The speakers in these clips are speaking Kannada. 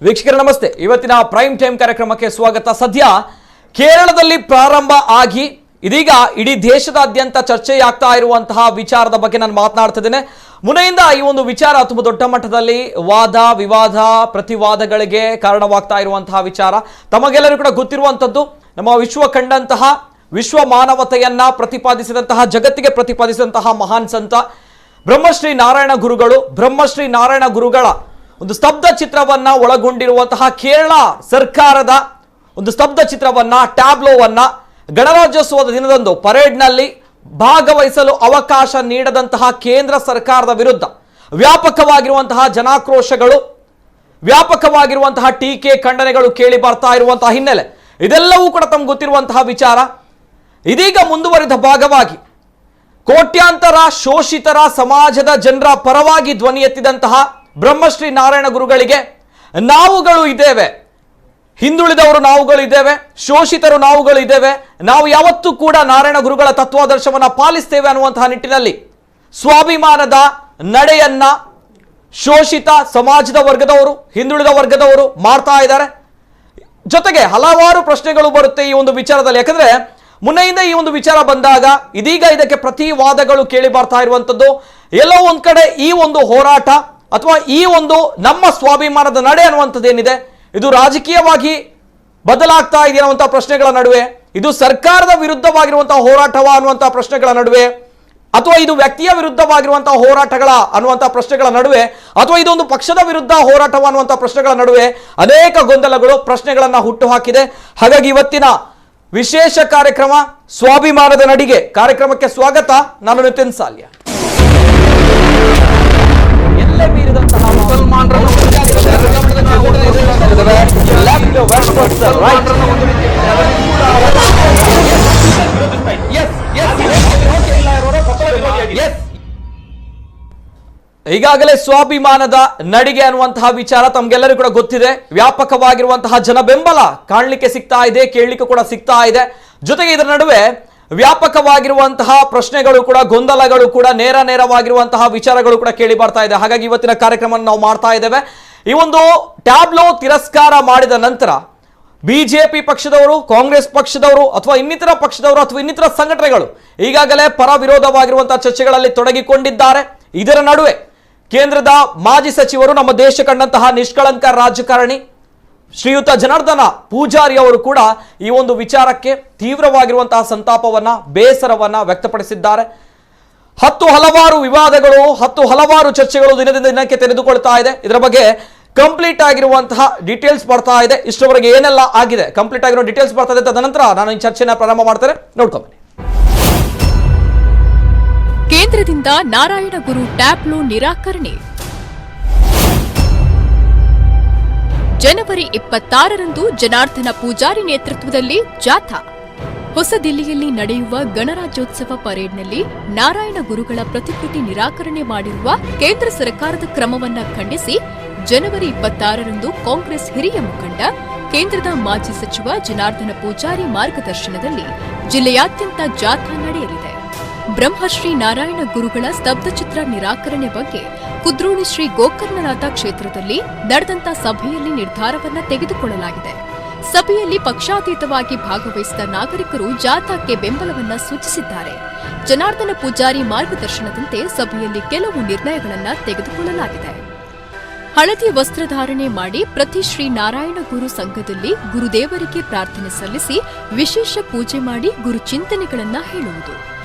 ವೀಕ್ಷಕರ ನಮಸ್ತೆ. ಇವತ್ತಿನ ಪ್ರೈಮ್ ಟೈಮ್ ಕಾರ್ಯಕ್ರಮಕ್ಕೆ ಸ್ವಾಗತ. ಸದ್ಯ ಕೇರಳದಲ್ಲಿ ಪ್ರಾರಂಭ ಆಗಿ ಇದೀಗ ಇಡೀ ದೇಶದಾದ್ಯಂತ ಚರ್ಚೆಯಾಗ್ತಾ ಇರುವಂತಹ ವಿಚಾರದ ಬಗ್ಗೆ ನಾನು ಮಾತನಾಡ್ತಿದ್ದೇನೆ. ಮುನೆಯಿಂದ ಈ ಒಂದು ವಿಚಾರ ತುಂಬಾ ದೊಡ್ಡ ಮಟ್ಟದಲ್ಲಿ ವಾದ ವಿವಾದ ಪ್ರತಿವಾದಗಳಿಗೆ ಕಾರಣವಾಗ್ತಾ ಇರುವಂತಹ ವಿಚಾರ. ತಮಗೆಲ್ಲರೂ ಕೂಡ ಗೊತ್ತಿರುವಂತದ್ದು, ನಮ್ಮ ವಿಶ್ವ ಕಂಡಂತಹ ವಿಶ್ವ ಮಾನವತೆಯನ್ನ ಪ್ರತಿಪಾದಿಸಿದಂತಹ, ಜಗತ್ತಿಗೆ ಪ್ರತಿಪಾದಿಸಿದಂತಹ ಮಹಾನ್ ಸಂತ ಬ್ರಹ್ಮಶ್ರೀ ನಾರಾಯಣ ಗುರುಗಳು. ಬ್ರಹ್ಮಶ್ರೀ ನಾರಾಯಣ ಗುರುಗಳ ಒಂದು ಸ್ತಬ್ಧ ಚಿತ್ರವನ್ನ ಒಳಗೊಂಡಿರುವಂತಹ ಕೇರಳ ಸರ್ಕಾರದ ಒಂದು ಸ್ತಬ್ಧ ಚಿತ್ರವನ್ನ, ಟ್ಯಾಬ್ಲೋವನ್ನ ಗಣರಾಜ್ಯೋತ್ಸವದ ದಿನದಂದು ಪರೇಡ್ನಲ್ಲಿ ಭಾಗವಹಿಸಲು ಅವಕಾಶ ನೀಡದಂತಹ ಕೇಂದ್ರ ಸರ್ಕಾರದ ವಿರುದ್ಧ ವ್ಯಾಪಕವಾಗಿರುವಂತಹ ಜನಾಕ್ರೋಶಗಳು, ವ್ಯಾಪಕವಾಗಿರುವಂತಹ ಟೀಕೆ ಖಂಡನೆಗಳು ಕೇಳಿ ಬರ್ತಾ ಇರುವಂತಹ ಹಿನ್ನೆಲೆ, ಇದೆಲ್ಲವೂ ಕೂಡ ತಮ್ಗೆ ಗೊತ್ತಿರುವಂತಹ ವಿಚಾರ. ಇದೀಗ ಮುಂದುವರಿದ ಭಾಗವಾಗಿ ಕೋಟ್ಯಾಂತರ ಶೋಷಿತರ ಸಮಾಜದ ಜನರ ಪರವಾಗಿ ಧ್ವನಿ ಎತ್ತಿದಂತಹ ಬ್ರಹ್ಮಶ್ರೀ ನಾರಾಯಣ ಗುರುಗಳಿಗೆ ನಾವುಗಳು ಇದ್ದೇವೆ, ಹಿಂದುಳಿದವರು ನಾವುಗಳು ಇದ್ದೇವೆ, ಶೋಷಿತರು ನಾವುಗಳು ಇದ್ದೇವೆ, ನಾವು ಯಾವತ್ತೂ ಕೂಡ ನಾರಾಯಣ ಗುರುಗಳ ತತ್ವಾದರ್ಶವನ್ನ ಪಾಲಿಸ್ತೇವೆ ಅನ್ನುವಂತಹ ನಿಟ್ಟಿನಲ್ಲಿ ಸ್ವಾಭಿಮಾನದ ನಡೆಯನ್ನ ಶೋಷಿತ ಸಮಾಜದ ವರ್ಗದವರು, ಹಿಂದುಳಿದ ವರ್ಗದವರು ಮಾಡ್ತಾ ಇದ್ದಾರೆ. ಜೊತೆಗೆ ಹಲವಾರು ಪ್ರಶ್ನೆಗಳು ಬರುತ್ತೆ ಈ ಒಂದು ವಿಚಾರದಲ್ಲಿ. ಯಾಕಂದ್ರೆ ಮುನ್ನೆಯಿಂದ ಈ ಒಂದು ವಿಚಾರ ಬಂದಾಗ ಇದೀಗ ಇದಕ್ಕೆ ಪ್ರತಿವಾದಗಳು ಕೇಳಿ ಬರ್ತಾ ಇರುವಂತದ್ದು. ಎಲ್ಲೋ ಒಂದ್ ಕಡೆ ಈ ಒಂದು ಹೋರಾಟ ಅಥವಾ ಈ ಒಂದು ನಮ್ಮ ಸ್ವಾಭಿಮಾನದ ನಡೆ ಅನ್ನುವಂಥದ್ದು ಏನಿದೆ, ಇದು ರಾಜಕೀಯವಾಗಿ ಬದಲಾಗ್ತಾ ಇದೆ ಅನ್ನುವಂತಹ ಪ್ರಶ್ನೆಗಳ ನಡುವೆ, ಇದು ಸರ್ಕಾರದ ವಿರುದ್ಧವಾಗಿರುವಂತಹ ಹೋರಾಟವ ಅನ್ನುವಂತಹ ಪ್ರಶ್ನೆಗಳ ನಡುವೆ, ಅಥವಾ ಇದು ವ್ಯಕ್ತಿಯ ವಿರುದ್ಧವಾಗಿರುವಂತಹ ಹೋರಾಟಗಳ ಅನ್ನುವಂತಹ ಪ್ರಶ್ನೆಗಳ ನಡುವೆ, ಅಥವಾ ಇದೊಂದು ಪಕ್ಷದ ವಿರುದ್ಧ ಹೋರಾಟವ ಅನ್ನುವಂತಹ ಪ್ರಶ್ನೆಗಳ ನಡುವೆ ಅನೇಕ ಗೊಂದಲಗಳು, ಪ್ರಶ್ನೆಗಳನ್ನ ಹುಟ್ಟು ಹಾಕಿದೆ. ಹಾಗಾಗಿ ಇವತ್ತಿನ ವಿಶೇಷ ಕಾರ್ಯಕ್ರಮ ಸ್ವಾಭಿಮಾನದ ನಡಿಗೆ ಕಾರ್ಯಕ್ರಮಕ್ಕೆ ಸ್ವಾಗತ. ನಾನು ನಿತಿನ್ ಸಾಲ್ಯ. ಎಲ್ಲೇ ಮೀರಿದಂತಹ ಈಗಾಗಲೇ ಸ್ವಾಭಿಮಾನದ ನಡಿಗೆ ಅನ್ನುವಂತಹ ವಿಚಾರ ತಮ್ಗೆಲ್ಲರೂ ಕೂಡ ಗೊತ್ತಿದೆ. ವ್ಯಾಪಕವಾಗಿರುವಂತಹ ಜನ ಬೆಂಬಲ ಕಾಣಲಿಕ್ಕೆ ಸಿಗ್ತಾ ಇದೆ, ಕೇಳಲಿಕ್ಕೆ ಕೂಡ ಸಿಗ್ತಾ ಇದೆ. ಜೊತೆಗೆ ಇದರ ನಡುವೆ ವ್ಯಾಪಕವಾಗಿರುವಂತಹ ಪ್ರಶ್ನೆಗಳು ಕೂಡ, ಗೊಂದಲಗಳು ಕೂಡ, ನೇರವಾಗಿರುವಂತಹ ವಿಚಾರಗಳು ಕೂಡ ಕೇಳಿ ಬರ್ತಾ ಇದೆ. ಹಾಗಾಗಿ ಇವತ್ತಿನ ಕಾರ್ಯಕ್ರಮವನ್ನು ನಾವು ಮಾಡ್ತಾ ಇದ್ದೇವೆ. ಈ ಒಂದು ಟ್ಯಾಬ್ಲೋ ತಿರಸ್ಕಾರ ಮಾಡಿದ ನಂತರ ಬಿಜೆಪಿ ಪಕ್ಷದವರು, ಕಾಂಗ್ರೆಸ್ ಪಕ್ಷದವರು ಅಥವಾ ಇನ್ನಿತರ ಪಕ್ಷದವರು ಅಥವಾ ಇನ್ನಿತರ ಸಂಘಟನೆಗಳು ಈಗಾಗಲೇ ಪರ ವಿರೋಧವಾಗಿರುವಂತಹ ಚರ್ಚೆಗಳಲ್ಲಿ ತೊಡಗಿಕೊಂಡಿದ್ದಾರೆ. ಇದರ ನಡುವೆ ಕೇಂದ್ರದ ಮಾಜಿ ಸಚಿವರು, ನಮ್ಮ ದೇಶ ಕಂಡಂತಹ ನಿಷ್ಕಳಂಕ ರಾಜಕಾರಣಿ ಶ್ರೀಯುತ ಜನಾರ್ದನ ಪೂಜಾರಿ ಅವರು ಕೂಡ ಈ ಒಂದು ವಿಚಾರಕ್ಕೆ ತೀವ್ರವಾಗಿರುವಂತಹ ಸಂತಾಪವನ್ನ, ಬೇಸರವನ್ನ ವ್ಯಕ್ತಪಡಿಸಿದ್ದಾರೆ. ಹಲವಾರು ವಿವಾದಗಳು, ಹಲವಾರು ಚರ್ಚೆಗಳು ದಿನದಿಂದ ದಿನಕ್ಕೆ ತೆರೆದುಕೊಳ್ತಾ ಇದೆ. ಇದರ ಬಗ್ಗೆ ಕಂಪ್ಲೀಟ್ ಆಗಿರುವಂತಹ ಡೀಟೇಲ್ಸ್ ಬರ್ತಾ ಇದೆ. ಇಷ್ಟರವರೆಗೆ ಏನೆಲ್ಲ ಆಗಿದೆ ಕಂಪ್ಲೀಟ್ ಆಗಿರೋ ಡೀಟೇಲ್ಸ್ ಬರ್ತಾ ಇದೆ. ತದನಂತರ ನಾನು ಈ ಚರ್ಚೆನ ಪ್ರಾರಂಭ ಮಾಡ್ತೇನೆ, ನೋಡ್ಕೊಂಬನ್ನಿ. ಕೇಂದ್ರದಿಂದ ನಾರಾಯಣ ಗುರು ಟ್ಯಾಬ್ಲೋ ನಿರಾಕರಣೆ. ಜನವರಿ 26ರಂದು ಜನಾರ್ದನ ಪೂಜಾರಿ ನೇತೃತ್ವದಲ್ಲಿ ಜಾಥಾ. ಹೊಸದಿಲ್ಲಿಯಲ್ಲಿ ನಡೆಯುವ ಗಣರಾಜ್ಯೋತ್ಸವ ಪರೇಡ್ನಲ್ಲಿ ನಾರಾಯಣ ಗುರುಗಳ ಪ್ರತಿಕೃತಿ ನಿರಾಕರಣೆ ಮಾಡಿರುವ ಕೇಂದ್ರ ಸರ್ಕಾರದ ಕ್ರಮವನ್ನ ಖಂಡಿಸಿ ಜನವರಿ 26ರಂದು ಕಾಂಗ್ರೆಸ್ ಹಿರಿಯ ಮುಖಂಡ, ಕೇಂದ್ರದ ಮಾಜಿ ಸಚಿವ ಜನಾರ್ದನ ಪೂಜಾರಿ ಮಾರ್ಗದರ್ಶನದಲ್ಲಿ ಜಿಲ್ಲೆಯಾದ್ಯಂತ ಜಾಥಾ ನಡೆಯಲಿದೆ. ಬ್ರಹ್ಮಶ್ರೀ ನಾರಾಯಣ ಗುರುಗಳ ಸ್ತಬ್ಧಚಿತ್ರ ನಿರಾಕರಣೆ ಬಗ್ಗೆ ಕುದ್ರೋಳಿ ಶ್ರೀ ಗೋಕರ್ಣನಾಥ ಕ್ಷೇತ್ರದಲ್ಲಿ ನಡೆದಂತ ಸಭೆಯಲ್ಲಿ ನಿರ್ಧಾರವನ್ನ ತೆಗೆದುಕೊಳ್ಳಲಾಗಿದೆ. ಸಭೆಯಲ್ಲಿ ಪಕ್ಷಾತೀತವಾಗಿ ಭಾಗವಹಿಸಿದ ನಾಗರಿಕರು ಜಾಥಾಕ್ಕೆ ಬೆಂಬಲವನ್ನ ಸೂಚಿಸಿದ್ದಾರೆ. ಜನಾರ್ದನ ಪೂಜಾರಿ ಮಾರ್ಗದರ್ಶನದಂತೆ ಸಭೆಯಲ್ಲಿ ಕೆಲವು ನಿರ್ಣಯಗಳನ್ನು ತೆಗೆದುಕೊಳ್ಳಲಾಗಿದೆ. ಹಳದಿ ವಸ್ತ್ರಧಾರಣೆ ಮಾಡಿ ಪ್ರತಿ ಶ್ರೀ ನಾರಾಯಣ ಗುರು ಸಂಘದಲ್ಲಿ ಗುರುದೇವರಿಗೆ ಪ್ರಾರ್ಥನೆ ಸಲ್ಲಿಸಿ ವಿಶೇಷ ಪೂಜೆ ಮಾಡಿ ಗುರು ಚಿಂತನೆಗಳನ್ನ ಹೇಳುವುದು.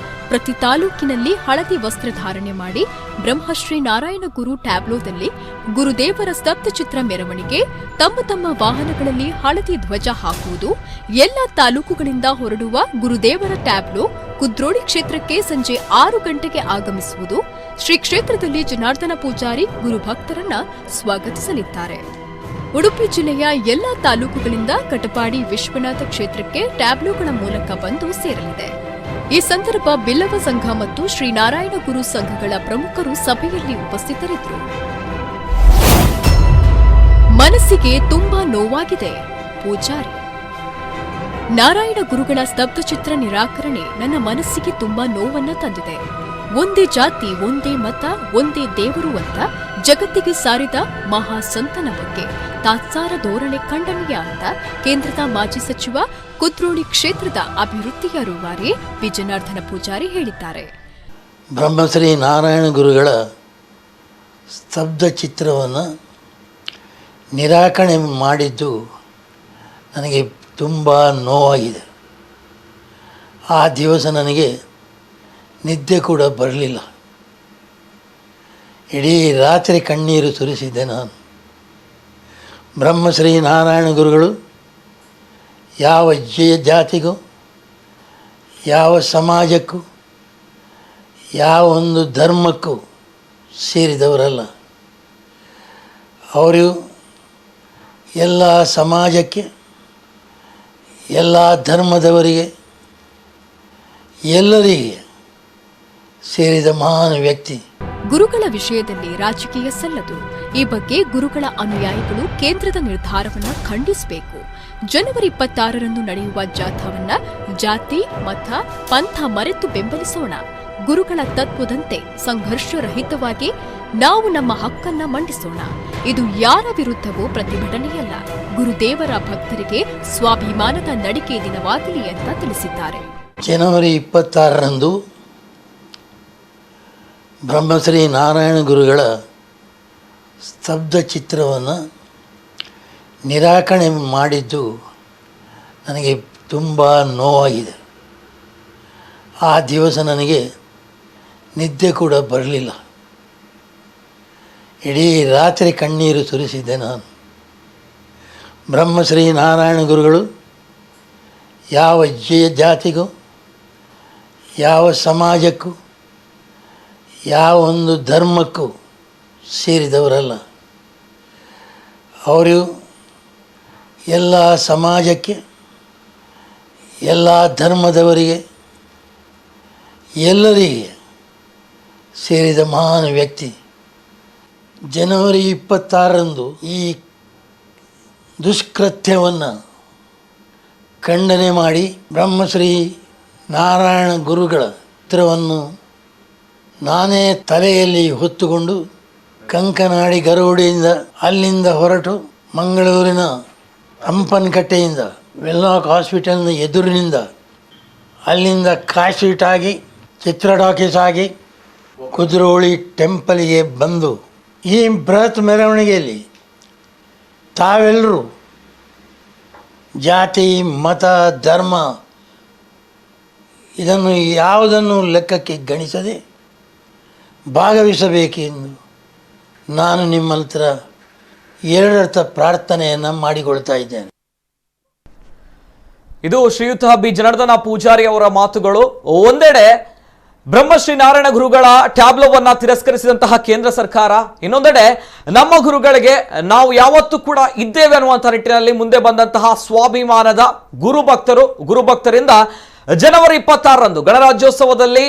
ಪ್ರತಿ ತಾಲೂಕಿನಲ್ಲಿ ಹಳದಿ ವಸ್ತ್ರಧಾರಣೆ ಮಾಡಿ ಬ್ರಹ್ಮಶ್ರೀ ನಾರಾಯಣ ಗುರು ಟ್ಯಾಬ್ಲೋದಲ್ಲಿ ಗುರುದೇವರ ಸ್ತಬ್ಧಚಿತ್ರ ಮೆರವಣಿಗೆ, ತಮ್ಮ ವಾಹನಗಳಲ್ಲಿ ಹಳದಿ ಧ್ವಜ ಹಾಕುವುದು. ಎಲ್ಲ ತಾಲೂಕುಗಳಿಂದ ಹೊರಡುವ ಗುರುದೇವರ ಟ್ಯಾಬ್ಲೋ ಕುದ್ರೋಳಿ ಕ್ಷೇತ್ರಕ್ಕೆ ಸಂಜೆ 6 ಗಂಟೆಗೆ ಆಗಮಿಸುವುದು. ಶ್ರೀ ಕ್ಷೇತ್ರದಲ್ಲಿ ಜನಾರ್ದನ ಪೂಜಾರಿ ಗುರುಭಕ್ತರನ್ನ ಸ್ವಾಗತಿಸಲಿದ್ದಾರೆ. ಉಡುಪಿ ಜಿಲ್ಲೆಯ ಎಲ್ಲಾ ತಾಲೂಕುಗಳಿಂದ ಕಟಪಾಡಿ ವಿಶ್ವನಾಥ ಕ್ಷೇತ್ರಕ್ಕೆ ಟ್ಯಾಬ್ಲೋಗಳ ಮೂಲಕ ಬಂದು ಸೇರಲಿದೆ. ಈ ಸಂದರ್ಭ ಬಿಲ್ಲವ ಸಂಘ ಮತ್ತು ಶ್ರೀನಾರಾಯಣ ಗುರು ಸಂಘಗಳ ಪ್ರಮುಖರು ಸಭೆಯಲ್ಲಿ ಉಪಸ್ಥಿತರಿದ್ದರು. ಮನಸ್ಸಿಗೆ ತುಂಬಾ ನೋವಾಗಿದೆ, ಪೂಜಾರಿ. ನಾರಾಯಣ ಗುರುಗಳ ಸ್ತಬ್ಧಚಿತ್ರ ನಿರಾಕರಣೆ ನನ್ನ ಮನಸ್ಸಿಗೆ ತುಂಬಾ ನೋವನ್ನ ತಂದಿದೆ. ಒಂದೇ ಜಾತಿ ಒಂದೇ ಮತ ಒಂದೇ ದೇವರು ಅಂತ ಜಗತ್ತಿಗೆ ಸಾರಿದ ಮಹಾ ಸಂತನ ಬಗ್ಗೆ ತಾತ್ಸಾರ ಧೋರಣೆ ಖಂಡನೀಯ ಅಂತ ಕೇಂದ್ರದ ಮಾಜಿ ಸಚಿವ ಕುದ್ರೋಳಿ ಕ್ಷೇತ್ರದ ಅಭಿವೃದ್ಧಿಯ ರೂವಾರಿ ಬಿ ಜನಾರ್ದನ ಪೂಜಾರಿ ಹೇಳಿದ್ದಾರೆ. ಬ್ರಹ್ಮಶ್ರೀ ನಾರಾಯಣ ಗುರುಗಳ ಸ್ತಬ್ಧ ಚಿತ್ರವನ್ನು ನಿರಾಕರಣೆ ಮಾಡಿದ್ದು ನನಗೆ ತುಂಬ ನೋವಾಗಿದೆ. ಆ ದಿವಸ ನನಗೆ ನಿದ್ದೆ ಕೂಡ ಬರಲಿಲ್ಲ. ಇಡೀ ರಾತ್ರಿ ಕಣ್ಣೀರು ಸುರಿಸಿದ್ದೆ ನಾನು. ಬ್ರಹ್ಮಶ್ರೀ ನಾರಾಯಣ ಗುರುಗಳು ಯಾವ ಜಾತಿಗೂ ಯಾವ ಸಮಾಜಕ್ಕೂ ಯಾವ ಒಂದು ಧರ್ಮಕ್ಕೂ ಸೇರಿದವರಲ್ಲ. ಅವರು ಎಲ್ಲ ಸಮಾಜಕ್ಕೆ, ಎಲ್ಲ ಧರ್ಮದವರಿಗೆ, ಎಲ್ಲರಿಗೆ ಸೇರಿದ ಮಹಾನ್ ವ್ಯಕ್ತಿ. ಗುರುಗಳ ವಿಷಯದಲ್ಲಿ ರಾಜಕೀಯ ಸಲ್ಲದು. ಈ ಬಗ್ಗೆ ಗುರುಗಳ ಅನುಯಾಯಿಗಳು ಕೇಂದ್ರದ ನಿರ್ಧಾರವನ್ನ ಖಂಡಿಸಬೇಕು. ಜನವರಿ 26ರಂದು ನಡೆಯುವ ಜಾಥಾವನ್ನ ಜಾತಿ, ಮತ, ಪಂಥ ಮರೆತು ಬೆಂಬಲಿಸೋಣ. ಗುರುಗಳ ತತ್ವದಂತೆ ಸಂಘರ್ಷರಹಿತವಾಗಿ ನಾವು ನಮ್ಮ ಹಕ್ಕನ್ನ ಮಂಡಿಸೋಣ. ಇದು ಯಾರ ವಿರುದ್ಧವೂ ಪ್ರತಿಭಟನೆಯಲ್ಲ, ಗುರುದೇವರ ಭಕ್ತರಿಗೆ ಸ್ವಾಭಿಮಾನದ ನಡಿಗೆ ದಿನವಾಗಲಿ ಅಂತ ತಿಳಿಸಿದ್ದಾರೆ. ಜನವರಿ 26ರಂದು ಬ್ರಹ್ಮಶ್ರೀ ನಾರಾಯಣ ಗುರುಗಳ ಸ್ತಬ್ಧ ಚಿತ್ರವನ್ನು ನಿರಾಕರಣೆ ಮಾಡಿದ್ದು ನನಗೆ ತುಂಬ ನೋವಾಗಿದೆ. ಆ ದಿವಸ ನನಗೆ ನಿದ್ದೆ ಕೂಡ ಬರಲಿಲ್ಲ. ಇಡೀ ರಾತ್ರಿ ಕಣ್ಣೀರು ಸುರಿಸಿದ್ದೆ ನಾನು. ಬ್ರಹ್ಮಶ್ರೀ ನಾರಾಯಣ ಗುರುಗಳು ಯಾವ ಜಾತಿಗೂ ಯಾವ ಸಮಾಜಕ್ಕೂ ಯಾವ ಒಂದು ಧರ್ಮಕ್ಕೂ ಸೇರಿದವರಲ್ಲ. ಅವರು ಎಲ್ಲ ಸಮಾಜಕ್ಕೆ, ಎಲ್ಲ ಧರ್ಮದವರಿಗೆ, ಎಲ್ಲರಿಗೆ ಸೇರಿದ ಮಹಾನ್ ವ್ಯಕ್ತಿ. ಜನವರಿ 26ರಂದು ಈ ದುಷ್ಕೃತ್ಯವನ್ನು ಖಂಡನೆ ಮಾಡಿ ಬ್ರಹ್ಮಶ್ರೀ ನಾರಾಯಣ ಗುರುಗಳ ಚಿತ್ರವನ್ನು ನಾನೇ ತಲೆಯಲ್ಲಿ ಹೊತ್ತುಕೊಂಡು ಕಂಕನಾಡಿ ಗರುಡಿಯಿಂದ ಅಲ್ಲಿಂದ ಹೊರಟು ಮಂಗಳೂರಿನ ಹಂಪನಕಟ್ಟೆಯಿಂದ ವೆಲ್ಲಾಕ್ ಹಾಸ್ಪಿಟಲ್ನ ಎದುರಿನಿಂದ ಅಲ್ಲಿಂದ ಕಾಶ್ವೀಟ್ ಆಗಿ ಚಿತ್ರ ಟಾಕೀಸ್ ಆಗಿ ಕುದ್ರೋಳಿ ಟೆಂಪಲ್ಗೆ ಬಂದು ಈ ಬೃಹತ್ ಮೆರವಣಿಗೆಯಲ್ಲಿ ತಾವೆಲ್ಲರೂ ಜಾತಿ, ಮತ, ಧರ್ಮ ಇದನ್ನು ಯಾವುದನ್ನು ಲೆಕ್ಕಕ್ಕೆ ಗಣಿಸದೆ ಭಾಗವಹಿಸಬೇಕೆಂದು ನಾನು ನಿಮ್ಮ ಹತ್ರ ಎರಡರ್ಥ ಪ್ರಾರ್ಥನೆಯನ್ನು ಮಾಡಿಕೊಳ್ತಾ ಇದ್ದೇನೆ. ಇದು ಶ್ರೀಯುತ ಬಿ ಜನಾರ್ದನ ಪೂಜಾರಿ ಅವರ ಮಾತುಗಳು. ಒಂದೆಡೆ ಬ್ರಹ್ಮಶ್ರೀ ನಾರಾಯಣ ಗುರುಗಳ ಟ್ಯಾಬ್ಲೋವನ್ನ ತಿರಸ್ಕರಿಸಿದಂತಹ ಕೇಂದ್ರ ಸರ್ಕಾರ, ಇನ್ನೊಂದೆಡೆ ನಮ್ಮ ಗುರುಗಳಿಗೆ ನಾವು ಯಾವತ್ತೂ ಕೂಡ ಇದ್ದೇವೆ ಅನ್ನುವಂಥ ನಿಟ್ಟಿನಲ್ಲಿ ಮುಂದೆ ಬಂದಂತಹ ಸ್ವಾಭಿಮಾನದ ಗುರುಭಕ್ತರಿಂದ ಜನವರಿ 26ರಂದು ಗಣರಾಜ್ಯೋತ್ಸವದಲ್ಲಿ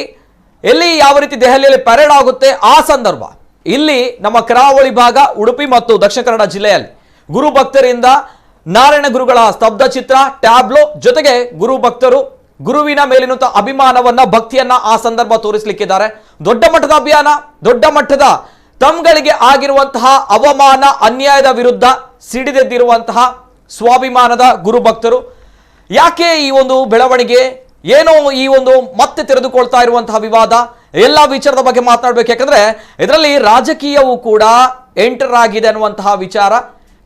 ಎಲ್ಲಿ ಯಾವ ರೀತಿ ದೆಹಲಿಯಲ್ಲಿ ಪರೇಡ್ ಆಗುತ್ತೆ ಆ ಸಂದರ್ಭ ಇಲ್ಲಿ ನಮ್ಮ ಕರಾವಳಿ ಭಾಗ, ಉಡುಪಿ ಮತ್ತು ದಕ್ಷಿಣ ಕನ್ನಡ ಜಿಲ್ಲೆಯಲ್ಲಿ ಗುರುಭಕ್ತರಿಂದ ನಾರಾಯಣ ಗುರುಗಳ ಸ್ತಬ್ಧ ಚಿತ್ರ, ಟ್ಯಾಬ್ಲೋ ಜೊತೆಗೆ ಗುರುಭಕ್ತರು ಗುರುವಿನ ಮೇಲಿನ ಅಭಿಮಾನವನ್ನ, ಭಕ್ತಿಯನ್ನ ಆ ಸಂದರ್ಭ ತೋರಿಸಲಿಕ್ಕಿದ್ದಾರೆ. ದೊಡ್ಡ ಮಟ್ಟದ ಅಭಿಯಾನ, ದೊಡ್ಡ ಮಟ್ಟದ ತಮ್ಗಳಿಗೆ ಆಗಿರುವಂತಹ ಅವಮಾನ, ಅನ್ಯಾಯದ ವಿರುದ್ಧ ಸಿಡಿದೆದ್ದಿರುವಂತಹ ಸ್ವಾಭಿಮಾನದ ಗುರುಭಕ್ತರು. ಯಾಕೆ ಈ ಒಂದು ಬೆಳವಣಿಗೆ, ಏನೋ ಈ ಒಂದು ಮತ್ತೆ ತೆರೆದುಕೊಳ್ತಾ ಇರುವಂತಹ ವಿವಾದ, ಎಲ್ಲ ವಿಚಾರದ ಬಗ್ಗೆ ಮಾತನಾಡಬೇಕು. ಯಾಕಂದ್ರೆ ಇದರಲ್ಲಿ ರಾಜಕೀಯವೂ ಕೂಡ ಎಂಟರ್ ಆಗಿದೆ ಅನ್ನುವಂತಹ ವಿಚಾರ.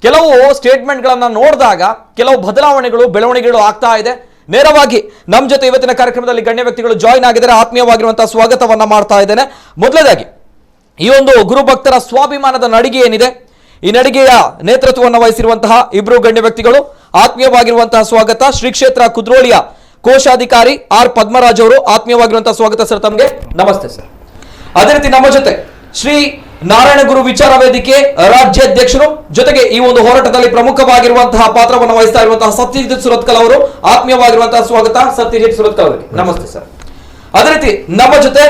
ಕೆಲವು ಸ್ಟೇಟ್ಮೆಂಟ್ಗಳನ್ನ ನೋಡಿದಾಗ ಕೆಲವು ಬದಲಾವಣೆಗಳು, ಬೆಳವಣಿಗೆಗಳು ಆಗ್ತಾ ಇದೆ. ನೇರವಾಗಿ ನಮ್ಮ ಜೊತೆ ಇವತ್ತಿನ ಕಾರ್ಯಕ್ರಮದಲ್ಲಿ ಗಣ್ಯ ವ್ಯಕ್ತಿಗಳು ಜಾಯಿನ್ ಆಗಿದ್ದಾರೆ. ಆತ್ಮೀಯವಾಗಿರುವಂತಹ ಸ್ವಾಗತವನ್ನ ಮಾಡ್ತಾ ಇದ್ದೇನೆ. ಮೊದಲನೇದಾಗಿ ಈ ಒಂದು ಗುರುಭಕ್ತರ ಸ್ವಾಭಿಮಾನದ ನಡಿಗೆ ಏನಿದೆ, ಈ ನಡಿಗೆಯ ನೇತೃತ್ವವನ್ನು ವಹಿಸಿರುವಂತಹ ಇಬ್ರು ಗಣ್ಯ ವ್ಯಕ್ತಿಗಳು, ಆತ್ಮೀಯವಾಗಿರುವಂತಹ ಸ್ವಾಗತ. ಶ್ರೀ ಕ್ಷೇತ್ರ ಕುದ್ರೋಳಿಯ ಕೋಶಾಧಿಕಾರಿ ಆರ್ ಪದ್ಮರಾಜ್ ಅವರು, ಆತ್ಮೀಯವಾಗಿರುವಂತಹ ಸ್ವಾಗತ ಸರ್ ತಮಗೆ. ನಮಸ್ತೆ ಸರ್. ಅದೇ ರೀತಿ ನಮ್ಮ ಜೊತೆ ಶ್ರೀ ನಾರಾಯಣ ಗುರು ವಿಚಾರ ವೇದಿಕೆ ರಾಜ್ಯಾಧ್ಯಕ್ಷರು, ಜೊತೆಗೆ ಈ ಒಂದು ಹೋರಾಟದಲ್ಲಿ ಪ್ರಮುಖವಾಗಿರುವಂತಹ ಪಾತ್ರವನ್ನು ವಹಿಸ್ತಾ ಇರುವಂತಹ ಸತ್ಯಜಿತ್ ಸುರತ್ಕಲ್ ಅವರು, ಆತ್ಮೀಯವಾಗಿರುವಂತಹ ಸ್ವಾಗತ ಸತ್ಯಜಿತ್ ಸುರತ್ಕಲ್ ಅವರಿಗೆ. ನಮಸ್ತೆ ಸರ್. ಅದೇ ರೀತಿ ನಮ್ಮ ಜೊತೆ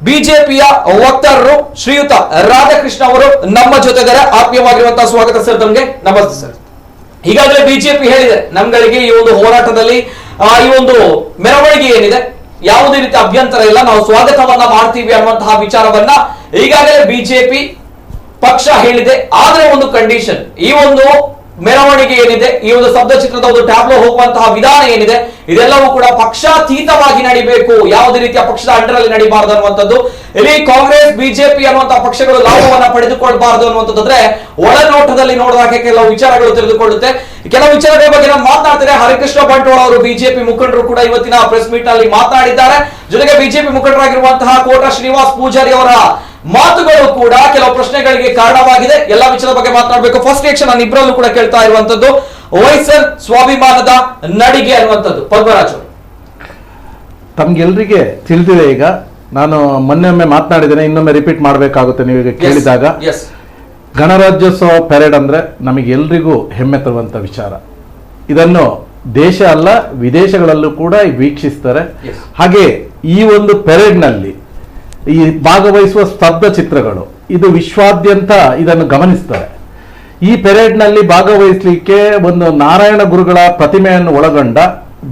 ಬಿಜೆಪಿಯ ವಕ್ತಾರರು ಶ್ರೀಯುತ ರಾಧಾಕೃಷ್ಣ ಅವರು ನಮ್ಮ ಜೊತೆ ಇದ್ದಾರೆ. ಆತ್ಮೀಯವಾಗಿರುವಂತಹ ಸ್ವಾಗತ ಸರ್ ತಮಗೆ. ನಮಸ್ತೆ ಸರ್. ಈಗಾಗಲೇ ಬಿಜೆಪಿ ಹೇಳಿದೆ, ನಮ್ಗಳಿಗೆ ಈ ಒಂದು ಹೋರಾಟದಲ್ಲಿ ಈ ಒಂದು ಮೆರವಣಿಗೆ ಏನಿದೆ ಯಾವುದೇ ರೀತಿ ಅಭ್ಯಂತರ ಇಲ್ಲ, ನಾವು ಸ್ವಾಗತವನ್ನ ಮಾಡ್ತೀವಿ ಅನ್ನುವಂತಹ ವಿಚಾರವನ್ನ ಈಗಾಗಲೇ ಬಿಜೆಪಿ ಪಕ್ಷ ಹೇಳಿದೆ. ಆದ್ರೆ ಒಂದು ಕಂಡೀಷನ್, ಈ ಒಂದು ಮೆರವಣಿಗೆ ಏನಿದೆ, ಈ ಒಂದು ಶಬ್ದ ಚಿತ್ರದ ಒಂದು ಟ್ಯಾಬ್ಲೋ ಹೋಗುವಂತಹ ವಿಧಾನ ಏನಿದೆ, ಇದೆಲ್ಲವೂ ಕೂಡ ಪಕ್ಷಾತೀತವಾಗಿ ನಡಿಬೇಕು, ಯಾವುದೇ ರೀತಿಯ ಪಕ್ಷದ ಅಂಡರ್ ಅಲ್ಲಿ ನಡಿಬಾರದು ಅನ್ನುವಂಥದ್ದು. ಇಲ್ಲಿ ಕಾಂಗ್ರೆಸ್ ಬಿಜೆಪಿ ಅನ್ನುವಂತಹ ಪಕ್ಷಗಳು ಲಾಭವನ್ನ ಪಡೆದುಕೊಳ್ಬಾರದು ಅನ್ನುವಂಥದ್ದರೆ ಒಳನೋಟದಲ್ಲಿ ನೋಡಿದಾಗ ಕೆಲವು ವಿಚಾರಗಳು ತಿಳಿದುಕೊಳ್ಳುತ್ತೆ. ಕೆಲವು ವಿಚಾರಗಳ ಬಗ್ಗೆ ನಾನು ಮಾತನಾಡ್ತೇನೆ. ಹರಿಕೃಷ್ಣ ಬಂಟ್ವಾಳ ಅವರು ಬಿಜೆಪಿ ಮುಖಂಡರು ಕೂಡ ಇವತ್ತಿನ ಪ್ರೆಸ್ ಮೀಟ್ ನಲ್ಲಿ ಮಾತನಾಡಿದ್ದಾರೆ. ಜೊತೆಗೆ ಬಿಜೆಪಿ ಮುಖಂಡರಾಗಿರುವಂತಹ ಕೋಟ ಶ್ರೀನಿವಾಸ್ ಪೂಜಾರಿ ಅವರ ಮಾತುಗಳು ಕೂಡ ಕೆಲವು ಪ್ರಶ್ನೆಗಳಿಗೆ ಕಾರಣವಾಗಿದೆ. ಎಲ್ಲಾ ವಿಚಾರದ ಬಗ್ಗೆ ಮಾತನಾಡಬೇಕು. ಫಸ್ಟ್ ರಿಯಾಕ್ಷನ್ ನಾನು ಇಬ್ಬರಲ್ಲೂ ಕೂಡ ಕೇಳ್ತಾ ಇರುವಂತದ್ದು, ವೈಸರ್ ಸ್ವಾಭಿಮಾನದ ನಡಿಗೆ ಅನ್ನುವಂಥದ್ದು. ಪದ್ಮರಾಜ್ ಅವರು, ತಮ್ಗೆಲ್ರಿಗೆ ತಿಳಿದಿದೆ. ಈಗ ನಾನು ಮೊನ್ನೆ ಮಾತನಾಡಿದ್ದೇನೆ, ಇನ್ನೊಮ್ಮೆ ರಿಪೀಟ್ ಮಾಡಬೇಕಾಗುತ್ತೆ ನೀವು ಈಗ ಕೇಳಿದಾಗ. ಗಣರಾಜ್ಯೋತ್ಸವ ಪೆರೇಡ್ ಅಂದ್ರೆ ನಮಗೆಲ್ರಿಗೂ ಹೆಮ್ಮೆ ತರುವಂತ ವಿಚಾರ. ಇದನ್ನು ದೇಶ ಅಲ್ಲ ವಿದೇಶಗಳಲ್ಲೂ ಕೂಡ ವೀಕ್ಷಿಸ್ತಾರೆ. ಹಾಗೆ ಈ ಒಂದು ಪೆರೇಡ್ ನಲ್ಲಿ ಈ ಭಾಗವಹಿಸುವ ಸ್ತಬ್ಧ ಚಿತ್ರಗಳು ಇದು ವಿಶ್ವಾದ್ಯಂತ ಇದನ್ನು ಗಮನಿಸ್ತಾರೆ. ಈ ಪೆರೇಡ್ ನಲ್ಲಿ ಭಾಗವಹಿಸಲಿಕ್ಕೆ ಒಂದು ನಾರಾಯಣ ಗುರುಗಳ ಪ್ರತಿಮೆಯನ್ನು ಒಳಗೊಂಡ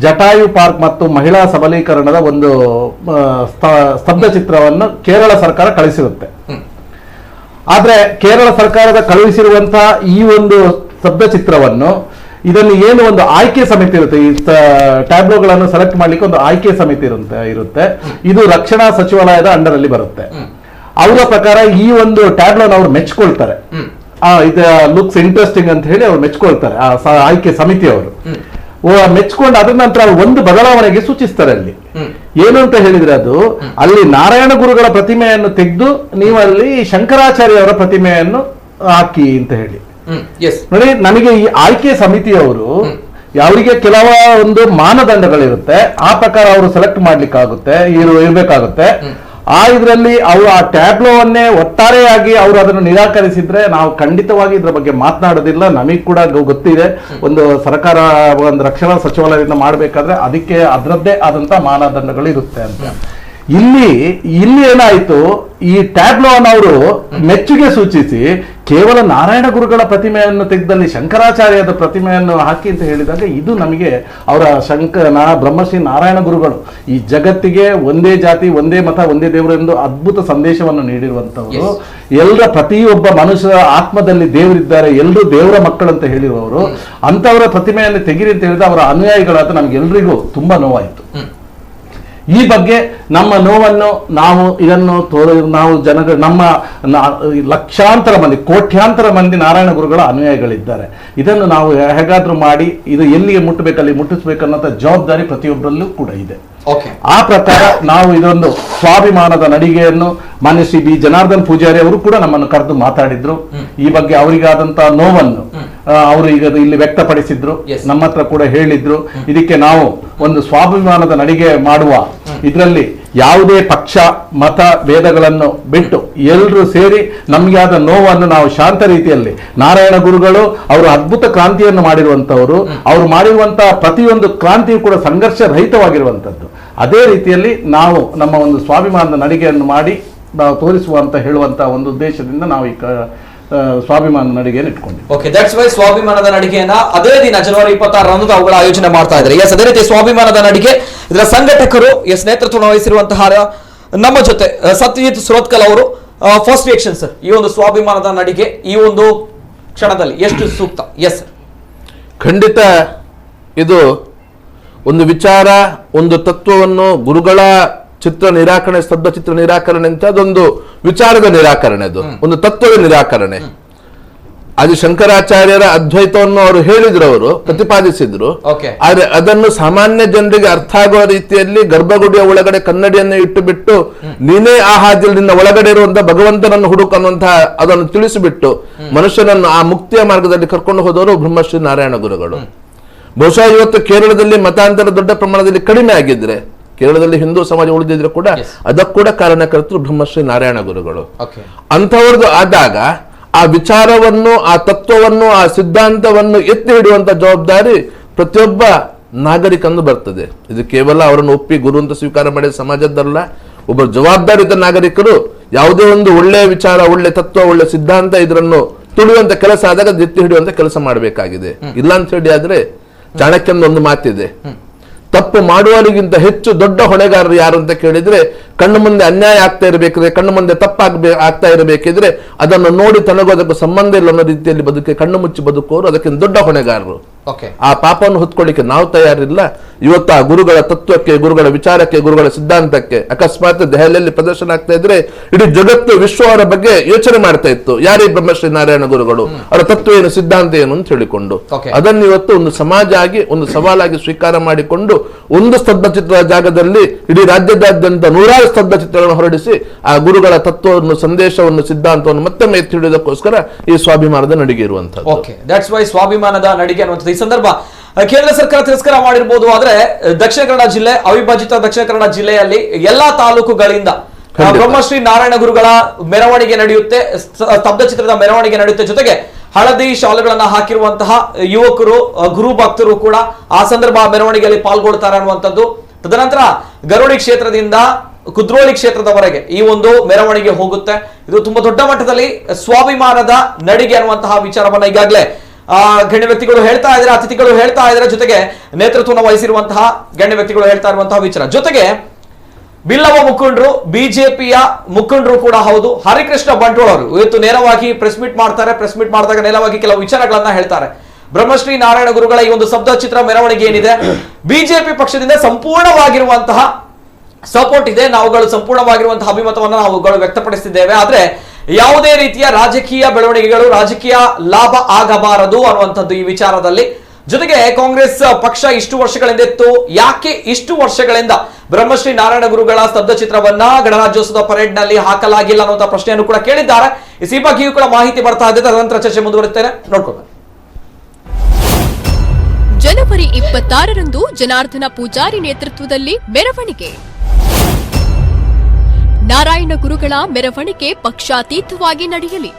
ಜಟಾಯು ಪಾರ್ಕ್ ಮತ್ತು ಮಹಿಳಾ ಸಬಲೀಕರಣದ ಒಂದು ಸ್ತಬ್ಧ ಚಿತ್ರವನ್ನು ಕೇರಳ ಸರ್ಕಾರ ಕಳಿಸಿರುತ್ತೆ. ಆದ್ರೆ ಕೇರಳ ಸರ್ಕಾರದ ಕಳುಹಿಸಿರುವಂತಹ ಈ ಒಂದು ಸ್ತಬ್ಧ ಚಿತ್ರವನ್ನು ಇದನ್ನು ಏನು ಒಂದು ಆಯ್ಕೆ ಸಮಿತಿ ಇರುತ್ತೆ, ಈ ಟ್ಯಾಬ್ಲೋಗಳನ್ನು ಸೆಲೆಕ್ಟ್ ಮಾಡ್ಲಿಕ್ಕೆ ಒಂದು ಆಯ್ಕೆ ಸಮಿತಿ ಇರುತ್ತೆ. ಇದು ರಕ್ಷಣಾ ಸಚಿವಾಲಯದ ಅಂಡರ್ ಅಲ್ಲಿ ಬರುತ್ತೆ. ಅವರ ಪ್ರಕಾರ ಈ ಒಂದು ಟ್ಯಾಬ್ಲೋನ ಅವ್ರು ಮೆಚ್ಕೊಳ್ತಾರೆ. ಇದು ಲುಕ್ಸ್ ಇಂಟ್ರೆಸ್ಟಿಂಗ್ ಅಂತ ಹೇಳಿ ಅವ್ರು ಮೆಚ್ಕೊಳ್ತಾರೆ, ಆ ಆಯ್ಕೆ ಸಮಿತಿಯವರು ಮೆಚ್ಕೊಂಡು ಅದ್ರ ನಂತರ ಒಂದು ಬದಲಾವಣೆಗೆ ಸೂಚಿಸ್ತಾರೆ. ಅಲ್ಲಿ ಏನು ಅಂತ ಹೇಳಿದ್ರೆ, ಅದು ಅಲ್ಲಿ ನಾರಾಯಣ ಗುರುಗಳ ಪ್ರತಿಮೆಯನ್ನು ತೆಗೆದು ನೀವು ಅಲ್ಲಿ ಶಂಕರಾಚಾರ್ಯ ಅವರ ಪ್ರತಿಮೆಯನ್ನು ಹಾಕಿ ಅಂತ ಹೇಳಿ ನೋಡಿ. ನನಗೆ ಈ ಆಯ್ಕೆ ಸಮಿತಿಯವರು ಅವರಿಗೆ ಕೆಲವ ಒಂದು ಮಾನದಂಡಗಳಿರುತ್ತೆ, ಆ ಪ್ರಕಾರ ಅವರು ಸೆಲೆಕ್ಟ್ ಮಾಡ್ಲಿಕ್ಕಾಗುತ್ತೆ, ಇರ್ಬೇಕಾಗುತ್ತೆ. ಇದರಲ್ಲಿ ಅವರು ಆ ಟ್ಯಾಬ್ಲೋವನ್ನೇ ಒಟ್ಟಾರೆಯಾಗಿ ಅವರು ಅದನ್ನು ನಿರಾಕರಿಸಿದ್ರೆ ನಾವು ಖಂಡಿತವಾಗಿ ಇದ್ರ ಬಗ್ಗೆ ಮಾತನಾಡೋದಿಲ್ಲ. ನಮಗ್ ಕೂಡ ಗೊತ್ತಿದೆ, ಒಂದು ಸರ್ಕಾರ ಒಂದು ರಕ್ಷಣಾ ಸಚಿವಾಲಯದಿಂದ ಮಾಡಬೇಕಾದ್ರೆ ಅದಕ್ಕೆ ಅದರದ್ದೇ ಆದಂತ ಮಾನದಂಡಗಳು ಇರುತ್ತೆ ಅಂತ. ಇಲ್ಲಿ ಏನಾಯ್ತು, ಈ ಟ್ಯಾಬ್ಲೋವನ್ನು ಅವರು ಮೆಚ್ಚುಗೆ ಸೂಚಿಸಿ ಕೇವಲ ನಾರಾಯಣ ಗುರುಗಳ ಪ್ರತಿಮೆಯನ್ನು ತೆಗೆದಲ್ಲಿ ಶಂಕರಾಚಾರ್ಯದ ಪ್ರತಿಮೆಯನ್ನು ಹಾಕಿ ಅಂತ ಹೇಳಿದಾಗ, ಇದು ನಮಗೆ ಅವರ ಬ್ರಹ್ಮಶ್ರೀ ನಾರಾಯಣ ಗುರುಗಳು ಈ ಜಗತ್ತಿಗೆ ಒಂದೇ ಜಾತಿ ಒಂದೇ ಮತ ಒಂದೇ ದೇವರು ಎಂದು ಅದ್ಭುತ ಸಂದೇಶವನ್ನು ನೀಡಿರುವಂತವರು, ಎಲ್ಲರ ಪ್ರತಿಯೊಬ್ಬ ಮನುಷ್ಯರ ಆತ್ಮದಲ್ಲಿ ದೇವರಿದ್ದಾರೆ, ಎಲ್ಲರೂ ದೇವರ ಮಕ್ಕಳು ಅಂತ ಹೇಳಿರುವವರು, ಅಂತವರ ಪ್ರತಿಮೆಯನ್ನು ತೆಗಿರಿ ಅಂತ ಹೇಳಿದ ಅವರ ಅನುಯಾಯಿಗಳಾದ ನಮ್ಗೆಲ್ರಿಗೂ ತುಂಬಾ ನೋವಾಯಿತು. ಈ ಬಗ್ಗೆ ನಮ್ಮ ನೋವನ್ನು ನಾವು ಜನಗಳು, ನಮ್ಮ ಲಕ್ಷಾಂತರ ಮಂದಿ ಕೋಟ್ಯಾಂತರ ಮಂದಿ ನಾರಾಯಣ ಗುರುಗಳ ಅನುಯಾಯಿಗಳಿದ್ದಾರೆ. ಇದನ್ನು ನಾವು ಹೇಗಾದ್ರೂ ಮಾಡಿ ಇದು ಎಲ್ಲಿಗೆ ಮುಟ್ಟಬೇಕಲ್ಲಿ ಮುಟ್ಟಿಸ್ಬೇಕನ್ನೋ ಜವಾಬ್ದಾರಿ ಪ್ರತಿಯೊಬ್ಬರಲ್ಲೂ ಕೂಡ ಇದೆ. ಆ ಪ್ರಕಾರ ನಾವು ಇದೊಂದು ಸ್ವಾಭಿಮಾನದ ನಡಿಗೆಯನ್ನು ಮಾನ್ಯ ಶ್ರೀ ಬಿ ಜನಾರ್ದನ್ ಪೂಜಾರಿ ಅವರು ಕೂಡ ನಮ್ಮನ್ನು ಕರೆದು ಮಾತಾಡಿದ್ರು. ಈ ಬಗ್ಗೆ ಅವರಿಗಾದಂತಹ ನೋವನ್ನು ಅವರು ಈಗ ಇಲ್ಲಿ ವ್ಯಕ್ತಪಡಿಸಿದ್ರು, ನಮ್ಮ ಹತ್ರ ಕೂಡ ಹೇಳಿದ್ರು. ಇದಕ್ಕೆ ನಾವು ಒಂದು ಸ್ವಾಭಿಮಾನದ ನಡಿಗೆ ಮಾಡುವ ಇದರಲ್ಲಿ ಯಾವುದೇ ಪಕ್ಷ ಮತ ಭೇದಗಳನ್ನು ಬಿಟ್ಟು ಎಲ್ಲರೂ ಸೇರಿ ನಮಗೆ ಆದ ನೋವನ್ನು ನಾವು ಶಾಂತ ರೀತಿಯಲ್ಲಿ, ನಾರಾಯಣ ಗುರುಗಳು ಅವರು ಅದ್ಭುತ ಕ್ರಾಂತಿಯನ್ನು ಮಾಡಿರುವಂತವರು, ಅವರು ಮಾಡಿರುವಂತಹ ಪ್ರತಿಯೊಂದು ಕ್ರಾಂತಿಯು ಕೂಡ ಸಂಘರ್ಷ ರಹಿತವಾಗಿರುವಂತದ್ದು. ಅದೇ ರೀತಿಯಲ್ಲಿ ನಾವು ನಮ್ಮ ಒಂದು ಸ್ವಾಭಿಮಾನದ ನಡಿಗೆಯನ್ನು ಮಾಡಿ ನಾವು ತೋರಿಸುವಂತ ಹೇಳುವಂತಹ ಒಂದು ಉದ್ದೇಶದಿಂದ ನಾವು ಈ ಸ್ವಾಭಿಮಾನ ನಡಿಗೆಯನ್ನು ಇಟ್ಕೊಂಡಿದ್ದೀವಿ. ಓಕೆ, ದಟ್ಸ್ ವೈ ಸ್ವಾಭಿಮಾನದ ನಡಿಗೆಯನ್ನ ಅದೇ ದಿನ ಜನವರಿ 26ರಂದು ಅವುಗಳ ಆಯೋಜನೆ ಮಾಡ್ತಾ ಇದ್ದಾರೆ. ಎಸ್, ಅದೇ ರೀತಿ ಸ್ವಾಭಿಮಾನದ ನಡಿಗೆ ಇದರ ಸಂಘಟಕರು ನೇತೃತ್ವ ವಹಿಸಿರುವಂತಹ ನಮ್ಮ ಜೊತೆ ಸತ್ಯಜಿತ್ ಸುರತ್ಕಲ್ ಅವರು. ಫಸ್ಟ್ ರಿಯಾಕ್ಷನ್ ಸರ್, ಈ ಒಂದು ಸ್ವಾಭಿಮಾನದ ನಡಿಗೆ ಈ ಒಂದು ಕ್ಷಣದಲ್ಲಿ ಎಷ್ಟು ಸೂಕ್ತ? ಎಸ್ ಸರ್, ಖಂಡಿತ ಇದು ಒಂದು ವಿಚಾರ, ಒಂದು ತತ್ವವನ್ನು ಗುರುಗಳ ಚಿತ್ರ ನಿರಾಕರಣೆ, ಸ್ತಬ್ಧ ಚಿತ್ರ ನಿರಾಕರಣೆ ಅಂತ ಅದೊಂದು ವಿಚಾರದ ನಿರಾಕರಣೆ, ಅದು ಒಂದು ತತ್ವದ ನಿರಾಕರಣೆ. ಅದು ಶಂಕರಾಚಾರ್ಯರ ಅದ್ವೈತವನ್ನು ಅವರು ಹೇಳಿದ್ರು, ಅವರು ಪ್ರತಿಪಾದಿಸಿದ್ರು. ಆದ್ರೆ ಅದನ್ನು ಸಾಮಾನ್ಯ ಜನರಿಗೆ ಅರ್ಥ ಆಗುವ ರೀತಿಯಲ್ಲಿ ಗರ್ಭಗುಡಿಯ ಒಳಗಡೆ ಕನ್ನಡಿಯನ್ನು ಇಟ್ಟು ಬಿಟ್ಟು ನೀನೇ ಆ ಹಾದಿಯಲ್ಲಿ ನಿನ್ನ ಒಳಗಡೆ ಇರುವಂತಹ ಭಗವಂತನನ್ನು ಹುಡುಕನ್ನುವಂತಹ ಅದನ್ನು ತಿಳಿಸಿಬಿಟ್ಟು ಮನುಷ್ಯನನ್ನು ಆ ಮುಕ್ತಿಯ ಮಾರ್ಗದಲ್ಲಿ ಕರ್ಕೊಂಡು ಹೋದವರು ಬ್ರಹ್ಮಶ್ರೀ ನಾರಾಯಣ ಗುರುಗಳು. ಬಹುಶಃ ಇವತ್ತು ಕೇರಳದಲ್ಲಿ ಮತಾಂತರ ದೊಡ್ಡ ಪ್ರಮಾಣದಲ್ಲಿ ಕಡಿಮೆ ಆಗಿದ್ರೆ, ಕೇರಳದಲ್ಲಿ ಹಿಂದೂ ಸಮಾಜ ಉಳಿದಿದ್ರು ಕೂಡ ಅದಕ್ಕೆ ಕೂಡ ಕಾರಣಕರ್ತರು ಬ್ರಹ್ಮಶ್ರೀ ನಾರಾಯಣ ಗುರುಗಳು. ಅಂಥವ್ರದ್ದು ಆದಾಗ ಆ ವಿಚಾರವನ್ನು, ಆ ತತ್ವವನ್ನು, ಆ ಸಿದ್ಧಾಂತವನ್ನು ಎತ್ತಿ ಹಿಡಿಯುವಂತ ಜವಾಬ್ದಾರಿ ಪ್ರತಿಯೊಬ್ಬ ನಾಗರಿಕಂದು ಬರ್ತದೆ. ಇದು ಕೇವಲ ಅವರನ್ನು ಒಪ್ಪಿ ಗುರು ಅಂತ ಸ್ವೀಕಾರ ಮಾಡಿದ ಸಮಾಜದ್ದಲ್ಲ. ಒಬ್ಬ ಜವಾಬ್ದಾರಿತ ನಾಗರಿಕರು ಯಾವುದೇ ಒಂದು ಒಳ್ಳೆಯ ವಿಚಾರ, ಒಳ್ಳೆ ತತ್ವ, ಒಳ್ಳೆ ಸಿದ್ಧಾಂತ ಇದನ್ನು ತುಳಿಯುವಂತ ಕೆಲಸ ಆದಾಗ ಎತ್ತಿ ಹಿಡಿಯುವಂತ ಕೆಲಸ ಮಾಡಬೇಕಾಗಿದೆ. ಇಲ್ಲ ಅಂತ ಹೇಳಿ ಆದ್ರೆ ಚಾಣಕ್ಯನ ಒಂದು ಮಾತಿದೆ, ತಪ್ಪು ಮಾಡುವವರಿಗಿಂತ ಹೆಚ್ಚು ದೊಡ್ಡ ಹೊಣೆಗಾರರು ಯಾರು ಅಂತ ಕೇಳಿದ್ರೆ, ಕಣ್ಣು ಮುಂದೆ ಅನ್ಯಾಯ ಆಗ್ತಾ ಇರಬೇಕಿದ್ರೆ, ಕಣ್ಣು ಮುಂದೆ ಆಗ್ತಾ ಇರಬೇಕಿದ್ರೆ ಅದನ್ನು ನೋಡಿ ತನಗೂ ಅದಕ್ಕೂ ಸಂಬಂಧ ಇಲ್ಲ ಅನ್ನೋ ರೀತಿಯಲ್ಲಿ ಕಣ್ಣು ಮುಚ್ಚಿ ಬದುಕುವವರು ಅದಕ್ಕಿಂತ ದೊಡ್ಡ ಹೊಣೆಗಾರರು. ಆ ಪಾಪವನ್ನು ಹೊತ್ಕೊಳ್ಳಿಕ್ಕೆ ನಾವು ತಯಾರಿಲ್ಲ. ಇವತ್ತು ಆ ಗುರುಗಳ ತತ್ವಕ್ಕೆ, ಗುರುಗಳ ವಿಚಾರಕ್ಕೆ, ಗುರುಗಳ ಸಿದ್ಧಾಂತಕ್ಕೆ ಅಕಸ್ಮಾತ್ ದೆಹಲಿಯಲ್ಲಿ ಪ್ರದರ್ಶನ ಆಗ್ತಾ ಇದ್ರೆ ಇಡೀ ಜಗತ್ತು, ವಿಶ್ವ ಅವರ ಬಗ್ಗೆ ಯೋಚನೆ ಮಾಡ್ತಾ ಇತ್ತು. ಯಾರೇ ಬ್ರಹ್ಮಶ್ರೀ ನಾರಾಯಣ ಗುರುಗಳು, ಅವರ ತತ್ವ ಏನು, ಸಿದ್ಧಾಂತ ಏನು ಅಂತ ಹೇಳಿಕೊಂಡು ಅದನ್ನು ಇವತ್ತು ಒಂದು ಸಮಾಜ ಆಗಿ, ಒಂದು ಸವಾಲಾಗಿ ಸ್ವೀಕಾರ ಮಾಡಿಕೊಂಡು ಒಂದು ಸ್ತಬ್ಧ ಚಿತ್ರದ ಜಾಗದಲ್ಲಿ ಇಡೀ ರಾಜ್ಯದಾದ್ಯಂತ 100 ಸ್ತಬ್ಧ ಚಿತ್ರಗಳನ್ನು ಹೊರಡಿಸಿ ಆ ಗುರುಗಳ ತತ್ವವನ್ನು, ಸಂದೇಶವನ್ನು, ಸಿದ್ಧಾಂತವನ್ನು ಮತ್ತೊಮ್ಮೆ ಎತ್ತಿ ಹಿಡಿಯೋದಕ್ಕೋಸ್ಕರ ಈ ಸ್ವಾಭಿಮಾನದ ನಡಿಗೆ ಇರುವಂತದ್ದು. ದಟ್ಸ್ ವೈ ಸ್ವಾಭಿಮಾನದ ನಡಿಗೆ ಅನ್ನುವಂಥದ್ದು. ಈ ಸಂದರ್ಭ ಕೇಂದ್ರ ಸರ್ಕಾರ ತಿರಸ್ಕಾರ ಮಾಡಿರಬಹುದು, ಆದ್ರೆ ದಕ್ಷಿಣ ಕನ್ನಡ ಜಿಲ್ಲೆ, ಅವಿಭಜಿತ ದಕ್ಷಿಣ ಕನ್ನಡ ಜಿಲ್ಲೆಯಲ್ಲಿ ಎಲ್ಲಾ ತಾಲೂಕುಗಳಿಂದ ಬ್ರಹ್ಮಶ್ರೀ ನಾರಾಯಣ ಗುರುಗಳ ಮೆರವಣಿಗೆ ನಡೆಯುತ್ತೆ, ಸ್ತಬ್ಧ ಚಿತ್ರದ ಮೆರವಣಿಗೆ ನಡೆಯುತ್ತೆ. ಜೊತೆಗೆ ಹಳದಿ ಶಾಲುಗಳನ್ನ ಹಾಕಿರುವಂತಹ ಯುವಕರು, ಗುರು ಭಕ್ತರು ಕೂಡ ಆ ಸಂದರ್ಭ ಮೆರವಣಿಗೆಯಲ್ಲಿ ಪಾಲ್ಗೊಳ್ತಾರೆ ಅನ್ನುವಂಥದ್ದು. ತದನಂತರ ಗರೋಡಿ ಕ್ಷೇತ್ರದಿಂದ ಕುದ್ರೋಳಿ ಕ್ಷೇತ್ರದವರೆಗೆ ಈ ಒಂದು ಮೆರವಣಿಗೆ ಹೋಗುತ್ತೆ. ಇದು ತುಂಬಾ ದೊಡ್ಡ ಮಟ್ಟದಲ್ಲಿ ಸ್ವಾಭಿಮಾನದ ನಡಿಗೆ ಅನ್ನುವಂತಹ ವಿಚಾರವನ್ನ ಈಗಾಗಲೇ ಗಣ್ಯ ವ್ಯಕ್ತಿಗಳು ಹೇಳ್ತಾ ಇದ್ದಾರೆ, ಅತಿಥಿಗಳು ಹೇಳ್ತಾ ಇದ್ದಾರೆ, ಜೊತೆಗೆ ನೇತೃತ್ವವನ್ನು ವಹಿಸಿರುವಂತಹ ಗಣ್ಯ ವ್ಯಕ್ತಿಗಳು ಹೇಳ್ತಾ ಇರುವಂತಹ ವಿಚಾರ. ಜೊತೆಗೆ ಬಿಲ್ಲವ ಮುಖಂಡರು, ಬಿಜೆಪಿಯ ಮುಖಂಡರು ಕೂಡ ಹೌದು. ಹರಿಕೃಷ್ಣ ಬಂಟ್ವಾಳ ಅವರು ಇವತ್ತು ನೇರವಾಗಿ ಪ್ರೆಸ್ ಮೀಟ್ ಮಾಡ್ತಾರೆ. ಪ್ರೆಸ್ ಮೀಟ್ ಮಾಡಿದಾಗ ನೇರವಾಗಿ ಕೆಲವು ವಿಚಾರಗಳನ್ನ ಹೇಳ್ತಾರೆ. ಬ್ರಹ್ಮಶ್ರೀ ನಾರಾಯಣ ಗುರುಗಳ ಈ ಒಂದು ಸ್ತಬ್ಧ ಚಿತ್ರ ಮೆರವಣಿಗೆ ಏನಿದೆ, ಬಿಜೆಪಿ ಪಕ್ಷದಿಂದ ಸಂಪೂರ್ಣವಾಗಿರುವಂತಹ ಸಪೋರ್ಟ್ ಇದೆ, ನಾವುಗಳು ಸಂಪೂರ್ಣವಾಗಿರುವಂತಹ ಅಭಿಮತವನ್ನು ನಾವುಗಳು ವ್ಯಕ್ತಪಡಿಸಿದ್ದೇವೆ. ಆದ್ರೆ ಯಾವುದೇ ರೀತಿಯ ರಾಜಕೀಯ ಬೆಳವಣಿಗೆಗಳು, ರಾಜಕೀಯ ಲಾಭ ಆಗಬಾರದು ಅನ್ನುವಂಥದ್ದು ಈ ವಿಚಾರದಲ್ಲಿ. ಜೊತೆಗೆ ಕಾಂಗ್ರೆಸ್ ಪಕ್ಷ ಇಷ್ಟು ವರ್ಷಗಳಿಂದ ಇತ್ತು, ಯಾಕೆ ಇಷ್ಟು ವರ್ಷಗಳಿಂದ ಬ್ರಹ್ಮಶ್ರೀ ನಾರಾಯಣ ಗುರುಗಳ ಸ್ತಬ್ಧ ಚಿತ್ರವನ್ನ ಗಣರಾಜ್ಯೋತ್ಸವದ ಪರೇಡ್ ನಲ್ಲಿ ಹಾಕಲಾಗಿಲ್ಲ ಅನ್ನುವಂಥ ಪ್ರಶ್ನೆಯನ್ನು ಕೂಡ ಕೇಳಿದ್ದಾರೆ. ಈ ಬಗ್ಗೆಯೂ ಕೂಡ ಮಾಹಿತಿ ಬರ್ತಾ ಇದೆ. ತದನಂತರ ಚರ್ಚೆ ಮುಂದುವರಿಸ್ತೇನೆ, ನೋಡ್ಕೊಂಡು. ಜನವರಿ 26ರಂದು ಜನಾರ್ದನ ಪೂಜಾರಿ ನೇತೃತ್ವದಲ್ಲಿ ಮೆರವಣಿಗೆ. ನಾರಾಯಣ ಗುರುಗಳ ಮೆರವಣಿಗೆ ಪಕ್ಷಾತೀತವಾಗಿ ನಡೆಯಲಿ.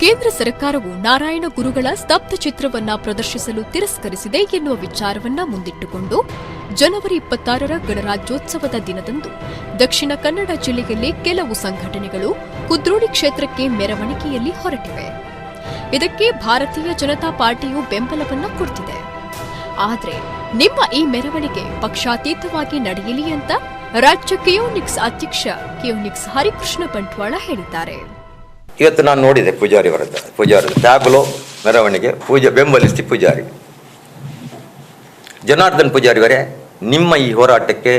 ಕೇಂದ್ರ ಸರ್ಕಾರವು ನಾರಾಯಣ ಗುರುಗಳ ಸ್ತಬ್ಧ ಚಿತ್ರವನ್ನ ಪ್ರದರ್ಶಿಸಲು ತಿರಸ್ಕರಿಸಿದೆ ಎನ್ನುವ ವಿಚಾರವನ್ನ ಮುಂದಿಟ್ಟುಕೊಂಡು ಜನವರಿ 26ರ ಗಣರಾಜ್ಯೋತ್ಸವದ ದಿನದಂದು ದಕ್ಷಿಣ ಕನ್ನಡ ಜಿಲ್ಲೆಯಲ್ಲಿ ಕೆಲವು ಸಂಘಟನೆಗಳು ಕುದ್ರೋಳಿ ಕ್ಷೇತ್ರಕ್ಕೆ ಮೆರವಣಿಗೆಯಲ್ಲಿ ಹೊರಟಿವೆ. ಇದಕ್ಕೆ ಭಾರತೀಯ ಜನತಾ ಪಾರ್ಟಿಯು ಬೆಂಬಲವನ್ನ ಕೊಡ್ತಿದೆ. ಆದರೆ ನಿಮ್ಮ ಈ ಮೆರವಣಿಗೆ ಪಕ್ಷಾತೀತವಾಗಿ ನಡೆಯಲಿ ಅಂತ ರಾಜ್ಯ ಕಿಯೋನಿಕ್ಸ್ ಅಧ್ಯಕ್ಷ ಕಿಯೋನಿಕ್ಸ್ ಹರಿಕೃಷ್ಣ ಬಂಟ್ವಾಳ ಹೇಳಿದ್ದಾರೆ. ಇವತ್ತು ನಾನು ನೋಡಿದೆ ಪೂಜಾರಿ ಟ್ಯಾಬ್ಲೋ ಮೆರವಣಿಗೆ ಬೆಂಬಲಿಸಿ ಪೂಜಾರಿ ಜನಾರ್ದನ್ ಪೂಜಾರಿಯವರೇ, ನಿಮ್ಮ ಈ ಹೋರಾಟಕ್ಕೆ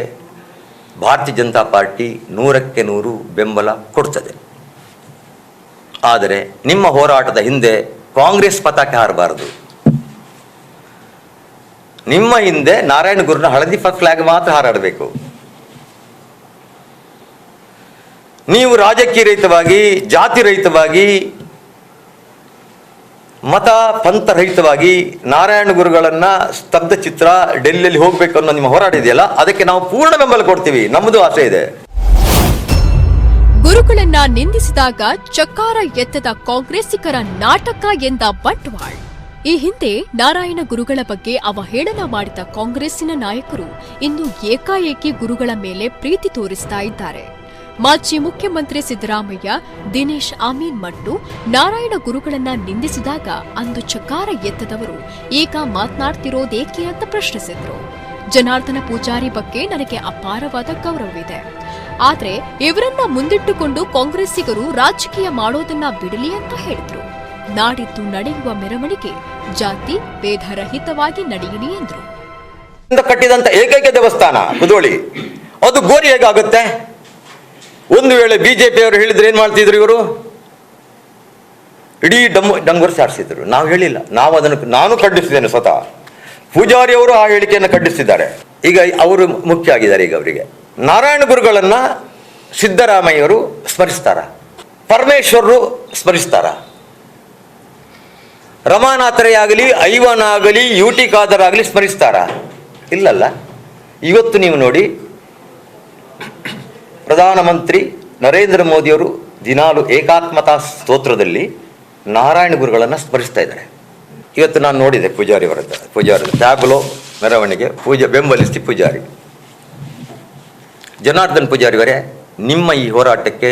ಭಾರತೀಯ ಜನತಾ ಪಾರ್ಟಿ 100ಕ್ಕೆ 100 ಬೆಂಬಲ ಕೊಡ್ತದೆ. ಆದರೆ ನಿಮ್ಮ ಹೋರಾಟದ ಹಿಂದೆ ಕಾಂಗ್ರೆಸ್ ಪತಾಕೆ ಹಾರಬಾರದು. ನಿಮ್ಮ ಹಿಂದೆ ನಾರಾಯಣ ಗುರುನ ಹಳದಿ ಫ್ಲಾಗ್ ಮಾತ್ರ ಹಾರಾಡಬೇಕು. ನೀವು ರಾಜಕೀಯ ರಹಿತವಾಗಿ, ಜಾತಿ ರಹಿತವಾಗಿ, ಮತ ಪಂಥ ರಹಿತವಾಗಿ ನಾರಾಯಣ ಗುರುಗಳನ್ನ ಸ್ತಬ್ಧ ಚಿತ್ರ ಡೆಲ್ಲಿಯಲ್ಲಿ ಹೋಗ್ಬೇಕು ಅನ್ನೋ ನಿಮ್ಮ ಹೋರಾಟ ಇದೆಯಲ್ಲ, ಅದಕ್ಕೆ ನಾವು ಪೂರ್ಣ ಬೆಂಬಲ ಕೊಡ್ತೀವಿ. ನಮ್ಮದು ಆಸೆ ಇದೆ. ಗುರುಗಳನ್ನ ನಿಂದಿಸಿದಾಗ ಚಕ್ಕಾರ ಎತ್ತದ ಕಾಂಗ್ರೆಸ್ಸಿಗರ ನಾಟಕ ಎಂದ ಬಂಟ್ವಾಳ್. ಈ ಹಿಂದೆ ನಾರಾಯಣ ಗುರುಗಳ ಬಗ್ಗೆ ಅವಹೇಳನ ಮಾಡಿದ ಕಾಂಗ್ರೆಸ್ಸಿನ ನಾಯಕರು ಇಂದು ಏಕಾಏಕಿ ಗುರುಗಳ ಮೇಲೆ ಪ್ರೀತಿ ತೋರಿಸ್ತಾ ಇದ್ದಾರೆ. ಮಾಜಿ ಮುಖ್ಯಮಂತ್ರಿ ಸಿದ್ದರಾಮಯ್ಯ, ದಿನೇಶ್ ಅಮೀನ್ ಮಟ್ಟು ನಾರಾಯಣ ಗುರುಗಳನ್ನ ನಿಂದಿಸಿದಾಗ ಅಂದು ಚಕಾರ ಎತ್ತದವರು ಈಗ ಮಾತನಾಡ್ತಿರೋದೇಕೆ ಅಂತ ಪ್ರಶ್ನಿಸಿದ್ರು. ಜನಾರ್ದನ ಪೂಜಾರಿ ಬಗ್ಗೆ ನನಗೆ ಅಪಾರವಾದ ಗೌರವವಿದೆ, ಆದ್ರೆ ಇವರನ್ನ ಮುಂದಿಟ್ಟುಕೊಂಡು ಕಾಂಗ್ರೆಸ್ಸಿಗರು ರಾಜಕೀಯ ಮಾಡೋದನ್ನ ಬಿಡಲಿ ಅಂತ ಹೇಳಿದ್ರು. ನಾಡಿದ್ದು ನಡೆಯುವ ಮೆರವಣಿಗೆ ಜಾತಿ ಭೇದರಹಿತವಾಗಿ ನಡೆಯಲಿ ಎಂದ್ರು. ಕಟ್ಟಿದಂತ ಏಕೈಕ ದೇವಸ್ಥಾನ ಕುದ್ರೋಳಿ, ಅದು ಗೋರಿ ಹೇಗಾಗುತ್ತೆ? ಒಂದು ವೇಳೆ ಬಿಜೆಪಿಯವರು ಹೇಳಿದ್ರೆ ಏನ್ ಮಾಡ್ತಿದ್ರು? ಇವರು ಇಡೀ ಡಂಗುರ್ ಸಾರಿಸಿದ್ರು. ನಾವು ಹೇಳಿಲ್ಲ, ನಾನು ಖಂಡಿಸಿದ್ದೇನೆ ಸ್ವತಃ. ಪೂಜಾರಿಯವರು ಆ ಹೇಳಿಕೆಯನ್ನು ಖಂಡಿಸಿದ್ದಾರೆ. ಈಗ ಅವರು ಮುಖ್ಯ ಆಗಿದ್ದಾರೆ. ಈಗ ಅವರಿಗೆ ನಾರಾಯಣ ಗುರುಗಳನ್ನ ಸಿದ್ದರಾಮಯ್ಯವರು ಸ್ಮರಿಸ್ತಾರ, ಪರಮೇಶ್ವರರು ಸ್ಮರಿಸ್ತಾರ, ರಮಾನಾಥರೇ ಆಗಲಿ, ಐವನಾಗಲಿ, ಯುಟಿ ಖಾದರ್ ಆಗಲಿ ಸ್ಮರಿಸ್ತಾರ? ಇಲ್ಲಲ್ಲ. ಇವತ್ತು ನೀವು ನೋಡಿ, ಪ್ರಧಾನಮಂತ್ರಿ ನರೇಂದ್ರ ಮೋದಿಯವರು ದಿನಾಲು ಏಕಾತ್ಮತಾ ಸ್ತೋತ್ರದಲ್ಲಿ ನಾರಾಯಣ ಗುರುಗಳನ್ನು ಸ್ಮರಿಸ್ತಾ ಇದ್ದಾರೆ. ಇವತ್ತು ನಾನು ನೋಡಿದೆ ಪೂಜಾರಿ ಟ್ಯಾಬ್ಲೋ ಮೆರವಣಿಗೆ ಬೆಂಬಲಿಸಿ ಪೂಜಾರಿ ಜನಾರ್ದನ್ ಪೂಜಾರಿಯವರೇ, ನಿಮ್ಮ ಈ ಹೋರಾಟಕ್ಕೆ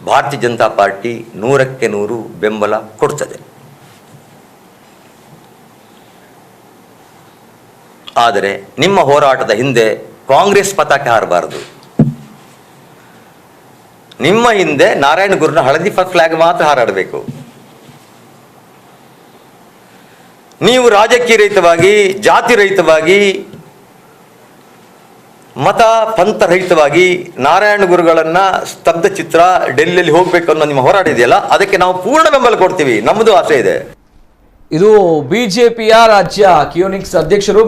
ಭಾರತೀಯ ಜನತಾ ಪಾರ್ಟಿ 100ಕ್ಕೆ 100 ಬೆಂಬಲ ಕೊಡ್ತದೆ. ಆದರೆ ನಿಮ್ಮ ಹೋರಾಟದ ಹಿಂದೆ ಕಾಂಗ್ರೆಸ್ ಪತಾಕೆ ಹಾರಬಾರದು. ನಿಮ್ಮ ಹಿಂದೆ ನಾರಾಯಣ ಗುರುನ ಹಳದಿ ಫ್ಲಾಗ್ ಮಾತ್ರ ಹಾರಾಡಬೇಕು. ನೀವು ರಾಜಕೀಯ ರಹಿತವಾಗಿ, ಜಾತಿ ರಹಿತವಾಗಿ, ಮತ ಪಂಥ ರಹಿತವಾಗಿ ನಾರಾಯಣ ಗುರುಗಳನ್ನ ಸ್ತಬ್ಧ ಚಿತ್ರ ಡೆಲ್ಲಿಯಲ್ಲಿ ಹೋಗ್ಬೇಕು ಅನ್ನೋ ನಿಮ್ಮ ಹೋರಾಟ ಇದೆಯಲ್ಲ, ಅದಕ್ಕೆ ನಾವು ಪೂರ್ಣ ಬೆಂಬಲ ಕೊಡ್ತೀವಿ. ನಮ್ಮದು ಆಸೆ ಇದೆ. ಇದು ಬಿಜೆಪಿಯ ರಾಜ್ಯ ಕಿಯೋನಿಕ್ಸ್ ಅಧ್ಯಕ್ಷರು,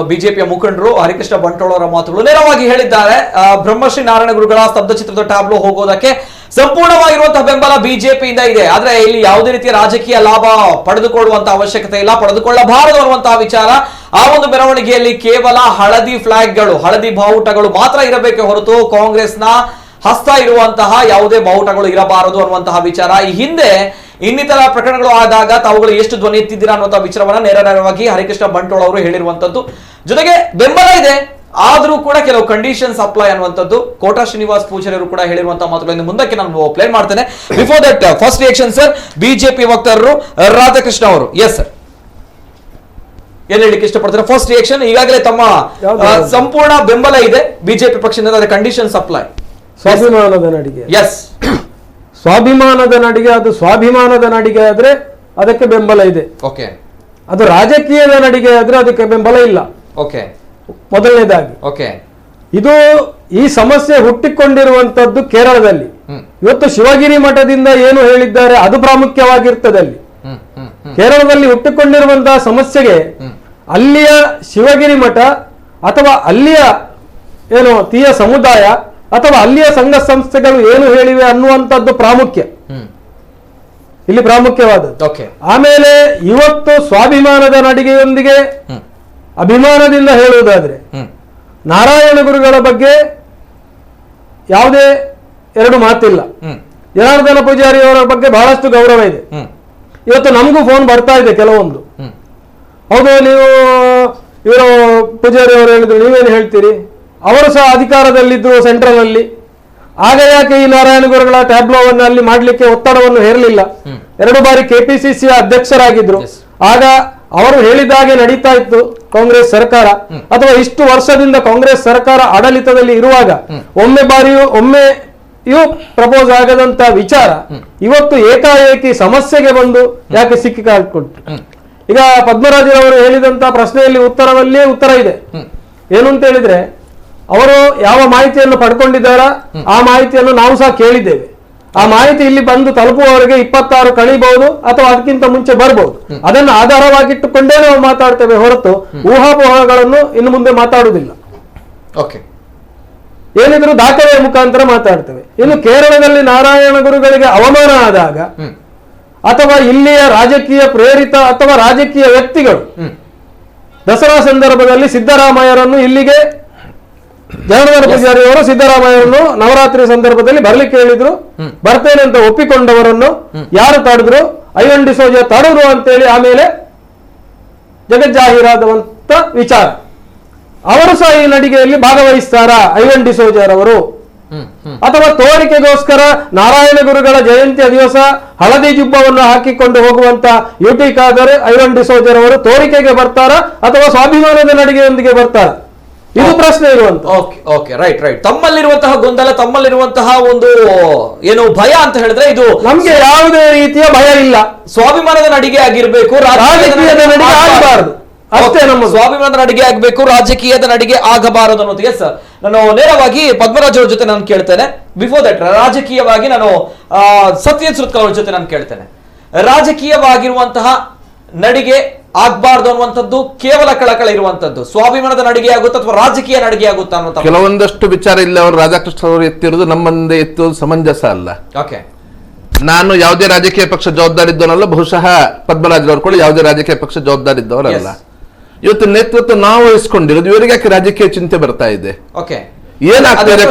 ಬಿಜೆಪಿಯ ಮುಖಂಡರು ಹರಿಕೃಷ್ಣ ಬಂಟ್ವಾಳ ಅವರ ಮಾತುಗಳು ನೇರವಾಗಿ ಹೇಳಿದ್ದಾರೆ. ಬ್ರಹ್ಮಶ್ರೀ ನಾರಾಯಣ ಗುರುಗಳ ಸ್ತಬ್ಧ ಚಿತ್ರದ ಟ್ಯಾಬ್ಲೋ ಹೋಗೋದಕ್ಕೆ ಸಂಪೂರ್ಣವಾಗಿರುವಂತಹ ಬೆಂಬಲ ಬಿಜೆಪಿಯಿಂದ ಇದೆ. ಆದ್ರೆ ಇಲ್ಲಿ ಯಾವುದೇ ರೀತಿಯ ರಾಜಕೀಯ ಲಾಭ ಪಡೆದುಕೊಳ್ಳುವಂತಹ ಅವಶ್ಯಕತೆ ಇಲ್ಲ, ಪಡೆದುಕೊಳ್ಳಬಾರದು ಅನ್ನುವಂತಹ ವಿಚಾರ. ಆ ಒಂದು ಮೆರವಣಿಗೆಯಲ್ಲಿ ಕೇವಲ ಹಳದಿ ಫ್ಲಾಗ್ಗಳು, ಹಳದಿ ಬಾವುಟಗಳು ಮಾತ್ರ ಇರಬೇಕೆ ಹೊರತು ಕಾಂಗ್ರೆಸ್ನ ಹಸ್ತ ಇರುವಂತಹ ಯಾವುದೇ ಬಾವುಟಗಳು ಇರಬಾರದು ಅನ್ನುವಂತಹ ವಿಚಾರ. ಈ ಹಿಂದೆ ಇನ್ನಿತರ ಪ್ರಕರಣಗಳು ಆದಾಗ ತಾವುಗಳು ಎಷ್ಟು ಧ್ವನಿ ಎತ್ತಿದ್ದೀರಾ ಅನ್ನುವಂತಹ ವಿಚಾರವನ್ನ ನೇರವಾಗಿ ಹರಿಕೃಷ್ಣ ಬಂಟ್ವಾಳ ಅವರು ಹೇಳಿರುವಂತದ್ದು. ಜೊತೆಗೆ ಬೆಂಬಲ ಇದೆ, ಆದ್ರೂ ಕೂಡ ಕೆಲವು ಕಂಡೀಷನ್ಸ್ ಅಪ್ಲೈ ಅನ್ನುವಂಥದ್ದು ಕೋಟಾ ಶ್ರೀನಿವಾಸ್ ಪೂಜಾರಿ ಅವರು ಕೂಡ ಹೇಳಿರುವಂತಹ ಮಾತುಗಳನ್ನು ಮುಂದಕ್ಕೆ ನಾನು ಪ್ಲೇ ಮಾಡ್ತೇನೆ. Before that first reaction sir, BJP ವಕ್ತಾರರು ರಾಧಾಕೃಷ್ಣ ಅವರು. ಎಸ್ ಸರ್, ಏನ್ ಹೇಳಿಕ್ಕೆ ಇಷ್ಟಪಡ್ತಾರೆ? ಫಸ್ಟ್ ರಿಯಾಕ್ಷನ್, ಈಗಾಗಲೇ ತಮ್ಮ ಸಂಪೂರ್ಣ ಬೆಂಬಲ ಇದೆ ಬಿಜೆಪಿ ಪಕ್ಷದಿಂದ, ಅದರ ಕಂಡೀಷನ್ಸ್ ಅಪ್ಲೈ. ಸ್ವಾಭಿಮಾನದ ನಡಿಗೆ, ಎಸ್, ಸ್ವಾಭಿಮಾನದ ನಡಿಗೆ. ಅದು ಸ್ವಾಭಿಮಾನದ ನಡಿಗೆ ಆದ್ರೆ ಅದಕ್ಕೆ ಬೆಂಬಲ ಇದೆ. ಓಕೆ. ಅದು ರಾಜಕೀಯದ ನಡಿಗೆ ಆದ್ರೆ ಅದಕ್ಕೆ ಬೆಂಬಲ ಇಲ್ಲ. ಓಕೆ. ಮೊದಲನೇದಾಗಿ ಓಕೆ, ಇದು ಈ ಸಮಸ್ಯೆ ಹುಟ್ಟಿಕೊಂಡಿರುವಂತದ್ದು ಕೇರಳದಲ್ಲಿ. ಇವತ್ತು ಶಿವಗಿರಿ ಮಠದಿಂದ ಏನು ಹೇಳಿದ್ದಾರೆ ಅದು ಪ್ರಾಮುಖ್ಯವಾಗಿರ್ತದೆ ಅಲ್ಲಿ. ಕೇರಳದಲ್ಲಿ ಹುಟ್ಟಿಕೊಂಡಿರುವಂತಹ ಸಮಸ್ಯೆಗೆ ಅಲ್ಲಿಯ ಶಿವಗಿರಿ ಮಠ ಅಥವಾ ಅಲ್ಲಿಯ ಏನು ತೀಯ ಸಮುದಾಯ ಅಥವಾ ಅಲ್ಲಿಯ ಸಂಘ ಸಂಸ್ಥೆಗಳು ಏನು ಹೇಳಿವೆ ಅನ್ನುವಂಥದ್ದು ಪ್ರಾಮುಖ್ಯ ಇಲ್ಲಿ ಪ್ರಾಮುಖ್ಯವಾದದ್ದು. ಆಮೇಲೆ ಇವತ್ತು ಸ್ವಾಭಿಮಾನದ ನಡಿಗೆಯೊಂದಿಗೆ ಅಭಿಮಾನದಿಂದ ಹೇಳುವುದಾದ್ರೆ ನಾರಾಯಣ ಗುರುಗಳ ಬಗ್ಗೆ ಯಾವುದೇ ಎರಡು ಮಾತಿಲ್ಲ. ಜನಾರ್ದನ ಪೂಜಾರಿ ಅವರ ಬಗ್ಗೆ ಬಹಳಷ್ಟು ಗೌರವ ಇದೆ. ಇವತ್ತು ನಮಗೂ ಫೋನ್ ಬರ್ತಾ ಇದೆ ಕೆಲವೊಂದು, ಹೌದು ನೀವು ಇವರು ಪೂಜಾರಿ ಅವರು ಹೇಳಿದ್ರು, ನೀವೇನು ಹೇಳ್ತೀರಿ? ಅವರು ಸಹ ಅಧಿಕಾರದಲ್ಲಿದ್ದು ಸೆಂಟ್ರಲ್ ಅಲ್ಲಿ, ಆಗ ಯಾಕೆ ಈ ನಾರಾಯಣ ಗುರುಗಳ ಟ್ಯಾಬ್ಲೋವನ್ನು ಅಲ್ಲಿ ಮಾಡಲಿಕ್ಕೆ ಒತ್ತಡವನ್ನು ಹೇರಲಿಲ್ಲ? 2 ಬಾರಿ ಕೆಪಿಸಿಸಿ ಅಧ್ಯಕ್ಷರಾಗಿದ್ರು, ಆಗ ಅವರು ಹೇಳಿದಾಗೆ ನಡೀತಾ ಇತ್ತು ಕಾಂಗ್ರೆಸ್ ಸರ್ಕಾರ. ಅಥವಾ ಇಷ್ಟು ವರ್ಷದಿಂದ ಕಾಂಗ್ರೆಸ್ ಸರ್ಕಾರ ಆಡಳಿತದಲ್ಲಿ ಇರುವಾಗ ಒಮ್ಮೆಯೂ ಪ್ರಪೋಸ್ ಆಗದಂತ ವಿಚಾರ ಇವತ್ತು ಏಕಾಏಕಿ ಸಮಸ್ಯೆಗೆ ಬಂದು ಯಾಕೆ ಸಿಕ್ಕಿಕೊಳ್ತು? ಈಗ ಪದ್ಮರಾಜರವರು ಹೇಳಿದಂತ ಪ್ರಶ್ನೆಯಲ್ಲಿ ಉತ್ತರದಲ್ಲಿಯೇ ಉತ್ತರ ಇದೆ. ಏನು ಅಂತ ಹೇಳಿದ್ರೆ, ಅವರು ಯಾವ ಮಾಹಿತಿಯನ್ನು ಪಡ್ಕೊಂಡಿದ್ದಾರ ಆ ಮಾಹಿತಿಯನ್ನು ನಾವು ಸಹ ಕೇಳಿದ್ದೇವೆ. ಆ ಮಾಹಿತಿ ಇಲ್ಲಿ ಬಂದು ತಲುಪುವವರೆಗೆ 26 ಕಳೀಬಹುದು ಅಥವಾ ಅದಕ್ಕಿಂತ ಮುಂಚೆ ಬರಬಹುದು. ಅದನ್ನು ಆಧಾರವಾಗಿಟ್ಟುಕೊಂಡೇ ನಾವು ಮಾತಾಡ್ತೇವೆ ಹೊರತು ಊಹಾಪೋಹಗಳನ್ನು ಇನ್ನು ಮುಂದೆ ಮಾತಾಡುವುದಿಲ್ಲ. ಏನಿದ್ರು ದಾಖಲೆಯ ಮುಖಾಂತರ ಮಾತಾಡ್ತೇವೆ. ಇನ್ನು ಕೇರಳದಲ್ಲಿ ನಾರಾಯಣ ಗುರುಗಳಿಗೆ ಅವಮಾನ ಆದಾಗ ಅಥವಾ ಇಲ್ಲಿಯ ರಾಜಕೀಯ ಪ್ರೇರಿತ ಅಥವಾ ರಾಜಕೀಯ ವ್ಯಕ್ತಿಗಳು ದಸರಾ ಸಂದರ್ಭದಲ್ಲಿ ಸಿದ್ದರಾಮಯ್ಯರನ್ನು ಇಲ್ಲಿಗೆ ಜನಾರ್ದನ ಪೂಜಾರಿ ಅವರು ಸಿದ್ದರಾಮಯ್ಯರನ್ನು ನವರಾತ್ರಿ ಸಂದರ್ಭದಲ್ಲಿ ಬರ್ಲಿಕ್ಕೆ ಹೇಳಿದ್ರು, ಬರ್ತೇನೆ ಅಂತ ಒಪ್ಪಿಕೊಂಡವರನ್ನು ಯಾರು ತಡೆದ್ರು? ಐವನ್ ಡಿಸೋಜ ತಡೆದ್ರು ಅಂತೇಳಿ ಆಮೇಲೆ ಜಗಜ್ಜಾಹೀರಾದಂತ ವಿಚಾರ. ಅವರು ಸಹ ಈ ನಡಿಗೆಯಲ್ಲಿ ಭಾಗವಹಿಸ್ತಾರ ಐವನ್ ಡಿಸೋಜರ್ ಅವರು? ಅಥವಾ ತೋರಿಕೆಗೋಸ್ಕರ ನಾರಾಯಣ ಗುರುಗಳ ಜಯಂತಿಯ ದಿವಸ ಹಳದಿ ಜುಬ್ಬವನ್ನು ಹಾಕಿಕೊಂಡು ಹೋಗುವಂತ ಯುಟಿ ಖಾದರ್ ಐವನ್ ಡಿಸೋಜರ್ ಅವರು ತೋರಿಕೆಗೆ ಬರ್ತಾರ ಅಥವಾ ಸ್ವಾಭಿಮಾನದ ನಡಿಗೆಯೊಂದಿಗೆ ಬರ್ತಾರ? ಇದು ಪ್ರಶ್ನೆ ಇರುವಂತ. ರೈಟ್. ತಮ್ಮಲ್ಲಿರುವಂತಹ ಗೊಂದಲ, ತಮ್ಮಲ್ಲಿರುವಂತಹ ಒಂದು ಏನು ಭಯ ಅಂತ ಹೇಳಿದ್ರೆ, ಇದು ನಮ್ಗೆ ಯಾವುದೇ ರೀತಿಯ ಭಯ ಇಲ್ಲ. ಸ್ವಾಭಿಮಾನದ ನಡಿಗೆ ಆಗಿರ್ಬೇಕು, ರಾಜಕೀಯದ ನಡಿಗೆ ಆಗಬಾರದು ಅಷ್ಟೇ. ನಮ್ಮ ಸ್ವಾಭಿಮಾನದ ನಡಿಗೆ ಆಗ್ಬೇಕು, ರಾಜಕೀಯದ ನಡಿಗೆ ಆಗಬಾರದು ಅನ್ನೋದು. ಎಸ್, ನಾನು ನೇರವಾಗಿ ಪದ್ಮರಾಜ್ ಅವ್ರ ಜೊತೆ ನಾನು ಕೇಳ್ತೇನೆ. ಬಿಫೋರ್ ದಟ್ ರಾಜಕೀಯವಾಗಿ ನಾನು ಸತ್ಯನ್ ಸುರತ್ಕಲ್ ಅವ್ರ ಜೊತೆ ನಾನು ಕೇಳ್ತೇನೆ. ರಾಜಕೀಯವಾಗಿರುವಂತಹ ನಡಿಗೆ ಆಗ್ಬಾರ್ದು ಅನ್ನುವಂಥದ್ದು ಕೇವಲ ಕಳಕಳ ಇರುವಂತದ್ದು. ಸ್ವಾಭಿಮಾನದ ನಡಿಗೆ ಆಗುತ್ತಾ ಅಥವಾ ರಾಜಕೀಯ ನಡಿಗೆ ಆಗುತ್ತಾ ಅನ್ನೋ ಕೆಲವೊಂದಷ್ಟು ವಿಚಾರ ಇಲ್ಲ. ಅವರು ರಾಧಾಕೃಷ್ಣ ಅವರು ಎತ್ತಿರುವುದು ನಮ್ಮ ಮುಂದೆ ಎತ್ತುವುದು ಸಮಂಜಸ ಅಲ್ಲ. ನಾನು ಯಾವುದೇ ರಾಜಕೀಯ ಪಕ್ಷ ಜವಾಬ್ದಾರಿ ಇದ್ದವನಲ್ಲ, ಬಹುಶಃ ಪದ್ಮರಾಜರವರು ಕೂಡ ಯಾವುದೇ ರಾಜಕೀಯ ಪಕ್ಷ ಜವಾಬ್ದಾರಿ ಇದ್ದವರಲ್ಲ. ಇವತ್ತು ನೇತೃತ್ವ ನಾವು ವಹಿಸ್ಕೊಂಡಿರೋದು, ಇವರಿಗೆ ಯಾಕೆ ರಾಜಕೀಯ ಚಿಂತೆ ಬರ್ತಾ ಇದೆ? ಏನಾಗ್ತಾ ಇದೆ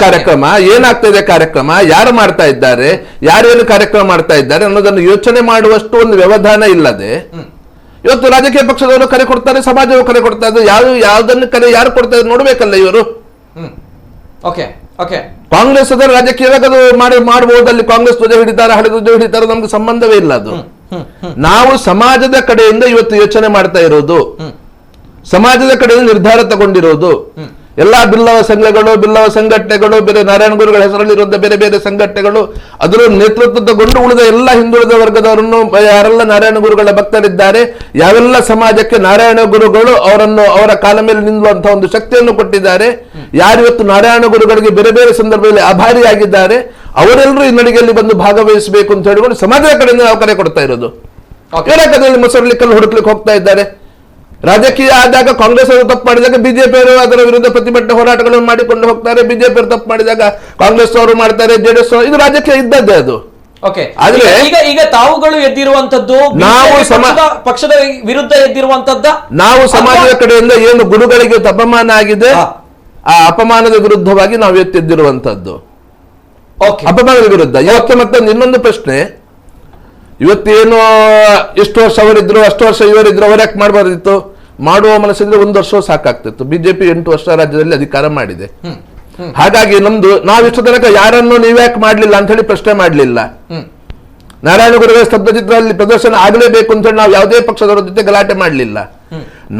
ಕಾರ್ಯಕ್ರಮ, ಯಾರು ಮಾಡ್ತಾ ಇದ್ದಾರೆ, ಯಾರೇನು ಕಾರ್ಯಕ್ರಮ ಮಾಡ್ತಾ ಇದ್ದಾರೆ ಅನ್ನೋದನ್ನು ಯೋಚನೆ ಮಾಡುವಷ್ಟು ಒಂದು ವ್ಯವಧಾನ ಇಲ್ಲದೆ ಇವತ್ತು ರಾಜಕೀಯ ಪಕ್ಷದವರು ಕರೆ ಕೊಡ್ತಾರೆ, ಸಮಾಜವು ಕರೆ ಕೊಡ್ತಾ ಇದ್ದಾರೆ. ಯಾವ್ದನ್ನು ಕರೆ ಯಾರು ಕೊಡ್ತಾ ಇದ್ದಾರೆ ನೋಡ್ಬೇಕಲ್ಲ ಇವರು. ಕಾಂಗ್ರೆಸ್ ಅದರ ರಾಜಕೀಯವಾಗಿ ಅದು ಮಾಡಬಹುದಲ್ಲಿ ಕಾಂಗ್ರೆಸ್ ಧ್ವಜ ಹಿಡಿತಾರೆ, ಹಳೆ ಧ್ವಜ ಹಿಡಿತಾರೆ, ನಮ್ಗೆ ಸಂಬಂಧವೇ ಇಲ್ಲ ಅದು. ನಾವು ಸಮಾಜದ ಕಡೆಯಿಂದ ಇವತ್ತು ಯೋಚನೆ ಮಾಡ್ತಾ ಇರೋದು. ಸಮಾಜದ ಕಡೆಯಿಂದ ನಿರ್ಧಾರ ತಗೊಂಡಿರೋದು. ಎಲ್ಲಾ ಬಿಲ್ಲವ ಸಂಘಗಳು, ಬಿಲ್ಲವ ಸಂಘಟನೆಗಳು, ಬೇರೆ ನಾರಾಯಣ ಗುರುಗಳ ಹೆಸರಲ್ಲಿರುವಂತಹ ಬೇರೆ ಬೇರೆ ಸಂಘಟನೆಗಳು ಅದರ ನೇತೃತ್ವ ತಗೊಂಡು ಉಳಿದ ಎಲ್ಲ ಹಿಂದುಳಿದ ವರ್ಗದವರನ್ನು, ಯಾರೆಲ್ಲ ನಾರಾಯಣ ಗುರುಗಳ ಭಕ್ತರಿದ್ದಾರೆ, ಯಾವೆಲ್ಲ ಸಮಾಜಕ್ಕೆ ನಾರಾಯಣ ಗುರುಗಳು ಅವರ ಕಾಲ ಮೇಲೆ ನಿಲ್ಲುವಂತಹ ಒಂದು ಶಕ್ತಿಯನ್ನು ಕೊಟ್ಟಿದ್ದಾರೆ, ಯಾರಿವತ್ತು ನಾರಾಯಣ ಗುರುಗಳಿಗೆ ಬೇರೆ ಬೇರೆ ಸಂದರ್ಭದಲ್ಲಿ ಆಭಾರಿಯಾಗಿದ್ದಾರೆ, ಅವರೆಲ್ಲರೂ ಈ ನಡಿಗೆಯಲ್ಲಿ ಬಂದು ಭಾಗವಹಿಸಬೇಕು ಅಂತ ಹೇಳಿಕೊಂಡು ಸಮಾಜದ ಕಡೆಯಿಂದ ನಾವು ಕರೆ ಕೊಡ್ತಾ ಇರೋದು. ಕರ್ನಾಟಕದಲ್ಲಿ ಮೊಸರಲಿಕ್ಕಲ್ಲಿ ಹುಡುಕ್ಲಿಕ್ಕೆ ಹೋಗ್ತಾ ಇದ್ದಾರೆ. ರಾಜಕೀಯ ಆದಾಗ ಕಾಂಗ್ರೆಸ್ ಅವರು ತಪ್ಪು ಮಾಡಿದಾಗ ಬಿಜೆಪಿ ಅವರು ಅದರ ವಿರುದ್ಧ ಪ್ರತಿಭಟನೆ ಹೋರಾಟಗಳನ್ನು ಮಾಡಿಕೊಂಡು ಹೋಗ್ತಾರೆ. ಬಿಜೆಪಿ ಅವರು ತಪ್ಪು ಮಾಡಿದಾಗ ಕಾಂಗ್ರೆಸ್ ಅವರು ಮಾಡ್ತಾರೆ, ಜೆಡಿಎಸ್ ಅವರು. ಇದು ರಾಜಕೀಯ ಇದ್ದದ್ದೇ ಅದು. ಆದ್ರೆ ಈಗ ತಾವುಗಳು ಎದ್ದಿರುವಂತದ್ದು ನಾವು ಪಕ್ಷದ ವಿರುದ್ಧ ಎದ್ದಿರುವಂತದ್ದ, ನಾವು ಸಮಾಜದ ಕಡೆಯಿಂದ ಏನು ಗುರುಗಳಿಗೆ ಅಪಮಾನ ಆಗಿದೆ ಆ ಅಪಮಾನದ ವಿರುದ್ಧವಾಗಿ ನಾವು ಎತ್ತಿದ್ದಿರುವಂತದ್ದು. ಅಪಮಾನದ ವಿರುದ್ಧ. ಇವತ್ತು ಮತ್ತೊಂದು ಇನ್ನೊಂದು ಪ್ರಶ್ನೆ, ಇವತ್ತೇನು ಎಷ್ಟು ವರ್ಷ ಅವರಿದ್ರು ಅಷ್ಟು ವರ್ಷ ಇವರಿದ್ರು, ಅವ್ರು ಯಾಕೆ ಮಾಡಬಾರ್ದಿತ್ತು? ಮಾಡುವ ಮನಸ್ಸಿದ್ರೆ 1 ವರ್ಷ ಸಾಕಾಗ್ತಿತ್ತು. ಬಿಜೆಪಿ 8 ವರ್ಷ ರಾಜ್ಯದಲ್ಲಿ ಅಧಿಕಾರ ಮಾಡಿದೆ. ಹಾಗಾಗಿ ನಾವಿಷ್ಟು ತನಕ ಯಾರನ್ನು ನೀವ್ಯಾಕೆ ಮಾಡ್ಲಿಲ್ಲ ಅಂತ ಹೇಳಿ ಪ್ರಶ್ನೆ ಮಾಡ್ಲಿಲ್ಲ. ನಾರಾಯಣ ಗುರುಗಳ ಸ್ತಬ್ಧ ಚಿತ್ರ ಅಲ್ಲಿ ಪ್ರದರ್ಶನ ಆಗಲೇಬೇಕು ಅಂತ ಹೇಳಿ ನಾವು ಯಾವುದೇ ಪಕ್ಷದವರ ಜೊತೆ ಗಲಾಟೆ ಮಾಡಲಿಲ್ಲ.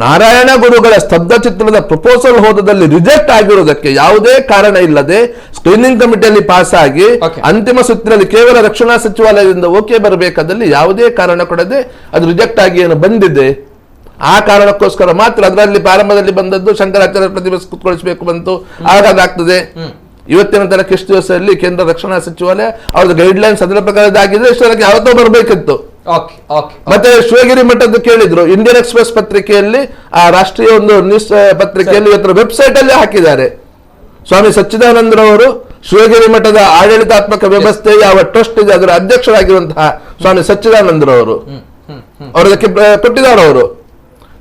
ನಾರಾಯಣ ಗುರುಗಳ ಸ್ತಬ್ಧ ಚಿತ್ರದ ಪ್ರಪೋಸಲ್ ಹೋದಲ್ಲಿ ರಿಜೆಕ್ಟ್ ಆಗಿರೋದಕ್ಕೆ ಯಾವುದೇ ಕಾರಣ ಇಲ್ಲದೆ ಸ್ಕ್ರೀನಿಂಗ್ ಕಮಿಟಿಯಲ್ಲಿ ಪಾಸ್ ಆಗಿ ಅಂತಿಮ ಸುತ್ತಿನಲ್ಲಿ ಕೇವಲ ರಕ್ಷಣಾ ಸಚಿವಾಲಯದಿಂದ ಓಕೆ ಬರಬೇಕಾದಲ್ಲಿ ಯಾವುದೇ ಕಾರಣ ಕೊಡದೆ ಅದು ರಿಜೆಕ್ಟ್ ಆಗಿ ಏನು ಬಂದಿದೆ. ಆ ಕಾರಣಕ್ಕೋಸ್ಕರ ಮಾತ್ರ ಅದರಲ್ಲಿ ಪ್ರಾರಂಭದಲ್ಲಿ ಬಂದದ್ದು ಶಂಕರಾಚಾರ್ಯ ಪ್ರತಿಭೆ ಕುತ್ಕೊಳಿಸಬೇಕು ಬಂತು, ಆಗಾಗ್ತದೆ. ಇವತ್ತಿನ ತನಕ ಎಷ್ಟು ದಿವಸದಲ್ಲಿ ಕೇಂದ್ರ ರಕ್ಷಣಾ ಸಚಿವಾಲಯ ಅವ್ರದ್ದು ಗೈಡ್ಲೈನ್ಸ್ ಅದರ ಪ್ರಕಾರದಾಗಿದ್ರೆ ಇಷ್ಟಕ್ಕೆ ಯಾವತ್ತೋ ಬರಬೇಕಿತ್ತು. ಮತ್ತೆ ಶಿವಗಿರಿ ಮಠದ್ದು ಕೇಳಿದ್ರು, ಇಂಡಿಯನ್ ಎಕ್ಸ್ಪ್ರೆಸ್ ಪತ್ರಿಕೆಯಲ್ಲಿ, ಆ ರಾಷ್ಟ್ರೀಯ ಒಂದು ನ್ಯೂಸ್ ಪತ್ರಿಕೆಯಲ್ಲಿ ಇವತ್ತು ವೆಬ್ಸೈಟ್ ಅಲ್ಲಿ ಹಾಕಿದ್ದಾರೆ. ಸ್ವಾಮಿ ಸಚ್ಚಿದಾನಂದರವರು ಶಿವಗಿರಿ ಮಠದ ಆಡಳಿತಾತ್ಮಕ ವ್ಯವಸ್ಥೆ ಯಾವ ಟ್ರಸ್ಟ್ ಇದೆ ಅದರ ಅಧ್ಯಕ್ಷರಾಗಿರುವಂತಹ ಸ್ವಾಮಿ ಸಚ್ಚಿದಾನಂದರವರು ಅವರದಕ್ಕೆ ಕೊಟ್ಟಿದ್ದಾರೆ. ಅವರು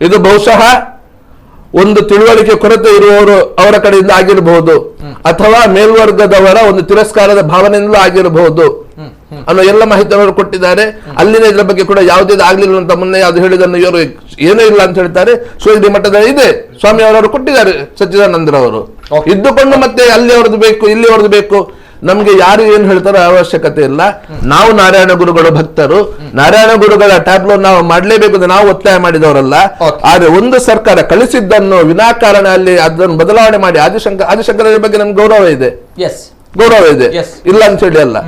ಇದು ಬಹುಶಃ ಒಂದು ತಿಳುವಳಿಕೆ ಕೊರತೆ ಇರುವವರು ಅವರ ಕಡೆಯಿಂದ ಆಗಿರಬಹುದು, ಅಥವಾ ಮೇಲ್ವರ್ಗದವರ ಒಂದು ತಿರಸ್ಕಾರದ ಭಾವನೆಯಿಂದಲೂ ಆಗಿರಬಹುದು ಅನ್ನೋ ಎಲ್ಲ ಮಾಹಿತಿಯನ್ನು ಕೊಟ್ಟಿದ್ದಾರೆ. ಅಲ್ಲಿನ ಇದರ ಬಗ್ಗೆ ಕೂಡ ಯಾವುದೇ ಆಗ್ಲಿಲ್ಲ ಅಂತ ಮೊನ್ನೆ ಯಾವ್ದು ಹೇಳಿದನ್ನು ಇವರು ಏನೂ ಇಲ್ಲ ಅಂತ ಹೇಳ್ತಾರೆ. ಶಿವಗಿರಿ ಮಠದ ಇದೆ ಸ್ವಾಮಿ ಅವರವರು ಕೊಟ್ಟಿದ್ದಾರೆ ಸಚ್ಚಿದಾನಂದರವರು. ಇದ್ದುಕೊಂಡು ಮತ್ತೆ ಅಲ್ಲಿ ಅವ್ರದ್ದು ಬೇಕು ಇಲ್ಲಿ ಅವ್ರದ್ದು ಬೇಕು, ನಮ್ಗೆ ಯಾರು ಏನು ಹೇಳ್ತಾರೋ ಅವಶ್ಯಕತೆ ಇಲ್ಲ. ನಾವು ನಾರಾಯಣ ಗುರುಗಳ ಭಕ್ತರು, ನಾರಾಯಣ ಗುರುಗಳ ಟ್ಯಾಬ್ಲೋ ನಾವು ಮಾಡ್ಲೇಬೇಕು ಅಂತ ನಾವು ಒತ್ತಾಯ ಮಾಡಿದವರಲ್ಲ. ಆದ್ರೆ ಒಂದು ಸರ್ಕಾರ ಕಳಿಸಿದ್ದನ್ನು ವಿನಾಕಾರಣ ಅಲ್ಲಿ ಅದನ್ನು ಬದಲಾವಣೆ ಮಾಡಿ ಆದಿಶಂಕರರ ಬಗ್ಗೆ ನಮ್ಗೆ ಗೌರವ ಇದೆ, ಇಲ್ಲ ಅಂತ ಹೇಳಿ ಅಲ್ಲ.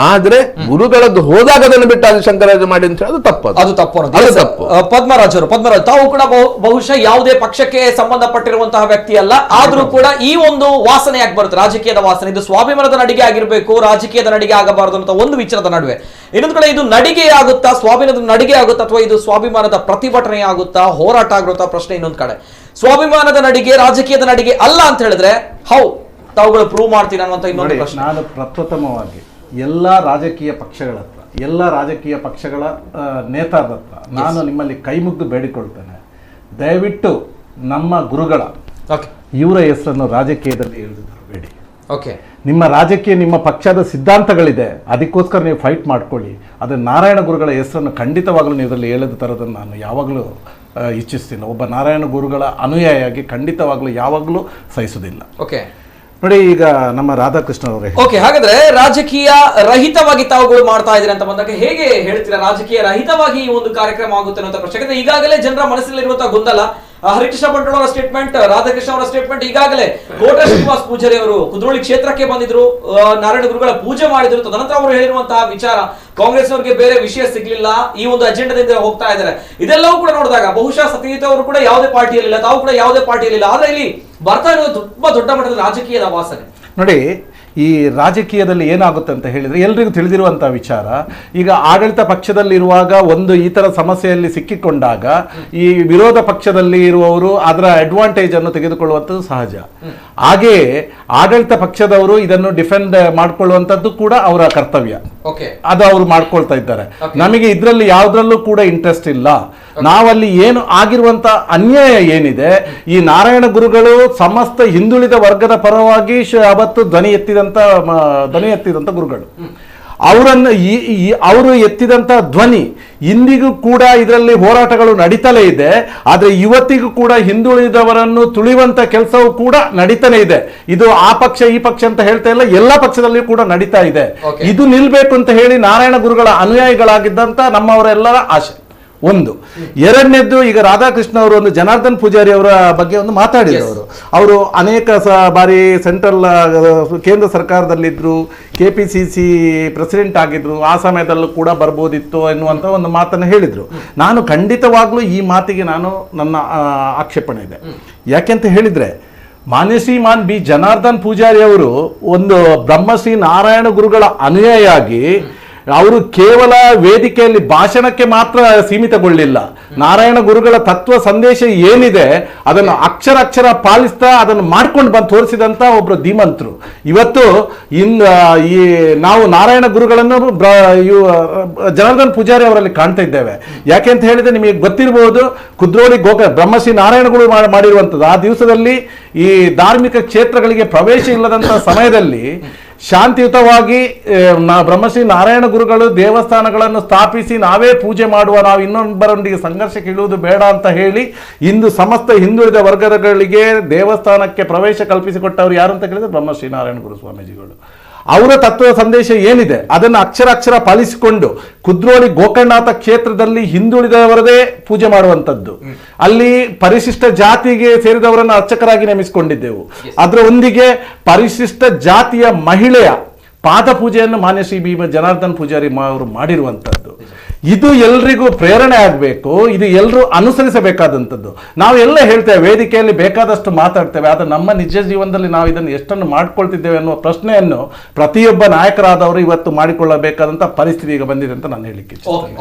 ಆದ್ರೆ ಗುರುಗಳದ್ದು ಹೋದಾಗ ಅದನ್ನು ಬಿಟ್ಟು ಆದಿಶಂಕರಾಚಾರ್ಯ ಮಾಡಿ ಅಂತ ಹೇಳಿ ಅದು ತಪ್ಪು. ಪದ್ಮರಾಜ್ ತಾವು ಕೂಡ ಬಹುಶಃ ಯಾವುದೇ ಪಕ್ಷಕ್ಕೆ ಸಂಬಂಧಪಟ್ಟಿರುವಂತಹ ವ್ಯಕ್ತಿ ಅಲ್ಲ, ಆದ್ರೂ ಕೂಡ ಈ ಒಂದು ವಾಸನೆ ಯಾಕೆ ಬರುತ್ತೆ, ರಾಜಕೀಯದ ವಾಸನೆ? ಇದು ಸ್ವಾಭಿಮಾನದ ನಡಿಗೆ ಆಗಿರ್ಬೇಕು, ರಾಜಕೀಯದ ನಡಿಗೆ ಆಗಬಾರದು ಅಂತ ಒಂದು ವಿಚಾರದ ನಡುವೆ ಇನ್ನೊಂದು ಕಡೆ ಇದು ನಡಿಗೆ ಆಗುತ್ತಾ, ಸ್ವಾಭಿಮಾನದ ನಡಿಗೆ ಆಗುತ್ತಾ, ಅಥವಾ ಇದು ಸ್ವಾಭಿಮಾನದ ಪ್ರತಿಭಟನೆ ಆಗುತ್ತಾ, ಹೋರಾಟ ಆಗುತ್ತಾ ಪ್ರಶ್ನೆ ಇನ್ನೊಂದು ಕಡೆ. ಸ್ವಾಭಿಮಾನದ ನಡಿಗೆ ರಾಜಕೀಯದ ನಡಿಗೆ ಅಲ್ಲ ಅಂತ ಹೇಳಿದ್ರೆ ತಾವುಗಳು ಪ್ರೂವ್ ಮಾಡ್ತೀನಿ ಅನ್ನುವಂತ ಇನ್ನೊಂದು ಪ್ರಶ್ನೆ. ನಾನು ಪ್ರಪ್ರಥಮವಾಗಿ ಎಲ್ಲ ರಾಜಕೀಯ ಪಕ್ಷಗಳ ಹತ್ರ, ಎಲ್ಲ ರಾಜಕೀಯ ಪಕ್ಷಗಳ ನೇತಾರರ ಹತ್ರ ನಾನು ನಿಮ್ಮಲ್ಲಿ ಕೈ ಮುಗ್ದು ಬೇಡಿಕೊಳ್ತೇನೆ, ದಯವಿಟ್ಟು ನಮ್ಮ ಗುರುಗಳ ಇವರ ಹೆಸರನ್ನು ರಾಜಕೀಯದಲ್ಲಿ ಬೇಡಿ. ನಿಮ್ಮ ರಾಜಕೀಯ, ನಿಮ್ಮ ಪಕ್ಷದ ಸಿದ್ಧಾಂತಗಳಿದೆ, ಅದಕ್ಕೋಸ್ಕರ ನೀವು ಫೈಟ್ ಮಾಡ್ಕೊಳ್ಳಿ. ಆದರೆ ನಾರಾಯಣ ಗುರುಗಳ ಹೆಸರನ್ನು ಖಂಡಿತವಾಗಲೂ ನೀವು ಇದರಲ್ಲಿ ಹೇಳದ ಥರದನ್ನು ನಾನು ಯಾವಾಗಲೂ ಇಚ್ಛಿಸ್ತೀನಿ. ಒಬ್ಬ ನಾರಾಯಣ ಗುರುಗಳ ಅನುಯಾಯಿಯಾಗಿ ಖಂಡಿತವಾಗಲೂ ಯಾವಾಗಲೂ ಸಹಿಸೋದಿಲ್ಲ. ನೋಡಿ, ಈಗ ನಮ್ಮ ರಾಧಾಕೃಷ್ಣ ಅವರೇ, ಹಾಗಾದ್ರೆ ರಾಜಕೀಯ ರಹಿತವಾಗಿ ತಾವುಗಳು ಮಾಡ್ತಾ ಇದ್ದೀರಿ ಅಂತ ಬಂದಾಗ ಹೇಗೆ ಹೇಳ್ತೀರಾ ರಾಜಕೀಯ ರಹಿತವಾಗಿ ಈ ಒಂದು ಕಾರ್ಯಕ್ರಮ ಆಗುತ್ತೆ ಅನ್ನೋ ಪ್ರಶ್ನೆ? ಯಾಕಂದ್ರೆ ಈಗಾಗಲೇ ಜನರ ಮನಸ್ಸಲ್ಲಿರುವಂತಹ ಗೊಂದಲ, ಹರಿಕೃಷ್ಣ ಬಂಟ್ವಾಳ ಅವರ ಸ್ಟೇಟ್ಮೆಂಟ್, ರಾಧಾಕೃಷ್ಣ ಅವರ ಸ್ಟೇಟ್ಮೆಂಟ್, ಈಗಾಗಲೇ ಕೋಟ ಶ್ರೀನಿವಾಸ ಪೂಜಾರಿ ಅವರು ಕುದ್ರೋಳಿ ಕ್ಷೇತ್ರಕ್ಕೆ ಬಂದಿದ್ರು, ನಾರಾಯಣ ಗುರುಗಳ ಪೂಜೆ ಮಾಡಿದ್ರು. ತದನಂತರ ಅವರು ಹೇಳಿರುವಂತಹ ವಿಚಾರ, ಕಾಂಗ್ರೆಸ್ ಅವರಿಗೆ ಬೇರೆ ವಿಷಯ ಸಿಗ್ಲಿಲ್ಲ, ಈ ಒಂದು ಅಜೆಂಡಾದಿಂದ ಹೋಗ್ತಾ ಇದ್ದಾರೆ. ಇದೆಲ್ಲವೂ ಕೂಡ ನೋಡಿದಾಗ ಬಹುಶಃ ಸತ್ಯಜಿತ್ ಅವರು ಕೂಡ ಯಾವುದೇ ಪಾರ್ಟಿಯಲ್ಲಿಲ್ಲ, ತಾವು ಕೂಡ ಯಾವುದೇ ಪಾರ್ಟಿಯಲ್ಲಿಲ್ಲ. ಆದ್ರೆ ಇಲ್ಲಿ ಬರ್ತಾ ಇರೋದು ತುಂಬಾ ದೊಡ್ಡ ಮಟ್ಟದ ರಾಜಕೀಯದ ವಾಸನೆ. ನೋಡಿ, ಈ ರಾಜಕೀಯದಲ್ಲಿ ಏನಾಗುತ್ತೆ ಅಂತ ಹೇಳಿದರೆ ಎಲ್ರಿಗೂ ತಿಳಿದಿರುವಂಥ ವಿಚಾರ. ಈಗ ಆಡಳಿತ ಪಕ್ಷದಲ್ಲಿರುವಾಗ ಒಂದು ಈ ಥರ ಸಮಸ್ಯೆಯಲ್ಲಿ ಸಿಕ್ಕಿಕೊಂಡಾಗ ಈ ವಿರೋಧ ಪಕ್ಷದಲ್ಲಿ ಇರುವವರು ಅದರ ಅಡ್ವಾಂಟೇಜ್ ಅನ್ನು ತೆಗೆದುಕೊಳ್ಳುವಂಥದ್ದು ಸಹಜ. ಹಾಗೆಯೇ ಆಡಳಿತ ಪಕ್ಷದವರು ಇದನ್ನು ಡಿಫೆಂಡ್ ಮಾಡಿಕೊಳ್ಳುವಂಥದ್ದು ಕೂಡ ಅವರ ಕರ್ತವ್ಯ, ಅದು ಅವರು ಮಾಡ್ಕೊಳ್ತಾ ಇದ್ದಾರೆ. ನಮಗೆ ಇದರಲ್ಲಿ ಯಾವುದ್ರಲ್ಲೂ ಕೂಡ ಇಂಟ್ರೆಸ್ಟ್ ಇಲ್ಲ. ನಾವಲ್ಲಿ ಏನು ಆಗಿರುವಂತ ಅನ್ಯಾಯ ಏನಿದೆ, ಈ ನಾರಾಯಣ ಗುರುಗಳು ಸಮಸ್ತ ಹಿಂದುಳಿದ ವರ್ಗದ ಪರವಾಗಿ ಅವತ್ತು ಧ್ವನಿ ಎತ್ತಿದಂತ ಗುರುಗಳು. ಅವರು ಎತ್ತಿದಂತ ಧ್ವನಿ ಇಂದಿಗೂ ಕೂಡ ಇದರಲ್ಲಿ ಹೋರಾಟಗಳು ನಡೀತಲೇ ಇದೆ. ಆದ್ರೆ ಇವತ್ತಿಗೂ ಕೂಡ ಹಿಂದುಳಿದವರನ್ನು ತುಳಿಯುವಂತ ಕೆಲಸವೂ ಕೂಡ ನಡೀತಾನೆ ಇದೆ. ಇದು ಆ ಪಕ್ಷ ಈ ಪಕ್ಷ ಅಂತ ಹೇಳ್ತಾ ಇಲ್ಲ, ಎಲ್ಲ ಪಕ್ಷದಲ್ಲಿಯೂ ಕೂಡ ನಡೀತಾ ಇದೆ. ಇದು ನಿಲ್ಬೇಕು ಅಂತ ಹೇಳಿ ನಾರಾಯಣ ಗುರುಗಳ ಅನುಯಾಯಿಗಳಾಗಿದ್ದಂತ ನಮ್ಮವರೆಲ್ಲರ ಆಶೆ. ಒಂದು. ಎರಡನೇದ್ದು, ಈಗ ರಾಧಾಕೃಷ್ಣ ಅವರು ಒಂದು ಜನಾರ್ದನ್ ಪೂಜಾರಿ ಅವರ ಬಗ್ಗೆ ಒಂದು ಮಾತಾಡಿದವರು. ಅವರು ಅನೇಕ ಬಾರಿ ಸೆಂಟ್ರಲ್ ಕೇಂದ್ರ ಸರ್ಕಾರದಲ್ಲಿದ್ದರು, KPCC ಪ್ರೆಸಿಡೆಂಟ್ ಆಗಿದ್ರು, ಆ ಸಮಯದಲ್ಲೂ ಕೂಡ ಬರ್ಬೋದಿತ್ತು ಎನ್ನುವಂಥ ಒಂದು ಮಾತನ್ನು ಹೇಳಿದರು. ನಾನು ಖಂಡಿತವಾಗ್ಲೂ ಈ ಮಾತಿಗೆ ನನ್ನ ಆಕ್ಷೇಪಣೆ ಇದೆ. ಯಾಕೆಂತ ಹೇಳಿದರೆ, ಮಾನ್ಯ ಶ್ರೀಮಾನ್ ಬಿ ಜನಾರ್ದನ್ ಪೂಜಾರಿ ಅವರು ಒಂದು ಬ್ರಹ್ಮಶ್ರೀ ನಾರಾಯಣ ಗುರುಗಳ ಅನುಯಾಯಿಯಾಗಿ ಅವರು ಕೇವಲ ವೇದಿಕೆಯಲ್ಲಿ ಭಾಷಣಕ್ಕೆ ಮಾತ್ರ ಸೀಮಿತಗೊಳ್ಳಿಲ್ಲ. ನಾರಾಯಣ ಗುರುಗಳ ತತ್ವ ಸಂದೇಶ ಏನಿದೆ ಅದನ್ನು ಅಕ್ಷರ ಪಾಲಿಸ್ತಾ ಅದನ್ನು ಮಾಡ್ಕೊಂಡು ಬಂದು ತೋರಿಸಿದಂತ ಒಬ್ರು ಧೀಮಂತರು. ಇವತ್ತು ಈ ನಾವು ನಾರಾಯಣ ಗುರುಗಳನ್ನು ಜನಾರ್ದನ್ ಪೂಜಾರಿ ಅವರಲ್ಲಿ ಕಾಣ್ತಾ ಇದ್ದೇವೆ. ಯಾಕೆ ಅಂತ ಹೇಳಿದ್ರೆ, ನಿಮಗೆ ಗೊತ್ತಿರಬಹುದು, ಕುದ್ರೋಳಿ ಬ್ರಹ್ಮಶ್ರೀ ನಾರಾಯಣ ಗುರು ಮಾಡಿರುವಂಥದ್ದು ಆ ದಿವಸದಲ್ಲಿ ಈ ಧಾರ್ಮಿಕ ಕ್ಷೇತ್ರಗಳಿಗೆ ಪ್ರವೇಶ ಇಲ್ಲದಂತ ಸಮಯದಲ್ಲಿ ಶಾಂತಿಯುತವಾಗಿ ಬ್ರಹ್ಮಶ್ರೀ ನಾರಾಯಣ ಗುರುಗಳು ದೇವಸ್ಥಾನಗಳನ್ನು ಸ್ಥಾಪಿಸಿ ನಾವೇ ಪೂಜೆ ಮಾಡುವ, ನಾವು ಇನ್ನೊಬ್ಬರೊಂದಿಗೆ ಸಂಘರ್ಷಕ್ಕೆ ಇಳುವುದು ಬೇಡ ಅಂತ ಹೇಳಿ ಇಂದು ಸಮಸ್ತ ಹಿಂದುಳಿದ ವರ್ಗಗಳಿಗೆ ದೇವಸ್ಥಾನಕ್ಕೆ ಪ್ರವೇಶ ಕಲ್ಪಿಸಿಕೊಟ್ಟವರು ಯಾರು ಅಂತ ಕೇಳಿದ್ರೆ ಬ್ರಹ್ಮಶ್ರೀ ನಾರಾಯಣ ಗುರು ಸ್ವಾಮೀಜಿಗಳು. ಅವರ ತತ್ವ ಸಂದೇಶ ಏನಿದೆ ಅದನ್ನು ಅಕ್ಷರ ಪಾಲಿಸಿಕೊಂಡು ಕುದ್ರೋಳಿ ಗೋಕರ್ಣನಾಥ ಕ್ಷೇತ್ರದಲ್ಲಿ ಹಿಂದುಳಿದವರದೇ ಪೂಜೆ ಮಾಡುವಂಥದ್ದು. ಅಲ್ಲಿ ಪರಿಶಿಷ್ಟ ಜಾತಿಗೆ ಸೇರಿದವರನ್ನು ಅರ್ಚಕರಾಗಿ ನೇಮಿಸಿಕೊಂಡಿದ್ದೆವು. ಅದರ ಒಂದಿಗೆ ಪರಿಶಿಷ್ಟ ಜಾತಿಯ ಮಹಿಳೆಯ ಪಾದ ಪೂಜೆಯನ್ನು ಮಾನ್ಯ ಶ್ರೀ ಬಿ ಜನಾರ್ದನ್ ಪೂಜಾರಿ ಅವರು ಮಾಡಿರುವಂಥದ್ದು. ಇದು ಎಲ್ರಿಗೂ ಪ್ರೇರಣೆ ಆಗಬೇಕು, ಇದು ಎಲ್ಲರೂ ಅನುಸರಿಸಬೇಕಾದಂಥದ್ದು. ನಾವೆಲ್ಲ ಹೇಳ್ತೇವೆ, ವೇದಿಕೆಯಲ್ಲಿ ಬೇಕಾದಷ್ಟು ಮಾತಾಡ್ತೇವೆ, ಆದರೆ ನಮ್ಮ ನಿಜ ಜೀವನದಲ್ಲಿ ನಾವು ಇದನ್ನು ಎಷ್ಟನ್ನು ಮಾಡ್ಕೊಳ್ತಿದ್ದೇವೆ ಅನ್ನುವ ಪ್ರಶ್ನೆಯನ್ನು ಪ್ರತಿಯೊಬ್ಬ ನಾಯಕರಾದವರು ಇವತ್ತು ಮಾಡಿಕೊಳ್ಳಬೇಕಾದಂಥ ಪರಿಸ್ಥಿತಿ ಈಗ ಬಂದಿದೆ ಅಂತ ನಾನು ಹೇಳಿಕ್ಕೆ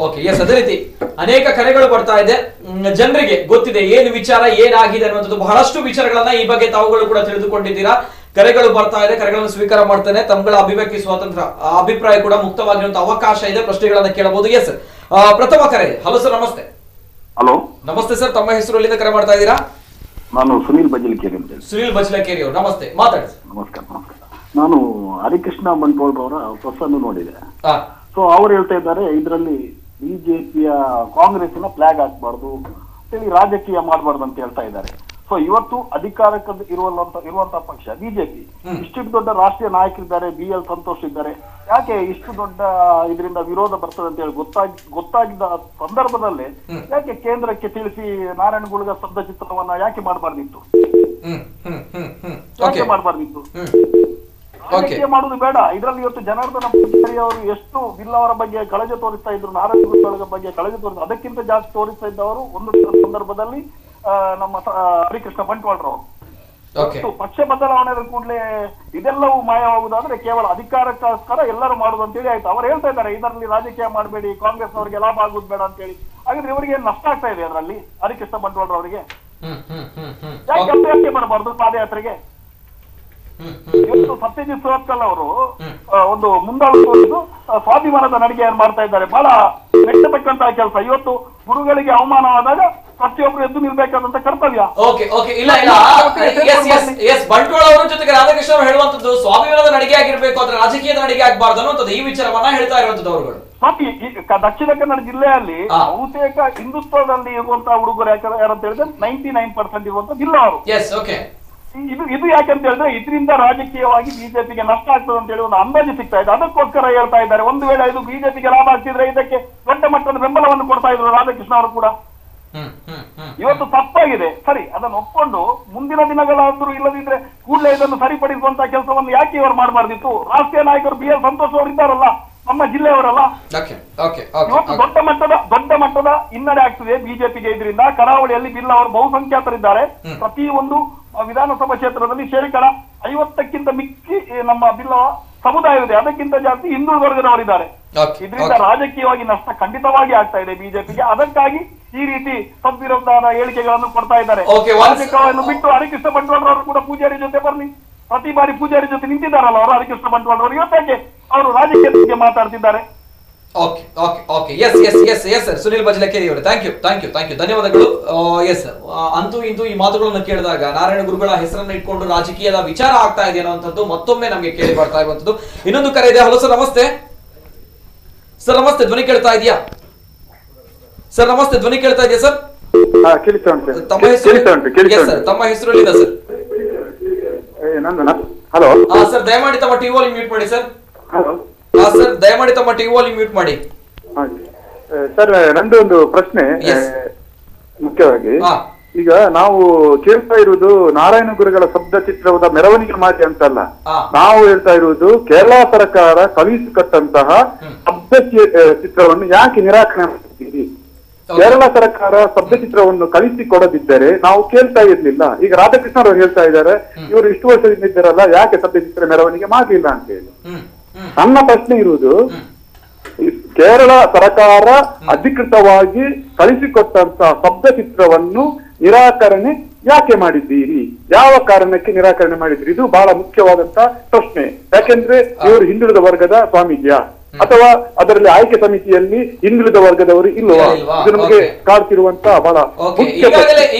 ಅದೇ ರೀತಿ ಅನೇಕ ಕರೆಗಳು ಬರ್ತಾ ಇದೆ. ಜನರಿಗೆ ಗೊತ್ತಿದೆ ಏನು ವಿಚಾರ ಏನಾಗಿದೆ ಅನ್ನುವಂಥದ್ದು. ಬಹಳಷ್ಟು ವಿಚಾರಗಳನ್ನ ಈ ಬಗ್ಗೆ ತಾವುಗಳು ಕೂಡ ತಿಳಿದುಕೊಂಡಿದ್ದೀರಾ. ಕರೆಗಳು ಬರ್ತಾ ಇದೆ, ಕರೆಗಳನ್ನು ಸ್ವೀಕಾರ ಮಾಡ್ತೇನೆ. ತಮ್ಮಗಳ ಅಭಿವ್ಯಕ್ತಿ ಸ್ವಾತಂತ್ರ್ಯ, ಅಭಿಪ್ರಾಯ ಕೂಡ ಮುಕ್ತವಾಗಿರುವಂತಹ ಅವಕಾಶ ಇದೆ, ಪ್ರಶ್ನೆಗಳನ್ನ ಕೇಳಬಹುದು. ಎಸ್, ಪ್ರಥಮ ಕರೆ. ಹಲೋ ಸರ್, ನಮಸ್ತೆ. ಹಲೋ, ನಮಸ್ತೆ ಸರ್, ತಮ್ಮ ಹೆಸರು ಎಲ್ಲಿಂದ ಕರೆ ಮಾಡ್ತಾ ಇದ್ದೀರಾ? ನಾನು ಸುನೀಲ್ ಬಜಲಕೇರಿ ಅಂತ. ಸುನೀಲ್ ಬಜಲಕೇರಿ ಅವರು, ನಮಸ್ತೆ, ಮಾತಾಡಿ. ನಮಸ್ಕಾರ. ನಾನು ಹರಿಕೃಷ್ಣ ಬಂಟ್ವಾಳ ಅವರ ಪ್ರಸನ್ನು ನೋಡಿದೆ. ಸೊ ಅವ್ರು ಹೇಳ್ತಾ ಇದ್ದಾರೆ, ಇದರಲ್ಲಿ ಬಿಜೆಪಿಯ ಕಾಂಗ್ರೆಸ್ನ ಫ್ಲಾಗ್ ಹಾಕ್ಬಾರ್ದು ಹೇಳಿ ರಾಜಕೀಯ ಮಾಡಬಾರ್ದು ಅಂತ ಹೇಳ್ತಾ ಇದ್ದಾರೆ. ಸೊ ಇವತ್ತು ಅಧಿಕಾರಕ್ಕೆ ಇರುವಂತಹ ಪಕ್ಷ ಬಿಜೆಪಿ. ಇಷ್ಟು ದೊಡ್ಡ ರಾಷ್ಟ್ರೀಯ ನಾಯಕರಿದ್ದಾರೆ, BL ಸಂತೋಷ್ ಇದ್ದಾರೆ. ಯಾಕೆ ಇಷ್ಟು ದೊಡ್ಡ ಇದರಿಂದ ವಿರೋಧ ಬರ್ತದೆ ಅಂತ ಹೇಳಿ ಗೊತ್ತಾಗಿದ್ದ ಸಂದರ್ಭದಲ್ಲಿ ಯಾಕೆ ಕೇಂದ್ರಕ್ಕೆ ತಿಳಿಸಿ ನಾರಾಯಣ ಗುರುಗಳ ಸ್ತಬ್ಧ ಚಿತ್ರವನ್ನ ಯಾಕೆ ಮಾಡಬಾರ್ದಿತ್ತು? ರಾಜಕೀಯ ಮಾಡುದು ಬೇಡ. ಇದರಲ್ಲಿ ಇವತ್ತು ಜನಾರ್ದನ ಪೂಜಾರಿ ಅವರು ಎಷ್ಟು ಬಿಲ್ ಅವರ ಬಗ್ಗೆ ಕಳಜೆ ತೋರಿಸ್ತಾ ಇದ್ರು, ನಾರಾಯಣ ಗುರುಗಳ ಬಗ್ಗೆ ಕಳಜೆ ತೋರಿಸ್ತಾ, ಅದಕ್ಕಿಂತ ಜಾಸ್ತಿ ತೋರಿಸ್ತಾ ಇದ್ದವರು ಒಂದು ಸಂದರ್ಭದಲ್ಲಿ ನಮ್ಮ ಹರಿಕೃಷ್ಣ ಬಂಟ್ವಾಳರವರು. ಪಕ್ಷ ಬದಲಾವಣೆ ಕೂಡಲೇ ಇದೆಲ್ಲವೂ ಮಾಯವಾಗುವುದಾದ್ರೆ ಕೇವಲ ಅಧಿಕಾರಕ್ಕೋಸ್ಕರ ಎಲ್ಲರೂ ಮಾಡುದು ಅಂತ ಹೇಳಿ ಆಯ್ತು. ಅವ್ರು ಹೇಳ್ತಾ ಇದ್ದಾರೆ, ಇದರಲ್ಲಿ ರಾಜಕೀಯ ಮಾಡಬೇಡಿ, ಕಾಂಗ್ರೆಸ್ ಅವರಿಗೆ ಲಾಭ ಆಗುದು ಬೇಡ ಅಂತ ಹೇಳಿ. ಹಾಗಾದ್ರೆ ಇವರಿಗೆ ನಷ್ಟ ಆಗ್ತಾ ಇದೆ ಅದರಲ್ಲಿ, ಹರಿಕೃಷ್ಣ ಬಂಟ್ವಾಳರವರಿಗೆ. ಯಾಕೆ ಮಾಡಬಾರ್ದು ಪಾದಯಾತ್ರೆಗೆ? ಇವತ್ತು ಸತ್ಯಜಿತ್ ಸುರತ್ಕಲ್ ಅವರು ಒಂದು ಮುಂದಾಳು ಸ್ವಾಭಿಮಾನದ ನಡಿಗೆಯನ್ನು ಮಾಡ್ತಾ ಇದ್ದಾರೆ. ಬಹಳ ಮೆಚ್ಚತಕ್ಕಂತಹ ಕೆಲಸ. ಇವತ್ತು ಗುರುಗಳಿಗೆ ಅವಮಾನವಾದಾಗ ಪ್ರತಿಯೊಬ್ಬರು ಎದ್ದು ನಿಲ್ಬೇಕಾದಂತ ಕರ್ತವ್ಯ. ಬಂಟ್ವಾಳ ಅವರ ಜೊತೆಗೆ ರಾಧಾಕೃಷ್ಣ ಅವರು ಹೇಳುವಂತದ್ದು ಸ್ವಾಭಿಮಾನದ ನಡಿಗೆ ಆಗಿರ್ಬೇಕು, ಆದ್ರೆ ರಾಜಕೀಯದ ನಡಿಗೆ ಆಗಬಾರ್ದು ಅನ್ನುವಂಥದ್ದು ಈ ವಿಚಾರವನ್ನ ಹೇಳ್ತಾ ಇರುವಂತದ್ದು ಅವರುಗಳು. ದಕ್ಷಿಣ ಕನ್ನಡ ಜಿಲ್ಲೆಯಲ್ಲಿ ಬಹುತೇಕ ಹಿಂದುತ್ವದಲ್ಲಿ ಇರುವಂತಹ ಹುಡುಗರು ಯಾರಂತ ಹೇಳಿದ್ರೆ 99% ಇರುವಂತ ಜಿಲ್ಲೆ ಅವರು. ಇದು ಯಾಕಂತ ಹೇಳಿದ್ರೆ ಇದರಿಂದ ರಾಜಕೀಯವಾಗಿ ಬಿಜೆಪಿಗೆ ನಷ್ಟ ಆಗ್ತದೆ ಅಂತ ಹೇಳಿ ಒಂದು ಅಂದಾಜು ಸಿಗ್ತಾ ಇದೆ. ಅದಕ್ಕೋಸ್ಕರ ಹೇಳ್ತಾ ಇದ್ದಾರೆ, ಒಂದು ವೇಳೆ ಇದು ಬಿಜೆಪಿಗೆ ಲಾಭ ಆಗ್ತಿದ್ರೆ ಇದಕ್ಕೆ ದೊಡ್ಡ ಮಟ್ಟದ ಬೆಂಬಲವನ್ನು ಕೊಡ್ತಾ ಇದ್ರು ರಾಧಾಕೃಷ್ಣ ಅವರು ಕೂಡ. ಇವತ್ತು ತಪ್ಪಾಗಿದೆ, ಸರಿ, ಅದನ್ನು ಒಪ್ಕೊಂಡು ಮುಂದಿನ ದಿನಗಳಾದ್ರೂ ಇಲ್ಲದಿದ್ರೆ ಕೂಡಲೇ ಇದನ್ನು ಸರಿಪಡಿಸುವಂತಹ ಕೆಲಸವನ್ನು ಯಾಕೆ ಇವರು ಮಾಡಬಾರ್ದಿತ್ತು? ರಾಷ್ಟ್ರೀಯ ನಾಯಕರು BL ಸಂತೋಷ್ ಅವರು ಇದ್ದಾರಲ್ಲ, ನಮ್ಮ ಜಿಲ್ಲೆಯವರಲ್ಲ. ಇವತ್ತು ದೊಡ್ಡ ಮಟ್ಟದ ಹಿನ್ನಡೆ ಆಗ್ತಿದೆ ಬಿಜೆಪಿಗೆ. ಇದರಿಂದ ಕರಾವಳಿಯಲ್ಲಿ ಬಿಲ್ ಅವರು ಬಹುಸಂಖ್ಯಾತರಿದ್ದಾರೆ. ಪ್ರತಿ ಒಂದು ವಿಧಾನಸಭಾ ಕ್ಷೇತ್ರದಲ್ಲಿ ಶೇಕಡ 50ಕ್ಕಿಂತ ಮಿಕ್ಕಿ ನಮ್ಮ ಬಿಲ್ಲ ಸಮುದಾಯವಿದೆ, ಅದಕ್ಕಿಂತ ಜಾಸ್ತಿ ಹಿಂದುಳಿದ ವರ್ಗದವರಿದ್ದಾರೆ. ಇದರಿಂದ ರಾಜಕೀಯವಾಗಿ ನಷ್ಟ ಖಂಡಿತವಾಗಿ ಆಗ್ತಾ ಇದೆ ಬಿಜೆಪಿಗೆ. ಅದಕ್ಕಾಗಿ ಈ ರೀತಿ ಸದ್ವಿರೋಧದ ಹೇಳಿಕೆಗಳನ್ನು ಕೊಡ್ತಾ ಇದ್ದಾರೆ. ರಾಜಕೀಯವನ್ನು ಬಿಟ್ಟು ಹರಿಕೃಷ್ಣ ಬಂಟ್ವಾಳರವರು ಕೂಡ ಪೂಜಾರಿ ಜೊತೆ ಬರ್ಲಿ, ಪ್ರತಿ ಬಾರಿ ಪೂಜಾರಿ ಜೊತೆ ನಿಂತಿದ್ದಾರಲ್ಲ ಅವರು ಹರಿಕೃಷ್ಣ ಬಂಟ್ವಾಳರವರು. ಇವತ್ತಕ್ಕೆ ಅವರು ರಾಜಕೀಯದ ಬಗ್ಗೆ ಮಾತಾಡ್ತಿದ್ದಾರೆ. ಸುನಿಲ್ ಬಜಲಕೇರಿ ಅವರು, ಥ್ಯಾಂಕ್ ಯು, ಧನ್ಯವಾದಗಳು. ಎಸ್, ಅಂತೂ ಇಂತೂ ಈ ಮಾತುಗಳನ್ನು ಕೇಳಿದಾಗ ನಾರಾಯಣ ಗುರುಗಳ ಹೆಸರನ್ನು ಇಟ್ಕೊಂಡು ರಾಜಕೀಯದ ವಿಚಾರ ಆಗ್ತಾ ಇದೆ ಅನ್ನುವಂಥದ್ದು ಮತ್ತೊಮ್ಮೆ ನಮಗೆ ಕೇಳಿ ಬರ್ತಾ ಇರುವಂತದ್ದು. ಇನ್ನೊಂದು ಕರೆ ಇದೆ. ಹಲೋ ಸರ್, ನಮಸ್ತೆ. ಸರ್ ನಮಸ್ತೆ, ಧ್ವನಿ ಕೇಳ್ತಾ ಇದೆಯಾ? ಸರ್ ನಮಸ್ತೆ, ಧ್ವನಿ ಕೇಳ್ತಾ ಇದೆಯಾ ಸರ್? ತಮ್ಮ ಹೆಸರು ಎಲ್ಲಿದೆ ಸರ್? ಹಲೋ ಸರ್, ದಯಮಾಡಿ ತಮ್ಮ ಟಿವಿ ವಾಲ್ಯೂಮ್ ಮ್ಯೂಟ್ ಮಾಡಿ ಸರ್. ಸರ್, ದಯಮಾಡಿ ತಮ್ಮ ಟಿವಿ ವಾಲ್ಯೂಮ್ ಮ್ಯೂಟ್ ಮಾಡಿ. ಸರ್ ನಂದು ಒಂದು ಪ್ರಶ್ನೆ ಮುಖ್ಯವಾಗಿ ಈಗ ನಾವು ಕೇಳ್ತಾ ಇರುವುದು ನಾರಾಯಣ ಗುರುಗಳ ಶಬ್ದ ಚಿತ್ರದ ಮೆರವಣಿಗೆ ಮಾಡಿ ಅಂತಲ್ಲ, ನಾವು ಹೇಳ್ತಾ ಇರುವುದು ಕೇರಳ ಸರ್ಕಾರ ಕಳುಹಿಸಿಕೊಟ್ಟಂತಹ ಶಬ್ದ ಚಿತ್ರವನ್ನು ಯಾಕೆ ನಿರಾಕರಣೆ ಮಾಡ್ತೀರಿ? ಕೇರಳ ಸರ್ಕಾರ ಶಬ್ದ ಚಿತ್ರವನ್ನು ಕಳಿಸಿಕೊಡದಿದ್ದರೆ ನಾವು ಕೇಳ್ತಾ ಇರ್ಲಿಲ್ಲ. ಈಗ ರಾಧಾಕೃಷ್ಣ ಅವರು ಹೇಳ್ತಾ ಇದ್ದಾರೆ, ಇವರು ಇಷ್ಟು ವರ್ಷದಿಂದ ಇದ್ದಾರಲ್ಲ, ಯಾಕೆ ಶಬ್ದ ಚಿತ್ರ ಮೆರವಣಿಗೆ ಮಾಡಲಿಲ್ಲ ಅಂತ ಹೇಳಿ. ನನ್ನ ಪ್ರಶ್ನೆ ಇರುವುದು, ಕೇರಳ ಸರ್ಕಾರ ಅಧಿಕೃತವಾಗಿ ಕಳಿಸಿಕೊಟ್ಟಂತ ಶಬ್ದ ಚಿತ್ರವನ್ನು ನಿರಾಕರಣೆ ಯಾಕೆ ಮಾಡಿದ್ದೀರಿ? ಯಾವ ಕಾರಣಕ್ಕೆ ನಿರಾಕರಣೆ ಮಾಡಿದ್ರಿ? ಇದು ಬಹಳ ಮುಖ್ಯವಾದಂತ ಪ್ರಶ್ನೆ. ಯಾಕೆಂದ್ರೆ ಇವರು ಹಿಂದುಳಿದ ವರ್ಗದ ಸ್ವಾಮೀಜಿಯ ಅಥವಾ ಅದರಲ್ಲಿ ಆಯ್ಕೆ ಸಮಿತಿಯಲ್ಲಿ ಹಿಂದುಳಿದ ವರ್ಗದವರು ಇಲ್ವಾ? ಇದು ನಮಗೆ ಕಾಡ್ತಿರುವಂತ ಬಹಳ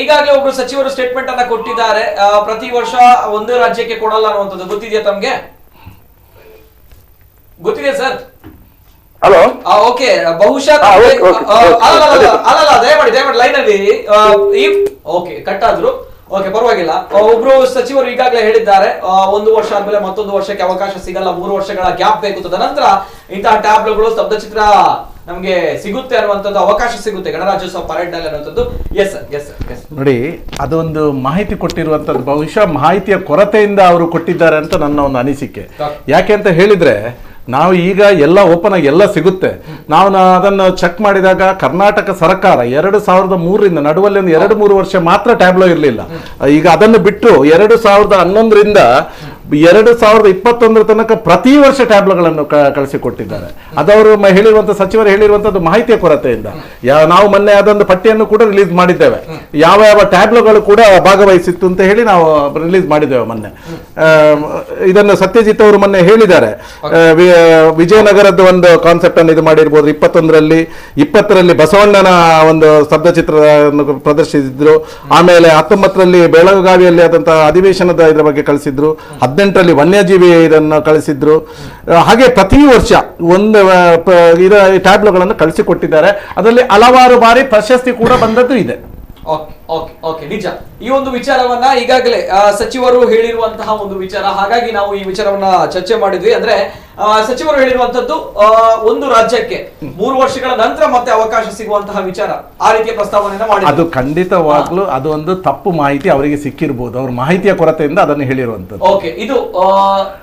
ಈಗಾಗಲೇ ಒಬ್ರು ಸಚಿವರು ಸ್ಟೇಟ್ಮೆಂಟ್ ಅನ್ನ ಕೊಟ್ಟಿದ್ದಾರೆ, ಪ್ರತಿ ವರ್ಷ ಒಂದು ರಾಜ್ಯಕ್ಕೆ ಕೊಡಲ್ಲ ಅನ್ನುವಂಥದ್ದು. ಗೊತ್ತಿದೆಯಾ ತಮ್ಗೆ? ಗೊತ್ತಿದೆ ಸರ್? ಹಲೋ, ಓಕೆ, ಬಹುಶಃ ದಯಮಾಡಿ ಲೈನ್ ಅಲ್ಲಿ ಓಕೆ ಕಟ್ ಆದ್ರು ಓಕೆ ಪರವಾಗಿಲ್ಲ. ಒಬ್ರು ಸಚಿವರು ಈಗಾಗಲೇ ಹೇಳಿದ್ದಾರೆ, 1 ವರ್ಷ ಆದ್ಮೇಲೆ ಮತ್ತೊಂದು ವರ್ಷಕ್ಕೆ ಅವಕಾಶ ಸಿಗಲ್ಲ, 3 ವರ್ಷಗಳ ಗ್ಯಾಪ್ ಬೇಕು. ತದನಂತರ ಇಂತಹ ಟ್ಯಾಬ್ಲೋಗಳು ಸ್ತಬ್ಧಚಿತ್ರ ನಮ್ಗೆ ಸಿಗುತ್ತೆ ಅನ್ನುವಂಥದ್ದು, ಅವಕಾಶ ಸಿಗುತ್ತೆ ಗಣರಾಜ್ಯೋತ್ಸವ ಪರೇಡ್ ನಲ್ಲಿ ಅನ್ನುವಂಥದ್ದು. Yes sir, yes sir, yes. ನೋಡಿ, ಅದೊಂದು ಮಾಹಿತಿ ಕೊಟ್ಟಿರುವಂತದ್ದು ಬಹುಶಃ ಮಾಹಿತಿಯ ಕೊರತೆಯಿಂದ ಅವರು ಕೊಟ್ಟಿದ್ದಾರೆ ಅಂತ ನನ್ನ ಒಂದು ಅನಿಸಿಕೆ. ಯಾಕೆ ಅಂತ ಹೇಳಿದ್ರೆ, ನಾವು ಈಗ ಎಲ್ಲ ಓಪನ್ ಆಗಿ ಎಲ್ಲ ಸಿಗುತ್ತೆ. ನಾವು ಅದನ್ನು ಚೆಕ್ ಮಾಡಿದಾಗ ಕರ್ನಾಟಕ ಸರ್ಕಾರ 2003ರಿಂದ ನಡುವಲ್ಲಿ ಒಂದು 2-3 ವರ್ಷ ಮಾತ್ರ ಟ್ಯಾಬ್ಲೋ ಇರಲಿಲ್ಲ. ಈಗ ಅದನ್ನು ಬಿಟ್ಟು 2011ರಿಂದ 2021 ತನಕ ಪ್ರತಿ ವರ್ಷ ಟ್ಯಾಬ್ಲೋಗಳನ್ನು ಕಳಿಸಿಕೊಟ್ಟಿದ್ದಾರೆ. ಅದವರು ಹೇಳಿರುವಂತ ಸಚಿವರು ಹೇಳಿರುವಂತದ್ದು ಮಾಹಿತಿಯ ಕೊರತೆಯಿಂದ. ನಾವು ಮೊನ್ನೆ ಅದೊಂದು ಪಟ್ಟಿಯನ್ನು ಕೂಡ ರಿಲೀಸ್ ಮಾಡಿದ್ದೇವೆ, ಯಾವ ಯಾವ ಟ್ಯಾಬ್ಲೋಗಳು ಕೂಡ ಭಾಗವಹಿಸಿತ್ತು ಅಂತ ಹೇಳಿ ನಾವು ರಿಲೀಸ್ ಮಾಡಿದ್ದೇವೆ ಮೊನ್ನೆ. ಇದನ್ನು ಸತ್ಯಜಿತ್ ಅವರು ಮೊನ್ನೆ ಹೇಳಿದ್ದಾರೆ. ವಿಜಯನಗರದ ಒಂದು ಕಾನ್ಸೆಪ್ಟ್ ಅನ್ನು ಇದು ಮಾಡಿರ್ಬೋದು. 21ರಲ್ಲಿ 20ರಲ್ಲಿ ಬಸವಣ್ಣನ ಒಂದು ಸ್ತಬ್ಧಚಿತ್ರ ಪ್ರದರ್ಶಿಸಿದ್ರು. ಆಮೇಲೆ 19ರಲ್ಲಿ ಬೆಳಗಾವಿಯಲ್ಲಿ ಆದಂತಹ ಅಧಿವೇಶನದ ಇದರ ಬಗ್ಗೆ ಕಳಿಸಿದ್ರು. 18ರಲ್ಲಿ ವನ್ಯಜೀವಿ ಇದನ್ನು ಕಳಿಸಿದ್ರು. ಹಾಗೆ ಪ್ರತಿ ವರ್ಷ ಒಂದು ಟ್ಯಾಬ್ಲೋಗಳನ್ನು ಕಳಿಸಿಕೊಟ್ಟಿದ್ದಾರೆ. ಅದರಲ್ಲಿ ಹಲವಾರು ಬಾರಿ ಪ್ರಶಸ್ತಿ ಕೂಡ ಬಂದದ್ದು ಇದೆ. ನಿಜ. ಈ ಒಂದು ವಿಚಾರವನ್ನ ಈಗಾಗಲೇ ಸಚಿವರು ಹೇಳಿರುವಂತಹ ಒಂದು ವಿಚಾರ, ಹಾಗಾಗಿ ನಾವು ಈ ವಿಚಾರವನ್ನ ಚರ್ಚೆ ಮಾಡಿದ್ವಿ. ಅಂದ್ರೆ ಸಚಿವರು ಹೇಳಿರುವಂತದ್ದು ಒಂದು ರಾಜ್ಯಕ್ಕೆ 3 ವರ್ಷಗಳ ನಂತರ ಮತ್ತೆ ಅವಕಾಶ ಸಿಗುವಂತಹ ವಿಚಾರ, ಆ ರೀತಿಯ ಪ್ರಸ್ತಾವನೆಯನ್ನ ಮಾಡಿ. ಅದು ಖಂಡಿತವಾಗ್ಲೂ ಅದು ಒಂದು ತಪ್ಪು ಮಾಹಿತಿ ಅವರಿಗೆ ಸಿಕ್ಕಿರಬಹುದು, ಅವ್ರ ಮಾಹಿತಿಯ ಕೊರತೆಯಿಂದ ಅದನ್ನು ಹೇಳಿರುವಂತದ್ದು. ಓಕೆ, ಇದು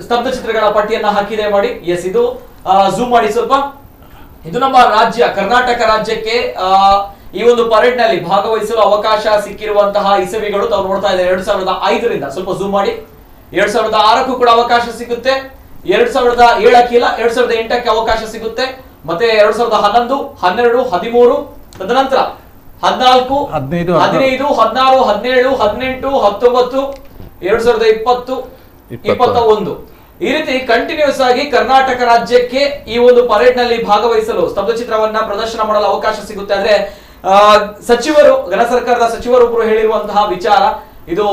ಸ್ತಬ್ಧ ಚಿತ್ರಗಳ ಪಟ್ಟಿಯನ್ನ ಹಾಕಿದೆ ಮಾಡಿ. ಎಸ್, ಇದು ಝೂಮ್ ಮಾಡಿ ಸ್ವಲ್ಪ. ಇದು ನಮ್ಮ ರಾಜ್ಯ ಕರ್ನಾಟಕ ರಾಜ್ಯಕ್ಕೆ ಈ ಒಂದು ಪರೇಡ್ ನಲ್ಲಿ ಭಾಗವಹಿಸಲು ಅವಕಾಶ ಸಿಕ್ಕಿರುವಂತಹ ಇಸವಿಗಳು ತಾವು ನೋಡ್ತಾ ಇದ್ದಾರೆ. 2005ರಿಂದ ಸ್ವಲ್ಪ ಝೂಮ್ ಮಾಡಿ. 2006ಕ್ಕೂ ಕೂಡ ಅವಕಾಶ ಸಿಗುತ್ತೆ, 2007ಕ್ಕೆ ಇಲ್ಲ, 2008ಕ್ಕೆ ಅವಕಾಶ ಸಿಗುತ್ತೆ, ಮತ್ತೆ 2011, 12, 13, ತದನಂತರ 14, 15, 16, 17, 18, 19, 2020, 21 ಈ ರೀತಿ ಕಂಟಿನ್ಯೂಸ್ ಆಗಿ ಕರ್ನಾಟಕ ರಾಜ್ಯಕ್ಕೆ ಈ ಒಂದು ಪರೇಡ್ ನಲ್ಲಿ ಭಾಗವಹಿಸಲು ಸ್ತಬ್ಧಚಿತ್ರವನ್ನ ಪ್ರದರ್ಶನ ಮಾಡಲು ಅವಕಾಶ ಸಿಗುತ್ತೆ. ಆದ್ರೆ ಸಚಿವರು, ಘನ ಸರ್ಕಾರದ ಸಚಿವರೊಬ್ಬರು ಹೇಳಿರುವಂತಹ ವಿಚಾರ, ಇದು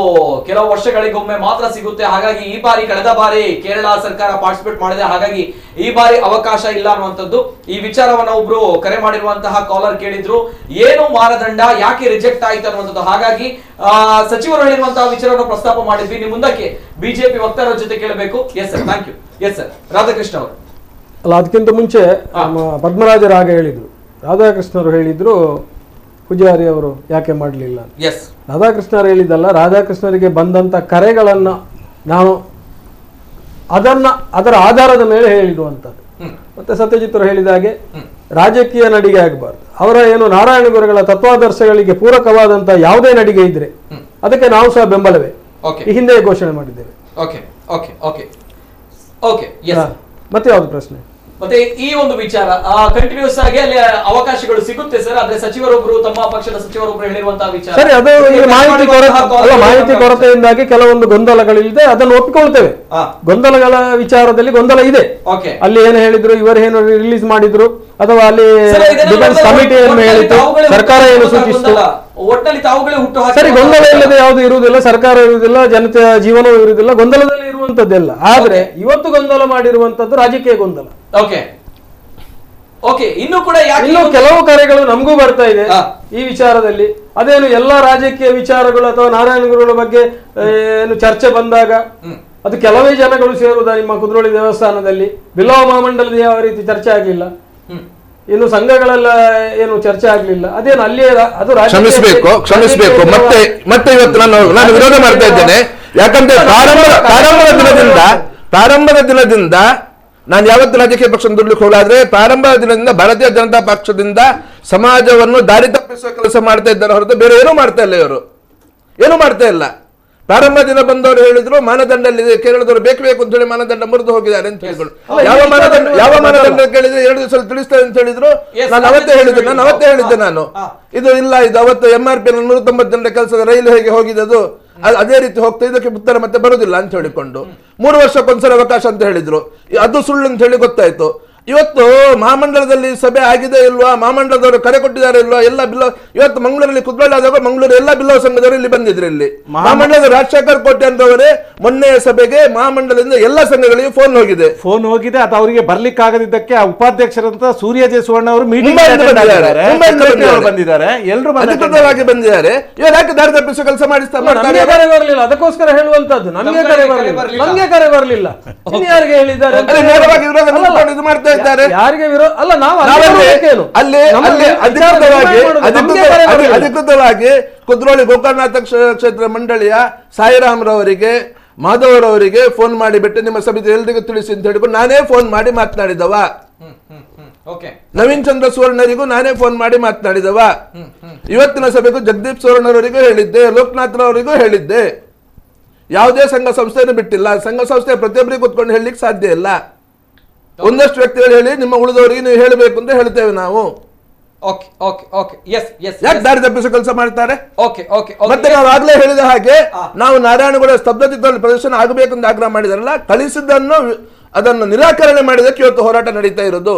ಕೆಲವು ವರ್ಷಗಳಿಗೊಮ್ಮೆ ಮಾತ್ರ ಸಿಗುತ್ತೆ. ಹಾಗಾಗಿ ಈ ಬಾರಿ, ಕಳೆದ ಬಾರಿ ಕೇರಳ ಸರ್ಕಾರ ಪಾರ್ಟಿಸಿಪೇಟ್ ಮಾಡಿದೆ, ಹಾಗಾಗಿ ಈ ಬಾರಿ ಅವಕಾಶ ಇಲ್ಲ ಅನ್ನುವಂಥದ್ದು. ಈ ವಿಚಾರವನ್ನ ಒಬ್ರು ಕರೆ ಮಾಡಿರುವಂತಹ ಕಾಲರ್ ಕೇಳಿದ್ರು, ಏನು ಮಾನದಂಡ, ಯಾಕೆ ರಿಜೆಕ್ಟ್ ಆಯ್ತು ಅನ್ನುವಂಥದ್ದು. ಹಾಗಾಗಿ ಸಚಿವರು ಹೇಳಿರುವಂತಹ ವಿಚಾರವನ್ನು ಪ್ರಸ್ತಾಪ ಮಾಡಿದ್ವಿ. ನೀವು ಮುಂದಕ್ಕೆ ಬಿಜೆಪಿ ವಕ್ತಾರರ ಜೊತೆ ಕೇಳಬೇಕು. Yes sir, thank you. Yes sir, Radhakrishna ಅವರು. ಅಲ್ಲ, ಅದಕ್ಕಿಂತ ಮುಂಚೆ ಪದ್ಮರಾಜರು ಹಾಗೆ ಹೇಳಿದ್ರು, ರಾಧಾಕೃಷ್ಣರು ಹೇಳಿದ್ರು ಪೂಜಾರಿ ಅವರು ಯಾಕೆ ಮಾಡಲಿಲ್ಲ. ಎಸ್, ರಾಧಾಕೃಷ್ಣರು ಹೇಳಿದ್ದಲ್ಲ, ರಾಧಾಕೃಷ್ಣರಿಗೆ ಬಂದಂತ ಕರೆಗಳನ್ನ ನಾನು ಅದರ ಆಧಾರದ ಮೇಲೆ ಹೇಳಿರುವಂತದ್ದು. ಮತ್ತೆ ಸತ್ಯಜಿತ್ ಅವರು ಹೇಳಿದ ಹಾಗೆ ರಾಜಕೀಯ ನಡಿಗೆ ಆಗಬಾರ್ದು. ಅವರ ಏನು ನಾರಾಯಣ ಗುರುಗಳ ತತ್ವಾದರ್ಶಗಳಿಗೆ ಪೂರಕವಾದಂತ ಯಾವುದೇ ನಡಿಗೆ ಇದ್ರೆ ಅದಕ್ಕೆ ನಾವು ಸಹ ಬೆಂಬಲವೇ ಈ ಹಿಂದೆ ಘೋಷಣೆ ಮಾಡಿದ್ದೇವೆ. ಮತ್ತೆ ಯಾವ್ದು ಪ್ರಶ್ನೆ? ಮತ್ತೆ ಈ ಒಂದು ವಿಚಾರ ಕಂಟಿನ್ಯೂಸ್ ಆಗಿ ಅಲ್ಲಿ ಅವಕಾಶಗಳು ಸಿಗುತ್ತೆ ಸರ್. ಆದ್ರೆ ಸಚಿವರೊಬ್ರು, ತಮ್ಮ ಪಕ್ಷದ ಸಚಿವರೊಬ್ರು ಹೇಳಿರುವಂತಹ ವಿಚಾರ, ಸರಿ, ಅದು ಮಾಹಿತಿ ಕೊರತೆಯಿಂದಾಗಿ ಕೆಲವೊಂದು ಗೊಂದಲಗಳಿದೆ, ಅದನ್ನು ಒಪ್ಪಿಕೊಳ್ತೇವೆ. ಗೊಂದಲಗಳ ವಿಚಾರದಲ್ಲಿ ಗೊಂದಲ ಇದೆ. ಅಲ್ಲಿ ಏನು ಹೇಳಿದ್ರು, ಇವರು ಏನು ರಿಲೀಸ್ ಮಾಡಿದ್ರು, ಅಥವಾ ಅಲ್ಲಿ ಡಿಫೆನ್ಸ್ ಕಮಿಟಿ ಏನು ಹೇಳಿತು, ಸರ್ಕಾರ ಏನು ಸೂಚಿಸಿತು, ಒಟ್ಟಲ್ಲಿ ತಾವುಗಳೇ ಹುಟ್ಟು ಹಾಕಿ. ಸರಿ, ಗೊಂದಲ ಇಲ್ಲದೆ ಯಾವುದು ಇರುವುದಿಲ್ಲ, ಸರ್ಕಾರ ಇರುವುದಿಲ್ಲ, ಜನತೆಯ ಜೀವನವೂ ಇರುವುದಿಲ್ಲ, ಗೊಂದಲದಲ್ಲಿ ಇರುವಂತದ್ದೆಲ್ಲ. ಆದ್ರೆ ಇವತ್ತು ಗೊಂದಲ ಮಾಡಿರುವಂತದ್ದು ರಾಜಕೀಯ ಗೊಂದಲ. ಇನ್ನು ಕೂಡ ಕೆಲವು ಕರೆಗಳು ನಮಗೂ ಬರ್ತಾ ಇದೆ ಈ ವಿಚಾರದಲ್ಲಿ. ಅದೇನು ಎಲ್ಲಾ ರಾಜಕೀಯ ವಿಚಾರಗಳು ಅಥವಾ ನಾರಾಯಣ ಗುರುಗಳ ಬಗ್ಗೆ ಏನು ಚರ್ಚೆ ಬಂದಾಗ ಅದು ಕೆಲವೇ ಜನಗಳು ಸೇರುವುದ ನಿಮ್ಮ ಕುದ್ರೋಳಿ ದೇವಸ್ಥಾನದಲ್ಲಿ? ಬಿಲ್ಲವ ಮಹಾಮಂಡಲದ ಯಾವ ರೀತಿ ಚರ್ಚೆ ಆಗಲಿಲ್ಲ? ಏನು ಸಂಘಗಳೆಲ್ಲ ಏನು ಚರ್ಚೆ ಆಗ್ಲಿಲ್ಲ, ಅದೇನು ಅಲ್ಲಿ ಅದು ಕ್ಷಮಿಸಬೇಕು. ಮತ್ತೆ ಇವತ್ತು ನಾನು ವಿರೋಧ ಮಾಡ್ತಾ ಇದ್ದೇನೆ. ಯಾಕಂದ್ರೆ ಪ್ರಾರಂಭದ ದಿನದಿಂದ ನಾನು ಯಾವತ್ತು ರಾಜಕೀಯ ಪಕ್ಷ ದುಡ್ಲಿಕ್ಕೆ ಹೋಗಲಾದ್ರೆ ಪ್ರಾರಂಭದ ದಿನದಿಂದ ಭಾರತೀಯ ಜನತಾ ಪಕ್ಷದಿಂದ ಸಮಾಜವನ್ನು ದಾರಿ ತಪ್ಪಿಸುವ ಕೆಲಸ ಮಾಡ್ತಾ ಇದ್ದಾರೆ ಹೊರತು ಬೇರೆ ಏನೂ ಮಾಡ್ತಾ ಇಲ್ಲ. ಇವರು ಏನೂ ಮಾಡ್ತಾ ಇಲ್ಲ. ಪ್ರಾರಂಭ ದಿನ ಬಂದವರು ಹೇಳಿದ್ರು ಮಾನದಂಡ ಕೇರಳದವರು ಬೇಕು ಅಂತ ಹೇಳಿ ಮಾನದಂಡ ಮುರಿದು ಹೋಗಿದ್ದಾರೆ ಅಂತ ಹೇಳಿದ್ರು. ಯಾವ ಮಾನದಂಡ ಕೇಳಿದ್ರೆ 2 ದಿವಸ ತಿಳಿಸ್ತಾರೆ ಅಂತ ಹೇಳಿದ್ರು. ನಾನು ಅವತ್ತೇ ಹೇಳಿದ್ದೆ ನಾನು ಇದು ಇಲ್ಲ, ಇದು ಅವತ್ತು MRP 190 ಜನರ ಕೆಲಸದ ರೈಲು ಹೇಗೆ ಹೋಗಿದೆ ಅದು ಅದೇ ರೀತಿ ಹೋಗ್ತಾ, ಇದಕ್ಕೆ ಉತ್ತರ ಮತ್ತೆ ಬರುದಿಲ್ಲ ಅಂತ ಹೇಳಿಕೊಂಡು 3 ವರ್ಷಕ್ಕೊಂದ್ಸಲ ಅವಕಾಶ ಅಂತ ಹೇಳಿದ್ರು. ಅದು ಸುಳ್ಳು ಅಂತ ಹೇಳಿ ಗೊತ್ತಾಯ್ತು. ಇವತ್ತು ಮಹಾಮಂಡಲದಲ್ಲಿ ಸಭೆ ಆಗಿದೆ ಇಲ್ವಾ, ಮಹಾಮಂಡಲದವರು ಕರೆ ಕೊಟ್ಟಿದ್ದಾರೆ ಇಲ್ವಾ, ಎಲ್ಲ ಬಿಲ್ಲೋ ಇವತ್ತು ಮಂಗಳೂರಲ್ಲಿ ಕುದ್ಬಳ್ಳಾದಾಗ ಮಂಗಳೂರು ಎಲ್ಲ ಬಿಲ್ಲೋ ಸಂಘದವರು ಇಲ್ಲಿ ಬಂದಿದ್ರು. ಇಲ್ಲಿ ಮಹಾಮಂಡಲದ ರಾಜಶೇಖರ್ ಕೋಟೆ ಅಂತವರೇ ಮೊನ್ನೆಯ ಸಭೆಗೆ ಮಹಾಮಂಡಲದಿಂದ ಎಲ್ಲ ಸಂಘಗಳಿಗೆ ಫೋನ್ ಹೋಗಿದೆ. ಅದು ಅವರಿಗೆ ಬರ್ಲಿಕ್ಕೆ ಆಗದಿದ್ದಕ್ಕೆ ಉಪಾಧ್ಯಕ್ಷರಂತ ಸೂರ್ಯ ಜಯಸುವರ್ಣ ಅವರು ಮೀಟಿಂಗ್ ಬಂದಿದ್ದಾರೆ, ಎಲ್ಲರೂ ಅಧಿಕೃತವಾಗಿ ಬಂದಿದ್ದಾರೆ. ಇವರು ಯಾಕೆ ದಾರಿ ತಪ್ಪಿಸುವ ಕೆಲಸ ಮಾಡಿಸ್ತಾರೆ? ಕರೆ ಬರಲಿಲ್ಲ, ಅದಕ್ಕೋಸ್ಕರ ಹೇಳುವಂತದ್ದು. ನಮಗೆ ಕರೆ ಬರಲಿಲ್ಲ, ಯಾರಿಗೆ ಹೇಳಿದ್ದಾರೆ? ಇದು ಮಾಡ್ತಾ ಇದ್ದಾರೆ. ಯಾರಿಗೆ ವಿರೋಧ ಅಲ್ಲ, ನಾವು ಅಧಿಕೃತವಾಗಿ ಕುದ್ರೋಳಿ ಗೋಕರ್ಣನಾಥ ಕ್ಷೇತ್ರ ಮಂಡಳಿಯ ಸಾಯಿರಾಮ್ರವರಿಗೆ ಮಾಧವರವರಿಗೆ ಫೋನ್ ಮಾಡಿ ಬಿಟ್ಟು ನಿಮ್ಮ ಸಮಿತಿ ಎಲ್ರಿಗೂ ತಿಳಿಸಿ ಅಂತ ಹೇಳಿಕೊಂಡು ನಾನೇ ಫೋನ್ ಮಾಡಿ ಮಾತನಾಡಿದವ. ನವೀನ್ ಚಂದ್ರ ಸುವರ್ಣರಿಗೂ ನಾನೇ ಫೋನ್ ಮಾಡಿ ಮಾತನಾಡಿದವ. ಇವತ್ತಿನ ಸಭೆಗೂ ಜಗದೀಪ್ ಸುವರ್ಣರವರಿಗೂ ಹೇಳಿದ್ದೆ, ಲೋಕನಾಥ್ ರವರಿಗೂ ಹೇಳಿದ್ದೆ. ಯಾವುದೇ ಸಂಘ ಸಂಸ್ಥೆಯನ್ನು ಬಿಟ್ಟಿಲ್ಲ. ಸಂಘ ಸಂಸ್ಥೆ ಪ್ರತಿಯೊಬ್ಬರಿಗೆ ಕೂತ್ಕೊಂಡು ಹೇಳಲಿಕ್ಕೆ ಸಾಧ್ಯ ಇಲ್ಲ. ಒಂದಷ್ಟು ವ್ಯಕ್ತಿಗಳು ಹೇಳಿ ನಿಮ್ಮ ಉಳಿದವರಿಗೆ ನೀವು ಹೇಳಬೇಕು ಅಂತ ಹೇಳ್ತೇವೆ ನಾವು. ಯಾಕೆ ದಾರಿ ತಪ್ಪಿಸೋ ಕೆಲಸ ಮಾಡ್ತಾರೆ? ಮತ್ತೆ ನಾವು ಆಗ್ಲೇ ಹೇಳಿದ ಹಾಗೆ ನಾವು ನಾರಾಯಣಗೌಡ ಸ್ತಬ್ಧಚಿತ್ರದಲ್ಲಿ ಪ್ರದರ್ಶನ ಆಗಬೇಕು ಅಂತ ಆಗ್ರಹ ಮಾಡಿದಾರಲ್ಲ, ಕಳಿಸಿದ್ದನ್ನು ಅದನ್ನು ನಿರಾಕರಣೆ ಮಾಡಿದಕ್ಕೆ ಇವತ್ತು ಹೋರಾಟ ನಡೀತಾ ಇರೋದು.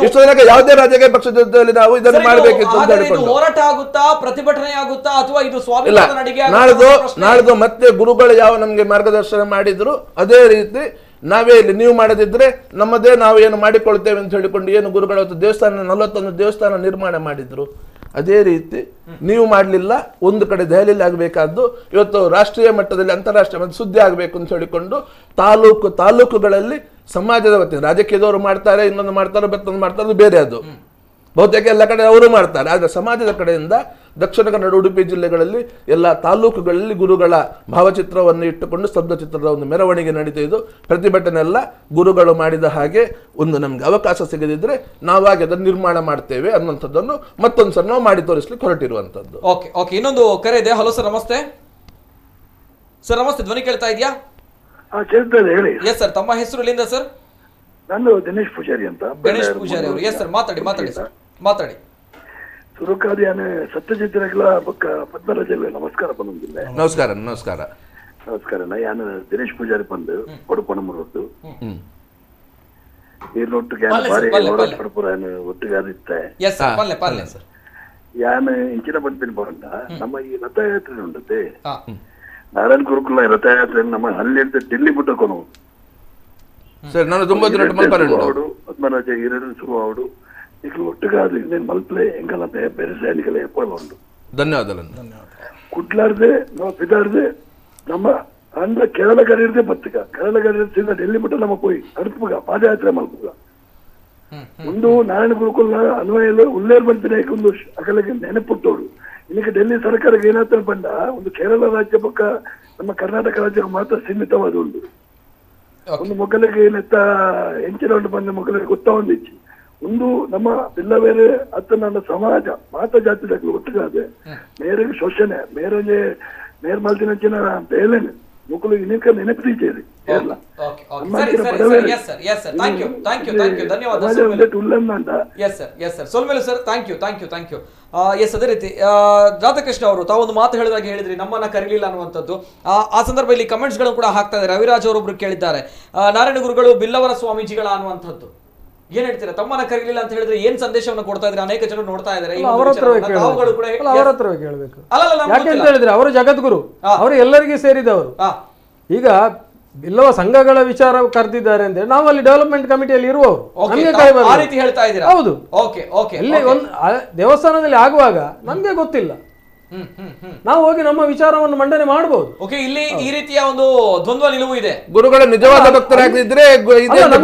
ಇಷ್ಟು ತನಕ ಯಾವುದೇ ರಾಜಕೀಯ ಪಕ್ಷದ ಜೊತೆಯಲ್ಲಿ ನಾವು ಇದನ್ನು ಮಾಡಬೇಕಿತ್ತು ಅಂತ ಹೇಳಿಕೊಂಡು ಹೋರಾಟ ಆಗುತ್ತಾ, ಪ್ರತಿಭಟನೆ ಆಗುತ್ತಾ, ಅಥವಾ ಇದು ನಾಳ್ದು ಮತ್ತೆ ಗುರುಗಳು ಯಾವ ನಮ್ಗೆ ಮಾರ್ಗದರ್ಶನ ಮಾಡಿದ್ರು ಅದೇ ರೀತಿ ನಾವೇ ಇಲ್ಲಿ ನೀವು ಮಾಡದಿದ್ರೆ ನಮ್ಮದೇ ನಾವು ಏನು ಮಾಡಿಕೊಳ್ತೇವೆ ಅಂತ ಹೇಳಿಕೊಂಡು ಏನು ಗುರುಗಳ ದೇವಸ್ಥಾನ 41 ದೇವಸ್ಥಾನ ನಿರ್ಮಾಣ ಮಾಡಿದ್ರು ಅದೇ ರೀತಿ ನೀವು ಮಾಡಲಿಲ್ಲ. ಒಂದು ಕಡೆ ದೆಹಲಿಯಲ್ಲಿ ಆಗಬೇಕಾದ್ದು ಇವತ್ತು ರಾಷ್ಟ್ರೀಯ ಮಟ್ಟದಲ್ಲಿ ಅಂತಾರಾಷ್ಟ್ರೀಯ ಮಟ್ಟದಲ್ಲಿ ಸುದ್ದಿ ಆಗಬೇಕು ಅಂತ ಹೇಳಿಕೊಂಡು ತಾಲೂಕುಗಳಲ್ಲಿ ಸಮಾಜದ ವತಿಯಿಂದ ರಾಜಕೀಯದವರು ಮಾಡ್ತಾರೆ, ಇನ್ನೊಂದು ಮಾಡ್ತಾರೆ, ಮತ್ತೊಂದು ಮಾಡ್ತಾರೆ, ಅದು ಬೇರೆ. ಅದು ಬಹುತೇಕ ಎಲ್ಲ ಕಡೆ ಅವರು ಮಾಡ್ತಾರೆ. ಆದರೆ ಸಮಾಜದ ಕಡೆಯಿಂದ ದಕ್ಷಿಣ ಕನ್ನಡ ಉಡುಪಿ ಜಿಲ್ಲೆಗಳಲ್ಲಿ ಎಲ್ಲ ತಾಲೂಕುಗಳಲ್ಲಿ ಗುರುಗಳ ಭಾವಚಿತ್ರವನ್ನು ಇಟ್ಟುಕೊಂಡು ಸ್ತಬ್ಧಚಿತ್ರದ ಒಂದು ಮೆರವಣಿಗೆ ನಡೀತಾ ಇದ್ದು ಪ್ರತಿಭಟನೆ ಎಲ್ಲ ಗುರುಗಳು ಮಾಡಿದ ಹಾಗೆ ಒಂದು ನಮ್ಗೆ ಅವಕಾಶ ಸಿಗದಿದ್ರೆ ನಾವಾಗಿ ಅದನ್ನು ನಿರ್ಮಾಣ ಮಾಡ್ತೇವೆ ಅನ್ನುವಂಥದ್ದನ್ನು ಮತ್ತೊಂದು ಸಲ ನಾವು ಮಾಡಿ ತೋರಿಸ್ಲಿಕ್ಕೆ ಹೊರಟಿರುವಂಥದ್ದು. ಓಕೆ ಇನ್ನೊಂದು ಕರೆ ಇದೆ. ಹಲೋ ಸರ್, ನಮಸ್ತೆ ಸರ್. ನಮಸ್ತೆ, ಧ್ವನಿ ಕೇಳ್ತಾ ಇದೆಯಾ? ಹೇಳಿ. ಎಸ್ ಸರ್, ತಮ್ಮ ಹೆಸರು ಎಲ್ಲಿಂದ ಸರ್? ನಾನು ದಿನೇಶ್ ಪೂಜಾರಿ ಅಂತ. ಗಣೇಶ್ ಪೂಜಾರಿ ಅವರು. ಎಸ್ ಸರ್, ಮಾತಾಡಿ. ಸುರುಕಾದಿಯಾನೆ ಸತ್ಯಜಿತ್ರಗಳ ಬೊಕ್ಕ ಪದ್ಮರಾಜಲ್ಲಿ ನಮಸ್ಕಾರ ಬಂದಿಲ್ಲ. ನಮಸ್ಕಾರ. ನಾನು ದಿನೇಶ್ ಪೂಜಾರಿ ಬಂದು ಕೊಡುಪಣಮೂರದ್ದು ಈರ್ಲೊಟ್ಟಿಗೆ ಒಟ್ಟಿಗೆ ಆದಿತ್ತೆ ಯಾನು ಇಂಚಿನ ಬಂದಿನ ಬರಂಡ ನಮ್ಮ ಈ ರಥಯಾತ್ರೆ ಉಂಟತೆ ನಾರಾಯಣ ಗುರುಕುಲ ರಥಯಾತ್ರೆ ನಮ್ಮ ಅಲ್ಲಿ ఢిల్లీ ಬಿಟ್ಟಕೊಂಡು ಸರ್ ನಾನು 92 ಪದ್ಮರಾಜ ಈರನ್ನು ಶುರುವಾಡು ಈಗ ಒಟ್ಟಿಗಾದ ಇನ್ನೇನು ಮಲ್ಪಲೆ ಎಂಗಲ ಬೇರೆ ಸೈನಿಕಲ ಎಪ್ಪಲ್ಲ ಉಂಟು. ಧನ್ಯವಾದ. ಕುಡ್ಲಾರ್ದೆ ನಮ್ಮ ಪಿದಾರ್ದೆ ನಮ್ಮ ಅಂದ್ರ ಕೇರಳಗರಿರ್ದೆ ಬತ್ತಿಗ ಕೇರಳಗರಿರ್ದಿಂದ ఢిల్లీ ಬಿಟ್ಟು ನಮ್ಮ ಪೋಯಿ ನಡ್ಪುಗ ಪಾದಯಾತ್ರೆ ಮಲ್ಪುಗ ಒಂದು ನಾರಾಯಣ ಗುರುಕುಲ ಅನ್ವಯಲು ಉಲ್ಲೇರ್ ಬಂತಿನ ಒಂದು ಅಗಲಿಗೆ ನೆನಪುಟ್ಟೋಡು ಇನ್ನೀಗ ఢిల్లీ ಸರ್ಕಾರಕ್ಕೆ ಏನಾಗ್ತಾನೆ ಬಂದ ಒಂದು ಕೇರಳ ರಾಜ್ಯ ಪಕ್ಕ ನಮ್ಮ ಕರ್ನಾಟಕ ರಾಜ್ಯಕ್ಕೆ ಮಾತ್ರ ಸೀಮಿತವಾದ ಉಂಟು. ಒಂದು ಮೊಗಲಿಗೆ ಏನತ್ತ ಎಂಚಿನ ಉಂಟು ಬಂದ ಮೊಗಲಿಗೆ ಗೊತ್ತಾ ಒಂದಿಚ್ಚಿ ಒಂದು ನಮ್ಮ ಬಿಲ್ಲವೇರೆ ಅತ್ತ ನನ್ನ ಸಮಾಜ ಮಾತ ಜಾತಿ ಒಟ್ಟಿಗಾದೆ ಮೇರೆಗೆ ಶೋಷಣೆ ಮೇರ್ ಮಲ್ತಿನ ಬೇಲೆನೆ ಮುಕ್ಕಲು ಇನ್ನಿಕ ನೆನಪಿದ್ದೀರಿ ಅದೇ ರೀತಿ ರಾಧಾಕೃಷ್ಣ ಅವರು ತಾವೊಂದು ಮಾತು ಹೇಳಿದಾಗ ಹೇಳಿದ್ರಿ ನಮ್ಮನ್ನ ಕರೀಲಿಲ್ಲ ಅನ್ನುವಂಥದ್ದು. ಆ ಸಂದರ್ಭದಲ್ಲಿ ಕಮೆಂಟ್ಸ್ ಗಳನ್ನು ಕೂಡ ಹಾಕ್ತಾ ಇದ್ದಾರೆ. ರವಿರಾಜ್ ಅವರೊಬ್ರು ಕೇಳಿದ್ದಾರೆ, ನಾರಾಯಣ ಗುರುಗಳು ಬಿಲ್ಲವರ ಸ್ವಾಮೀಜಿಗಳ ಅನ್ನುವಂಥದ್ದು ಏನ್ ಹೇಳ್ತೀರಾ? ತಮ್ಮನ್ನ ಕರೀಲಿಲ್ಲ ಅಂತ ಹೇಳಿದ್ರೆ ಏನ್ ಸಂದೇಶವನ್ನು ಕೊಡ್ತಾ ಇದ್ರೆ ಅನೇಕ ಜನರು ನೋಡ್ತಾ ಇದ್ದಾರೆ. ಯಾಕೆಂತ ಹೇಳಿದ್ರೆ ಅವರು ಜಗದ್ಗುರು, ಅವರು ಎಲ್ಲರಿಗೂ ಸೇರಿದವರು. ಈಗ ಬಿಲ್ಲವ ಸಂಘಗಳ ವಿಚಾರ ಕರೆದಿದ್ದಾರೆ ಅಂದ್ರೆ ನಾವು ಅಲ್ಲಿ ಡೆವಲಪ್ಮೆಂಟ್ ಕಮಿಟಿಯಲ್ಲಿ ಇರುವವರು. ಹೌದು, ದೇವಸ್ಥಾನದಲ್ಲಿ ಆಗುವಾಗ ನಮ್ಗೆ ಗೊತ್ತಿಲ್ಲ, ನಾವು ಹೋಗಿ ನಮ್ಮ ವಿಚಾರವನ್ನು ಮಂಡನೆ ಮಾಡಬಹುದು. ಓಕೆ, ಇಲ್ಲಿ ಈ ರೀತಿಯ ಒಂದು ದ್ವಂದ್ವ ನಿಲುವು ಇದೆ. ಗುರುಗಳ ನಿಜವಾದ ಭಕ್ತರಾಗಿದ್ರೆ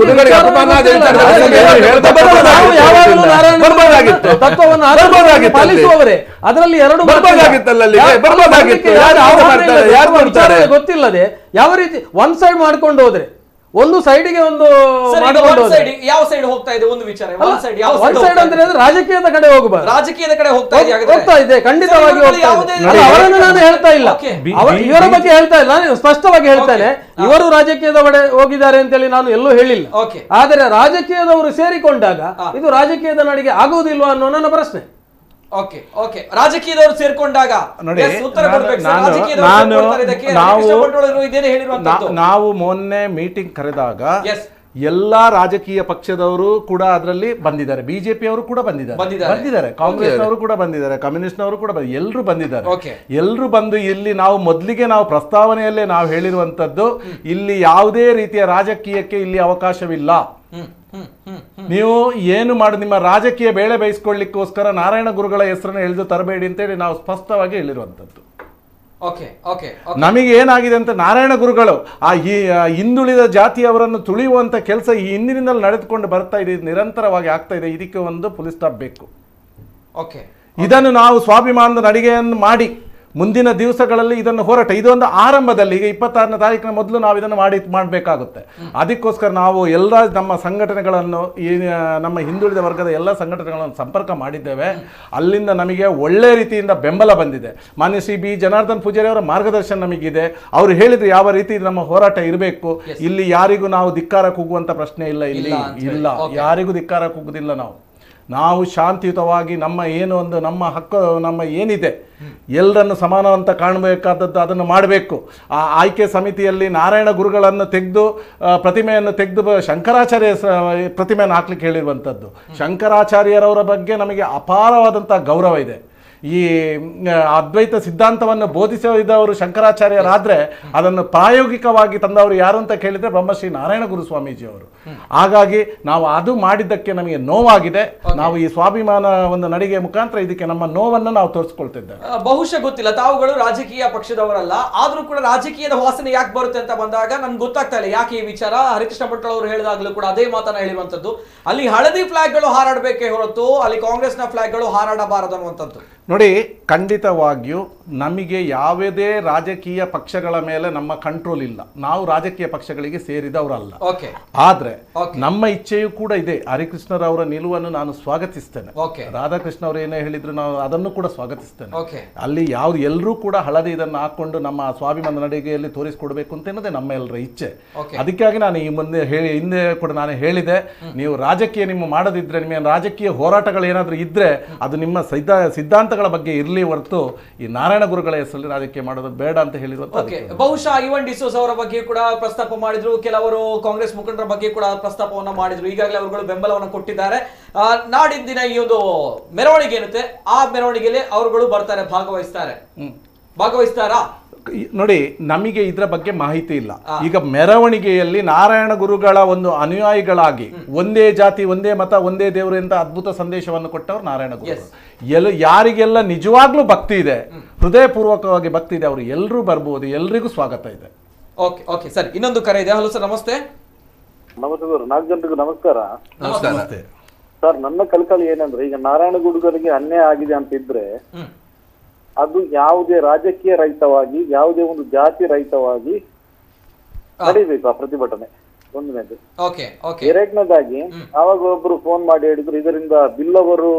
ಗುರುಗಳಿಗೆ ಅಪಮಾನ ತತ್ವವನ್ನು ಪಾಲಿಸುವವರೇ, ಅದರಲ್ಲಿ ಎರಡು ಗೊತ್ತಿಲ್ಲದೆ ಯಾವ ರೀತಿ ಒನ್ ಸೈಡ್ ಮಾಡ್ಕೊಂಡು ಹೋದ್ರೆ, ಒಂದು ಸೈಡ್ಗೆ ಒಂದು ಯಾವ ಸೈಡ್ ಹೋಗ್ತಾ ಇದೆ ಒಂದು ವಿಚಾರ. ಒನ್ ಸೈಡ್ ಅಂದ್ರೆ ರಾಜಕೀಯದ ಕಡೆ ಹೋಗಬಾರ್ದು. ರಾಜಕೀಯದ ಕಡೆ ಹೋಗ್ತಾ ಇದೆ, ಖಂಡಿತವಾಗಿ ಅವರನ್ನು ನಾನು ಹೇಳ್ತಾ ಇಲ್ಲ, ಇವರ ಬಗ್ಗೆ ಹೇಳ್ತಾ ಇಲ್ಲ, ನಾನು ಸ್ಪಷ್ಟವಾಗಿ ಹೇಳ್ತೇನೆ. ಇವರು ರಾಜಕೀಯದ ಕಡೆ ಹೋಗಿದ್ದಾರೆ ಅಂತೇಳಿ ನಾನು ಎಲ್ಲೂ ಹೇಳಿಲ್ಲ. ಆದರೆ ರಾಜಕೀಯದವರು ಸೇರಿಕೊಂಡಾಗ ಇದು ರಾಜಕೀಯದ ನಡಿಗೆ ಆಗುವುದಿಲ್ವಾ ಅನ್ನೋ ನನ್ನ ಪ್ರಶ್ನೆ. ರಾಜಕೀಯದವರು ಸೇರ್ಕೊಂಡಾಗ ನಾವು ಮೊನ್ನೆ ಮೀಟಿಂಗ್ ಕರೆದಾಗ ಎಲ್ಲಾ ರಾಜಕೀಯ ಪಕ್ಷದವರು ಕೂಡ ಅದರಲ್ಲಿ ಬಂದಿದ್ದಾರೆ. ಬಿಜೆಪಿ ಅವರು ಕೂಡ ಬಂದಿದ್ದಾರೆ, ಕಾಂಗ್ರೆಸ್ ಅವರು ಕೂಡ ಬಂದಿದ್ದಾರೆ, ಕಮ್ಯುನಿಸ್ಟ್ ನವರು ಕೂಡ ಎಲ್ಲರೂ ಬಂದಿದ್ದಾರೆ. ಎಲ್ಲರೂ ಬಂದು ಇಲ್ಲಿ ನಾವು ಮೊದಲಿಗೆ ನಾವು ಪ್ರಸ್ತಾವನೆಯಲ್ಲೇ ನಾವು ಹೇಳಿರುವಂತದ್ದು, ಇಲ್ಲಿ ಯಾವುದೇ ರೀತಿಯ ರಾಜಕೀಯಕ್ಕೆ ಇಲ್ಲಿ ಅವಕಾಶವಿಲ್ಲ. ನೀವು ಏನು ಮಾಡಿ ನಿಮ್ಮ ರಾಜಕೀಯ ಬೇಳೆ ಬೇಯಿಸ್ಕೊಳ್ಳಿಕ್ಕೋಸ್ಕರ ನಾರಾಯಣ ಗುರುಗಳ ಹೆಸರನ್ನು ಎಳೆದು ತರಬೇಡಿ ಅಂತೇಳಿ ನಾವು ಸ್ಪಷ್ಟವಾಗಿ ಹೇಳಿರುವಂತದ್ದು. ನಮಗೆ ಏನಾಗಿದೆ ಅಂತ, ನಾರಾಯಣ ಗುರುಗಳು ಆ ಹಿಂದುಳಿದ ಜಾತಿಯವರನ್ನು ತುಳಿಯುವಂತ ಕೆಲಸ ಈ ಹಿಂದಿನಿಂದಲೂ ನಡೆದುಕೊಂಡು ಬರ್ತಾ ಇದೆ, ನಿರಂತರವಾಗಿ ಆಗ್ತಾ ಇದೆ. ಇದಕ್ಕೆ ಒಂದು ಫುಲ್ ಸ್ಟಾಪ್ ಬೇಕು. ಇದನ್ನು ನಾವು ಸ್ವಾಭಿಮಾನದ ನಡಿಗೆಯನ್ನು ಮಾಡಿ ಮುಂದಿನ ದಿವಸಗಳಲ್ಲಿ ಇದನ್ನು ಹೋರಾಟ, ಇದೊಂದು ಆರಂಭದಲ್ಲಿ, ಈಗ 26ನೇ ತಾರೀಕಿನ ಮೊದಲು ನಾವು ಇದನ್ನು ಮಾಡಬೇಕಾಗುತ್ತೆ. ಅದಕ್ಕೋಸ್ಕರ ನಾವು ಎಲ್ಲ ನಮ್ಮ ಸಂಘಟನೆಗಳನ್ನು, ಈ ನಮ್ಮ ಹಿಂದುಳಿದ ವರ್ಗದ ಎಲ್ಲ ಸಂಘಟನೆಗಳನ್ನು ಸಂಪರ್ಕ ಮಾಡಿದ್ದೇವೆ. ಅಲ್ಲಿಂದ ನಮಗೆ ಒಳ್ಳೆ ರೀತಿಯಿಂದ ಬೆಂಬಲ ಬಂದಿದೆ. ಮಾನ್ಯ ಶ್ರೀ ಬಿ ಜನಾರ್ದನ್ ಪೂಜಾರಿ ಅವರ ಮಾರ್ಗದರ್ಶನ ನಮಗಿದೆ. ಅವರು ಹೇಳಿದ್ರು ಯಾವ ರೀತಿ ನಮ್ಮ ಹೋರಾಟ ಇರಬೇಕು. ಇಲ್ಲಿ ಯಾರಿಗೂ ನಾವು ಧಿಕ್ಕಾರ ಕೂಗುವಂತ ಪ್ರಶ್ನೆ ಇಲ್ಲ, ಇಲ್ಲಿ ಇಲ್ಲ, ಯಾರಿಗೂ ಧಿಕ್ಕಾರ ಕೂಗುದಿಲ್ಲ. ನಾವು ಶಾಂತಿಯುತವಾಗಿ ನಮ್ಮ ಏನು ಒಂದು ನಮ್ಮ ಹಕ್ಕು, ನಮ್ಮ ಏನಿದೆ ಎಲ್ಲರನ್ನು ಸಮಾನವಂತ ಕಾಣಬೇಕಾದದ್ದು ಅದನ್ನು ಮಾಡಬೇಕು. ಆ ಆಯ್ಕೆ ಸಮಿತಿಯಲ್ಲಿ ನಾರಾಯಣ ಗುರುಗಳನ್ನು ತೆಗೆದು ಪ್ರತಿಮೆಯನ್ನು ತೆಗೆದು ಶಂಕರಾಚಾರ್ಯ ಪ್ರತಿಮೆಯನ್ನು ಹಾಕ್ಲಿಕ್ಕೆ ಹೇಳಿರುವಂಥದ್ದು. ಶಂಕರಾಚಾರ್ಯರವರ ಬಗ್ಗೆ ನಮಗೆ ಅಪಾರವಾದಂಥ ಗೌರವ ಇದೆ. ಈ ಅದ್ವೈತ ಸಿದ್ಧಾಂತವನ್ನು ಬೋಧಿಸಿದವರು ಶಂಕರಾಚಾರ್ಯರಾದ್ರೆ ಅದನ್ನು ಪ್ರಾಯೋಗಿಕವಾಗಿ ತಂದವರು ಯಾರು ಅಂತ ಕೇಳಿದ್ರೆ ಬ್ರಹ್ಮಶ್ರೀ ನಾರಾಯಣ ಗುರು ಸ್ವಾಮೀಜಿಯವರು. ಹಾಗಾಗಿ ನಾವು ಅದು ಮಾಡಿದ್ದಕ್ಕೆ ನಮಗೆ ನೋವಾಗಿದೆ. ನಾವು ಈ ಸ್ವಾಭಿಮಾನ ಒಂದು ನಡಿಗೆ ಮುಖಾಂತರ ಇದಕ್ಕೆ ನಮ್ಮ ನೋವನ್ನು ನಾವು ತೋರಿಸ್ಕೊಳ್ತಿದ್ದೇವೆ. ಬಹುಶಃ ಗೊತ್ತಿಲ್ಲ, ತಾವುಗಳು ರಾಜಕೀಯ ಪಕ್ಷದವರಲ್ಲ, ಆದ್ರೂ ಕೂಡ ರಾಜಕೀಯದ ವಾಸನೆ ಯಾಕೆ ಬರುತ್ತೆ ಅಂತ ಬಂದಾಗ ನನ್ಗೆ ಗೊತ್ತಾಗ್ತಾ ಇಲ್ಲ ಯಾಕೆ ಈ ವಿಚಾರ. ಹರಿಕೃಷ್ಣ ಭಟ್ರು ಅವರು ಹೇಳಿದಾಗಲೂ ಕೂಡ ಅದೇ ಮಾತನ್ನ ಹೇಳಿರುವಂತದ್ದು, ಅಲ್ಲಿ ಹಳದಿ ಫ್ಲಾಗ್ಗಳು ಹಾರಾಡಬೇಕೇ ಹೊರತು ಅಲ್ಲಿ ಕಾಂಗ್ರೆಸ್ನ ಫ್ಲಾಗ್ಗಳು ಹಾರಾಡಬಾರದು ಅನ್ನುವಂಥದ್ದು. ನೋಡಿ, ಖಂಡಿತವಾಗಿಯೂ ನಮಗೆ ಯಾವುದೇ ರಾಜಕೀಯ ಪಕ್ಷಗಳ ಮೇಲೆ ನಮ್ಮ ಕಂಟ್ರೋಲ್ ಇಲ್ಲ. ನಾವು ರಾಜಕೀಯ ಪಕ್ಷಗಳಿಗೆ ಸೇರಿದವರಲ್ಲ. ಆದ್ರೆ ನಮ್ಮ ಇಚ್ಛೆಯೂ ಕೂಡ ಇದೆ. ಹರಿಕೃಷ್ಣರವರ ನಿಲುವನ್ನು ನಾನು ಸ್ವಾಗತಿಸ್ತೇನೆ. ರಾಧಾಕೃಷ್ಣ ಅವರು ಏನೇ ಹೇಳಿದ್ರು ನಾವು ಅದನ್ನು ಕೂಡ ಸ್ವಾಗತಿಸ್ತೇನೆ. ಅಲ್ಲಿ ಯಾವ್ದು ಎಲ್ಲರೂ ಕೂಡ ಹಳದಿ ಇದನ್ನು ಹಾಕೊಂಡು ನಮ್ಮ ಸ್ವಾಭಿಮಾನ ನಡಿಗೆಯಲ್ಲಿ ತೋರಿಸಿಕೊಡ್ಬೇಕು ಅಂತ ಅನ್ನೋದೇ ನಮ್ಮ ಎಲ್ಲರ ಇಚ್ಛೆ. ಅದಕ್ಕಾಗಿ ನಾನು ಈ ಮುಂದೆ ಹಿಂದೆ ಕೂಡ ನಾನು ಹೇಳಿದೆ, ನೀವು ರಾಜಕೀಯ ನಿಮ್ಮ ಮಾಡದಿದ್ರೆ, ನಿಮ್ಮ ರಾಜಕೀಯ ಹೋರಾಟಗಳು ಏನಾದರೂ ಇದ್ರೆ ಅದು ನಿಮ್ಮ ಸಿದ್ಧಾಂತಗಳ ಬಗ್ಗೆ ಇರಲಿ ಹೊರತು ಈ ನಾರಾಯಣ ಗುರುಗಳ ಹೆಸರಲ್ಲಿ ರಾಜಕೀಯ ಮಾಡೋದು ಬೇಡ ಅಂತ ಹೇಳಿರುವಂತ. ಬಹುಶಃ ಐವನ್ ಡಿಸೋಸ್ ಅವರ ಬಗ್ಗೆ ಕೂಡ ಪ್ರಸ್ತಾಪ ಮಾಡಿದ್ರು, ಕೆಲವರು ಕಾಂಗ್ರೆಸ್ ಮುಖಂಡರ ಬಗ್ಗೆ ಕೂಡ ಪ್ರಸ್ತಾಪವನ್ನ ಮಾಡಿದ್ರು. ಈಗಾಗಲೇ ಅವರುಗಳು ಬೆಂಬಲವನ್ನು ಕೊಟ್ಟಿದ್ದಾರೆ. ನಾಡಿನ ದಿನ ಈ ಒಂದು ಮೆರವಣಿಗೆ ಏನುತ್ತೆ, ಆ ಮೆರವಣಿಗೆಯಲ್ಲಿ ಅವರುಗಳು ಬರ್ತಾರೆ, ಭಾಗವಹಿಸ್ತಾರಾ? ನೋಡಿ, ನಮಗೆ ಇದರ ಬಗ್ಗೆ ಮಾಹಿತಿ ಇಲ್ಲ. ಈಗ ಮೆರವಣಿಗೆಯಲ್ಲಿ ನಾರಾಯಣ ಗುರುಗಳ ಒಂದು ಅನುಯಾಯಿಗಳಾಗಿ ಒಂದೇ ಜಾತಿ, ಒಂದೇ ಮತ, ಒಂದೇ ದೇವರು ಅಂತ ಅದ್ಭುತ ಸಂದೇಶವನ್ನು ಕೊಟ್ಟವರು ನಾರಾಯಣ ಗುರು. ಯಾರಿಗೆಲ್ಲ ನಿಜವಾಗ್ಲೂ ಭಕ್ತಿ ಇದೆ, ಹೃದಯಪೂರ್ವಕವಾಗಿ ಭಕ್ತಿ ಇದೆ, ಅವರು ಎಲ್ಲರೂ ಬರ್ಬೋದು, ಎಲ್ರಿಗೂ ಸ್ವಾಗತ ಇದೆ. ಓಕೆ ಸರ್, ಇನ್ನೊಂದು ಕರೆ ಇದೆ. ಹಲೋ ಸರ್, ನಮಸ್ತೆ. ನಮಸ್ತೆ ಸರ್, 4 ಜನರಿಗೂ ನಮಸ್ಕಾರ. ನಮಸ್ತೆ ಸರ್. ನನ್ನ ಕಲ್ಕಲ್ ಏನಂದ್ರೆ, ಈಗ ನಾರಾಯಣ ಗುರುಗಳಿಗೆ ಅನ್ಯಾಯ ಆಗಿದೆ ಅಂತ ಇದ್ರೆ ಅದು ಯಾವುದೇ ರಾಜಕೀಯ ರಹಿತವಾಗಿ, ಯಾವುದೇ ಒಂದು ಜಾತಿ ರಹಿತವಾಗಿ ನಡೀಬೇಕು ಆ ಪ್ರತಿಭಟನೆ. ಒಂದನೇದು. ಎರಡನೇದಾಗಿ ಆವಾಗ ಒಬ್ರು ಫೋನ್ ಮಾಡಿ ಹೇಳಿದ್ರು, ಇದರಿಂದ ಬಿಲ್ ಅವರು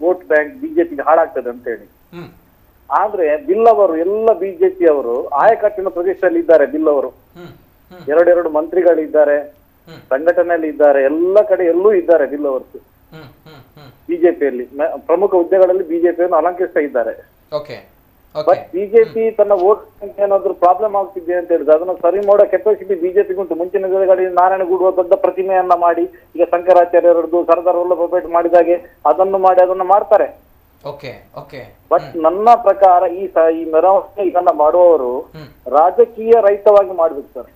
ವೋಟ್ ಬ್ಯಾಂಕ್ ಬಿಜೆಪಿಗೆ ಹಾಳಾಗ್ತದೆ ಅಂತ ಹೇಳಿ. ಆದ್ರೆ ಬಿಲ್ ಅವರು ಎಲ್ಲ ಬಿಜೆಪಿ ಅವರು ಆಯಕಟ್ಟಿನ ಪ್ರದೇಶದಲ್ಲಿ ಇದ್ದಾರೆ. ಬಿಲ್ ಅವರು ಎರಡೆರಡು ಮಂತ್ರಿಗಳಿದ್ದಾರೆ, ಸಂಘಟನೆಯಲ್ಲಿ ಇದ್ದಾರೆ, ಎಲ್ಲ ಕಡೆ ಎಲ್ಲೂ ಇದ್ದಾರೆ ಬಿಲ್ ಅವರು. ಬಿಜೆಪಿಯಲ್ಲಿ ಪ್ರಮುಖ ಹುದ್ದೆಗಳಲ್ಲಿ ಬಿಜೆಪಿಯನ್ನು ಅಲಂಕರಿಸ್ತಾ ಇದ್ದಾರೆ. ಬಟ್ ಬಿಜೆಪಿ ತನ್ನ ವೋಟ್ ಏನಾದ್ರು ಪ್ರಾಬ್ಲಮ್ ಆಗ್ತಿದೆ ಅಂತ ಹೇಳಿದ್ರೆ ಅದನ್ನ ಸರಿ ಮಾಡೋ ಕೆಪಾಸಿಟಿ ಬಿಜೆಪಿಗೆ ಉಂಟು. ಮುಂಚಿನ ದಿನಗಳಲ್ಲಿ ನಾರಾಯಣಗೂಡುವ ದೊಡ್ಡ ಪ್ರತಿಮೆಯನ್ನ ಮಾಡಿ, ಈಗ ಶಂಕರಾಚಾರ್ಯರದ್ದು, ಸರ್ದಾರ್ ವಲ್ಲಭ ಪಟೇಲ್ ಮಾಡಿದಾಗೆ ಅದನ್ನು ಮಾಡಿ ಅದನ್ನ ಮಾಡ್ತಾರೆ. ಬಟ್ ನನ್ನ ಪ್ರಕಾರ ಈ ಮೆರವಣಿಗೆ ಇದನ್ನ ಮಾಡುವವರು ರಾಜಕೀಯ ರಹಿತವಾಗಿ ಮಾಡ್ಬೇಕು ಸರ್.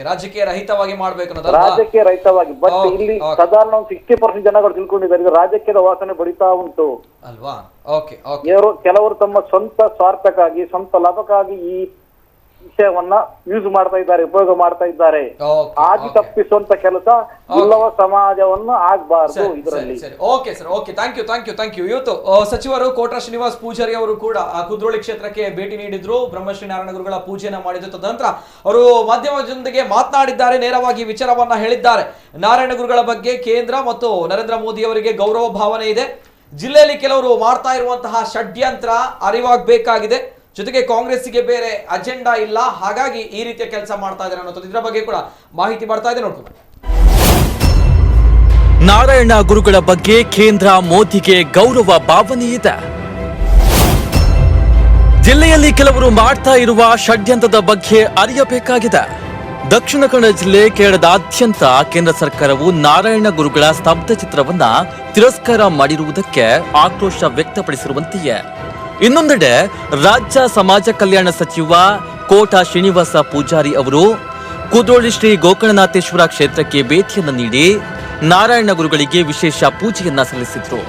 ರಾಜಕೀಯ ರಹಿತವಾಗಿ ಮಾಡ್ಬೇಕು, ರಾಜಕೀಯ ರಹಿತವಾಗಿ. ಬಟ್ ಇಲ್ಲಿ ಸಾಧಾರಣ 60% ಜನಗಳು ತಿಳ್ಕೊಂಡಿದ್ದಾರೆ ಇದು ರಾಜಕೀಯದ ವಾಸನೆ ಬಡಿತಾ ಉಂಟು. ಅಲ್ವಾ? Okay okay. ಕೆಲವರು ತಮ್ಮ ಸ್ವಂತ ಸ್ವಾರ್ಥಕ್ಕಾಗಿ, ಸ್ವಂತ ಲಾಭಕ್ಕಾಗಿ ಈ ವಿಷಯವನ್ನ ಯೂಸ್ ಮಾಡ್ತಾ ಇದ್ದಾರೆ, ಉಪಯೋಗ ಮಾಡ್ತಾ ಇದ್ದಾರೆ. ಆಗಿ ತಪ್ಪಿಸುವಂತ ಕೆಲಸ ಇಲ್ಲವ ಸಮಾಜವನ್ನು ಆಗ್ಬಾರ್ದು ಇದರಲ್ಲಿ. Okay sir, okay, thank you. ಇವತ್ತು ಸಚಿವರು ಕೋಟ್ರಾ ಶ್ರೀನಿವಾಸ್ ಪೂಜಾರಿ ಅವರು ಕೂಡ ಕುದ್ರೋಳಿ ಕ್ಷೇತ್ರಕ್ಕೆ ಭೇಟಿ ನೀಡಿದ್ರು, ಬ್ರಹ್ಮಶ್ರೀ ನಾರಾಯಣ ಗುರುಗಳ ಪೂಜೆಯನ್ನ ಮಾಡಿದ್ರು. ತದನಂತರ ಅವರು ಮಾಧ್ಯಮದೊಂದಿಗೆ ಮಾತನಾಡಿದ್ದಾರೆ, ನೇರವಾಗಿ ವಿಚಾರವನ್ನ ಹೇಳಿದ್ದಾರೆ. ನಾರಾಯಣ ಗುರುಗಳ ಬಗ್ಗೆ ಕೇಂದ್ರ ಮತ್ತು ನರೇಂದ್ರ ಮೋದಿ ಅವರಿಗೆ ಗೌರವ ಭಾವನೆ ಇದೆ. ಜಿಲ್ಲೆಯಲ್ಲಿ ಕೆಲವರು ಮಾಡ್ತಾ ಇರುವಂತಹ ಷಡ್ಯಂತ್ರ ಅರಿವಾಗಬೇಕಾಗಿದೆ. ಜೊತೆಗೆ ಕಾಂಗ್ರೆಸ್ಸಿಗೆ ಬೇರೆ ಅಜೆಂಡಾ ಇಲ್ಲ, ಹಾಗಾಗಿ ಈ ರೀತಿಯ ಕೆಲಸ ಮಾಡ್ತಾ ಇದ್ದಾರೆ ಅನ್ನೋದು ಇದರ ಬಗ್ಗೆ ಕೂಡ ಮಾಹಿತಿ ಬರ್ತಾ ಇದೆ, ನೋಡ್ಕೊಂಡು. ನಾರಾಯಣ ಗುರುಗಳ ಬಗ್ಗೆ ಕೇಂದ್ರ ಮೋದಿಗೆ ಗೌರವ ಭಾವನೆ ಇದೆ. ಜಿಲ್ಲೆಯಲ್ಲಿ ಕೆಲವರು ಮಾಡ್ತಾ ಇರುವ ಷಡ್ಯಂತ್ರದ ಬಗ್ಗೆ ಅರಿಯಬೇಕಾಗಿದೆ. ದಕ್ಷಿಣ ಕನ್ನಡ ಜಿಲ್ಲೆ ಕೇರಳದಾದ್ಯಂತ ಕೇಂದ್ರ ಸರ್ಕಾರವು ನಾರಾಯಣ ಗುರುಗಳ ಸ್ತಬ್ಧ ಚಿತ್ರವನ್ನ ತಿರಸ್ಕಾರ ಮಾಡಿರುವುದಕ್ಕೆ ಆಕ್ರೋಶ ವ್ಯಕ್ತಪಡಿಸಿರುವಂತೆಯೇ ಇನ್ನೊಂದೆಡೆ ರಾಜ್ಯ ಸಮಾಜ ಕಲ್ಯಾಣ ಸಚಿವ ಕೋಟಾ ಶ್ರೀನಿವಾಸ ಪೂಜಾರಿ ಅವರು ಕುದ್ರೋಳಿ ಶ್ರೀ ಗೋಕರ್ಣನಾಥೇಶ್ವರ ಕ್ಷೇತ್ರಕ್ಕೆ ಭೇಟಿಯನ್ನು ನೀಡಿ ನಾರಾಯಣ ಗುರುಗಳಿಗೆ ವಿಶೇಷ ಪೂಜೆಯನ್ನ ಸಲ್ಲಿಸಿದ್ರು.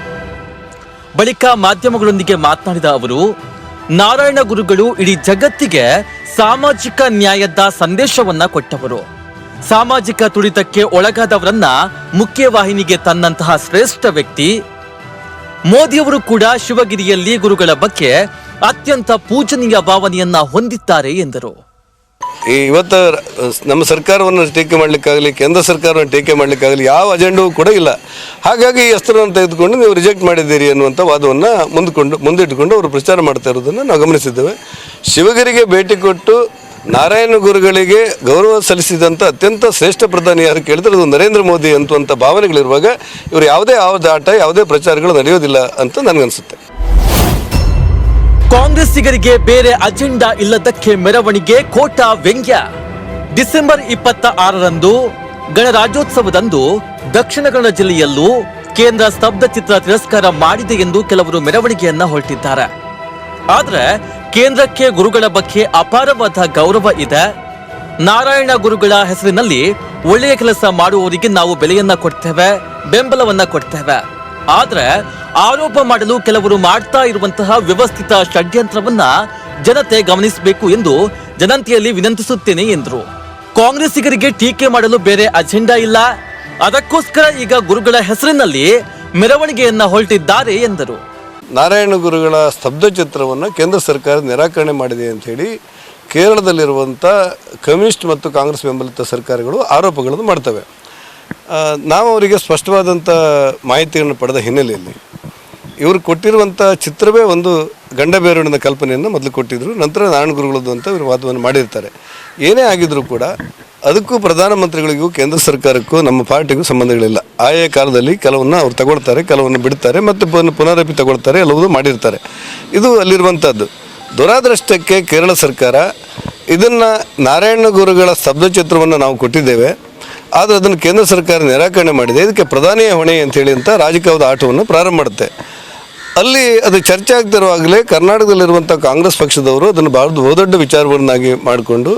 ಬಳಿಕ ಮಾಧ್ಯಮಗಳೊಂದಿಗೆ ಮಾತನಾಡಿದ ಅವರು, ನಾರಾಯಣ ಗುರುಗಳು ಇಡೀ ಜಗತ್ತಿಗೆ ಸಾಮಾಜಿಕ ನ್ಯಾಯದ ಸಂದೇಶವನ್ನ ಕೊಟ್ಟವರು. ಸಾಮಾಜಿಕ ತುಳಿತಕ್ಕೆ ಒಳಗಾದವರನ್ನ ಮುಖ್ಯವಾಹಿನಿಗೆ ತನ್ನಂತಹ ಶ್ರೇಷ್ಠ ವ್ಯಕ್ತಿ. ಮೋದಿಯವರು ಕೂಡ ಶಿವಗಿರಿಯಲ್ಲಿ ಗುರುಗಳ ಬಗ್ಗೆ ಅತ್ಯಂತ ಪೂಜನೀಯ ಭಾವನೆಯನ್ನ ಹೊಂದಿದ್ದಾರೆ ಎಂದರು. ಇವತ್ತು ನಮ್ಮ ಸರ್ಕಾರವನ್ನು ಟೀಕೆ ಮಾಡಲಿಕ್ಕಾಗಲಿ, ಕೇಂದ್ರ ಸರ್ಕಾರವನ್ನು ಟೀಕೆ ಮಾಡಲಿಕ್ಕಾಗಲಿ ಯಾವ ಅಜೆಂಡವೂ ಕೂಡ ಇಲ್ಲ. ಹಾಗಾಗಿ ಈ ಅಸ್ತ್ರವನ್ನು ತೆಗೆದುಕೊಂಡು ನೀವು ರಿಜೆಕ್ಟ್ ಮಾಡಿದ್ದೀರಿ ಅನ್ನುವಂಥ ವಾದವನ್ನು ಮುಂದಿಟ್ಟುಕೊಂಡು ಅವರು ಪ್ರಚಾರ ಮಾಡ್ತಾ ಇರೋದನ್ನು ನಾವು ಗಮನಿಸಿದ್ದೇವೆ. ಶಿವಗಿರಿಗೆ ಭೇಟಿ ಕೊಟ್ಟು ನಾರಾಯಣ ಗುರುಗಳಿಗೆ ಗೌರವ ಸಲ್ಲಿಸಿದಂಥ ಅತ್ಯಂತ ಶ್ರೇಷ್ಠ ಪ್ರಧಾನಿ ಯಾರು ಕೇಳಿದ್ರೆ ಅದು ನರೇಂದ್ರ ಮೋದಿ ಅಂತುವಂಥ ಭಾವನೆಗಳಿರುವಾಗ ಇವರು ಯಾವುದೇ ಆಟ, ಯಾವುದೇ ಪ್ರಚಾರಗಳು ನಡೆಯೋದಿಲ್ಲ ಅಂತ ನನಗನ್ಸುತ್ತೆ. ಕಾಂಗ್ರೆಸ್ಸಿಗರಿಗೆ ಬೇರೆ ಅಜೆಂಡಾ ಇಲ್ಲದಕ್ಕೆ ಮೆರವಣಿಗೆ ಕೋಟಾ ವ್ಯಂಗ್ಯ. ಡಿಸೆಂಬರ್ 26ರಂದು ಗಣರಾಜ್ಯೋತ್ಸವದಂದು ದಕ್ಷಿಣ ಕನ್ನಡ ಜಿಲ್ಲೆಯಲ್ಲೂ ಕೇಂದ್ರ ಸ್ತಬ್ಧ ಚಿತ್ರ ತಿರಸ್ಕಾರ ಮಾಡಿದೆ ಎಂದು ಕೆಲವರು ಮೆರವಣಿಗೆಯನ್ನ ಹೊರಟಿದ್ದಾರೆ. ಆದ್ರೆ ಕೇಂದ್ರಕ್ಕೆ ಗುರುಗಳ ಬಗ್ಗೆ ಅಪಾರವಾದ ಗೌರವ ಇದೆ. ನಾರಾಯಣ ಗುರುಗಳ ಹೆಸರಿನಲ್ಲಿ ಒಳ್ಳೆಯ ಕೆಲಸ ಮಾಡುವವರಿಗೆ ನಾವು ಬೆಲೆಯನ್ನ ಕೊಡ್ತೇವೆ, ಬೆಂಬಲವನ್ನ ಕೊಡ್ತೇವೆ. ಆದ್ರೆ ಆರೋಪ ಮಾಡಲು ಕೆಲವರು ಮಾಡ್ತಾ ಇರುವಂತಹ ವ್ಯವಸ್ಥಿತ ಷಡ್ಯಂತ್ರವನ್ನ ಜನತೆ ಗಮನಿಸಬೇಕು ಎಂದು ಜನತೆಯಲ್ಲಿ ವಿನಂತಿಸುತ್ತೇನೆ ಎಂದರು. ಕಾಂಗ್ರೆಸ್ಸಿಗರಿಗೆ ಟೀಕೆ ಮಾಡಲು ಬೇರೆ ಅಜೆಂಡಾ ಇಲ್ಲ, ಅದಕ್ಕೋಸ್ಕರ ಈಗ ಗುರುಗಳ ಹೆಸರಿನಲ್ಲಿ ಮೆರವಣಿಗೆಯನ್ನ ಹೊರಟಿದ್ದಾರೆ ಎಂದರು. ನಾರಾಯಣ ಗುರುಗಳ ಸ್ತಬ್ಧ ಚಿತ್ರವನ್ನು ಕೇಂದ್ರ ಸರ್ಕಾರ ನಿರಾಕರಣೆ ಮಾಡಿದೆ ಅಂಥೇಳಿ ಕೇರಳದಲ್ಲಿರುವಂಥ ಕಮ್ಯುನಿಸ್ಟ್ ಮತ್ತು ಕಾಂಗ್ರೆಸ್ ಬೆಂಬಲಿತ ಸರ್ಕಾರಗಳು ಆರೋಪಗಳನ್ನು ಮಾಡ್ತವೆ. ನಾವು ಅವರಿಗೆ ಸ್ಪಷ್ಟವಾದಂಥ ಮಾಹಿತಿಯನ್ನು ಪಡೆದ ಹಿನ್ನೆಲೆಯಲ್ಲಿ ಇವರು ಕೊಟ್ಟಿರುವಂಥ ಚಿತ್ರವೇ ಒಂದು ಗಂಡಬೇರುಣಿನ ಕಲ್ಪನೆಯನ್ನು ಮೊದಲು ಕೊಟ್ಟಿದ್ದರು, ನಂತರ ನಾರಾಯಣ ಗುರುಗಳದ್ದು ಅಂತ ಇವರು ವಾದವನ್ನು ಮಾಡಿರ್ತಾರೆ. ಏನೇ ಆಗಿದ್ರೂ ಕೂಡ ಅದಕ್ಕೂ ಪ್ರಧಾನಮಂತ್ರಿಗಳಿಗೂ ಕೇಂದ್ರ ಸರ್ಕಾರಕ್ಕೂ ನಮ್ಮ ಪಾರ್ಟಿಗೂ ಸಂಬಂಧಗಳಿಲ್ಲ. ಆಯಾ ಕಾಲದಲ್ಲಿ ಕೆಲವನ್ನ ಅವ್ರು ತಗೊಳ್ತಾರೆ, ಕೆಲವನ್ನು ಬಿಡ್ತಾರೆ, ಮತ್ತು ಪುನರಪಿ ತಗೊಳ್ತಾರೆ, ಎಲ್ಲವೂ ಮಾಡಿರ್ತಾರೆ. ಇದು ಅಲ್ಲಿರುವಂಥದ್ದು. ದುರಾದೃಷ್ಟಕ್ಕೆ ಕೇರಳ ಸರ್ಕಾರ ಇದನ್ನು ನಾರಾಯಣ ಗುರುಗಳ ಸ್ತಬ್ಧ ಚಿತ್ರವನ್ನು ನಾವು ಕೊಟ್ಟಿದ್ದೇವೆ, ಆದರೆ ಅದನ್ನು ಕೇಂದ್ರ ಸರ್ಕಾರ ನಿರಾಕರಣೆ ಮಾಡಿದೆ. ಇದಕ್ಕೆ ಪ್ರಧಾನಿಯ ಹೊಣೆ ಅಂತೇಳಿ ಅಂತ ರಾಜಕೀಯದ ಆಟವನ್ನು ಪ್ರಾರಂಭ ಮಾಡುತ್ತೆ. ಅಲ್ಲಿ ಅದು ಚರ್ಚೆ ಆಗ್ತಿರುವಾಗಲೇ ಕರ್ನಾಟಕದಲ್ಲಿರುವಂಥ ಕಾಂಗ್ರೆಸ್ ಪಕ್ಷದವರು ಅದನ್ನು ಭಾಳ ಬಹುದೊಡ್ಡ ವಿಚಾರವನ್ನಾಗಿ ಮಾಡಿಕೊಂಡು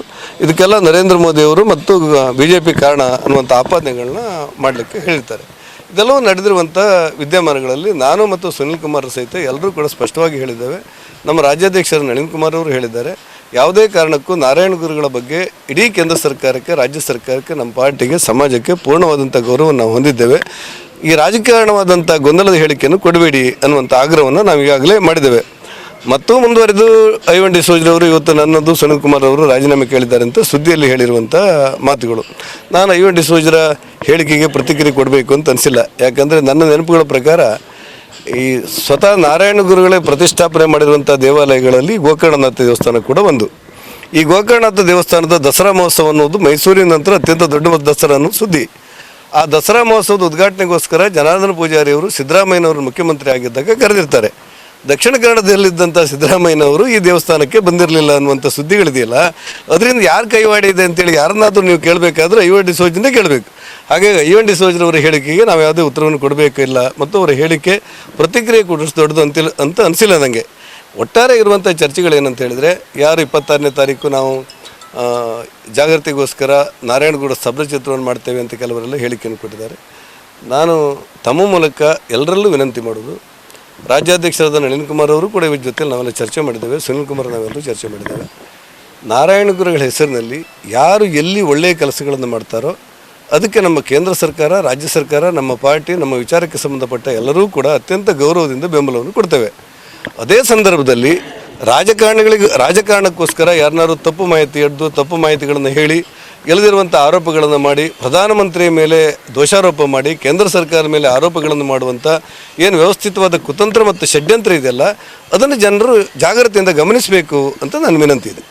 ಇದಕ್ಕೆಲ್ಲ ನರೇಂದ್ರ ಮೋದಿಯವರು ಮತ್ತು BJP ಕಾರಣ ಅನ್ನುವಂಥ ಆಪಾದನೆಗಳನ್ನ ಮಾಡಲಿಕ್ಕೆ ಹೇಳಿರ್ತಾರೆ. ಇದೆಲ್ಲವೂ ನಡೆದಿರುವಂಥ ವಿದ್ಯಮಾನಗಳಲ್ಲಿ ನಾನು ಮತ್ತು ಸುನಿಲ್ ಕುಮಾರ್ ಸಹಿತ ಎಲ್ಲರೂ ಕೂಡ ಸ್ಪಷ್ಟವಾಗಿ ಹೇಳಿದ್ದೇವೆ. ನಮ್ಮ ರಾಜ್ಯಾಧ್ಯಕ್ಷರು ನಳಿನ್ ಕುಮಾರ್ ಅವರು ಹೇಳಿದ್ದಾರೆ, ಯಾವುದೇ ಕಾರಣಕ್ಕೂ ನಾರಾಯಣ ಗುರುಗಳ ಬಗ್ಗೆ ಇಡೀ ಕೇಂದ್ರ ಸರ್ಕಾರಕ್ಕೆ, ರಾಜ್ಯ ಸರ್ಕಾರಕ್ಕೆ, ನಮ್ಮ ಪಾರ್ಟಿಗೆ, ಸಮಾಜಕ್ಕೆ ಪೂರ್ಣವಾದಂಥ ಗೌರವವನ್ನು ನಾವು ಹೊಂದಿದ್ದೇವೆ. ಈ ರಾಜಕಾರಣವಾದಂಥ ಗೊಂದಲದ ಹೇಳಿಕೆಯನ್ನು ಕೊಡಬೇಡಿ ಅನ್ನುವಂಥ ಆಗ್ರಹವನ್ನು ನಾವು ಈಗಾಗಲೇ ಮಾಡಿದ್ದೇವೆ. ಮತ್ತು ಮುಂದುವರೆದು ಐವನ್ ಡಿಸೋಜರವರು ಇವತ್ತು ನನ್ನದು ಸುನಿಲ್ ಕುಮಾರ್ ಅವರು ರಾಜೀನಾಮೆ ಕೇಳಿದ್ದಾರೆ ಅಂತ ಸುದ್ದಿಯಲ್ಲಿ ಹೇಳಿರುವಂಥ ಮಾತುಗಳು. ನಾನು ಐವನ್ ಡಿಸೋಜರ ಹೇಳಿಕೆಗೆ ಪ್ರತಿಕ್ರಿಯೆ ಕೊಡಬೇಕು ಅಂತ ಅನಿಸಿಲ್ಲ. ಯಾಕಂದರೆ ನನ್ನ ನೆನಪುಗಳ ಪ್ರಕಾರ ಈ ಸ್ವತಃ ನಾರಾಯಣ ಗುರುಗಳೇ ಪ್ರತಿಷ್ಠಾಪನೆ ಮಾಡಿರುವಂಥ ದೇವಾಲಯಗಳಲ್ಲಿ ಗೋಕರ್ಣನಾಥ ದೇವಸ್ಥಾನ ಕೂಡ ಒಂದು. ಈ ಗೋಕರ್ಣನಾಥ ದೇವಸ್ಥಾನದ ದಸರಾ ಮಹೋತ್ಸವ ಅನ್ನೋದು ಮೈಸೂರಿನ ನಂತರ ಅತ್ಯಂತ ದೊಡ್ಡ ದಸರಾ ಅನ್ನೋ ಸುದ್ದಿ. ಆ ದಸರಾ ಮಹೋತ್ಸವದ ಉದ್ಘಾಟನೆಗೋಸ್ಕರ ಜನಾರ್ದನ ಪೂಜಾರಿ ಅವರು ಸಿದ್ದರಾಮಯ್ಯನವರು ಮುಖ್ಯಮಂತ್ರಿ ಆಗಿದ್ದಾಗ ಕರೆದಿರ್ತಾರೆ. ದಕ್ಷಿಣ ಕನ್ನಡದಲ್ಲಿದ್ದಂಥ ಸಿದ್ದರಾಮಯ್ಯನವರು ಈ ದೇವಸ್ಥಾನಕ್ಕೆ ಬಂದಿರಲಿಲ್ಲ ಅನ್ನುವಂಥ ಸುದ್ದಿಗಳಿದೆಯಲ್ಲ, ಅದರಿಂದ ಯಾರು ಕೈವಾಡಿ ಇದೆ ಅಂತೇಳಿ ಯಾರನ್ನಾದರೂ ನೀವು ಕೇಳಬೇಕಾದ್ರೆ ಐವನ್ ಡಿಸೋಜನೇ ಕೇಳಬೇಕು. ಹಾಗಾಗಿ ಐವನ್ ಡಿಸೋಜರವರ ಹೇಳಿಕೆಗೆ ನಾವು ಯಾವುದೇ ಉತ್ತರವನ್ನು ಕೊಡಬೇಕಿಲ್ಲ ಮತ್ತು ಅವರ ಹೇಳಿಕೆ ಪ್ರತಿಕ್ರಿಯೆ ಕೊಡಿಸ್ ದೊಡ್ಡದು ಅಂತ ಅನಿಸಿಲ್ಲ ನನಗೆ. ಒಟ್ಟಾರೆ ಇರುವಂಥ ಚರ್ಚೆಗಳೇನಂತ ಹೇಳಿದರೆ, ಯಾರು 26ನೇ ತಾರೀಕು ನಾವು ಜಾಗೃತಿಗೋಸ್ಕರ ನಾರಾಯಣಗೌಡ ಸ್ತಬ್ಧ ಚಿತ್ರವನ್ನು ಮಾಡ್ತೇವೆ ಅಂತ ಕೆಲವರೆಲ್ಲ ಹೇಳಿಕೆಯನ್ನು ಕೊಟ್ಟಿದ್ದಾರೆ. ನಾನು ತಮ್ಮ ಮೂಲಕ ಎಲ್ಲರಲ್ಲೂ ವಿನಂತಿ ಮಾಡೋದು, ರಾಜ್ಯಾಧ್ಯಕ್ಷರಾದ ನಳಿನ್ ಕುಮಾರ್ ಅವರು ಕೂಡ ಇವ್ರ ಜೊತೆ ನಾವೆಲ್ಲ ಚರ್ಚೆ ಮಾಡಿದ್ದೇವೆ, ಸುನಿಲ್ ಕುಮಾರ್ ನಾವೆಲ್ಲರೂ ಚರ್ಚೆ ಮಾಡಿದ್ದೇವೆ. ನಾರಾಯಣ ಗುರುಗಳ ಹೆಸರಿನಲ್ಲಿ ಯಾರು ಎಲ್ಲಿ ಒಳ್ಳೆಯ ಕೆಲಸಗಳನ್ನು ಮಾಡ್ತಾರೋ ಅದಕ್ಕೆ ನಮ್ಮ ಕೇಂದ್ರ ಸರ್ಕಾರ, ರಾಜ್ಯ ಸರ್ಕಾರ, ನಮ್ಮ ಪಾರ್ಟಿ, ನಮ್ಮ ವಿಚಾರಕ್ಕೆ ಸಂಬಂಧಪಟ್ಟ ಎಲ್ಲರೂ ಕೂಡ ಅತ್ಯಂತ ಗೌರವದಿಂದ ಬೆಂಬಲವನ್ನು ಕೊಡ್ತೇವೆ. ಅದೇ ಸಂದರ್ಭದಲ್ಲಿ ರಾಜಕಾರಣಕ್ಕೋಸ್ಕರ ಯಾರನ್ನಾರು ತಪ್ಪು ಮಾಹಿತಿ ಹಿಡಿದು ತಪ್ಪು ಮಾಹಿತಿಗಳನ್ನು ಹೇಳಿ ಗೆಲ್ಲದಿರುವಂಥ ಆರೋಪಗಳನ್ನು ಮಾಡಿ ಪ್ರಧಾನಮಂತ್ರಿಯ ಮೇಲೆ ದೋಷಾರೋಪ ಮಾಡಿ ಕೇಂದ್ರ ಸರ್ಕಾರದ ಮೇಲೆ ಆರೋಪಗಳನ್ನು ಮಾಡುವಂಥ ಏನು ವ್ಯವಸ್ಥಿತವಾದ ಕುತಂತ್ರ ಮತ್ತು ಷಡ್ಯಂತ್ರ ಇದೆಯಲ್ಲ, ಅದನ್ನು ಜನರು ಜಾಗ್ರತೆಯಿಂದ ಗಮನಿಸಬೇಕು ಅಂತ ನನ್ನ ವಿನಂತಿ ಇದೆ.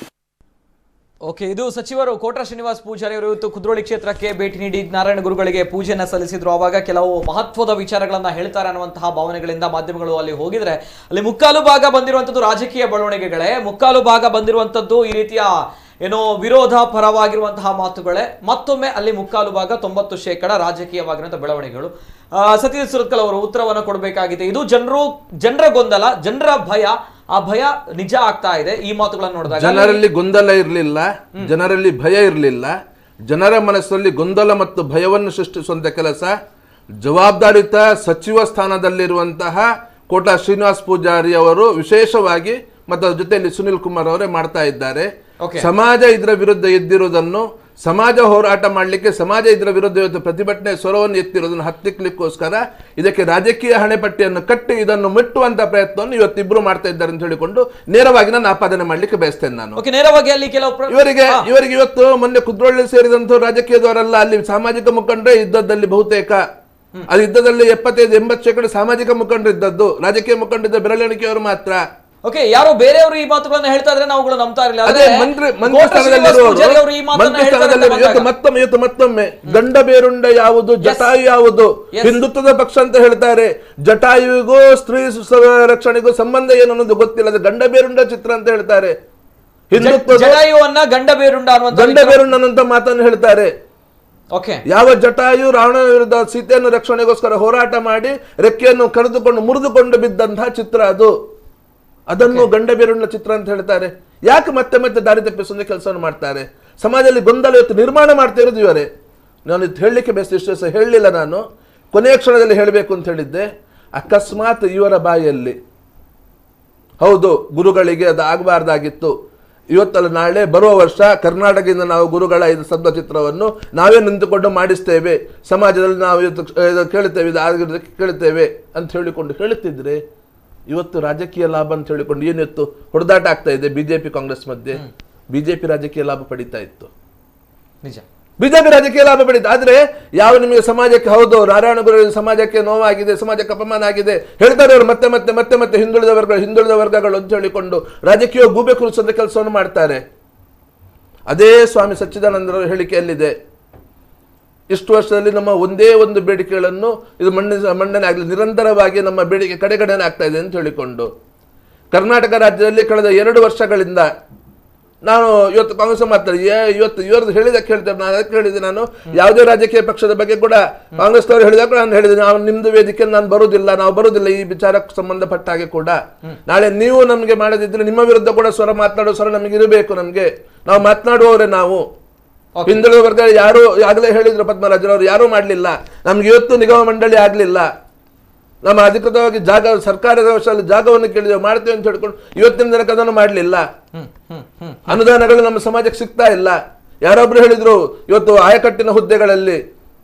ಓಕೆ, ಇದು ಸಚಿವರು ಕೋಟ ಶ್ರೀನಿವಾಸ್ ಪೂಜಾರಿ ಅವರು ಇವತ್ತು ಕುದ್ರೋಳಿ ಕ್ಷೇತ್ರಕ್ಕೆ ಭೇಟಿ ನೀಡಿ ನಾರಾಯಣ ಗುರುಗಳಿಗೆ ಪೂಜೆಯನ್ನು ಸಲ್ಲಿಸಿದ್ರು. ಆವಾಗ ಕೆಲವು ಮಹತ್ವದ ವಿಚಾರಗಳನ್ನ ಹೇಳ್ತಾರೆ ಅನ್ನುವಂತಹ ಭಾವನೆಗಳಿಂದ ಮಾಧ್ಯಮಗಳು ಅಲ್ಲಿ ಹೋಗಿದ್ರೆ, ಅಲ್ಲಿ ಮುಕ್ಕಾಲು ಭಾಗ ಬಂದಿರುವಂಥದ್ದು ರಾಜಕೀಯ ಬೆಳವಣಿಗೆಗಳೇ, ಮುಕ್ಕಾಲು ಭಾಗ ಬಂದಿರುವಂಥದ್ದು ಈ ರೀತಿಯ ಏನೋ ವಿರೋಧ ಪರವಾಗಿರುವಂತಹ ಮಾತುಗಳೇ, ಮತ್ತೊಮ್ಮೆ ಅಲ್ಲಿ ಮುಕ್ಕಾಲು ಭಾಗ 90% ರಾಜಕೀಯವಾಗಿರುವಂತಹ ಬೆಳವಣಿಗೆಗಳು. ಸತೀಶ್ ಸುರತ್ಕಲ್ ಅವರು ಉತ್ತರವನ್ನು ಕೊಡಬೇಕಾಗಿದೆ. ಇದು ಜನರ ಗೊಂದಲ, ಜನರ ಭಯ, ಆ ಭಯ ನಿಜ ಆಗ್ತಾ ಇದೆ ಈ ಮಾತುಗಳನ್ನು ನೋಡಿದಾಗ. ಜನರಲ್ಲಿ ಗೊಂದಲ ಇರಲಿಲ್ಲ, ಜನರಲ್ಲಿ ಭಯ ಇರಲಿಲ್ಲ. ಜನರ ಮನಸ್ಸಲ್ಲಿ ಗೊಂದಲ ಮತ್ತು ಭಯವನ್ನು ಸೃಷ್ಟಿಸುವಂತ ಕೆಲಸ ಜವಾಬ್ದಾರಿತ ಸಚಿವ ಸ್ಥಾನದಲ್ಲಿರುವಂತಹ ಕೋಟ ಶ್ರೀನಿವಾಸ್ ಪೂಜಾರಿ ಅವರು ವಿಶೇಷವಾಗಿ ಮತ್ತು ಅದ್ರ ಜೊತೆಯಲ್ಲಿ ಸುನಿಲ್ ಕುಮಾರ್ ಅವರೇ ಮಾಡ್ತಾ ಇದ್ದಾರೆ. ಸಮಾಜ ಇದರ ವಿರುದ್ಧ ಎದ್ದಿರುವುದನ್ನು, ಸಮಾಜ ಹೋರಾಟ ಮಾಡಲಿಕ್ಕೆ ಸಮಾಜ ಇದರ ವಿರುದ್ಧ ಇವತ್ತು ಪ್ರತಿಭಟನೆ ಸ್ವರವನ್ನು ಎತ್ತಿರೋದನ್ನು ಹತ್ತಿಕ್ಲಿಕ್ಕೋಸ್ಕರ ಇದಕ್ಕೆ ರಾಜಕೀಯ ಹಣೆಪಟ್ಟಿಯನ್ನು ಕಟ್ಟಿ ಇದನ್ನು ಮುಟ್ಟುವಂತ ಪ್ರಯತ್ನವನ್ನು ಇವತ್ತಿಬ್ರು ಮಾಡ್ತಾ ಇದ್ದಾರೆ ಅಂತ ಹೇಳಿಕೊಂಡು ನೇರವಾಗಿ ನಾನು ಆಪಾದನೆ ಮಾಡ್ಲಿಕ್ಕೆ ಬಯಸ್ತೇನೆ. ನಾನು ನೇರವಾಗಿ ಅಲ್ಲಿ ಕೆಲವು ಇವರಿಗೆ ಇವತ್ತು ಮೊನ್ನೆ ಕುದ್ರೋಳಿ ಸೇರಿದಂತ ರಾಜಕೀಯದವರೆಲ್ಲ ಅಲ್ಲಿ ಸಾಮಾಜಿಕ ಮುಖಂಡರೇ ಇದ್ದದ್ದಲ್ಲಿ ಬಹುತೇಕ ಅದು ಯುದ್ಧದಲ್ಲಿ 75-80% ಸಾಮಾಜಿಕ ಮುಖಂಡರು ಇದ್ದದ್ದು, ರಾಜಕೀಯ ಮುಖಂಡರಿದ್ದ ಬೆರಳೆಣಿಕೆಯವರು ಮಾತ್ರ. ಓಕೆ, ಯಾರೋ ಬೇರೆಯವರು ಈ ಮಾತುಗಳನ್ನ ಹೇಳ್ತಾ ಇದ್ರೆ ನಾವುಗಳು ನಂಬ್ತಾ ಇರಲಿಲ್ಲ. ಅದೇ ಮತ್ತೊಮ್ಮೆ ಗಂಡ ಬೇರುಂಡ ಯಾವುದು, ಜಟಾಯು ಯಾವುದು, ಹಿಂದುತ್ವದ ಪಕ್ಷ ಅಂತ ಹೇಳ್ತಾರೆ. ಜಟಾಯುವಿಗೂ ಸ್ತ್ರೀ ರಕ್ಷಣೆಗೂ ಸಂಬಂಧ ಏನು ಅನ್ನೋದು ಗೊತ್ತಿಲ್ಲ. ಅದು ಗಂಡ ಬೇರುಂಡ ಚಿತ್ರ ಅಂತ ಹೇಳ್ತಾರೆ. ಹಿಂದುತ್ವ ಗಂಡ ಬೇರುಂಡ ಅನ್ನುವಂತ ಮಾತನ್ನು ಹೇಳ್ತಾರೆ. ಯಾವ ಜಟಾಯು ರಾವಣ ವಿರುದ್ಧ ಸೀತೆಯನ್ನು ರಕ್ಷಣೆಗೋಸ್ಕರ ಹೋರಾಟ ಮಾಡಿ ರೆಕ್ಕೆಯನ್ನು ಕರೆದುಕೊಂಡು ಮುರಿದುಕೊಂಡು ಬಿದ್ದಂತಹ ಚಿತ್ರ ಅದು. ಅದನ್ನು ಗಂಡ ಬೇರುಂಡ ಚಿತ್ರ ಅಂತ ಹೇಳ್ತಾರೆ. ಯಾಕೆ ಮತ್ತೆ ಮತ್ತೆ ದಾರಿ ತಪ್ಪಿಸುವ ಕೆಲಸವನ್ನು ಮಾಡ್ತಾರೆ? ಸಮಾಜದಲ್ಲಿ ಗೊಂದಲ ಇವತ್ತು ನಿರ್ಮಾಣ ಮಾಡ್ತಾ ಇರೋದು ಇವರೇ. ನಾನು ಇದು ಹೇಳಲಿಕ್ಕೆ ಇಷ್ಟು ಹೇಳಲಿಲ್ಲ, ನಾನು ಕೊನೆಯ ಕ್ಷಣದಲ್ಲಿ ಹೇಳಬೇಕು ಅಂತ ಹೇಳಿದ್ದೆ. ಅಕಸ್ಮಾತ್ ಇವರ ಬಾಯಲ್ಲಿ ಹೌದು ಗುರುಗಳಿಗೆ ಅದು ಆಗಬಾರ್ದಾಗಿತ್ತು, ಇವತ್ತಲ್ಲ ನಾಳೆ ಬರುವ ವರ್ಷ ಕರ್ನಾಟಕದಿಂದ ನಾವು ಗುರುಗಳ ಇದು ಸ್ತಬ್ಧ ಚಿತ್ರವನ್ನು ನಾವೇ ನಿಂತುಕೊಂಡು ಮಾಡಿಸ್ತೇವೆ, ಸಮಾಜದಲ್ಲಿ ನಾವು ಇವತ್ತು ಕೇಳುತ್ತೇವೆ, ಇದು ಕೇಳುತ್ತೇವೆ ಅಂತ ಹೇಳಿಕೊಂಡು ಹೇಳುತ್ತಿದ್ರೆ ಇವತ್ತು ರಾಜಕೀಯ ಲಾಭ ಅಂತ ಹೇಳಿಕೊಂಡು ಏನಿತ್ತು ಹೊಡೆದಾಟ ಆಗ್ತಾ ಇದೆ ಬಿಜೆಪಿ ಕಾಂಗ್ರೆಸ್ ಮಧ್ಯೆ. ಬಿಜೆಪಿ ರಾಜಕೀಯ ಲಾಭ ಪಡಿತಾ ಇತ್ತು, ನಿಜ, ಬಿಜೆಪಿ ರಾಜಕೀಯ ಲಾಭ ಪಡಿತಾ. ಆದ್ರೆ ಯಾವ ನಿಮಗೆ ಸಮಾಜಕ್ಕೆ ಹೌದು ನಾರಾಯಣ ಗುರು ಸಮಾಜಕ್ಕೆ ನೋವಾಗಿದೆ, ಸಮಾಜಕ್ಕೆ ಅಪಮಾನ ಆಗಿದೆ ಹೇಳ್ತಾರೆ ಅವರು. ಮತ್ತೆ ಮತ್ತೆ ಮತ್ತೆ ಮತ್ತೆ ಹಿಂದುಳಿದ ವರ್ಗಗಳು ಅಂತ ಹೇಳಿಕೊಂಡು ರಾಜಕೀಯ ಗೂಬೆ ಕುರಿಸುವಂತ ಕೆಲಸವನ್ನು ಮಾಡ್ತಾರೆ. ಅದೇ ಸ್ವಾಮಿ ಸಚ್ಚಿದಾನಂದರ ಹೇಳಿಕೆಯಲ್ಲಿದೆ, ಇಷ್ಟು ವರ್ಷದಲ್ಲಿ ನಮ್ಮ ಒಂದೇ ಒಂದು ಬೇಡಿಕೆಗಳನ್ನು ಇದು ಮನ್ನಣೆ ಆಗಲಿ, ನಿರಂತರವಾಗಿ ನಮ್ಮ ಬೇಡಿಕೆ ಕಡೆಗಣನೆ ಆಗ್ತಾ ಇದೆ ಅಂತ ಹೇಳಿಕೊಂಡು ಕರ್ನಾಟಕ ರಾಜ್ಯದಲ್ಲಿ ಕಳೆದ 2 ವರ್ಷಗಳಿಂದ ನಾನು ಇವತ್ತು ಕಾಂಗ್ರೆಸ್ ಮಾತಾಡಿ ಇವತ್ತು ಇವ್ರದ್ದು ಹೇಳಿದಕ್ಕೆ ಹೇಳ್ತಾರೆ. ನಾನು ಅದಕ್ಕೆ ಹೇಳಿದೆ, ನಾನು ಯಾವುದೇ ರಾಜಕೀಯ ಪಕ್ಷದ ಬಗ್ಗೆ ಕೂಡ ಕಾಂಗ್ರೆಸ್ನವರು ಹೇಳಿದಾಗ ನಾನು ಹೇಳಿದೆ, ನಾವು ನಿಮ್ದು ವೇದಿಕೆ ನಾನು ಬರುವುದಿಲ್ಲ, ನಾವು ಬರುವುದಿಲ್ಲ ಈ ವಿಚಾರಕ್ಕೆ ಸಂಬಂಧಪಟ್ಟ ಹಾಗೆ ಕೂಡ. ನಾಳೆ ನೀವು ನಮಗೆ ಮಾಡದಿದ್ರೆ ನಿಮ್ಮ ವಿರುದ್ಧ ಕೂಡ ಮಾತನಾಡೋ ಸ್ವರ ನಮಗೆ ಇರಬೇಕು. ನಮಗೆ ನಾವು ಮಾತನಾಡುವವರೇ ನಾವು. ಹಿಂದುಳಿದ ವರ್ಗ ಯಾರು ಆಗಲೇ ಹೇಳಿದ್ರು ಪದ್ಮರಾಜರವರು, ಯಾರೂ ಮಾಡಲಿಲ್ಲ. ನಮ್ಗೆ ಇವತ್ತು ನಿಗಮ ಮಂಡಳಿ ಆಗಲಿಲ್ಲ, ನಮ್ಮ ಅಧಿಕೃತವಾಗಿ ಸರ್ಕಾರದ ವರ್ಷದಲ್ಲಿ ಜಾಗವನ್ನು ಕೇಳಿದ್ದೇವೆ, ಮಾಡ್ತೇವೆ ಅಂತ ಹೇಳ್ಕೊಂಡು ಇವತ್ತಿನ ತನಕ ಅದನ್ನು ಮಾಡಲಿಲ್ಲ. ಅನುದಾನಗಳು ನಮ್ಮ ಸಮಾಜಕ್ಕೆ ಸಿಗ್ತಾ ಇಲ್ಲ. ಯಾರೊಬ್ರು ಹೇಳಿದ್ರು ಇವತ್ತು ಆಯಕಟ್ಟಿನ ಹುದ್ದೆಗಳಲ್ಲಿ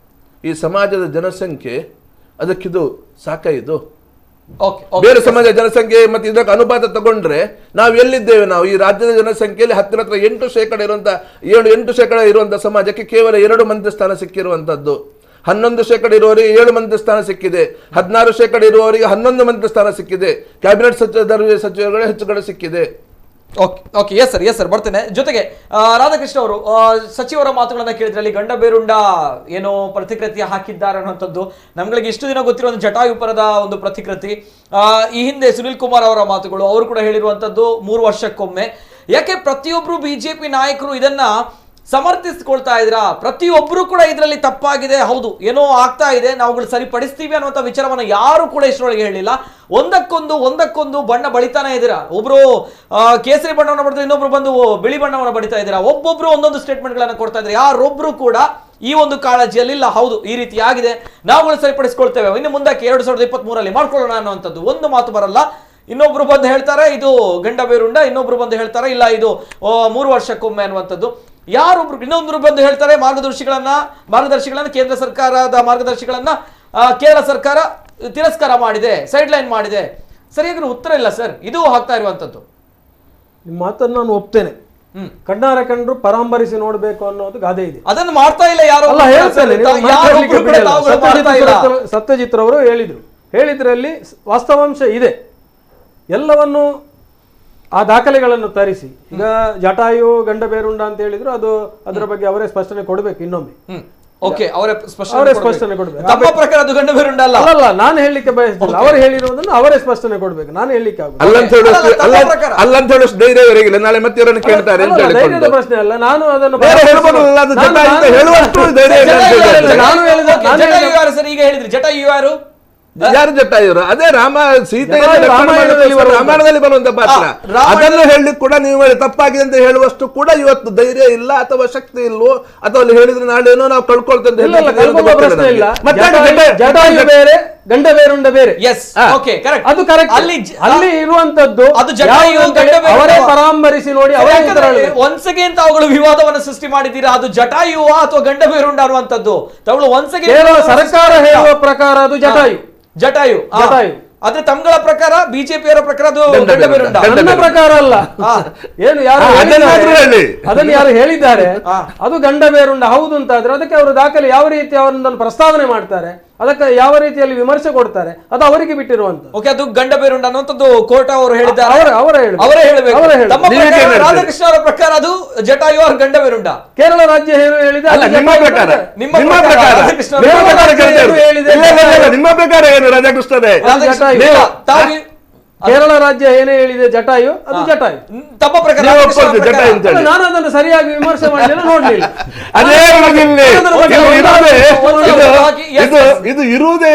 ಈ ಸಮಾಜದ ಜನಸಂಖ್ಯೆ ಅದಕ್ಕಿದು ಸಾಕಾಯಿತು. ಬೇರೆ ಸಮಾಜ ಜನಸಂಖ್ಯೆ ಮತ್ತೆ ಇದಕ್ಕೆ ಅನುಪಾತ ತಗೊಂಡ್ರೆ ನಾವು ಎಲ್ಲಿದ್ದೇವೆ? ನಾವು ಈ ರಾಜ್ಯದ ಜನಸಂಖ್ಯೆಯಲ್ಲಿ ಹತ್ತಿರ 8% ಇರುವಂತ 8% ಇರುವಂತಹ ಸಮಾಜಕ್ಕೆ ಕೇವಲ 2 ಮಂತ್ರಿ ಸ್ಥಾನ ಸಿಕ್ಕಿರುವಂತದ್ದು. 11% ಇರುವವರಿಗೆ 7 ಮಂತ್ರಿ ಸ್ಥಾನ ಸಿಕ್ಕಿದೆ. 16% ಇರುವವರಿಗೆ 11 ಮಂತ್ರಿ ಸ್ಥಾನ ಸಿಕ್ಕಿದೆ. ಕ್ಯಾಬಿನೆಟ್ ಸಚಿವರುಗಳೇ ಹೆಚ್ಚುಗಡೆ ಸಿಕ್ಕಿದೆ. ಓಕೆ, ಎಸ್ ಸರ್ ಬರ್ತೇನೆ. ಜೊತೆಗೆ ರಾಧಾಕೃಷ್ಣ ಅವರು ಸಚಿವರ ಮಾತುಗಳನ್ನ ಕೇಳಿದ್ರೆ ಅಲ್ಲಿ ಗಂಡ ಬೇರುಂಡ ಏನೋ ಪ್ರತಿಕೃತಿ ಹಾಕಿದ್ದಾರೆ ಅನ್ನುವಂಥದ್ದು ನಮ್ಗಳಿಗೆ ಇಷ್ಟು ದಿನ ಗೊತ್ತಿರೋ ಒಂದು ಜಟಾಯು ಪರದ ಒಂದು ಪ್ರತಿಕೃತಿ. ಈ ಹಿಂದೆ ಸುನಿಲ್ ಕುಮಾರ್ ಅವರ ಮಾತುಗಳು, ಅವರು ಕೂಡ ಹೇಳಿರುವಂತದ್ದು 3 ವರ್ಷಕ್ಕೊಮ್ಮೆ. ಯಾಕೆ ಪ್ರತಿಯೊಬ್ರು ಬಿಜೆಪಿ ನಾಯಕರು ಇದನ್ನ ಸಮರ್ಥಿಸ್ಕೊಳ್ತಾ ಇದ್ದೀರಾ? ಪ್ರತಿಯೊಬ್ಬರು ಕೂಡ ಇದರಲ್ಲಿ ತಪ್ಪಾಗಿದೆ, ಹೌದು ಏನೋ ಆಗ್ತಾ ಇದೆ, ನಾವುಗಳು ಸರಿಪಡಿಸ್ತೀವಿ ಅನ್ನುವಂಥ ವಿಚಾರವನ್ನು ಯಾರು ಕೂಡ ಇಷ್ಟರೊಳಗೆ ಹೇಳಿಲ್ಲ. ಒಂದಕ್ಕೊಂದು ಬಣ್ಣ ಬಳಿತಾನೆ ಇದ್ದೀರಾ. ಒಬ್ರು ಕೇಸರಿ ಬಣ್ಣವನ್ನು ಬಡಿದ್ರೆ ಇನ್ನೊಬ್ರು ಬಂದು ಬಿಳಿ ಬಣ್ಣವನ್ನು ಬಡಿತಾ ಇದ್ದೀರಾ. ಒಬ್ಬೊಬ್ರು ಒಂದೊಂದು ಸ್ಟೇಟ್ಮೆಂಟ್ಗಳನ್ನು ಕೊಡ್ತಾ ಇದ್ದಾರೆ. ಯಾರೊಬ್ರು ಕೂಡ ಈ ಒಂದು ಕಾಳಜಿಯಲ್ಲಿ ಇಲ್ಲ, ಹೌದು ಈ ರೀತಿ ಆಗಿದೆ, ನಾವುಗಳು ಸರಿಪಡಿಸ್ಕೊಳ್ತೇವೆ, ಇನ್ನು ಮುಂದಕ್ಕೆ 2023 ಮಾಡ್ಕೊಳ್ಳೋಣ ಅನ್ನುವಂಥದ್ದು ಒಂದು ಮಾತು ಬರಲ್ಲ. ಇನ್ನೊಬ್ರು ಬಂದು ಹೇಳ್ತಾರೆ ಇದು ಗಂಡ ಬೇರುಂಡ, ಇನ್ನೊಬ್ರು ಬಂದು ಹೇಳ್ತಾರೆ ಇಲ್ಲ ಇದು 3 ವರ್ಷಕ್ಕೊಮ್ಮೆ ಅನ್ನುವಂಥದ್ದು. ಯಾರೊಬ್ರು ಇನ್ನೊಬ್ರು ಬಂದು ಹೇಳ್ತಾರೆ ಮಾರ್ಗದರ್ಶಿಗಳನ್ನ ಕೇಂದ್ರ ಸರ್ಕಾರದ ಮಾರ್ಗದರ್ಶಿಗಳನ್ನ ಕೇರಳ ಸರ್ಕಾರ ತಿರಸ್ಕಾರ ಮಾಡಿದೆ, ಸೈಡ್ ಲೈನ್ ಮಾಡಿದೆ. ಸರಿಯಾಗಿ ಉತ್ತರ ಇಲ್ಲ ಸರ್, ಇದು ಆಗ್ತಾ ಇರುವಂತದ್ದು. ನಿಮ್ಮ ಮಾತನ್ನು ನಾನು ಒಪ್ತೇನೆ. ಕಣ್ಣಾರೆ ಕಂಡ್ರು ಪರಾಂಬರಿಸಿ ನೋಡ್ಬೇಕು ಅನ್ನೋದು ಗಾದೆ ಇದೆ. ಅದನ್ನು ಮಾಡ್ತಾ ಇಲ್ಲ ಯಾರು. ಅಲ್ಲ ಹೇಳ್ತೇನೆ, ಸತ್ಯಜಿತ್ ಅವರು ಹೇಳಿದ್ರಲ್ಲಿ ವಾಸ್ತವಾಂಶ ಇದೆ. ಎಲ್ಲವನ್ನು ಆ ದಾಖಲೆಗಳನ್ನು ತರಿಸಿ, ಈಗ ಜಟಾಯು ಗಂಡ ಬೇರುಂಡ ಅಂತ ಹೇಳಿದ್ರು, ಅದು ಅದರ ಬಗ್ಗೆ ಅವರೇ ಸ್ಪಷ್ಟನೆ ಕೊಡ್ಬೇಕು ಇನ್ನೊಮ್ಮೆ. ಅವರೇ ಸ್ಪಷ್ಟನೆ ಕೊಡ್ಬೇಕು. ತಮ್ಮ ಪ್ರಕಾರ ಅದು ಗಂಡ ಬೇರುಂಡ ಅಲ್ಲ. ಅಲ್ಲ, ನಾನು ಹೇಳಲಿಕ್ಕೆ ಬಯಸ್ತಿಲ್ಲ. ಅವರು ಹೇಳಿರುವುದನ್ನು ಅವರೇ ಸ್ಪಷ್ಟನೆ ಕೊಡ್ಬೇಕು, ನಾನು ಹೇಳಲಿಕ್ಕೆ ಧೈರ್ಯದ ಪ್ರಶ್ನೆ ಅಲ್ಲ. ನಾನು ಅದನ್ನು ಈಗ ಹೇಳಿದ್ರಿ ಜಟಾಯು ಯಾರು? ಯಾರು ಜಟಾಯುರು? ಅದೇ ರಾಮಾಯಣದಲ್ಲಿ ಬರುವಂತ ಪಾತ್ರ. ಅದನ್ನು ಹೇಳಲಿಕ್ಕೆ ಕೂಡ ನೀವು ತಪ್ಪಾಗಿದೆ ಅಂತ ಹೇಳುವಷ್ಟು ಕೂಡ ಇವತ್ತು ಧೈರ್ಯ ಇಲ್ಲ, ಅಥವಾ ಶಕ್ತಿ ಇಲ್ವೋ, ಅಥವಾ ಅಲ್ಲಿ ಹೇಳಿದ್ರೆ ನಾಳೆ ಏನೋ ನಾವು ಕಳ್ಕೊಳ್ತೇವೆ. ಜಟಾಯು ಬೇರೆ, ಗಂಡ ಬೇರುಂಡ ಬೇರೆ. ಅದು ಕರೆಕ್ಟ್. ಅಲ್ಲಿ ಇರುವಂತದ್ದು ಅವರೇ ಪರಾಮರಿಸಿ ನೋಡಿ ಒನ್ಸ್ ಅಗೇನ್ ತಾವುಗಳು ವಿವಾದವನ್ನು ಸೃಷ್ಟಿ ಮಾಡಿದ್ದೀರಾ. ಅದು ಜಟಾಯುವ ಅಥವಾ ಗಂಡ ಬೇರುಂಡ ಅನ್ನುವಂಥದ್ದು ತಾವುಗಳು ಒನ್ಸ್ ಅಗೇನ್ ಸರ್ಕಾರ ಹೇಳುವ ಪ್ರಕಾರ ಅದು ಜಟಾಯು. ಆದ್ರೆ ತಮ್ಗಳ ಪ್ರಕಾರ, ಬಿಜೆಪಿಯವರ ಪ್ರಕಾರ ಅದು ಗಂಡ ಬೇರುಂಡ. ನನ್ನ ಪ್ರಕಾರ ಅಲ್ಲ. ಏನು ಅದನ್ನು ಯಾರು ಹೇಳಿದ್ದಾರೆ ಅದು ಗಂಡ ಬೇರುಂಡ ಹೌದು ಅಂತ ಆದ್ರೆ ಅದಕ್ಕೆ ಅವರು ದಾಖಲೆ ಯಾವ ರೀತಿ ಅವರನ್ನು ಪ್ರಸ್ತಾವನೆ ಮಾಡ್ತಾರೆ, ಅದಕ್ಕೆ ಯಾವ ರೀತಿಯಲ್ಲಿ ವಿಮರ್ಶೆ ಕೊಡ್ತಾರೆ, ಅದು ಅವರಿಗೆ ಬಿಟ್ಟಿರುವಂತ. ಅದು ಗಂಡ ಬೇರುಂಡ ಅನ್ನುವಂಥದ್ದು ಕೋರ್ಟ್ ಅವರು ಹೇಳಿದ್ದಾರೆ, ಅವರೇ ಹೇಳಬೇಕು. ರಾಧಾಕೃಷ್ಣ ಅವರ ಪ್ರಕಾರ ಅದು ಜಟಾಯು ಅವ್ರ ಗಂಡ ಬೇರುಂಡ. ಕೇರಳ ರಾಜ್ಯ ಏನು ಹೇಳಿದೆ? ನಿಮ್ಮ ಪ್ರಕಾರ ಏನು ರಾಧಾಕೃಷ್ಣರೇ? ಕೇರಳ ರಾಜ್ಯ ಏನೇ ಹೇಳಿದೆ ಜಟಾಯು, ಅದು ಜಟಾಯು. ತಮ್ಮ ಪ್ರಕಾರ ನಾನು ಅದನ್ನು ಸರಿಯಾಗಿ ವಿಮರ್ಶೆ ಮಾಡಲಿಲ್ಲ, ನೋಡ್ಲಿಲ್ಲ. ಇದು ಇರುವುದೇ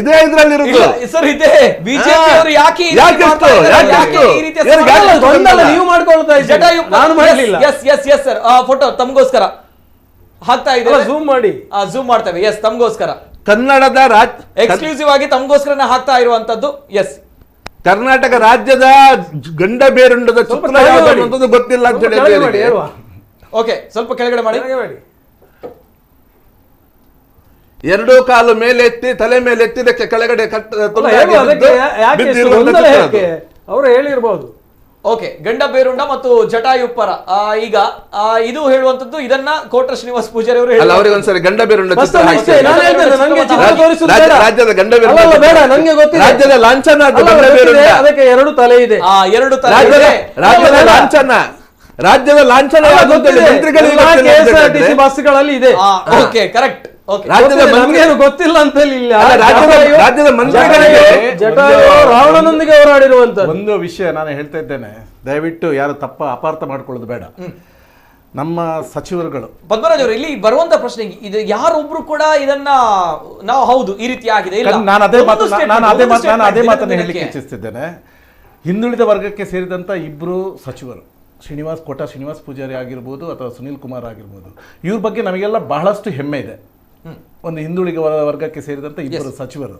ಇದೇ ಇದ್ರಲ್ಲಿ ಸರ್ ಇದೆ. ಬಿಜೆಪಿ ಅವರು ಯಾಕೆ ನೀವು ಮಾಡ್ಕೊಳ್ತಾ ಇದ್ದೀರಿ, ಜಟಾಯು ನಾನು ಮಾಡಲಿಲ್ಲ. ಎಸ್ ಸರ್, ಫೋಟೋ ತಮಗೋಸ್ಕರ ಹಾಕ್ತಾ ಇದ್ದಾರೆ, ಝೂಮ್ ಮಾಡಿ. ಝೂಮ್ ಮಾಡ್ತೇವೆ. ಎಸ್, ತಮಗೋಸ್ಕರ ಕನ್ನಡದ ಎಕ್ಸ್ಕ್ಲೂಸಿವ್ ಆಗಿ ತಮಗೋಸ್ಕರ ಹಾಕ್ತಾ ಇರುವಂತದ್ದು. ಎಸ್, ಕರ್ನಾಟಕ ರಾಜ್ಯದ ಗಂಡ ಬೇರುಂಡದ ಚಿತ್ರ ಯಾವುದು ಗೊತ್ತಿಲ್ಲ ಅಂತ ಹೇಳಿ. ಓಕೆ, ಸ್ವಲ್ಪ ಕೆಳಗಡೆ ಮಾಡಿ. ಎರಡೂ ಕಾಲು ಮೇಲೆ ಎತ್ತಿ, ತಲೆ ಮೇಲೆ ಎತ್ತಿದಕ್ಕೆ ಕೆಳಗಡೆ ಅವರು ಹೇಳಿರ್ಬೋದು. ಓಕೆ, ಗಂಡ ಬೇರುಂಡ ಮತ್ತು ಜಟಾಯುಪ್ಪರ. ಈಗ ಇದು ಹೇಳುವಂತದ್ದು, ಇದನ್ನ ಕೋಟ ಶ್ರೀನಿವಾಸ ಪೂಜಾರಿ ಅವರು ಹೇಳಿದ್ರು. ಅವರಿಗೆ ಒಂದ್ಸರಿ ಗಂಡ ಬೇರುಂಡ ರಾಜ್ಯದ ಗಂಡ ನಂಗೆ ಗೊತ್ತಿಲ್ಲ. ರಾಜ್ಯದ ಲಾಂಛನ ಅದಕ್ಕೆ ಎರಡು ತಲೆ ಇದೆ. ಎರಡು ತಲೆ, ರಾಜ್ಯದ ಲಾಂಛನ, ರಾಜ್ಯದ ಲಾಂಛನ KSRTC ಬಸ್ಗಳಲ್ಲಿ ಇದೆ. Okay, correct. ನಮ್ಗೇನು ಗೊತ್ತಿಲ್ಲ ಅಂತ ಇಲ್ಲ. ರಾಜ್ಯದ ಮಂತ್ರಿಗಳಿಗೆ ರಾವಣನೊಂದಿಗೆ ಹೋರಾಡಿರುವಂತ ಒಂದು ವಿಷಯ ನಾನು ಹೇಳ್ತಾ ಇದ್ದೇನೆ, ದಯವಿಟ್ಟು ಯಾರು ಅಪಾರ್ಥ ಮಾಡ್ಕೊಳ್ಳೋದು ಬೇಡ. ನಮ್ಮ ಸಚಿವರುಗಳು, ಪದ್ಮರಾಜ್ ಅವರು, ಇಲ್ಲಿ ಬರುವಂತ ಪ್ರಶ್ನೆ ಇದು, ಯಾರೊಬ್ರು ಕೂಡ ಇದನ್ನ ನಾವು ಹೌದು ಈ ರೀತಿ ಆಗಿದೆ ಇಲ್ಲ, ನಾನು ಅದೇ ಮಾತನ್ನು ಹೇಳಲಿಕ್ಕೆ ಇಚ್ಛಿಸ್ತಿದ್ದೇನೆ. ಹಿಂದುಳಿದ ವರ್ಗಕ್ಕೆ ಸೇರಿದಂತ ಇಬ್ರು ಸಚಿವರು, ಕೋಟ ಶ್ರೀನಿವಾಸ ಪೂಜಾರಿ ಆಗಿರ್ಬೋದು ಅಥವಾ ಸುನೀಲ್ ಕುಮಾರ್ ಆಗಿರ್ಬೋದು, ಇವ್ರ ಬಗ್ಗೆ ನಮಗೆಲ್ಲ ಬಹಳಷ್ಟು ಹೆಮ್ಮೆ ಇದೆ. ಒಂದು ಹಿಂದುಳಿದ ವರ್ಗಕ್ಕೆ ಸೇರಿದಂತ ಇಬ್ಬರು ಸಚಿವರು,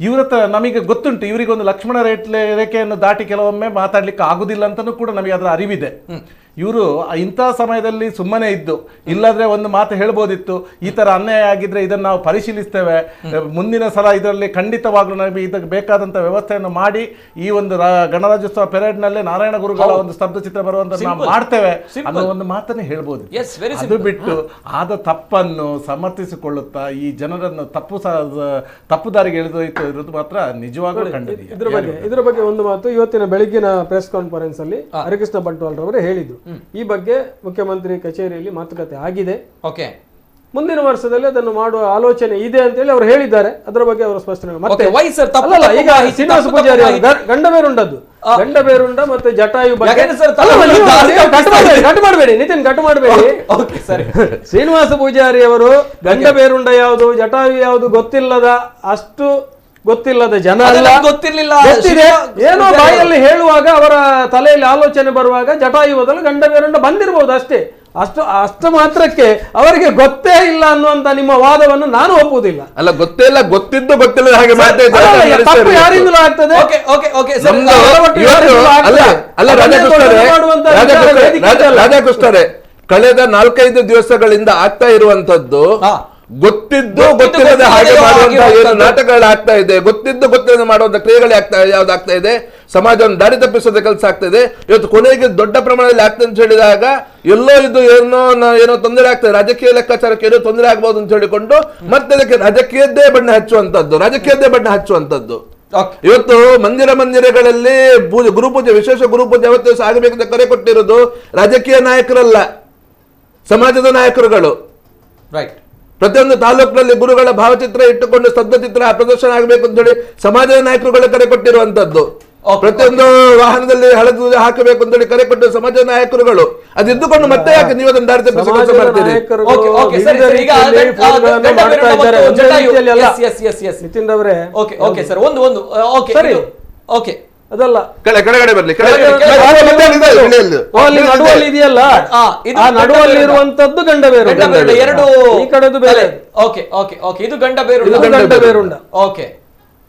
ಇವರ ನಮಗೆ ಗೊತ್ತುಂಟು, ಇವರಿಗೊಂದು ಲಕ್ಷ್ಮಣ ರೇಖೆಯನ್ನು ದಾಟಿ ಕೆಲವೊಮ್ಮೆ ಮಾತಾಡ್ಲಿಕ್ಕೆ ಆಗುದಿಲ್ಲ ಅಂತಲೂ ಕೂಡ ನಮಗೆ ಅದರ ಅರಿವಿದೆ. ಇವರು ಇಂಥ ಸಮಯದಲ್ಲಿ ಸುಮ್ಮನೆ ಇದ್ದು, ಇಲ್ಲಾದ್ರೆ ಒಂದು ಮಾತು ಹೇಳ್ಬೋದಿತ್ತು, ಈ ತರ ಅನ್ಯಾಯ ಆಗಿದ್ರೆ ಇದನ್ನು ನಾವು ಪರಿಶೀಲಿಸ್ತೇವೆ, ಮುಂದಿನ ಸಲ ಇದರಲ್ಲಿ ಖಂಡಿತವಾಗ್ಲೂ ನಮಗೆ ಇದಕ್ಕೆ ಬೇಕಾದಂತ ವ್ಯವಸ್ಥೆಯನ್ನು ಮಾಡಿ ಈ ಒಂದು ಗಣರಾಜ್ಯೋತ್ಸವ ಪೆರೇಡ್ ನಲ್ಲೇ ನಾರಾಯಣ ಗುರುಗಳ ಒಂದು ಸ್ತಬ್ಧ ಚಿತ್ರ ಬರುವಂತ ನಾವು ಮಾಡ್ತೇವೆ ಅನ್ನೋ ಒಂದು ಮಾತನ್ನೇ ಹೇಳ್ಬೋದು. ಅದು ಬಿಟ್ಟು ಆದ ತಪ್ಪನ್ನು ಸಮರ್ಥಿಸಿಕೊಳ್ಳುತ್ತಾ ಈ ಜನರನ್ನು ತಪ್ಪು ದಾರಿಗೆ ಎಳೆದೊಯ್ತು ಇರೋದು ಮಾತ್ರ ನಿಜವಾಗ್ಲೂ ಖಂಡನೀಯ. ಇದ್ರ ಬಗ್ಗೆ ಒಂದು ಮಾತು, ಇವತ್ತಿನ ಬೆಳಗ್ಗಿನ ಪ್ರೆಸ್ ಕಾನ್ಫರೆನ್ಸ್ ಅಲ್ಲಿ ಹರಿಕೃಷ್ಣ ಬಂಟ್ವಾಲ್ ರವರು ಹೇಳಿದ್ರು, ಈ ಬಗ್ಗೆ ಮುಖ್ಯಮಂತ್ರಿ ಕಚೇರಿಯಲ್ಲಿ ಮಾತುಕತೆ ಆಗಿದೆ. ಓಕೆ, ಮುಂದಿನ ವರ್ಷದಲ್ಲಿ ಅದನ್ನು ಮಾಡುವ ಆಲೋಚನೆ ಇದೆ ಅಂತ ಹೇಳಿ ಅವರು ಹೇಳಿದ್ದಾರೆ. ಅದರ ಬಗ್ಗೆ ಅವರು ಸ್ಪಷ್ಟನೆ ಮತ್ತೆ Okay, why sir? ತಪ್ಪು ಅಲ್ಲಲ್ಲ, ತಪ್ಪು ಈಗ ಮಾಹಿತಿ, ಶ್ರೀನಿವಾಸ ತಪ್ಪು ಪೂಜಾರಿ ಅವರು ಮಾಹಿತಿ. ಗಂಡಬೇರುಂಡದ್ದು ಗಂಡಬೇರುಂಡ ಮತ್ತೆ ಜಟಾಯು ಬಗ್ಗೆ ಯಾಕಂದ್ರೆ sir, ಅಲ್ಲಲ್ಲ, ತಪ್ಪು ನೀವು ದಾರಿ ಕಟ್ ಮಾಡಬೇಡಿ ನಿತಿನ್, ಕಟ್ ಮಾಡಬೇಡಿ. ಓಕೆ ಸರಿ. ಶ್ರೀನಿವಾಸ ಪೂಜಾರಿ ಅವರು ಗಂಡಬೇರುಂಡ ಯಾವುದು ಜಟಾಯು ಯಾವುದು ಗೊತ್ತಿಲ್ಲದ ಜನ ಅಲ್ಲ, ಗೊತ್ತಿರ್ಲಿಲ್ಲ. ಗೊತ್ತಿದೆ. ಏನೋ ಬಾಯಲ್ಲಿ ಹೇಳುವಾಗ ಅವರ ತಲೆಯಲ್ಲಿ ಆಲೋಚನೆ ಬರುವಾಗ ಜಟಾಯು ಬದಲು ಗಂಡಬೇರುಂಡ ಬಂದಿರಬಹುದು ಅಷ್ಟೇ. ಅಷ್ಟು ಮಾತ್ರಕ್ಕೆ ಅವರಿಗೆ ಗೊತ್ತೇ ಇಲ್ಲ ಅನ್ನುವಂತ ನಿಮ್ಮ ವಾದವನ್ನು ನಾನು ಒಪ್ಪುವುದಿಲ್ಲ. ಅಲ್ಲ, ಗೊತ್ತೇ ಇಲ್ಲ, ಗೊತ್ತಿಲ್ಲದ ಹಾಗೆ ಮಾಡ್ತಾ ಅಲ್ಲ, ತಪ್ಪು ಯಾರಿಂದಲೂ ಆಗ್ತದೆ. Okay okay okay sir. ರಾಧಾಕೃಷ್ಣರೇ, ಕಳೆದ 4-5 ದಿವಸಗಳಿಂದ ಆಗ್ತಾ ಇರುವಂತದ್ದು ಗೊತ್ತಿದ್ದು ಗೊತ್ತಿಲ್ಲದ ಹಾಗೆ ಮಾಡುವಂತಹ ಏನು ನಾಟಕಗಳಾಗ್ತಾ ಇದೆ, ಗೊತ್ತಿಲ್ಲದೆ ಮಾಡುವಂತ ಕ್ರಿಯೆಗಳು ಯಾವ್ದಾಗ್ತಾ ಇದೆ, ಸಮಾಜವನ್ನು ದಾರಿ ತಪ್ಪಿಸೋದ ಕೆಲಸ ಆಗ್ತಾ ಇದೆ. ಇವತ್ತು ಕೊನೆಗೆ ದೊಡ್ಡ ಪ್ರಮಾಣದಲ್ಲಿ ಆಗ್ತದೆ ಅಂತ ಹೇಳಿದಾಗ ಎಲ್ಲೋ ಇದು ಏನೋ ತೊಂದರೆ ಆಗ್ತದೆ, ರಾಜಕೀಯ ಲೆಕ್ಕಾಚಾರಕ್ಕೆ ಏನೋ ತೊಂದರೆ ಆಗ್ಬಹುದು ಅಂತ ಹೇಳಿಕೊಂಡು ಮತ್ತೆ ಅದಕ್ಕೆ ರಾಜಕೀಯದ್ದೇ ಬಣ್ಣ ಹಚ್ಚುವಂತದ್ದು. ಇವತ್ತು ಮಂದಿರಗಳಲ್ಲಿ ಗುರುಪೂಜೆ, ವಿಶೇಷ ಗುರುಪೂಜೆ ಅವತ್ತು ಆಗಬೇಕಂತ ಕರೆ ಕೊಟ್ಟಿರೋದು ರಾಜಕೀಯ ನಾಯಕರಲ್ಲ, ಸಮಾಜದ ನಾಯಕರುಗಳು. ರೈಟ್. ಪ್ರತಿಯೊಂದು ತಾಲೂಕಿನಲ್ಲಿ ಗುರುಗಳ ಭಾವಚಿತ್ರ ಇಟ್ಟುಕೊಂಡು ಸ್ತಬ್ಧಚಿತ್ರ ಪ್ರದರ್ಶನ ಆಗಬೇಕು ಅಂತ ಹೇಳಿ ಸಮಾಜದ ನಾಯಕರುಗಳು ಕರೆ ಕೊಟ್ಟಿರುವಂತದ್ದು. ಪ್ರತಿಯೊಂದು ವಾಹನದಲ್ಲಿ ಹಳದಿ ಹಾಕಬೇಕು ಅಂತ ಹೇಳಿ ಕರೆ ಕೊಟ್ಟಿರುವ ಸಮಾಜದ ನಾಯಕರುಗಳು. ಅದಿದ್ದುಕೊಂಡು ಮತ್ತೆ ಯಾಕೆ ನೀವು ಅದನ್ನು ದಾರಿ ತಪ್ಪಿಸಿ ಕೆಲಸ ಮಾಡ್ತೀರಿ? ನಿತಿನ್ ಅವರೇ, ಓಕೆ ಸರ್, ಒಂದು ಓಕೆ ಓಕೆ ಅದಲ್ಲ, ಕೆಳಗಡೆ ಬರ್ಲಿ, ನಡುವಲ್ಲಿ ಇದೆಯಲ್ಲ, ಆ ನಡುವಲ್ಲಿ ಇರುವಂತದ್ದು ಗಂಡಬೇರುಂಡ, ಎರಡು ಈ ಕಡೆದು ಬೇರೆ. ಓಕೆ ಓಕೆ ಓಕೆ, ಇದು ಗಂಡಬೇರುಂಡ. ಓಕೆ,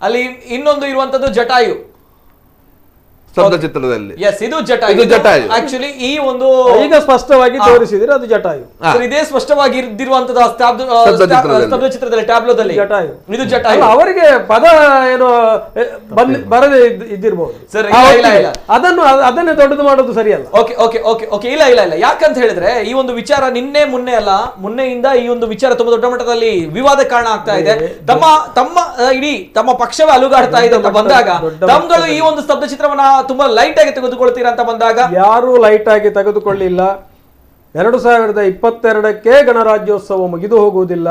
ಅಲ್ಲಿ ಇನ್ನೊಂದು ಇರುವಂತದ್ದು ಜಟಾಯು ಸ್ತಬ್ಧಚಿತ್ರದಲ್ಲಿ. ಎಸ್, ಇದು ಜಟಾಯು. ಆಕ್ಚುಲಿ ಈ ಒಂದು ಈಗ ಸ್ಪಷ್ಟವಾಗಿ ತೋರಿಸಿದ್ರೆ ಅದು ಜಟಾಯು. ಇದೇ ಸ್ಪಷ್ಟವಾಗಿ ಇದ್ದಿರುವಂತದ್ದು ಸ್ತಬ್ಧಚಿತ್ರದಲ್ಲಿ, ಟ್ಯಾಬ್ಲೋದಲ್ಲಿ ಜಟಾಯು. ಇದು ಜಟಾಯು. ಅವರಿಗೆ ಪದ ಏನೋ ಬರದೇ ಇದ್ದಿರಬಹುದು ಸರ್. ಅದನ್ನೇ ದೊಡ್ಡದು ಮಾಡೋದು ಸರಿಯಲ್ಲ. ಓಕೆ ಓಕೆ ಓಕೆ ಓಕೆ, ಇಲ್ಲ ಇಲ್ಲ ಇಲ್ಲ. ಯಾಕಂತ ಹೇಳಿದ್ರೆ ಈ ಒಂದು ವಿಚಾರ ಮೊನ್ನೆಯಿಂದ ಈ ಒಂದು ವಿಚಾರ ತುಂಬಾ ದೊಡ್ಡ ಮಟ್ಟದಲ್ಲಿ ವಿವಾದ ಕಾರಣ ಆಗ್ತಾ ಇದೆ. ತಮ್ಮ ಪಕ್ಷವೇ ಅಲುಗಾಡ್ತಾ ಇದೆ ಅಂತ ಬಂದಾಗ ತಮ್ಗಳು ಈ ಒಂದು ಸ್ತಬ್ಧಚಿತ್ರವನ್ನ ತುಂಬಾ ಲೈಟ್ ಆಗಿ ತೆಗೆದುಕೊಳ್ತೀರಾ ಅಂತ ಬಂದಾಗ ಯಾರು ಲೈಟ್ ಆಗಿ ತೆಗೆದುಕೊಳ್ಳಿಲ್ಲ. 2022ಕ್ಕೆ ಗಣರಾಜ್ಯೋತ್ಸವ ಮುಗಿದು ಹೋಗುವುದಿಲ್ಲ,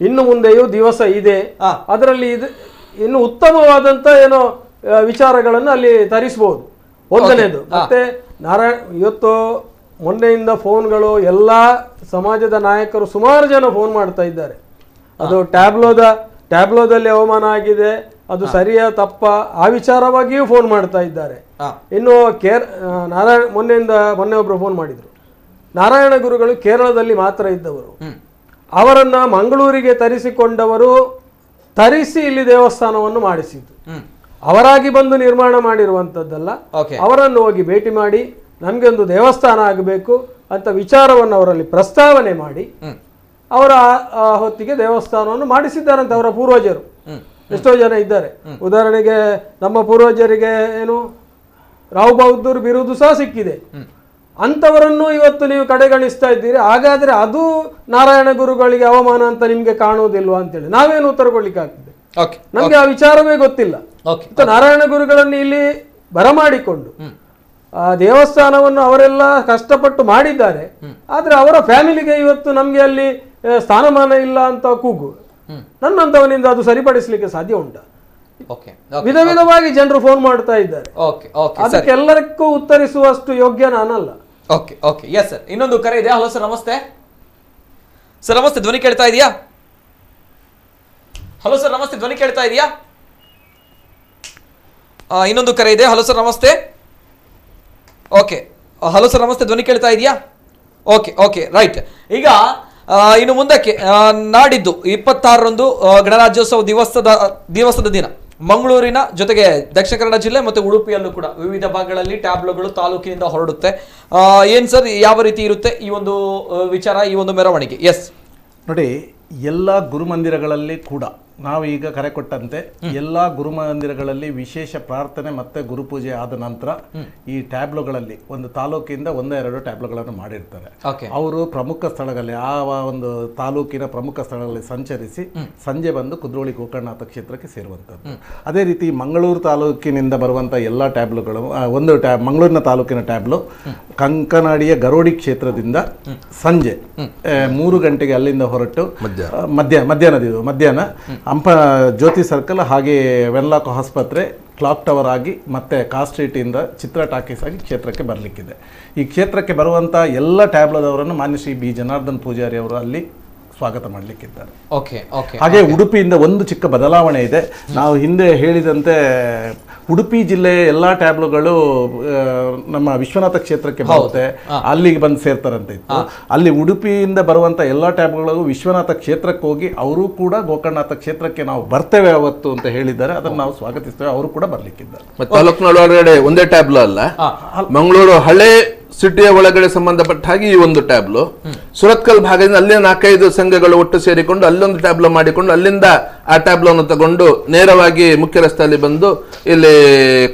ಇನ್ನು ಮುಂದೆಯೂ ದಿವಸ ಇದೆ. ಅದರಲ್ಲಿ ಇನ್ನು ಉತ್ತಮವಾದಂತ ಏನೋ ವಿಚಾರಗಳನ್ನು ಅಲ್ಲಿ ತರಿಸಬಹುದು. ಒಂದನೇದು. ಮತ್ತೆ ಇವತ್ತು ಮೊನ್ನೆಯಿಂದ ಫೋನ್ಗಳು ಎಲ್ಲಾ ಸಮಾಜದ ನಾಯಕರು ಸುಮಾರು ಜನ ಫೋನ್ ಮಾಡ್ತಾ ಇದ್ದಾರೆ. ಅದು ಟ್ಯಾಬ್ಲೋದಲ್ಲಿ ಅವಮಾನ ಆಗಿದೆ, ಅದು ಸರಿಯಾ ತಪ್ಪ, ಆ ವಿಚಾರವಾಗಿಯೂ ಫೋನ್ ಮಾಡ್ತಾ ಇದ್ದಾರೆ. ಇನ್ನು ಮೊನ್ನೆ ಒಬ್ರು ಫೋನ್ ಮಾಡಿದ್ರು. ನಾರಾಯಣ ಗುರುಗಳು ಕೇರಳದಲ್ಲಿ ಮಾತ್ರ ಇದ್ದವರು, ಅವರನ್ನ ಮಂಗಳೂರಿಗೆ ತರಿಸಿ ಇಲ್ಲಿ ದೇವಸ್ಥಾನವನ್ನು ಮಾಡಿಸಿದ್ದು. ಅವರಾಗಿ ಬಂದು ನಿರ್ಮಾಣ ಮಾಡಿರುವಂತದ್ದಲ್ಲ. ಅವರನ್ನು ಹೋಗಿ ಭೇಟಿ ಮಾಡಿ ನಮ್ಗೆ ಒಂದು ದೇವಸ್ಥಾನ ಆಗಬೇಕು ಅಂತ ವಿಚಾರವನ್ನು ಅವರಲ್ಲಿ ಪ್ರಸ್ತಾವನೆ ಮಾಡಿ ಅವರ ಹೊತ್ತಿಗೆ ದೇವಸ್ಥಾನವನ್ನು ಮಾಡಿಸಿದ್ದಾರಂತೆ ಅವರ ಪೂರ್ವಜರು. ಎಷ್ಟೋ ಜನ ಇದ್ದಾರೆ. ಉದಾಹರಣೆಗೆ ನಮ್ಮ ಪೂರ್ವಜರಿಗೆ ಏನು ರಾವ್ ಬಹದ್ದೂರ್ ಬಿರುದು ಸಹ ಸಿಕ್ಕಿದೆ. ಅಂತವರನ್ನು ಇವತ್ತು ನೀವು ಕಡೆಗಣಿಸ್ತಾ ಇದ್ದೀರಿ. ಹಾಗಾದ್ರೆ ಅದು ನಾರಾಯಣ ಗುರುಗಳಿಗೆ ಅವಮಾನ ಅಂತ ನಿಮ್ಗೆ ಕಾಣುವುದಿಲ್ವಾ ಅಂತೇಳಿ ನಾವೇನು ಉತ್ತರ ಕೊಡ್ಲಿಕ್ಕೆ ಆಗ್ತದೆ? ನಮ್ಗೆ ಆ ವಿಚಾರವೇ ಗೊತ್ತಿಲ್ಲ. ನಾರಾಯಣ ಗುರುಗಳನ್ನು ಇಲ್ಲಿ ಬರಮಾಡಿಕೊಂಡು ಆ ದೇವಸ್ಥಾನವನ್ನು ಅವರೆಲ್ಲ ಕಷ್ಟಪಟ್ಟು ಮಾಡಿದ್ದಾರೆ. ಆದ್ರೆ ಅವರ ಫ್ಯಾಮಿಲಿಗೆ ಇವತ್ತು ನಮ್ಗೆ ಅಲ್ಲಿ ಸ್ಥಾನಮಾನ ಇಲ್ಲ ಅಂತ ಕೂಗು ನನ್ನಂತವನಿಂದ ಅದು ಸರಿಪಡಿಸಲಿಕ್ಕೆ ಸಾಧ್ಯ ಉಂಟಾ? ವಿಧ ವಿಧವಾಗಿ ಜನರು ಫೋನ್ ಮಾಡ್ತಾ ಇದ್ದಾರೆ. ಅದಕ್ಕೆಲ್ಲರಿಗೂ ಉತ್ತರಿಸುವಷ್ಟು ಯೋಗ್ಯ ನಾನಲ್ಲ. Okay okay, yes sir. ಇನ್ನೊಂದು ಕರೆ ಇದೆ. ಹಲೋ ಸರ್, ನಮಸ್ತೆ ಸರ್. ನಮಸ್ತೆ, ಧ್ವನಿ ಕೇಳ್ತಾ ಇದೆಯಾ? ಹಲೋ ಸರ್, ನಮಸ್ತೆ, ಧ್ವನಿ ಕೇಳ್ತಾ ಇದೆಯಾ? ಇನ್ನೊಂದು ಕರೆ ಇದೆ. ಹಲೋ ಸರ್, ನಮಸ್ತೆ. ಓಕೆ, ಹಲೋ ಸರ್, ನಮಸ್ತೆ, ಧ್ವನಿ ಕೇಳ್ತಾ ಇದೆಯಾ? Okay okay, right. ಈಗ ಇನ್ನು ಮುಂದಕ್ಕೆ ನಾಡಿದ್ದು 26ರಂದು ಗಣರಾಜ್ಯೋತ್ಸವ ದಿವಸದ ದಿನ ಮಂಗಳೂರಿನ ಜೊತೆಗೆ ದಕ್ಷಿಣ ಕನ್ನಡ ಜಿಲ್ಲೆ ಮತ್ತು ಉಡುಪಿಯಲ್ಲೂ ಕೂಡ ವಿವಿಧ ಭಾಗಗಳಲ್ಲಿ ಟ್ಯಾಬ್ಲೋಗಳು ತಾಲೂಕಿನಿಂದ ಹೊರಡುತ್ತೆ. ಏನ್ ಸರ್, ಯಾವ ರೀತಿ ಇರುತ್ತೆ ಈ ಒಂದು ವಿಚಾರ, ಈ ಒಂದು ಮೆರವಣಿಗೆ? ಎಸ್ ನೋಡಿ, ಎಲ್ಲ ಗುರುಮಂದಿರಗಳಲ್ಲಿ ಕೂಡ ನಾವು ಈಗ ಕರೆ ಕೊಟ್ಟಂತೆ ಎಲ್ಲಾ ಗುರುಮಂದಿರಗಳಲ್ಲಿ ವಿಶೇಷ ಪ್ರಾರ್ಥನೆ ಮತ್ತೆ ಗುರುಪೂಜೆ ಆದ ನಂತರ ಈ ಟ್ಯಾಬ್ಲೋಗಳಲ್ಲಿ ಒಂದು ತಾಲೂಕಿಂದ 1-2 ಟ್ಯಾಬ್ಲೋಗಳನ್ನು ಮಾಡಿರ್ತಾರೆ. ಅವರು ಪ್ರಮುಖ ಸ್ಥಳಗಳಲ್ಲಿ ಆ ಒಂದು ತಾಲೂಕಿನ ಪ್ರಮುಖ ಸ್ಥಳಗಳಲ್ಲಿ ಸಂಚರಿಸಿ ಸಂಜೆ ಬಂದು ಕುದ್ರೋಳಿ ಗೋಕರ್ಣನಾಥ ಕ್ಷೇತ್ರಕ್ಕೆ ಸೇರುವಂಥದ್ದು. ಅದೇ ರೀತಿ ಮಂಗಳೂರು ತಾಲೂಕಿನಿಂದ ಬರುವಂಥ ಎಲ್ಲ ಟ್ಯಾಬ್ಲೋಗಳು ಒಂದು ಮಂಗಳೂರಿನ ತಾಲೂಕಿನ ಟ್ಯಾಬ್ಲೋ ಕಂಕನಾಡಿಯ ಗರೋಡಿ ಕ್ಷೇತ್ರದಿಂದ ಸಂಜೆ 3 ಗಂಟೆಗೆ ಅಲ್ಲಿಂದ ಹೊರಟು ಮಧ್ಯಾಹ್ನ ಜ್ಯೋತಿ ಸರ್ಕಲ್ ಹಾಗೆ ವೆನ್ಲಾಕ್ ಆಸ್ಪತ್ರೆ ಕ್ಲಾಕ್ ಟವರ್ ಆಗಿ ಮತ್ತೆ ಕಾರ್ ಸ್ಟ್ರೀಟಿಂದ ಚಿತ್ರ ಟಾಕೀಸ್ ಆಗಿ ಕ್ಷೇತ್ರಕ್ಕೆ ಬರಲಿಕ್ಕಿದೆ. ಈ ಕ್ಷೇತ್ರಕ್ಕೆ ಬರುವಂಥ ಎಲ್ಲ ಟ್ಯಾಬ್ಲೋದವರನ್ನು ಮಾನ್ಯ ಶ್ರೀ ಬಿ ಜನಾರ್ದನ್ ಪೂಜಾರಿ ಅವರು ಅಲ್ಲಿ ಸ್ವಾಗತ ಮಾಡಲಿಕ್ಕಿದ್ದಾರೆ. ಹಾಗೆ ಉಡುಪಿಯಿಂದ ಒಂದು ಚಿಕ್ಕ ಬದಲಾವಣೆ ಇದೆ. ನಾವು ಹಿಂದೆ ಹೇಳಿದಂತೆ ಉಡುಪಿ ಜಿಲ್ಲೆಯ ಎಲ್ಲಾ ಟ್ಯಾಬ್ಲೋಗಳು ನಮ್ಮ ವಿಶ್ವನಾಥ ಕ್ಷೇತ್ರಕ್ಕೆ ಬರುತ್ತೆ, ಅಲ್ಲಿಗೆ ಬಂದು ಸೇರ್ತಾರಂತ ಇತ್ತು. ಅಲ್ಲಿ ಉಡುಪಿಯಿಂದ ಬರುವಂತ ಎಲ್ಲಾ ಟ್ಯಾಬ್ಲೋಗಳು ವಿಶ್ವನಾಥ ಕ್ಷೇತ್ರಕ್ಕೆ ಹೋಗಿ ಅವರು ಕೂಡ ಗೋಕರ್ಣನಾಥ ಕ್ಷೇತ್ರಕ್ಕೆ ನಾವು ಬರ್ತೇವೆ ಅವತ್ತು ಅಂತ ಹೇಳಿದ್ದಾರೆ. ಅದನ್ನು ನಾವು ಸ್ವಾಗತಿಸ್ತೇವೆ. ಅವರು ಕೂಡ ಬರ್ಲಿಕ್ಕಿದ್ದಾರೆ. ತಾಲೂಕಿನೊಳಗಡೆ ಒಂದೇ ಟ್ಯಾಬ್ಲೋ ಅಲ್ಲ, ಮಂಗಳೂರು ಹಳೆ ಸಿಟಿಯ ಒಳಗಡೆ ಸಂಬಂಧಪಟ್ಟ ಹಾಗೆ ಈ ಒಂದು ಟ್ಯಾಬ್ಲೋ, ಸುರತ್ಕಲ್ ಭಾಗದಿಂದ ಅಲ್ಲೇ 4-5 ಸಂಘಗಳು ಒಟ್ಟು ಸೇರಿಕೊಂಡು ಅಲ್ಲೊಂದು ಟ್ಯಾಬ್ಲೋ ಮಾಡಿಕೊಂಡು ಅಲ್ಲಿಂದ ಆ ಟ್ಯಾಬ್ಲೋವನ್ನು ತಗೊಂಡು ನೇರವಾಗಿ ಮುಖ್ಯ ರಸ್ತೆಯಲ್ಲಿ ಬಂದು ಇಲ್ಲಿ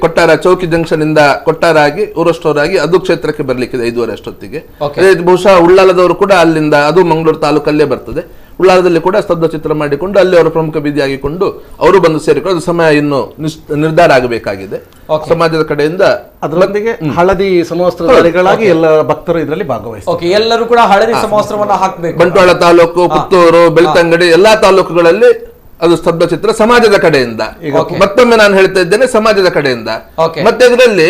ಕೊಟ್ಟಾರ ಚೌಕಿ ಜಂಕ್ಷನ್ ಇಂದ ಕೊಟ್ಟಾರ ಆಗಿ ಊರು ಸ್ಟೋರ್ ಆಗಿ ಅದು ಕ್ಷೇತ್ರಕ್ಕೆ ಬರ್ಲಿಕ್ಕಿದೆ 5:30 ಅಷ್ಟೊತ್ತಿಗೆ. ಬಹುಶಃ ಉಳ್ಳಾಲದವರು ಕೂಡ ಅಲ್ಲಿಂದ, ಅದು ಮಂಗಳೂರು ತಾಲೂಕಲ್ಲೇ ಬರ್ತದೆ, ಉಳ್ಳಾಲದಲ್ಲಿ ಕೂಡ ಸ್ತಬ್ಧ ಚಿತ್ರ ಮಾಡಿಕೊಂಡು ಅಲ್ಲಿ ಅವರು ಪ್ರಮುಖ ಬೀದಿ ಆಗಿಕೊಂಡು ಅವರು ಬಂದು ಸೇರಿಕೊಂಡು ಅದು ಸಮಯ ಇನ್ನು ನಿರ್ಧಾರ ಆಗಬೇಕಾಗಿದೆ ಸಮಾಜದ ಕಡೆಯಿಂದ. ಅದರೊಂದಿಗೆ ಹಳದಿ ಸಮವಸ್ತ್ರಧಾರಿಗಳಾಗಿ ಎಲ್ಲ ಭಕ್ತರು ಇದರಲ್ಲಿ ಭಾಗವಹಿಸ್ತಾರೆ. ಎಲ್ಲರೂ ಕೂಡ ಹಳದಿ ಸಮವಸ್ತ್ರವನ್ನ ಹಾಕಬೇಕು. ಬಂಟ್ವಾಳ ತಾಲೂಕು, ಪುತ್ತೂರು, ಬೆಳ್ತಂಗಡಿ ಎಲ್ಲಾ ತಾಲೂಕುಗಳಲ್ಲಿ ಅದು ಸ್ತಬ್ಧ ಚಿತ್ರ ಸಮಾಜದ ಕಡೆಯಿಂದ. ಮತ್ತೊಮ್ಮೆ ನಾನು ಹೇಳ್ತಾ ಇದ್ದೇನೆ, ಸಮಾಜದ ಕಡೆಯಿಂದ. ಮತ್ತೆ ಇದರಲ್ಲಿ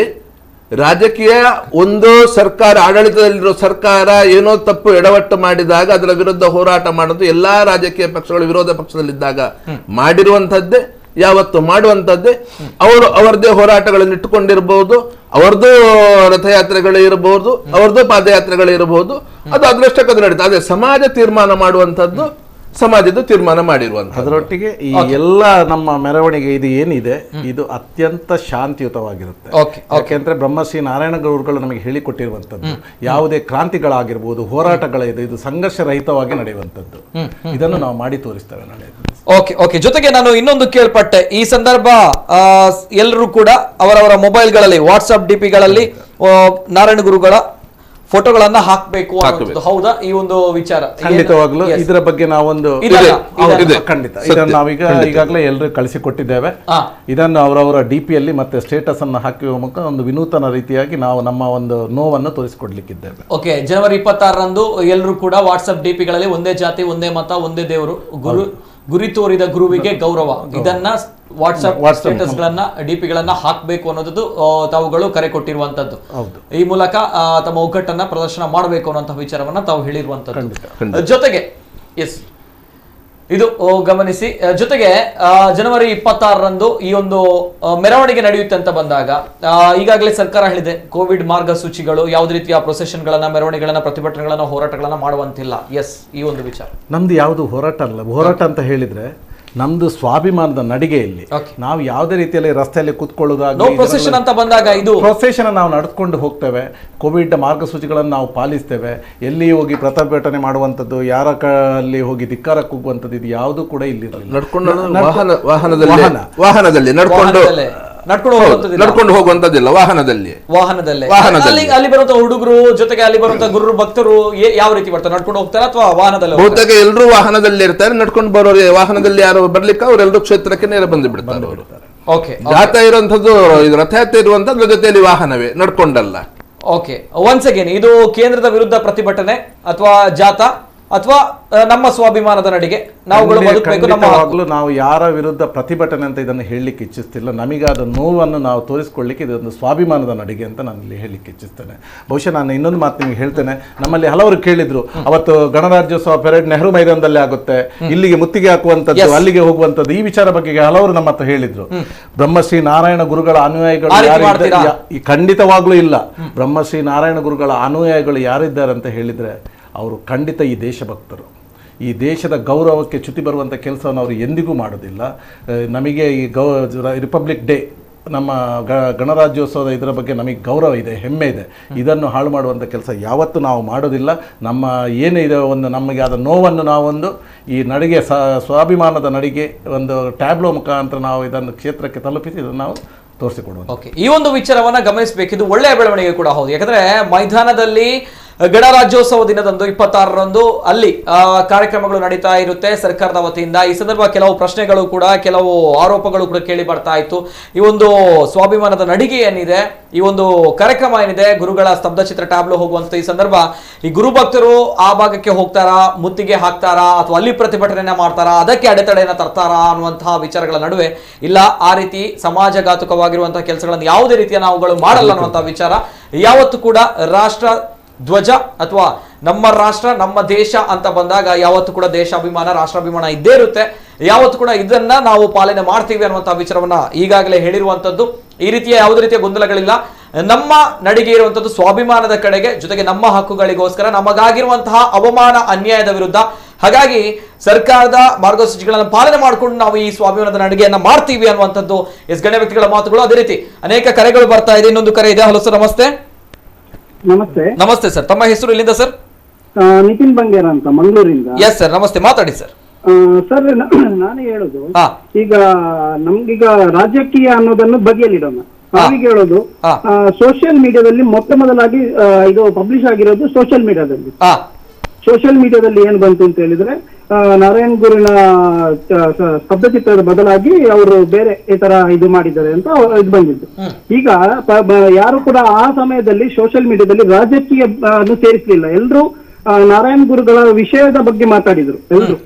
ರಾಜಕೀಯ ಒಂದು ಸರ್ಕಾರ, ಆಡಳಿತದಲ್ಲಿರೋ ಸರ್ಕಾರ ಏನೋ ತಪ್ಪು ಎಡವಟ್ಟು ಮಾಡಿದಾಗ ಅದರ ವಿರುದ್ಧ ಹೋರಾಟ ಮಾಡೋದು ಎಲ್ಲಾ ರಾಜಕೀಯ ಪಕ್ಷಗಳು ವಿರೋಧ ಪಕ್ಷದಲ್ಲಿದ್ದಾಗ ಮಾಡಿರುವಂತದ್ದೇ, ಯಾವತ್ತು ಮಾಡುವಂತದ್ದೇ. ಅವರು ಅವರದೇ ಹೋರಾಟಗಳನ್ನು ಇಟ್ಟುಕೊಂಡಿರಬಹುದು, ಅವರದ್ದು ರಥಯಾತ್ರೆಗಳು ಇರಬಹುದು, ಅವರದ್ದು ಪಾದಯಾತ್ರೆಗಳು ಇರಬಹುದು, ಅದು ಅದೃಷ್ಟಕ್ಕೆ ನಡೀತದೆ. ಅದೇ ಸಮಾಜ ತೀರ್ಮಾನ ಮಾಡುವಂತದ್ದು, ಸಮಾಜದ ತೀರ್ಮಾನ ಮಾಡಿರುವಂತ. ಅದರೊಟ್ಟಿಗೆ ಈ ಎಲ್ಲ ನಮ್ಮ ಮೆರವಣಿಗೆ ಇದು ಏನಿದೆ ಇದು ಅತ್ಯಂತ ಶಾಂತಿಯುತವಾಗಿರುತ್ತೆ. ಯಾಕೆಂದ್ರೆ ಬ್ರಹ್ಮಶ್ರೀ ನಾರಾಯಣ ಗುರುಗಳು ನಮಗೆ ಹೇಳಿಕೊಟ್ಟಿರುವಂತದ್ದು ಯಾವುದೇ ಕ್ರಾಂತಿಗಳಾಗಿರ್ಬೋದು, ಹೋರಾಟಗಳಿದೆ, ಇದು ಸಂಘರ್ಷ ರಹಿತವಾಗಿ ನಡೆಯುವಂತದ್ದು. ಇದನ್ನು ನಾವು ಮಾಡಿ ತೋರಿಸ್ತೇವೆ ನಾಳೆ. ಜೊತೆಗೆ ನಾನು ಇನ್ನೊಂದು ಕೇಳ್ಪಟ್ಟೆ, ಈ ಸಂದರ್ಭ ಎಲ್ಲರೂ ಕೂಡ ಅವರವರ ಮೊಬೈಲ್ಗಳಲ್ಲಿ ವಾಟ್ಸ್ಆಪ್ ಡಿಪಿಗಳಲ್ಲಿ ನಾರಾಯಣ ಗುರುಗಳ ಫೋಟೋಗಳನ್ನ ಹಾಕಬೇಕು, ಹೌದಾ? ಈ ಒಂದು ವಿಚಾರ ಖಂಡಿತವಾಗ್ಲೂ ಇದರ ಬಗ್ಗೆ ನಾವೊಂದು ಖಂಡಿತ ಇದನ್ನು ನಾವೀಗ ಈಗಾಗಲೇ ಎಲ್ಲರೂ ಕಳಿಸಿಕೊಟ್ಟಿದ್ದೇವೆ. ಇದನ್ನು ಅವರವರ ಡಿಪಿಯಲ್ಲಿ ಮತ್ತೆ ಸ್ಟೇಟಸ್ ಅನ್ನು ಹಾಕುವ ಮೂಲಕ ಒಂದು ವಿನೂತನ ರೀತಿಯಾಗಿ ನಾವು ನಮ್ಮ ಒಂದು ನೋವನ್ನು ತೋರಿಸಿಕೊಡ್ಲಿಕ್ಕಿದ್ದೇವೆ. ಜನವರಿ 26ರಂದು ಎಲ್ಲರೂ ಕೂಡ ವಾಟ್ಸ್ಆಪ್ ಡಿಪಿಗಳಲ್ಲಿ ಒಂದೇ ಜಾತಿ, ಒಂದೇ ಮತ, ಒಂದೇ ದೇವರು, ಗುರಿ ತೋರಿದ ಗುರುವಿಗೆ ಗೌರವ, ಇದನ್ನ ವಾಟ್ಸ್ಆಪ್ ಸ್ಟೇಟಸ್ ಗಳನ್ನ ಡಿಪಿಗಳನ್ನ ಹಾಕಬೇಕು ಅನ್ನೋದು ತಾವುಗಳು ಕರೆ ಕೊಟ್ಟಿರುವಂತದ್ದು. ಈ ಮೂಲಕ ತಮ್ಮ ಒಗ್ಗಟ್ಟನ್ನ ಪ್ರದರ್ಶನ ಮಾಡಬೇಕು ಅನ್ನುವಂತಹ ವಿಚಾರವನ್ನ ತಾವು ಹೇಳಿರುವಂತದ್ದು. ಜೊತೆಗೆ ಇದು ಗಮನಿಸಿ, ಜೊತೆಗೆ ಜನವರಿ 26ರಂದು ಈ ಒಂದು ಮೆರವಣಿಗೆ ನಡೆಯುತ್ತೆ ಅಂತ ಬಂದಾಗ ಈಗಾಗಲೇ ಸರ್ಕಾರ ಹೇಳಿದೆ ಕೋವಿಡ್ ಮಾರ್ಗಸೂಚಿಗಳು, ಯಾವುದೇ ರೀತಿಯ ಪ್ರೊಸೆಷನ್ ಗಳನ್ನ, ಮೆರವಣಿಗೆಗಳನ್ನ, ಪ್ರತಿಭಟನೆಗಳನ್ನ, ಹೋರಾಟಗಳನ್ನ ಮಾಡುವಂತಿಲ್ಲ. ಈ ಒಂದು ವಿಚಾರ ನಮ್ದು ಯಾವುದು ಹೋರಾಟ ಅಲ್ಲ. ಹೋರಾಟ ಅಂತ ಹೇಳಿದ್ರೆ ನಮ್ದು ಸ್ವಾಭಿಮಾನದ ನಡಿಗೆಯಲ್ಲಿ ನಾವು ಯಾವುದೇ ರೀತಿಯಲ್ಲಿ ರಸ್ತೆಯಲ್ಲಿ ಕೂತ್ಕೊಳ್ಳೋದಾಗಿ ಅಂತ ಬಂದಾಗ ಇದು ಪ್ರೊಸೆಷನ್ ನಾವು ನಡೆದುಕೊಂಡು ಹೋಗ್ತೇವೆ. ಕೋವಿಡ್ ಮಾರ್ಗಸೂಚಿಗಳನ್ನು ನಾವು ಪಾಲಿಸ್ತೇವೆ. ಎಲ್ಲಿ ಹೋಗಿ ಪ್ರತಿಭಟನೆ ಮಾಡುವಂಥದ್ದು, ಯಾರ ಅಲ್ಲಿ ಹೋಗಿ ಧಿಕ್ಕಾರಕ್ಕೆ ಹೋಗುವಂಥದ್ದು, ಇದು ಯಾವುದು ಕೂಡ ಇಲ್ಲಿ ವಾಹನದಲ್ಲಿ ನಡ್ಕೊಂಡು ಹೋಗುವಂತದ್ದಿಲ್ಲ. ವಾಹನದಲ್ಲಿ ಅಲ್ಲಿ ಬರುವಂತ ಹುಡುಗರು ಜೊತೆಗೆ ಅಲ್ಲಿ ಬರುವಂತ ಗುರು ಭಕ್ತರು ಯಾವ ರೀತಿ ಬರ್ತಾರೆ? ನಡ್ಕೊಂಡು ಹೋಗ್ತಾರೆ ಅಥವಾ ವಾಹನದಲ್ಲಿ? ಬಹುತೇಕ ಎಲ್ಲರೂ ವಾಹನದಲ್ಲಿ ಇರ್ತಾರೆ. ನಡ್ಕೊಂಡು ಬರೋರು ವಾಹನದಲ್ಲಿ ಯಾರು ಬರ್ಲಿಕ್ಕೆ ಅವರೆಲ್ಲರೂ ಕ್ಷೇತ್ರಕ್ಕೆ ನೇರ ಬಂದು ಬಿಡ್ತಾರೆ. ಜಾಥಾ ಇರುವಂತದ್ದು, ಇದು ರಥಯಾತ್ರೆ ಇರುವಂತದ್ದು ಜೊತೆಯಲ್ಲಿ ವಾಹನವೇ, ನಡ್ಕೊಂಡಲ್ಲ. ಒನ್ಸ್ ಅಗೇನ್ ಇದು ಕೇಂದ್ರದ ವಿರುದ್ಧ ಪ್ರತಿಭಟನೆ ಅಥವಾ ಜಾಥಾ ಅಥವಾ ನಮ್ಮ ಸ್ವಾಭಿಮಾನದ ನಡಿಗೆ ನಾವುಗಳು ಬದುಕಬೇಕು. ನಾವು ಯಾರ ವಿರುದ್ಧ ಪ್ರತಿಭಟನೆ ಅಂತ ಇದನ್ನು ಹೇಳಲಿಕ್ಕೆ ಇಚ್ಛಿಸ್ತಿಲ್ಲ. ನಮಗಾದ ನೋವನ್ನು ನಾವು ತೋರಿಸ್ಕೊಳ್ಳಿಕ್ಕೆ ಇದೊಂದು ಸ್ವಾಭಿಮಾನದ ನಡಿಗೆ ಅಂತ ನಾನು ಇಲ್ಲಿ ಹೇಳಲಿಕ್ಕೆ ಇಚ್ಛಿಸ್ತೇನೆ. ಬಹುಶಃ ನಾನು ಇನ್ನೊಂದು ಮಾತು ನಿಮಗೆ ಹೇಳ್ತೇನೆ. ನಮ್ಮಲ್ಲಿ ಹಲವರು ಕೇಳಿದ್ರು, ಅವತ್ತು ಗಣರಾಜ್ಯೋತ್ಸವ ಪೆರೇಡ್ ನೆಹರು ಮೈದಾನದಲ್ಲಿ ಆಗುತ್ತೆ, ಇಲ್ಲಿಗೆ ಮುತ್ತಿಗೆ ಹಾಕುವಂಥದ್ದು, ಅಲ್ಲಿಗೆ ಹೋಗುವಂಥದ್ದು, ಈ ವಿಚಾರ ಬಗ್ಗೆ ಹಲವರು ನಮ್ಮ ಹತ್ರ ಹೇಳಿದ್ರು. ಬ್ರಹ್ಮಶ್ರೀ ನಾರಾಯಣ ಗುರುಗಳ ಅನುಯಾಯಿಗಳು ಖಂಡಿತವಾಗ್ಲೂ ಇಲ್ಲ. ಬ್ರಹ್ಮಶ್ರೀ ನಾರಾಯಣ ಗುರುಗಳ ಅನುಯಾಯಿಗಳು ಯಾರಿದ್ದಾರೆ ಅಂತ ಹೇಳಿದ್ರೆ ಅವರು ಖಂಡಿತ ಈ ದೇಶಭಕ್ತರು. ಈ ದೇಶದ ಗೌರವಕ್ಕೆ ಚ್ಯುತಿ ಬರುವಂಥ ಕೆಲಸವನ್ನು ಅವರು ಎಂದಿಗೂ ಮಾಡೋದಿಲ್ಲ. ನಮಗೆ ಈ ರಿಪಬ್ಲಿಕ್ ಡೇ ನಮ್ಮ ಗಣರಾಜ್ಯೋತ್ಸವದ ಇದರ ಬಗ್ಗೆ ನಮಗೆ ಗೌರವ ಇದೆ, ಹೆಮ್ಮೆ ಇದೆ. ಇದನ್ನು ಹಾಳು ಮಾಡುವಂಥ ಕೆಲಸ ಯಾವತ್ತೂ ನಾವು ಮಾಡೋದಿಲ್ಲ. ನಮ್ಮ ಏನಿದೆ ಒಂದು ನಮಗೆ ಆದ ನೋವನ್ನು ನಾವೊಂದು ಈ ನಡಿಗೆ ಸ್ವಾಭಿಮಾನದ ನಡಿಗೆ ಒಂದು ಟ್ಯಾಬ್ಲೋ ಮುಖಾಂತರ ನಾವು ಇದನ್ನು ಕ್ಷೇತ್ರಕ್ಕೆ ತಲುಪಿಸಿ ಇದನ್ನು ನಾವು ತೋರಿಸಿಕೊಡುವುದು. ಓಕೆ, ಈ ಒಂದು ವಿಚಾರವನ್ನ ಗಮನಿಸಬೇಕಿದ್ದು ಒಳ್ಳೆಯ ಬೆಳವಣಿಗೆ ಕೂಡ ಹೌದು. ಯಾಕಂದ್ರೆ ಮೈದಾನದಲ್ಲಿ ಗಣರಾಜ್ಯೋತ್ಸವ ದಿನದಂದು 26ರಂದು ಅಲ್ಲಿ ಕಾರ್ಯಕ್ರಮಗಳು ನಡೀತಾ ಇರುತ್ತೆ ಸರ್ಕಾರದ ವತಿಯಿಂದ. ಈ ಸಂದರ್ಭ ಕೆಲವು ಪ್ರಶ್ನೆಗಳು ಕೂಡ, ಕೆಲವು ಆರೋಪಗಳು ಕೂಡ ಕೇಳಿ ಬರ್ತಾ ಇತ್ತು. ಈ ಒಂದು ಸ್ವಾಭಿಮಾನದ ನಡಿಗೆ ಏನಿದೆ, ಈ ಒಂದು ಕಾರ್ಯಕ್ರಮ ಏನಿದೆ, ಗುರುಗಳ ಸ್ತಬ್ಧ ಚಿತ್ರ ಟ್ಯಾಬ್ಲೋ ಹೋಗುವಂತ ಈ ಸಂದರ್ಭ, ಈ ಗುರು ಭಕ್ತರು ಆ ಭಾಗಕ್ಕೆ ಹೋಗ್ತಾರಾ, ಮುತ್ತಿಗೆ ಹಾಕ್ತಾರಾ, ಅಥವಾ ಅಲ್ಲಿ ಪ್ರತಿಭಟನೆ ಮಾಡ್ತಾರಾ, ಅದಕ್ಕೆ ಅಡೆತಡೆಯನ್ನ ತರ್ತಾರಾ ಅನ್ನುವಂತಹ ವಿಚಾರಗಳ ನಡುವೆ ಇಲ್ಲ, ಆ ರೀತಿ ಸಮಾಜಘಾತುಕವಾಗಿರುವಂತಹ ಕೆಲಸಗಳನ್ನು ಯಾವುದೇ ರೀತಿಯ ನಾವುಗಳು ಮಾಡಲ್ಲ ಅನ್ನುವಂತಹ ವಿಚಾರ. ಯಾವತ್ತು ಕೂಡ ರಾಷ್ಟ್ರ ಧ್ವಜ ಅಥವಾ ನಮ್ಮ ರಾಷ್ಟ್ರ ನಮ್ಮ ದೇಶ ಅಂತ ಬಂದಾಗ ಯಾವತ್ತು ಕೂಡ ದೇಶಾಭಿಮಾನ ರಾಷ್ಟ್ರಾಭಿಮಾನ ಇದ್ದೇ ಇರುತ್ತೆ. ಯಾವತ್ತು ಕೂಡ ಇದನ್ನ ನಾವು ಪಾಲನೆ ಮಾಡ್ತೀವಿ ಅನ್ನುವಂತಹ ವಿಚಾರವನ್ನ ಈಗಾಗಲೇ ಹೇಳಿರುವಂತದ್ದು. ಈ ರೀತಿಯ ಯಾವುದೇ ರೀತಿಯ ಗೊಂದಲಗಳಿಲ್ಲ. ನಮ್ಮ ನಡಿಗೆ ಇರುವಂತದ್ದು ಸ್ವಾಭಿಮಾನದ ಕಡೆಗೆ, ಜೊತೆಗೆ ನಮ್ಮ ಹಕ್ಕುಗಳಿಗೋಸ್ಕರ, ನಮಗಾಗಿರುವಂತಹ ಅವಮಾನ ಅನ್ಯಾಯದ ವಿರುದ್ಧ. ಹಾಗಾಗಿ ಸರ್ಕಾರದ ಮಾರ್ಗಸೂಚಿಗಳನ್ನು ಪಾಲನೆ ಮಾಡಿಕೊಂಡು ನಾವು ಈ ಸ್ವಾಭಿಮಾನದ ನಡಿಗೆಯನ್ನ ಮಾಡ್ತೀವಿ ಅನ್ನುವಂಥದ್ದು ಗಣ್ಯ ವ್ಯಕ್ತಿಗಳ ಮಾತುಗಳು. ಅದೇ ರೀತಿ ಅನೇಕ ಕರೆಗಳು ಬರ್ತಾ ಇದೆ. ಇನ್ನೊಂದು ಕರೆ ಇದೆ. ಹಲೋ ಸರ್, ನಮಸ್ತೆ. ನಮಸ್ತೆ. ನಮಸ್ತೆ ಸರ್, ತಮ್ಮ ಹೆಸರು ಎಲ್ಲಿಂದ ಸರ್? ನಿತಿನ್ ಬಂಗೇರ ಅಂತ, ಮಂಗಳೂರಿಂದ. ಎಸ್ ಸರ್, ನಮಸ್ತೆ, ಮಾತಾಡಿ ಸರ್. ಸರ್, ನಾನು ಹೇಳುದು ಈಗ ನಮ್ಗೀಗ ರಾಜಕೀಯ ಅನ್ನೋದನ್ನು ಬಗೆಯಲ್ಲಿಡೋಣ. ನಾವೀಗ ಹೇಳೋದು ಸೋಷಿಯಲ್ ಮೀಡಿಯಾದಲ್ಲಿ ಮೊಟ್ಟ ಮೊದಲಾಗಿ ಇದು ಪಬ್ಲಿಷ್ ಆಗಿರೋದು ಸೋಷಿಯಲ್ ಮೀಡಿಯಾದಲ್ಲಿ. ಸೋಷಿಯಲ್ ಮೀಡಿಯಾದಲ್ಲಿ ಏನ್ ಬಂತು ಅಂತ ಹೇಳಿದ್ರೆ, ನಾರಾಯಣ್ ಗುರುವಿನ ಸ್ತಬ್ಧಚಿತ್ರದ ಬದಲಾಗಿ ಅವರು ಬೇರೆ ಈ ತರ ಇದು ಮಾಡಿದ್ದಾರೆ ಅಂತ ಇದು ಬಂದಿದ್ದು. ಈಗ ಯಾರು ಕೂಡ ಆ ಸಮಯದಲ್ಲಿ ಸೋಷಿಯಲ್ ಮೀಡಿಯಾದಲ್ಲಿ ರಾಜಕೀಯ ಸೇರಿಸಲಿಲ್ಲ. ಎಲ್ರು ನಾರಾಯಣ್ ಗುರುಗಳ ವಿಷಯದ ಬಗ್ಗೆ ಮಾತಾಡಿದ್ರು ಎಲ್ರು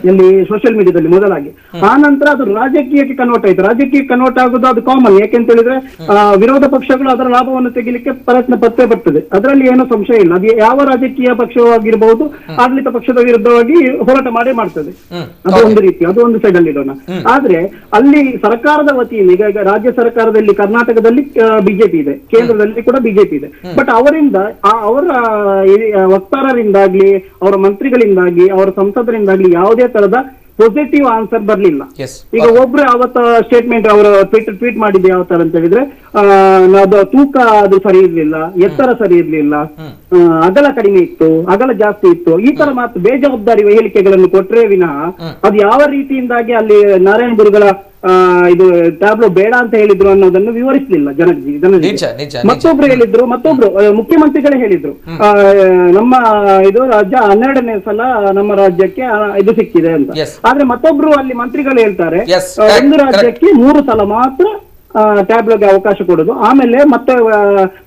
ಎಲ್ಲಿ ಸೋಷಿಯಲ್ ಮೀಡಿಯಾದಲ್ಲಿ ಮೊದಲಾಗಿ. ಆ ನಂತರ ಅದು ರಾಜಕೀಯಕ್ಕೆ ಕನ್ವರ್ಟ್ ಆಯ್ತು. ರಾಜಕೀಯಕ್ಕೆ ಕನ್ವರ್ಟ್ ಆಗೋದು ಅದು ಕಾಮನ್. ಯಾಕೆಂತ ಹೇಳಿದ್ರೆ ವಿರೋಧ ಪಕ್ಷಗಳು ಅದರ ಲಾಭವನ್ನು ತೆಗಿಲಿಕ್ಕೆ ಪ್ರಯತ್ನ ಪಟ್ಟೇ ಬರ್ತದೆ. ಅದರಲ್ಲಿ ಏನೋ ಸಂಶಯ ಇಲ್ಲ. ಅದು ಯಾವ ರಾಜಕೀಯ ಪಕ್ಷವಾಗಿರಬಹುದು, ಆಡಳಿತ ಪಕ್ಷದ ವಿರುದ್ಧವಾಗಿ ಹೋರಾಟ ಮಾಡೇ ಮಾಡ್ತದೆ. ಅದು ಒಂದು ರೀತಿ, ಅದು ಒಂದು ಸೈಡ್ ಅಲ್ಲಿ ಇಡೋಣ. ಆದ್ರೆ ಅಲ್ಲಿ ಸರ್ಕಾರದ ವತಿಯಿಂದ ಈಗ ರಾಜ್ಯ ಸರ್ಕಾರದಲ್ಲಿ ಕರ್ನಾಟಕದಲ್ಲಿ ಬಿಜೆಪಿ ಇದೆ, ಕೇಂದ್ರದಲ್ಲಿ ಕೂಡ ಬಿಜೆಪಿ ಇದೆ. ಬಟ್ ಅವರಿಂದ ಅವರ ವಕ್ತಾರರಿಂದಾಗ್ಲಿ, ಅವರ ಮಂತ್ರಿಗಳಿಂದಾಗ್ಲಿ, ಅವರ ಸಂಸದರಿಂದಾಗ್ಲಿ ಯಾವುದೇ ತರದ ಪಾಸಿಟಿವ್ ಆನ್ಸರ್ ಬರ್ಲಿಲ್ಲ. ಈಗ ಒಬ್ರು ಅವತ್ತ ಸ್ಟೇಟ್ಮೆಂಟ್ ಅವರು ಟ್ವೀಟ್ ಮಾಡಿದ್ದೆ ಯಾವ ತರ ಅಂತ ಹೇಳಿದ್ರೆ, ಅದು ತೂಕ ಅದು ಸರಿ ಇರ್ಲಿಲ್ಲ, ಎತ್ತರ ಸರಿ ಇರ್ಲಿಲ್ಲ, ಅಗಲ ಕಡಿಮೆ ಇತ್ತು, ಅಗಲ ಜಾಸ್ತಿ ಇತ್ತು, ಈ ತರ ಮಾತು ಬೇಜವಾಬ್ದಾರಿ ಹೇಳಿಕೆಗಳನ್ನು ಕೊಟ್ರೆ ವಿನಃ ಅದು ಯಾವ ರೀತಿಯಿಂದಾಗಿ ಅಲ್ಲಿ ನಾರಾಯಣ ಗುರುಗಳ ಇದು ಟ್ಯಾಬ್ಲೋ ಬೇಡ ಅಂತ ಹೇಳಿದ್ರು ಅನ್ನೋದನ್ನು ವಿವರಿಸಲಿಲ್ಲ ಜನರಿಗೆ. ಮತ್ತೊಬ್ರು ಮುಖ್ಯಮಂತ್ರಿಗಳೇ ಹೇಳಿದ್ರು, ನಮ್ಮ ಇದು ರಾಜ್ಯ 12ನೇ ಸಲ ನಮ್ಮ ರಾಜ್ಯಕ್ಕೆ ಇದು ಸಿಕ್ಕಿದೆ ಅಂತ. ಆದ್ರೆ ಮತ್ತೊಬ್ರು ಅಲ್ಲಿ ಮಂತ್ರಿಗಳು ಹೇಳ್ತಾರೆ, ಒಂದು ರಾಜ್ಯಕ್ಕೆ 3 ಸಲ ಮಾತ್ರ ಟ್ಯಾಬ್ಲೋಗೆ ಅವಕಾಶ ಕೊಡೋದು, ಆಮೇಲೆ ಮತ್ತೆ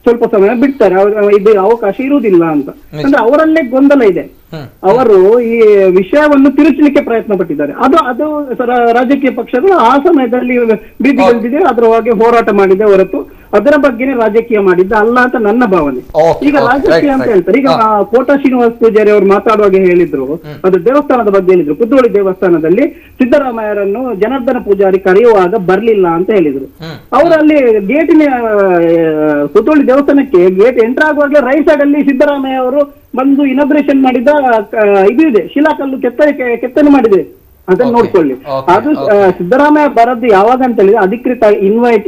ಸ್ವಲ್ಪ ಸಮಯ ಬಿಡ್ತಾರೆ, ಇದು ಅವಕಾಶ ಇರುವುದಿಲ್ಲ ಅಂತ. ಅಂದ್ರೆ ಅವರಲ್ಲೇ ಗೊಂದಲ ಇದೆ. ಅವರು ಈ ವಿಷಯವನ್ನು ತಿರುಚಲಿಕ್ಕೆ ಪ್ರಯತ್ನ ಪಟ್ಟಿದ್ದಾರೆ. ಅದು ರಾಜಕೀಯ ಪಕ್ಷಗಳು ಆ ಸಮಯದಲ್ಲಿ ಬೀದಿಗಿಳಿದಿದೆ, ಅದರ ಬಗ್ಗೆ ಹೋರಾಟ ಮಾಡಿದೆ ಹೊರತು ಅದರ ಬಗ್ಗೆನೇ ರಾಜಕೀಯ ಮಾಡಿದ್ದ ಅಲ್ಲ ಅಂತ ನನ್ನ ಭಾವನೆ. ಈಗ ರಾಜಕೀಯ ಅಂತ ಹೇಳ್ತಾರೆ. ಈಗ ಕೋಟಾ ಶ್ರೀನಿವಾಸ ಪೂಜಾರಿ ಅವರು ಮಾತಾಡುವಾಗ ಹೇಳಿದ್ರು, ಅದು ದೇವಸ್ಥಾನದ ಬಗ್ಗೆ ಹೇಳಿದ್ರು. ಕುದ್ರೋಳಿ ದೇವಸ್ಥಾನದಲ್ಲಿ ಸಿದ್ದರಾಮಯ್ಯರನ್ನು ಜನಾರ್ದನ ಪೂಜಾರಿ ಕರೆಯುವಾಗ ಬರ್ಲಿಲ್ಲ ಅಂತ ಹೇಳಿದ್ರು. ಅವರಲ್ಲಿ ಗೇಟಿನ ಕುದ್ರೋಳಿ ದೇವಸ್ಥಾನಕ್ಕೆ ಗೇಟ್ ಎಂಟರ್ ಆಗುವಾಗಲೇ ರೈಟ್ ಸೈಡ್ ಅಲ್ಲಿ ಸಿದ್ದರಾಮಯ್ಯ ಅವರು ಬಂದು ಇನಾಗ್ರೇಷನ್ ಮಾಡಿದ ಇದು ಇದೆ, ಶಿಲಾಕಲ್ಲು ಕೆತ್ತನೆ ಮಾಡಿದೆ, ಅದನ್ನ ನೋಡ್ಕೊಳ್ಳಿ. ಅದು ಸಿದ್ದರಾಮಯ್ಯ ಬರದ್ದು ಯಾವಾಗ ಅಂತ ಹೇಳಿದ್ರೆ ಅಧಿಕೃತ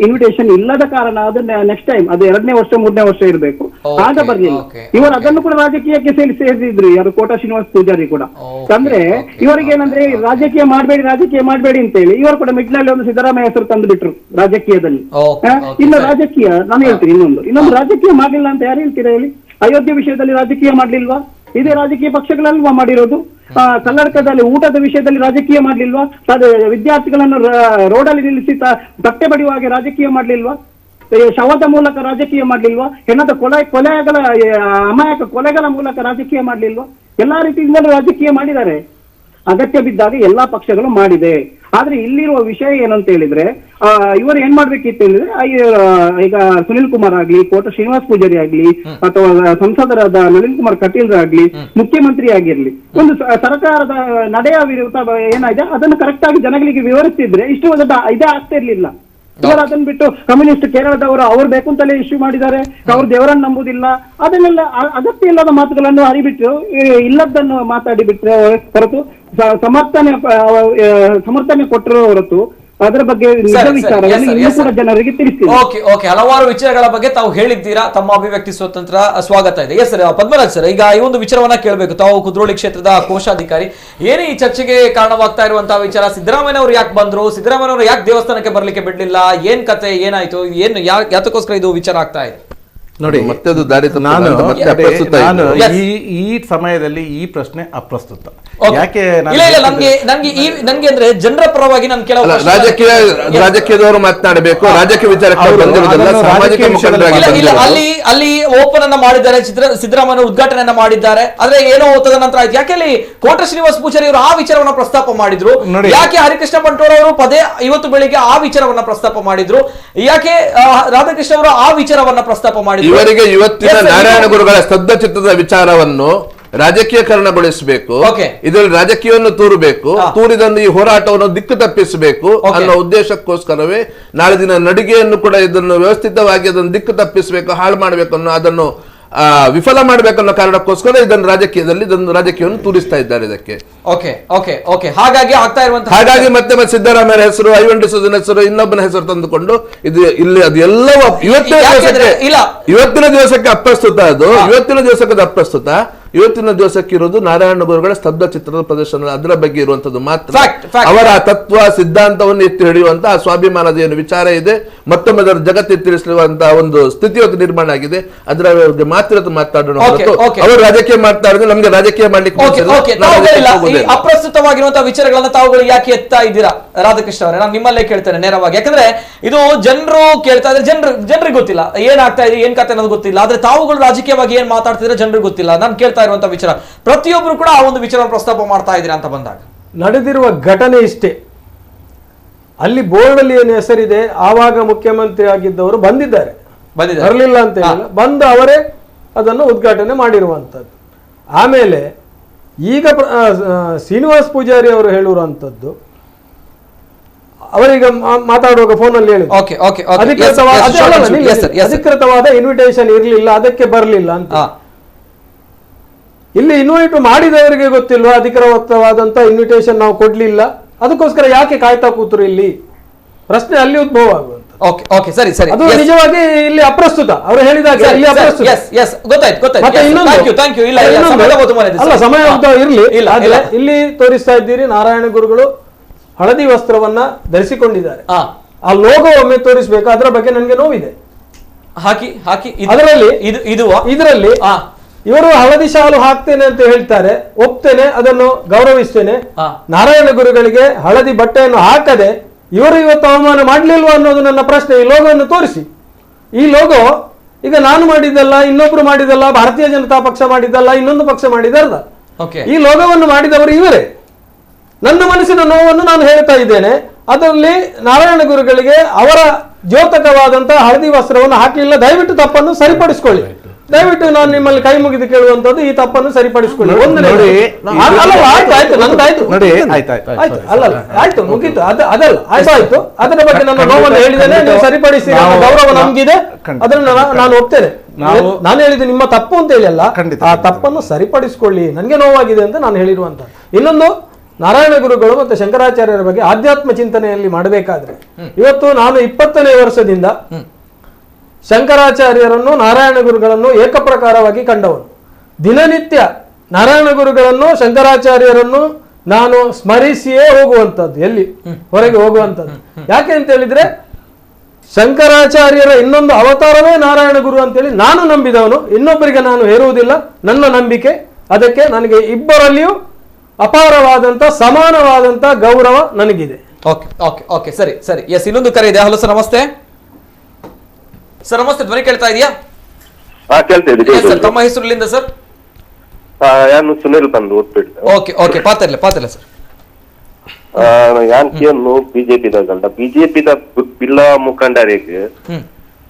ಇನ್ವಿಟೇಷನ್ ಇಲ್ಲದ ಕಾರಣ ಅದು ನೆಕ್ಸ್ಟ್ ಟೈಮ್ ಅದು 2ನೇ ವರ್ಷ 3ನೇ ವರ್ಷ ಇರಬೇಕು, ಆಗ ಬರ್ಲಿಲ್ಲ. ಇವರು ಅದನ್ನು ಕೂಡ ರಾಜಕೀಯಕ್ಕೆ ಸೇರಿಸಿದ್ರು, ಯಾರು ಕೋಟಾ ಶ್ರೀನಿವಾಸ ಪೂಜಾರಿ ಕೂಡ. ಅಂದ್ರೆ ಇವರಿಗೆ ಏನಂದ್ರೆ ರಾಜಕೀಯ ಮಾಡ್ಬೇಡಿ ಅಂತ ಹೇಳಿ ಇವರು ಕೂಡ ಮಿಡ್ಲಲ್ಲಿ ಒಂದು ಸಿದ್ದರಾಮಯ್ಯ ಹೆಸರು ತಂದು ಬಿಟ್ರು ರಾಜಕೀಯದಲ್ಲಿ. ಇನ್ನು ರಾಜಕೀಯ ನಾನು ಹೇಳ್ತೀನಿ, ಇನ್ನೊಂದು ರಾಜಕೀಯ ಮಾಡ್ಲಿಲ್ಲ ಅಂತ ಯಾರು ಹೇಳ್ತೀರಾ ಹೇಳಿ? ಅಯೋಧ್ಯೆ ವಿಷಯದಲ್ಲಿ ರಾಜಕೀಯ ಮಾಡ್ಲಿಲ್ವಾ? ಇದೇ ರಾಜಕೀಯ ಪಕ್ಷಗಳಲ್ವಾ ಮಾಡಿರೋದು? ಕನ್ನಡಕದಲ್ಲಿ ಊಟದ ವಿಷಯದಲ್ಲಿ ರಾಜಕೀಯ ಮಾಡ್ಲಿಲ್ವಾ? ವಿದ್ಯಾರ್ಥಿಗಳನ್ನು ರೋಡಲ್ಲಿ ನಿಲ್ಲಿಸಿ ತಟ್ಟೆ ಬಡಿಯುವಾಗ ರಾಜಕೀಯ ಮಾಡ್ಲಿಲ್ವಾ? ಶವದ ಮೂಲಕ ರಾಜಕೀಯ ಮಾಡ್ಲಿಲ್ವಾ? ಹೆಣ್ಣದ ಕೊಲೆಗಳ ಅಮಾಯಕ ಕೊಲೆಗಳ ಮೂಲಕ ರಾಜಕೀಯ ಮಾಡ್ಲಿಲ್ವಾ? ಎಲ್ಲಾ ರೀತಿಯಿಂದಲೂ ರಾಜಕೀಯ ಮಾಡಿದ್ದಾರೆ. ಅಗತ್ಯ ಬಿದ್ದಾಗ ಎಲ್ಲಾ ಪಕ್ಷಗಳು ಮಾಡಿದೆ. ಆದ್ರೆ ಇಲ್ಲಿರುವ ವಿಷಯ ಏನಂತ ಹೇಳಿದ್ರೆ, ಇವರು ಏನ್ ಮಾಡ್ಬೇಕಿತ್ತು ಹೇಳಿದ್ರೆ, ಈಗ ಸುನಿಲ್ ಕುಮಾರ್ ಆಗ್ಲಿ, ಕೋಟಾ ಶ್ರೀನಿವಾಸ ಪೂಜಾರಿ ಆಗ್ಲಿ, ಅಥವಾ ಸಂಸದರಾದ ನಳಿನ್ ಕುಮಾರ್ ಕಟೀಲ್ ಆಗ್ಲಿ, ಮುಖ್ಯಮಂತ್ರಿ ಆಗಿರ್ಲಿ, ಒಂದು ಸರ್ಕಾರದ ನಡೆಯ ವಿರುದ್ಧ ಏನಾಗಿದೆ ಅದನ್ನು ಕರೆಕ್ಟ್ ಆಗಿ ಜನಗಳಿಗೆ ವಿವರಿಸ್ತಿದ್ರೆ ಇಷ್ಟು ಇದೇ ಆಗ್ತಾ ಇರ್ಲಿಲ್ಲ. ಇವರು ಅದನ್ನ ಬಿಟ್ಟು ಕಮ್ಯುನಿಸ್ಟ್ ಕೇರಳದವರು ಅವ್ರು ಬೇಕು ಅಂತಲೇ ಇಶ್ಯೂ ಮಾಡಿದ್ದಾರೆ, ಅವ್ರು ದೇವರನ್ನು ನಂಬುದಿಲ್ಲ, ಅದನ್ನೆಲ್ಲ ಅಗತ್ಯ ಇಲ್ಲದ ಮಾತುಗಳನ್ನು ಹರಿಬಿಟ್ಟು ಇಲ್ಲದನ್ನು ಮಾತಾಡಿ ಬಿಟ್ರೆ ಹೊರತು ಸಮರ್ಥನೆ ಕೊಟ್ಟರು ಹೊರತು ಅದರ ಬಗ್ಗೆ ನಿಜ ವಿಚಾರವನ್ನು ಇನ್ನೂ ಕೂಡ ಜನರಿಗೆ ತಿಳಿಸ್ತೀವಿ. ಓಕೆ, ಹಲವಾರು ವಿಚಾರಗಳ ಬಗ್ಗೆ ತಾವು ಹೇಳಿದ್ದೀರಾ. ತಮ್ಮ ಅಭಿವ್ಯಕ್ತಿ ಸ್ವಾತಂತ್ರ್ಯ ಸ್ವಾಗತ ಇದೆ. ಎಸ್ ಸರ್, ಪದ್ಮರಾಜ್ ಸರ್, ಈಗ ಈ ಒಂದು ವಿಚಾರವನ್ನ ಕೇಳಬೇಕು. ತಾವು ಕುದ್ರೋಳಿ ಕ್ಷೇತ್ರದ ಕೋಶಾಧಿಕಾರಿ, ಏನು ಈ ಚರ್ಚೆಗೆ ಕಾರಣವಾಗ್ತಾ ಇರುವಂತಹ ವಿಚಾರ? ಸಿದ್ದರಾಮಯ್ಯ ಅವರು ಯಾಕೆ ಬಂದ್ರು? ಸಿದ್ದರಾಮಯ್ಯ ಅವರು ಯಾಕೆ ದೇವಸ್ಥಾನಕ್ಕೆ ಬರ್ಲಿಕ್ಕೆ ಬಿಡ್ಲಿಲ್ಲ? ಏನ್ ಕತೆ, ಏನಾಯ್ತು, ಏನು ಯಾತಕ್ಕೋಸ್ಕರ ಇದು ವಿಚಾರ ಆಗ್ತಾ ಇದೆ? ನೋಡಿ, ಮತ್ತೆ ಅದು ದಾರಿ ನಾನು ಈ ಸಮಯದಲ್ಲಿ ಈ ಪ್ರಶ್ನೆ ಅಪ್ರಸ್ತುತ. ಯಾಕೆ ನನ್ಗೆ ಅಂದ್ರೆ ಜನರ ಪರವಾಗಿ ನಾನು ಕೆಲವು ರಾಜಕೀಯದವರು ಮಾತನಾಡಬೇಕು, ರಾಜಕೀಯ ವಿಚಾರಕ್ಕೆ ಅಲ್ಲಿ ಓಪನ್ ಅನ್ನ ಮಾಡಿದ್ದಾರೆ, ಸಿದ್ದರಾಮಯ್ಯ ಉದ್ಘಾಟನೆಯನ್ನ ಮಾಡಿದ್ದಾರೆ. ಆದ್ರೆ ಏನೋ ಹೋದ ನಂತರ ಆಯ್ತು. ಯಾಕೆ ಅಲ್ಲಿ ಕೋಟ ಶ್ರೀನಿವಾಸ ಪೂಜಾರಿ ಅವರು ಆ ವಿಚಾರವನ್ನ ಪ್ರಸ್ತಾಪ ಮಾಡಿದ್ರು? ಯಾಕೆ ಹರಿಕೃಷ್ಣ ಬಂಟೋರ್ ಅವರು ಪದೇ ಇವತ್ತು ಬೆಳಿಗ್ಗೆ ಆ ವಿಚಾರವನ್ನ ಪ್ರಸ್ತಾಪ ಮಾಡಿದ್ರು? ಯಾಕೆ ರಾಧಾಕೃಷ್ಣ ಅವರು ಆ ವಿಚಾರವನ್ನ ಪ್ರಸ್ತಾಪ ಮಾಡಿದ್ರು? ಇವರಿಗೆ ಇವತ್ತಿನ ನಾರಾಯಣ ಗುರುಗಳ ಸ್ತಬ್ಧ ಚಿತ್ರದ ವಿಚಾರವನ್ನು ರಾಜಕೀಯಕರಣಗೊಳಿಸಬೇಕು, ಇದರಲ್ಲಿ ರಾಜಕೀಯವನ್ನು ತೂರಬೇಕು, ತೂರಿದಂದು ಈ ಹೋರಾಟವನ್ನು ದಿಕ್ಕು ತಪ್ಪಿಸಬೇಕು ಅನ್ನೋ ಉದ್ದೇಶಕ್ಕೋಸ್ಕರವೇ ನಾಳೆ ದಿನ ನಡಿಗೆಯನ್ನು ಕೂಡ ಇದನ್ನು ವ್ಯವಸ್ಥಿತವಾಗಿ ಅದನ್ನು ದಿಕ್ಕು ತಪ್ಪಿಸಬೇಕು, ಹಾಳು ಮಾಡಬೇಕು ಅನ್ನೋ, ಅದನ್ನು ವಿಫಲ ಮಾಡಬೇಕನ್ನೋ ಕಾರಣಕ್ಕೋಸ್ಕರ ಇದನ್ನು ರಾಜಕೀಯವನ್ನು ತೂರಿಸ್ತಾ ಇದ್ದಾರೆ. ಇದಕ್ಕೆ ಹಾಗಾಗಿ ಮತ್ತೆ ಸಿದ್ದರಾಮಯ್ಯ ಹೆಸರು, ಐವನ್ ಡಿಸೋಜನ್ ಹೆಸರು, ಇನ್ನೊಬ್ಬನ ಹೆಸರು ತಂದುಕೊಂಡು ಇದು ಇಲ್ಲಿ ಅದೆಲ್ಲವೂ ಇವತ್ತಿನ ದಿವಸಕ್ಕೆ ಅಪ್ರಸ್ತುತ. ಅದು ಇವತ್ತಿನ ದಿವಸಕ್ಕೆ ಅಪ್ರಸ್ತುತ. ಇವತ್ತಿನ ದಿವಸಕ್ಕೆ ಇರೋದು ನಾರಾಯಣ ಗುರುಗಳ ಸ್ತಬ್ಧ ಚಿತ್ರದ ಪ್ರದರ್ಶನ, ಅದರ ಬಗ್ಗೆ ಇರುವಂತದ್ದು ಮಾತ್ರ. ಅವರ ತತ್ವ ಸಿದ್ಧಾಂತವನ್ನು ಎತ್ತಿ ಹಿಡಿಯುವಂತಹ ಸ್ವಾಭಿಮಾನದ ಏನು ವಿಚಾರ ಇದೆ, ಮತ್ತೊಮ್ಮೆ ಅದರ ಜಗತ್ತೆತ್ತಿ ತಿಳಿಸುವಂತಹ ಒಂದು ಸ್ಥಿತಿಯೊತ್ತು ನಿರ್ಮಾಣ ಆಗಿದೆ, ಅದರ ಬಗ್ಗೆ ಮಾತ್ರ ಮಾತಾಡೋಣ. ಅವರು ರಾಜಕೀಯ ಮಾಡ್ತಾ ಇರೋದು ನಮ್ಗೆ ರಾಜಕೀಯ ಮಾಡ್ಲಿಕ್ಕೆ ಅಪ್ರಸ್ತುತವಾಗಿರುವಂತಹ ವಿಚಾರಗಳನ್ನ ತಾವುಗಳು ಯಾಕೆ ಎತ್ತಾ ಇದ್ದೀರಾ ರಾಧಾಕೃಷ್ಣ ಅವರೇ? ನಾನು ನಿಮ್ಮಲ್ಲೇ ಕೇಳ್ತೇನೆ ನೇರವಾಗಿ. ಯಾಕಂದ್ರೆ ಇದು ಜನರು ಕೇಳ್ತಾ ಇದ್ರೆ ಜನರಿಗೆ ಗೊತ್ತಿಲ್ಲ ಏನಾಗ್ತಾ ಇದೆ, ಏನ್ ಕತೆ ಅನ್ನೋದು ಗೊತ್ತಿಲ್ಲ. ಆದ್ರೆ ತಾವುಗಳು ರಾಜಕೀಯವಾಗಿ ಏನ್ ಮಾತಾಡ್ತಿದ್ರೆ ಜನರಿಗೆ ಗೊತ್ತಿಲ್ಲ. ನಾನು ಕೇಳ್ತಾ ಇರುವಂತಹ ವಿಚಾರ, ಪ್ರತಿಯೊಬ್ಬರು ಕೂಡ ಆ ಒಂದು ವಿಚಾರ ಪ್ರಸ್ತಾಪ ಮಾಡ್ತಾ ಇದ್ದೀರಾ ಅಂತ ಬಂದಾಗ ನಡೆದಿರುವ ಘಟನೆ ಇಷ್ಟೇ. ಅಲ್ಲಿ ಬೋರ್ಡ್ ಅಲ್ಲಿ ಏನು ಹೆಸರಿದೆ, ಆವಾಗ ಮುಖ್ಯಮಂತ್ರಿ ಆಗಿದ್ದವರು ಬಂದಿದ್ದಾರೆ, ಬರಲಿಲ್ಲ ಅಂತ ಹೇಳಿಲ್ಲ, ಬಂದು ಅವರೇ ಅದನ್ನು ಉದ್ಘಾಟನೆ ಮಾಡಿರುವಂತದ್ದು. ಆಮೇಲೆ ಈಗ ಶ್ರೀನಿವಾಸ್ ಪೂಜಾರಿ ಅವರು ಹೇಳಿರುವಂತದ್ದು, ಅವರೀಗ ಮಾತಾಡುವಾಗ ಫೋನ್ ಅಲ್ಲಿ ಹೇಳಿ ಅಧಿಕೃತವಾದ ಇನ್ವಿಟೇಷನ್ ಇರಲಿಲ್ಲ, ಅದಕ್ಕೆ ಬರಲಿಲ್ಲ ಅಂತ. ಇಲ್ಲಿ ಇನ್ವೈಟ್ ಮಾಡಿದವರಿಗೆ ಗೊತ್ತಿಲ್ವಾ ಅಧಿಕೃತವಾದಂತ ಇನ್ವಿಟೇಷನ್ ನಾವು ಕೊಡ್ಲಿಲ್ಲ, ಅದಕ್ಕೋಸ್ಕರ ಯಾಕೆ ಕಾಯ್ತಾ ಕೂತ್ರು? ಇಲ್ಲಿ ಪ್ರಶ್ನೆ ಅಲ್ಲಿ ಉದ್ಭವ ಆಗುವಂತ. ಅದು ನಿಜವಾಗಿ ಇಲ್ಲಿ ಅಪ್ರಸ್ತುತ. ಅವರು ಹೇಳಿದಾಗ ಅಲ್ಲ, ಸಮಯ ಇರ್ಲಿ. ಇಲ್ಲಿ ತೋರಿಸ್ತಾ ಇದ್ದೀರಿ ನಾರಾಯಣ ಗುರುಗಳು ಹಳದಿ ವಸ್ತ್ರವನ್ನ ಧರಿಸಿಕೊಂಡಿದ್ದಾರೆ. ಆ ಲೋಗೋ ಒಮ್ಮೆ ತೋರಿಸಬೇಕು, ಅದರ ಬಗ್ಗೆ ನನಗೆ ನೋವಿದೆ. ಇದರಲ್ಲಿ ಇವರು ಹಳದಿ ಶಾಲು ಹಾಕ್ತೇನೆ ಅಂತ ಹೇಳ್ತಾರೆ, ಒಪ್ತೇನೆ, ಅದನ್ನು ಗೌರವಿಸ್ತೇನೆ. ನಾರಾಯಣ ಗುರುಗಳಿಗೆ ಹಳದಿ ಬಟ್ಟೆಯನ್ನು ಹಾಕದೆ ಇವರು ಇವತ್ತು ಅವಮಾನ ಮಾಡ್ಲಿಲ್ವಾ ಅನ್ನೋದು ನನ್ನ ಪ್ರಶ್ನೆ. ಈ ಲೋಗೋವನ್ನು ತೋರಿಸಿ. ಈ ಲೋಗೋ ಈಗ ನಾನು ಮಾಡಿದ್ದಲ್ಲ, ಇನ್ನೊಬ್ರು ಮಾಡಿದಲ್ಲ, ಭಾರತೀಯ ಜನತಾ ಪಕ್ಷ ಮಾಡಿದ್ದಲ್ಲ, ಇನ್ನೊಂದು ಪಕ್ಷ ಮಾಡಿದಲ್ಲ. ಈ ಲೋಗೋವನ್ನು ಮಾಡಿದವರು ಇವರೇ. ನನ್ನ ಮನಸ್ಸಿನ ನೋವನ್ನು ನಾನು ಹೇಳ್ತಾ ಇದ್ದೇನೆ. ಅದರಲ್ಲಿ ನಾರಾಯಣ ಗುರುಗಳಿಗೆ ಅವರ ದ್ಯೋತಕವಾದಂತಹ ಹಳದಿ ವಸ್ತ್ರವನ್ನು ಹಾಕಲಿಲ್ಲ. ದಯವಿಟ್ಟು ತಪ್ಪನ್ನು ಸರಿಪಡಿಸಿಕೊಳ್ಳಿ. ದಯವಿಟ್ಟು ನಾನು ನಿಮ್ಮಲ್ಲಿ ಕೈ ಮುಗಿದು ಕೇಳುವಂತದ್ದು, ಈ ತಪ್ಪನ್ನು ಸರಿಪಡಿಸಿಕೊಳ್ಳಿ. ಆಯ್ತು, ಮುಗಿತು. ಅದಲ್ಲ, ಆಯ್ತು. ಅದರ ಬಗ್ಗೆ ನನ್ನ ನೋವನ್ನು ಹೇಳಿದ್ದೇನೆ, ನೀವು ಸರಿಪಡಿಸಿ, ಗೌರವ ನಮ್ಗಿದೆ, ಅದನ್ನು ನಾನು ಒಪ್ತೇನೆ. ನಾನು ಹೇಳಿದ್ದು ನಿಮ್ಮ ತಪ್ಪು ಅಂತ ಹೇಳಿ ಅಲ್ಲ, ಆ ತಪ್ಪನ್ನು ಸರಿಪಡಿಸಿಕೊಳ್ಳಿ, ನನಗೆ ನೋವಾಗಿದೆ ಅಂತ ನಾನು ಹೇಳಿರುವಂತ. ಇನ್ನೊಂದು, ನಾರಾಯಣ ಗುರುಗಳು ಮತ್ತೆ ಶಂಕರಾಚಾರ್ಯರ ಬಗ್ಗೆ ಆಧ್ಯಾತ್ಮ ಚಿಂತನೆಯಲ್ಲಿ ಮಾಡಬೇಕಾದ್ರೆ, ಇವತ್ತು ನಾನು 20ನೇ ವರ್ಷದಿಂದ ಶಂಕರಾಚಾರ್ಯರನ್ನು ನಾರಾಯಣ ಗುರುಗಳನ್ನು ಏಕಪ್ರಕಾರವಾಗಿ ಕಂಡವನು. ದಿನನಿತ್ಯ ನಾರಾಯಣ ಗುರುಗಳನ್ನು ಶಂಕರಾಚಾರ್ಯರನ್ನು ನಾನು ಸ್ಮರಿಸಿಯೇ ಹೋಗುವಂಥದ್ದು, ಎಲ್ಲಿ ಹೊರಗೆ ಹೋಗುವಂಥದ್ದು. ಯಾಕೆ ಅಂತ ಹೇಳಿದ್ರೆ ಶಂಕರಾಚಾರ್ಯರ ಇನ್ನೊಂದು ಅವತಾರವೇ ನಾರಾಯಣ ಗುರು ಅಂತೇಳಿ ನಾನು ನಂಬಿದವನು. ಇನ್ನೊಬ್ಬರಿಗೆ ನಾನು ಹೇರುವುದಿಲ್ಲ, ನನ್ನ ನಂಬಿಕೆ. ಅದಕ್ಕೆ ನನಗೆ ಇಬ್ಬರಲ್ಲಿಯೂ ಅಪಾರವಾದಂತ ಸಮಾನವಾದಂತ ಗೌರವ ನನಗಿದೆ. ಸರಿ. ಎಸ್, ಇನ್ನೊಂದು ಕರೆ ಇದೆ. ಹಲೋ ಸರ್, ನಮಸ್ತೆ ಸರ್. ನಮಸ್ತೆ, ಧ್ವನಿ ಕೇಳ್ತಾ ಇದೆಯಾ? ತಮ್ಮ ಹೆಸರು ಇಲ್ಲಿಂದ ಸರ್? ನಾನು ಸುನಿಲ್ ಬಂದು ಓಕೆ ಪಾತಿರ್ಲ ಸರ್. ಯಾನ್ಕಿಯನ್ನು ಬಿಜೆಪಿದ ಪಿಲ್ಲ ಮುಖಂಡರಿಗೆ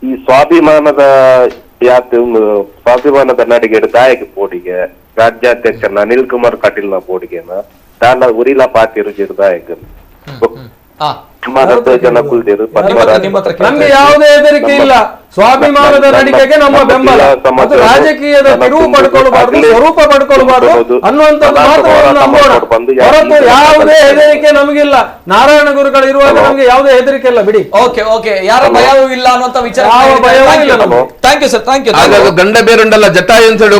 ಈ ಸ್ವಾಭಿಮಾನದ ಸ್ವಾಭಿಮಾನದ ನಡಿಗೆ ದಾಯಕ ಪೋಡಿಗೆ ರಾಜ್ಯಾಧ್ಯಕ್ಷ ಅನಿಲ್ ಕುಮಾರ್ ಪಾಟೀಲ್ ನ ಪೋಡಿಗೆನ ತಾನ ಉರಿಲ ಪಾತಿರು ದಾಯಕ ನಮ್ಗೆ ಯಾವುದೇ ಹೆದರಿಕೆ ಇಲ್ಲ. ಸ್ವಾಭಿಮಾನದ ನಡಿಗೆಗೆ ನಮ್ಮ ಬೆಂಬಲ. ಅದು ರಾಜಕೀಯದ ತಿರುವು ಪಡ್ಕೊಳ್ಬಾರ್ದು, ಸ್ವರೂಪ ಪಡ್ಕೊಳ್ಬಾರ್ದು ಅನ್ನುವಂಥದ್ದು ಮಾತ್ರವನ್ನು ನಂಬೋಣ. ಹೊರತು ಯಾವುದೇ ಹೆದರಿಕೆ ನಮಗಿಲ್ಲ. ನಾರಾಯಣ ಗುರುಗಳು ಇರುವಾಗ ನಮ್ಗೆ ಯಾವುದೇ ಹೆದರಿಕೆ ಇಲ್ಲ ಬಿಡಿ. ಓಕೆ ಓಕೆ, ಯಾರ ಭಯವೂ ಇಲ್ಲ ಅನ್ನುವಂತ ವಿಚಾರ. ಯಾವ ಭಯವೂ ಇಲ್ಲ ನಮಗೆ. Thank you sir, thank you. ಗಂಡ ಬೇರುಂಡಲ್ಲ ಜಟಾಯಿ ಅಂತ ಹೇಳಿ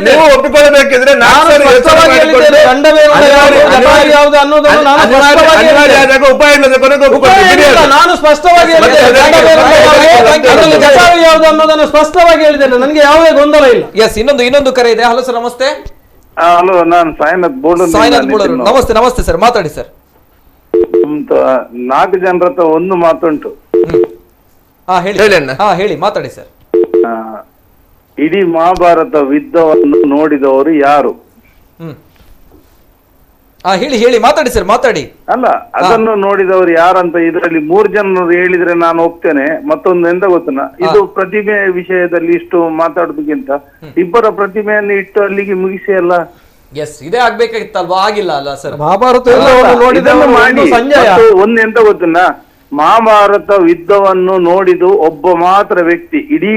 ನೀವು ಒಪ್ಪಿಕೊಳ್ಳಬೇಕಿದ್ರೆ ಉಪಾಯ ನಾನು ಸ್ಪಷ್ಟವಾಗಿ ಯಾವುದು ಅನ್ನೋದನ್ನು ಸ್ಪಷ್ಟವಾಗಿ ಹೇಳಿದ್ದೇನೆ. ನನಗೆ ಯಾವುದೇ ಗೊಂದಲ ಇಲ್ಲ. ಎಸ್, ಇನ್ನೊಂದು ಕರೆ ಇದೆ. ಹಲೋ ಸರ್, ನಮಸ್ತೆ. ಹಲೋ, ನಾನು ಸಾಯಿನಾಥ್ ಬೋಳು. ನಮಸ್ತೆ ನಮಸ್ತೆ ಸರ್, ಮಾತಾಡಿ ಸರ್. 4 ಜನರ ಹತ್ರ ಒಂದು ಮಾತುಂಟು. ಹೇಳಿ, ಮಾತಾಡಿ ಸರ್. ಇಡೀ ಮಹಾಭಾರತ ಯುದ್ಧವನ್ನು ನೋಡಿದವರು ಯಾರು? ಹೇಳಿ, ಮಾತಾಡಿ ಸರ್, ಮಾತಾಡಿ. ಅಲ್ಲ, ಅದನ್ನು ನೋಡಿದವರು ಯಾರಂತ ಇದರಲ್ಲಿ 3 ಜನರು ಹೇಳಿದ್ರೆ ನಾನು ಹೋಗ್ತೇನೆ. ಮತ್ತೊಂದು ಎಂತ ಗೊತ್ತನ, ಇದು ಪ್ರತಿಮೆ ವಿಷಯದಲ್ಲಿ ಇಷ್ಟು ಮಾತಾಡೋದಕ್ಕಿಂತ ಇಬ್ಬರ ಪ್ರತಿಮೆಯನ್ನು ಇಟ್ಟು ಅಲ್ಲಿಗೆ ಮುಗಿಸಿ ಅಲ್ಲ. ಎಸ್, ಇದೇ ಆಗ್ಬೇಕಾಗಿತ್ತಲ್ವಾ? ಆಗಿಲ್ಲ ಅಲ್ಲ ಸರ್. ಮಹಾಭಾರತ ಒಂದ್ ಎಂತ ಗೊತ್ತನ, ಮಹಾಭಾರತ ಯುದ್ಧವನ್ನು ನೋಡಿದು ಒಬ್ಬ ಮಾತ್ರ ವ್ಯಕ್ತಿ. ಇಡೀ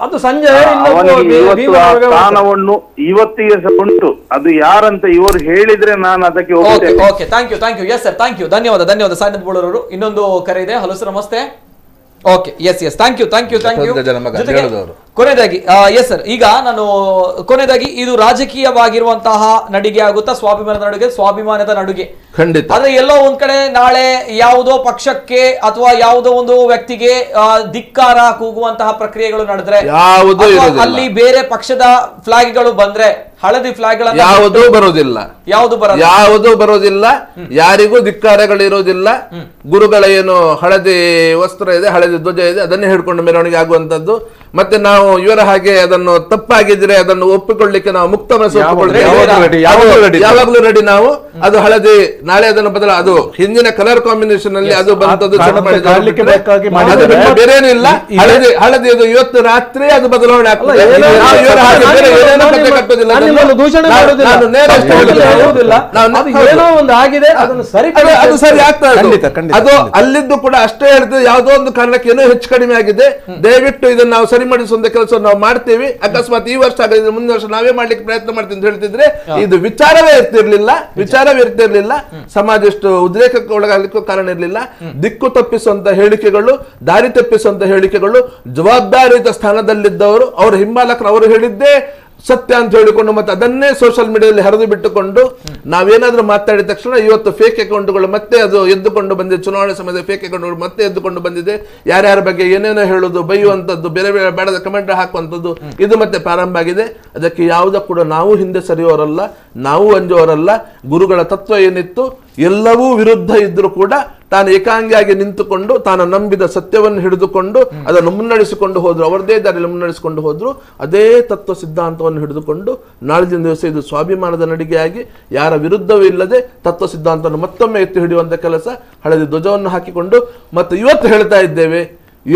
ಅದು ಸಂಜಯ್ ಸ್ಥಾನವನ್ನು ಇವತ್ತಿಗೆ ಉಂಟು. ಅದು ಯಾರಂತ ಇವರು ಹೇಳಿದ್ರೆ ನಾನು ಅದಕ್ಕೆ ಹೋಗ್ತೇನೆ. Okay, thank you. Yes sir, thank you. ಧನ್ಯವಾದ ಸಾಯಿನಾಥ್ ಬೋಳೂರವರು. ಇನ್ನೊಂದು ಕರೆ ಇದೆ. ಹಲೋ ಸರ್, ನಮಸ್ತೆ. Okay, yes, thank you. ಕೊನೆಯದಾಗಿ ಎಸ್ ಸರ್, ಈಗ ನಾನು ಕೊನೆಯದಾಗಿ ಇದು ರಾಜಕೀಯವಾಗಿರುವಂತಹ ನಡಿಗೆ ಆಗುತ್ತಾ, ಸ್ವಾಭಿಮಾನದ ನಡುಗೆ ಖಂಡಿತ. ಆದ್ರೆ ಎಲ್ಲೋ ಒಂದ್ ಕಡೆ ನಾಳೆ ಯಾವುದೋ ಪಕ್ಷಕ್ಕೆ ಅಥವಾ ಯಾವುದೋ ಒಂದು ವ್ಯಕ್ತಿಗೆ ಧಿಕ್ಕಾರ ಕೂಗುವಂತಹ ಪ್ರಕ್ರಿಯೆಗಳು ನಡೆದ್ರೆ, ಅಲ್ಲಿ ಬೇರೆ ಪಕ್ಷದ ಫ್ಲಾಗ್ಗಳು ಬಂದ್ರೆ, ಹಳದಿ ಫ್ಲಾಗ್ ಯಾವುದೂ ಬರೋದಿಲ್ಲ. ಯಾರಿಗೂ ಧಿಕ್ಕಾರಗಳಿರೋದಿಲ್ಲ. ಗುರುಗಳ ಏನು ಹಳದಿ ವಸ್ತ್ರ ಇದೆ, ಹಳದಿ ಧ್ವಜ ಇದೆ, ಅದನ್ನೇ ಹಿಡ್ಕೊಂಡು ಮೆರವಣಿಗೆ ಆಗುವಂತದ್ದು. ಮತ್ತೆ ನಾವು ಇವರ ಹಾಗೆ ಅದನ್ನು ತಪ್ಪಾಗಿದ್ರೆ ಅದನ್ನು ಒಪ್ಪಿಕೊಳ್ಳಿಕ್ಕೆ ನಾವು ಮುಕ್ತ ಮನಸ್ಸು ಯಾವಾಗಲೂ ರೆಡಿ ನಾವು. ಅದು ಹಳದಿ, ನಾಳೆ ಅದನ್ನು ಅದು ಹಿಂದಿನ ಕಲರ್ ಕಾಂಬಿನೇಷನ್ ಅಲ್ಲಿ ಅದು ಬಂದದ್ದು ಬೇರೇನೂ ಇಲ್ಲ. ಹಳದಿ ಅದು ಇವತ್ತು ರಾತ್ರಿ ಅದು ಬದಲಾವಣೆ ಆಗ್ತದೆ. ಅದು ಅಲ್ಲಿದ್ದು ಕೂಡ ಅಷ್ಟೇ ಹೇಳ್ತದೆ. ಯಾವುದೋ ಒಂದು ಕಾರಣಕ್ಕೆ ಏನೋ ಹೆಚ್ಚು ಕಡಿಮೆ ಆಗಿದೆ, ದಯವಿಟ್ಟು ಇದನ್ನು ನಾವು ಸರಿ ಮಾಡಿಸುವಂತ ಕೆಲಸ ನಾವು ಮಾಡ್ತೀವಿ. ಅಕಸ್ಮಾತ್ ಈ ವರ್ಷ ಆಗಲಿದ್ರೆ ಮುಂದಿನ ವರ್ಷ ನಾವೇ ಮಾಡ್ಲಿಕ್ಕೆ ಪ್ರಯತ್ನ ಮಾಡ್ತೀವಿ ಅಂತ ಹೇಳ್ತಿದ್ರೆ ಇದು ವಿಚಾರವೇ ಇರ್ತಿರ್ಲಿಲ್ಲ. ಸಮಾಜ ಎಷ್ಟು ಉದ್ರೇಕಕ್ಕೆ ಒಳಗಾಗಲಿಕ್ಕೂ ಕಾರಣ ಇರಲಿಲ್ಲ. ದಿಕ್ಕು ತಪ್ಪಿಸುವಂತ ಹೇಳಿಕೆಗಳು, ದಾರಿ ತಪ್ಪಿಸುವಂತ ಹೇಳಿಕೆಗಳು, ಜವಾಬ್ದಾರಿಯುತ ಸ್ಥಾನದಲ್ಲಿದ್ದವರು, ಅವರ ಹಿಂಬಾಲಕರು ಅವರು ಹೇಳಿದ್ದೇ ಸತ್ಯ ಅಂತ ಹೇಳಿಕೊಂಡು ಮತ್ತೆ ಅದನ್ನೇ ಸೋಷಿಯಲ್ ಮೀಡಿಯಾದಲ್ಲಿ ಹರಿದು ಬಿಟ್ಟುಕೊಂಡು ನಾವೇನಾದ್ರೂ ಮಾತಾಡಿದ ತಕ್ಷಣ ಇವತ್ತು ಫೇಕ್ ಅಕೌಂಟ್ಗಳು ಮತ್ತೆ ಅದು ಎದ್ದುಕೊಂಡು ಬಂದಿದೆ. ಚುನಾವಣೆ ಸಮಯದ ಫೇಕ್ ಅಕೌಂಟ್ಗಳು ಮತ್ತೆ ಎದ್ದುಕೊಂಡು ಬಂದಿದೆ. ಯಾರ್ಯಾರ ಬಗ್ಗೆ ಏನೇನೋ ಹೇಳೋದು, ಬೈಯುವಂಥದ್ದು, ಬೇರೆ ಬೇರೆ ಬೇಡದ ಕಮೆಂಟ್ ಹಾಕುವಂಥದ್ದು ಇದು ಮತ್ತೆ ಪ್ರಾರಂಭ ಆಗಿದೆ. ಅದಕ್ಕೆ ಯಾವುದೂ ಕೂಡ ನಾವು ಹಿಂದೆ ಸರಿಯೋರಲ್ಲ, ನಾವು ಅಂಜುವವರಲ್ಲ. ಗುರುಗಳ ತತ್ವ ಏನಿತ್ತು, ಎಲ್ಲವೂ ವಿರುದ್ಧ ಇದ್ರೂ ಕೂಡ ತಾನು ಏಕಾಂಗಿಯಾಗಿ ನಿಂತುಕೊಂಡು ತಾನು ನಂಬಿದ ಸತ್ಯವನ್ನು ಹಿಡಿದುಕೊಂಡು ಅದನ್ನು ಮುನ್ನಡೆಸಿಕೊಂಡು ಹೋದ್ರು. ಅವರದೇ ದಾರಿಯಲ್ಲಿ ಮುನ್ನಡೆಸಿಕೊಂಡು ಹೋದ್ರು. ಅದೇ ತತ್ವ ಸಿದ್ಧಾಂತವನ್ನು ಹಿಡಿದುಕೊಂಡು ನಾಳಿನ ದಿವಸ ಇದು ಸ್ವಾಭಿಮಾನದ ನಡಿಗೆಯಾಗಿ ಯಾರ ವಿರುದ್ಧವೂ ಇಲ್ಲದೆ ತತ್ವ ಸಿದ್ಧಾಂತವನ್ನು ಮತ್ತೊಮ್ಮೆ ಎತ್ತಿ ಹಿಡಿಯುವಂತ ಕೆಲಸ, ಹಳದಿ ಧ್ವಜವನ್ನು ಹಾಕಿಕೊಂಡು ಮತ್ತೆ ಇವತ್ತು ಹೇಳ್ತಾ ಇದ್ದೇವೆ,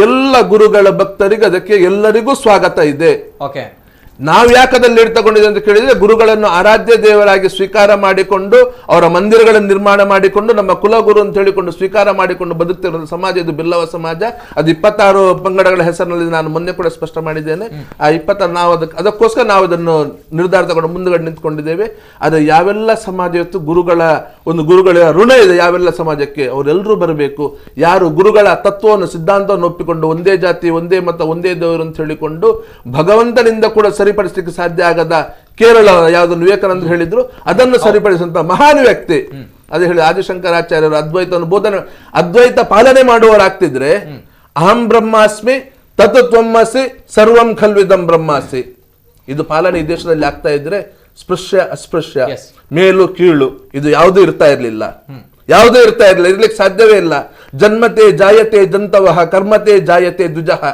ಎಲ್ಲ ಗುರುಗಳ ಭಕ್ತರಿಗೆ ಅದಕ್ಕೆ ಎಲ್ಲರಿಗೂ ಸ್ವಾಗತ ಇದೆ. ನಾವು ಯಾಕದಲ್ಲಿ ತಗೊಂಡಿದೆ ಅಂತ ಕೇಳಿದ್ರೆ, ಗುರುಗಳನ್ನು ಆರಾಧ್ಯ ದೇವರಾಗಿ ಸ್ವೀಕಾರ ಮಾಡಿಕೊಂಡು ಅವರ ಮಂದಿರಗಳನ್ನು ನಿರ್ಮಾಣ ಮಾಡಿಕೊಂಡು ನಮ್ಮ ಕುಲಗುರು ಅಂತ ಹೇಳಿಕೊಂಡು ಸ್ವೀಕಾರ ಮಾಡಿಕೊಂಡು ಬದುಕ್ತಿರೋ ಸಮಾಜ ಇದು ಬಿಲ್ಲವ ಸಮಾಜ. ಅದು 26 ಪಂಗಡಗಳ ಹೆಸರಿನಲ್ಲಿ ನಾನು ಮೊನ್ನೆ ಕೂಡ ಸ್ಪಷ್ಟ ಮಾಡಿದ್ದೇನೆ. ಆ 26 ನಾವು ಅದಕ್ಕೋಸ್ಕರ ನಾವು ಇದನ್ನು ನಿರ್ಧಾರ ತಗೊಂಡು ಮುಂದುಗಡೆ ನಿಂತ್ಕೊಂಡಿದ್ದೇವೆ. ಆದರೆ ಯಾವೆಲ್ಲ ಸಮಾಜ ಇವತ್ತು ಗುರುಗಳ ಋಣ ಇದೆ ಯಾವೆಲ್ಲ ಸಮಾಜಕ್ಕೆ, ಅವರೆಲ್ಲರೂ ಬರಬೇಕು. ಯಾರು ಗುರುಗಳ ತತ್ವವನ್ನು ಸಿದ್ಧಾಂತವನ್ನು ಒಪ್ಪಿಕೊಂಡು ಒಂದೇ ಜಾತಿ, ಒಂದೇ ಮತ, ಒಂದೇ ದೇವರು ಅಂತ ಹೇಳಿಕೊಂಡು ಭಗವಂತನಿಂದ ಕೂಡ ಸರಿಪಡಿಸಲಿಕ್ಕೆ ಸಾಧ್ಯ ಆಗದ ಕೇರಳ ಯಾವುದನ್ನು ವಿವೇಕಾನಂದ ಹೇಳಿದ್ರು ಅದನ್ನು ಸರಿಪಡಿಸುವಂತ ಮಹಾನ್ ವ್ಯಕ್ತಿ. ಅದೇ ಹೇಳಿ ಆದಿಶಂಕರಾಚಾರ್ಯರು ಅದ್ವೈತ ಪಾಲನೆ ಮಾಡುವವರಾಗ್ತಿದ್ರೆ, ಅಹಂ ಬ್ರಹ್ಮಾಸ್ಮಿ ತತ್ ತ್ವಮಸಿ ಸರ್ವಂ ಖಲ್ವಿದಂ ಬ್ರಹ್ಮಾಸಿ, ಇದು ಪಾಲನೆ ಈ ದೇಶದಲ್ಲಿ ಆಗ್ತಾ ಇದ್ರೆ ಸ್ಪೃಶ್ಯ ಅಸ್ಪೃಶ್ಯ, ಮೇಲು ಕೀಳು ಇದು ಯಾವುದೂ ಇರ್ತಾ ಇರ್ಲಿಲ್ಲ. ಇರ್ಲಿಕ್ಕೆ ಸಾಧ್ಯವೇ ಇಲ್ಲ. ಜನ್ಮತೆ ಜಾಯತೆ ಜಂತವಃ ಕರ್ಮತೆ ಜಾಯತೆ ದ್ವಿಜಃ,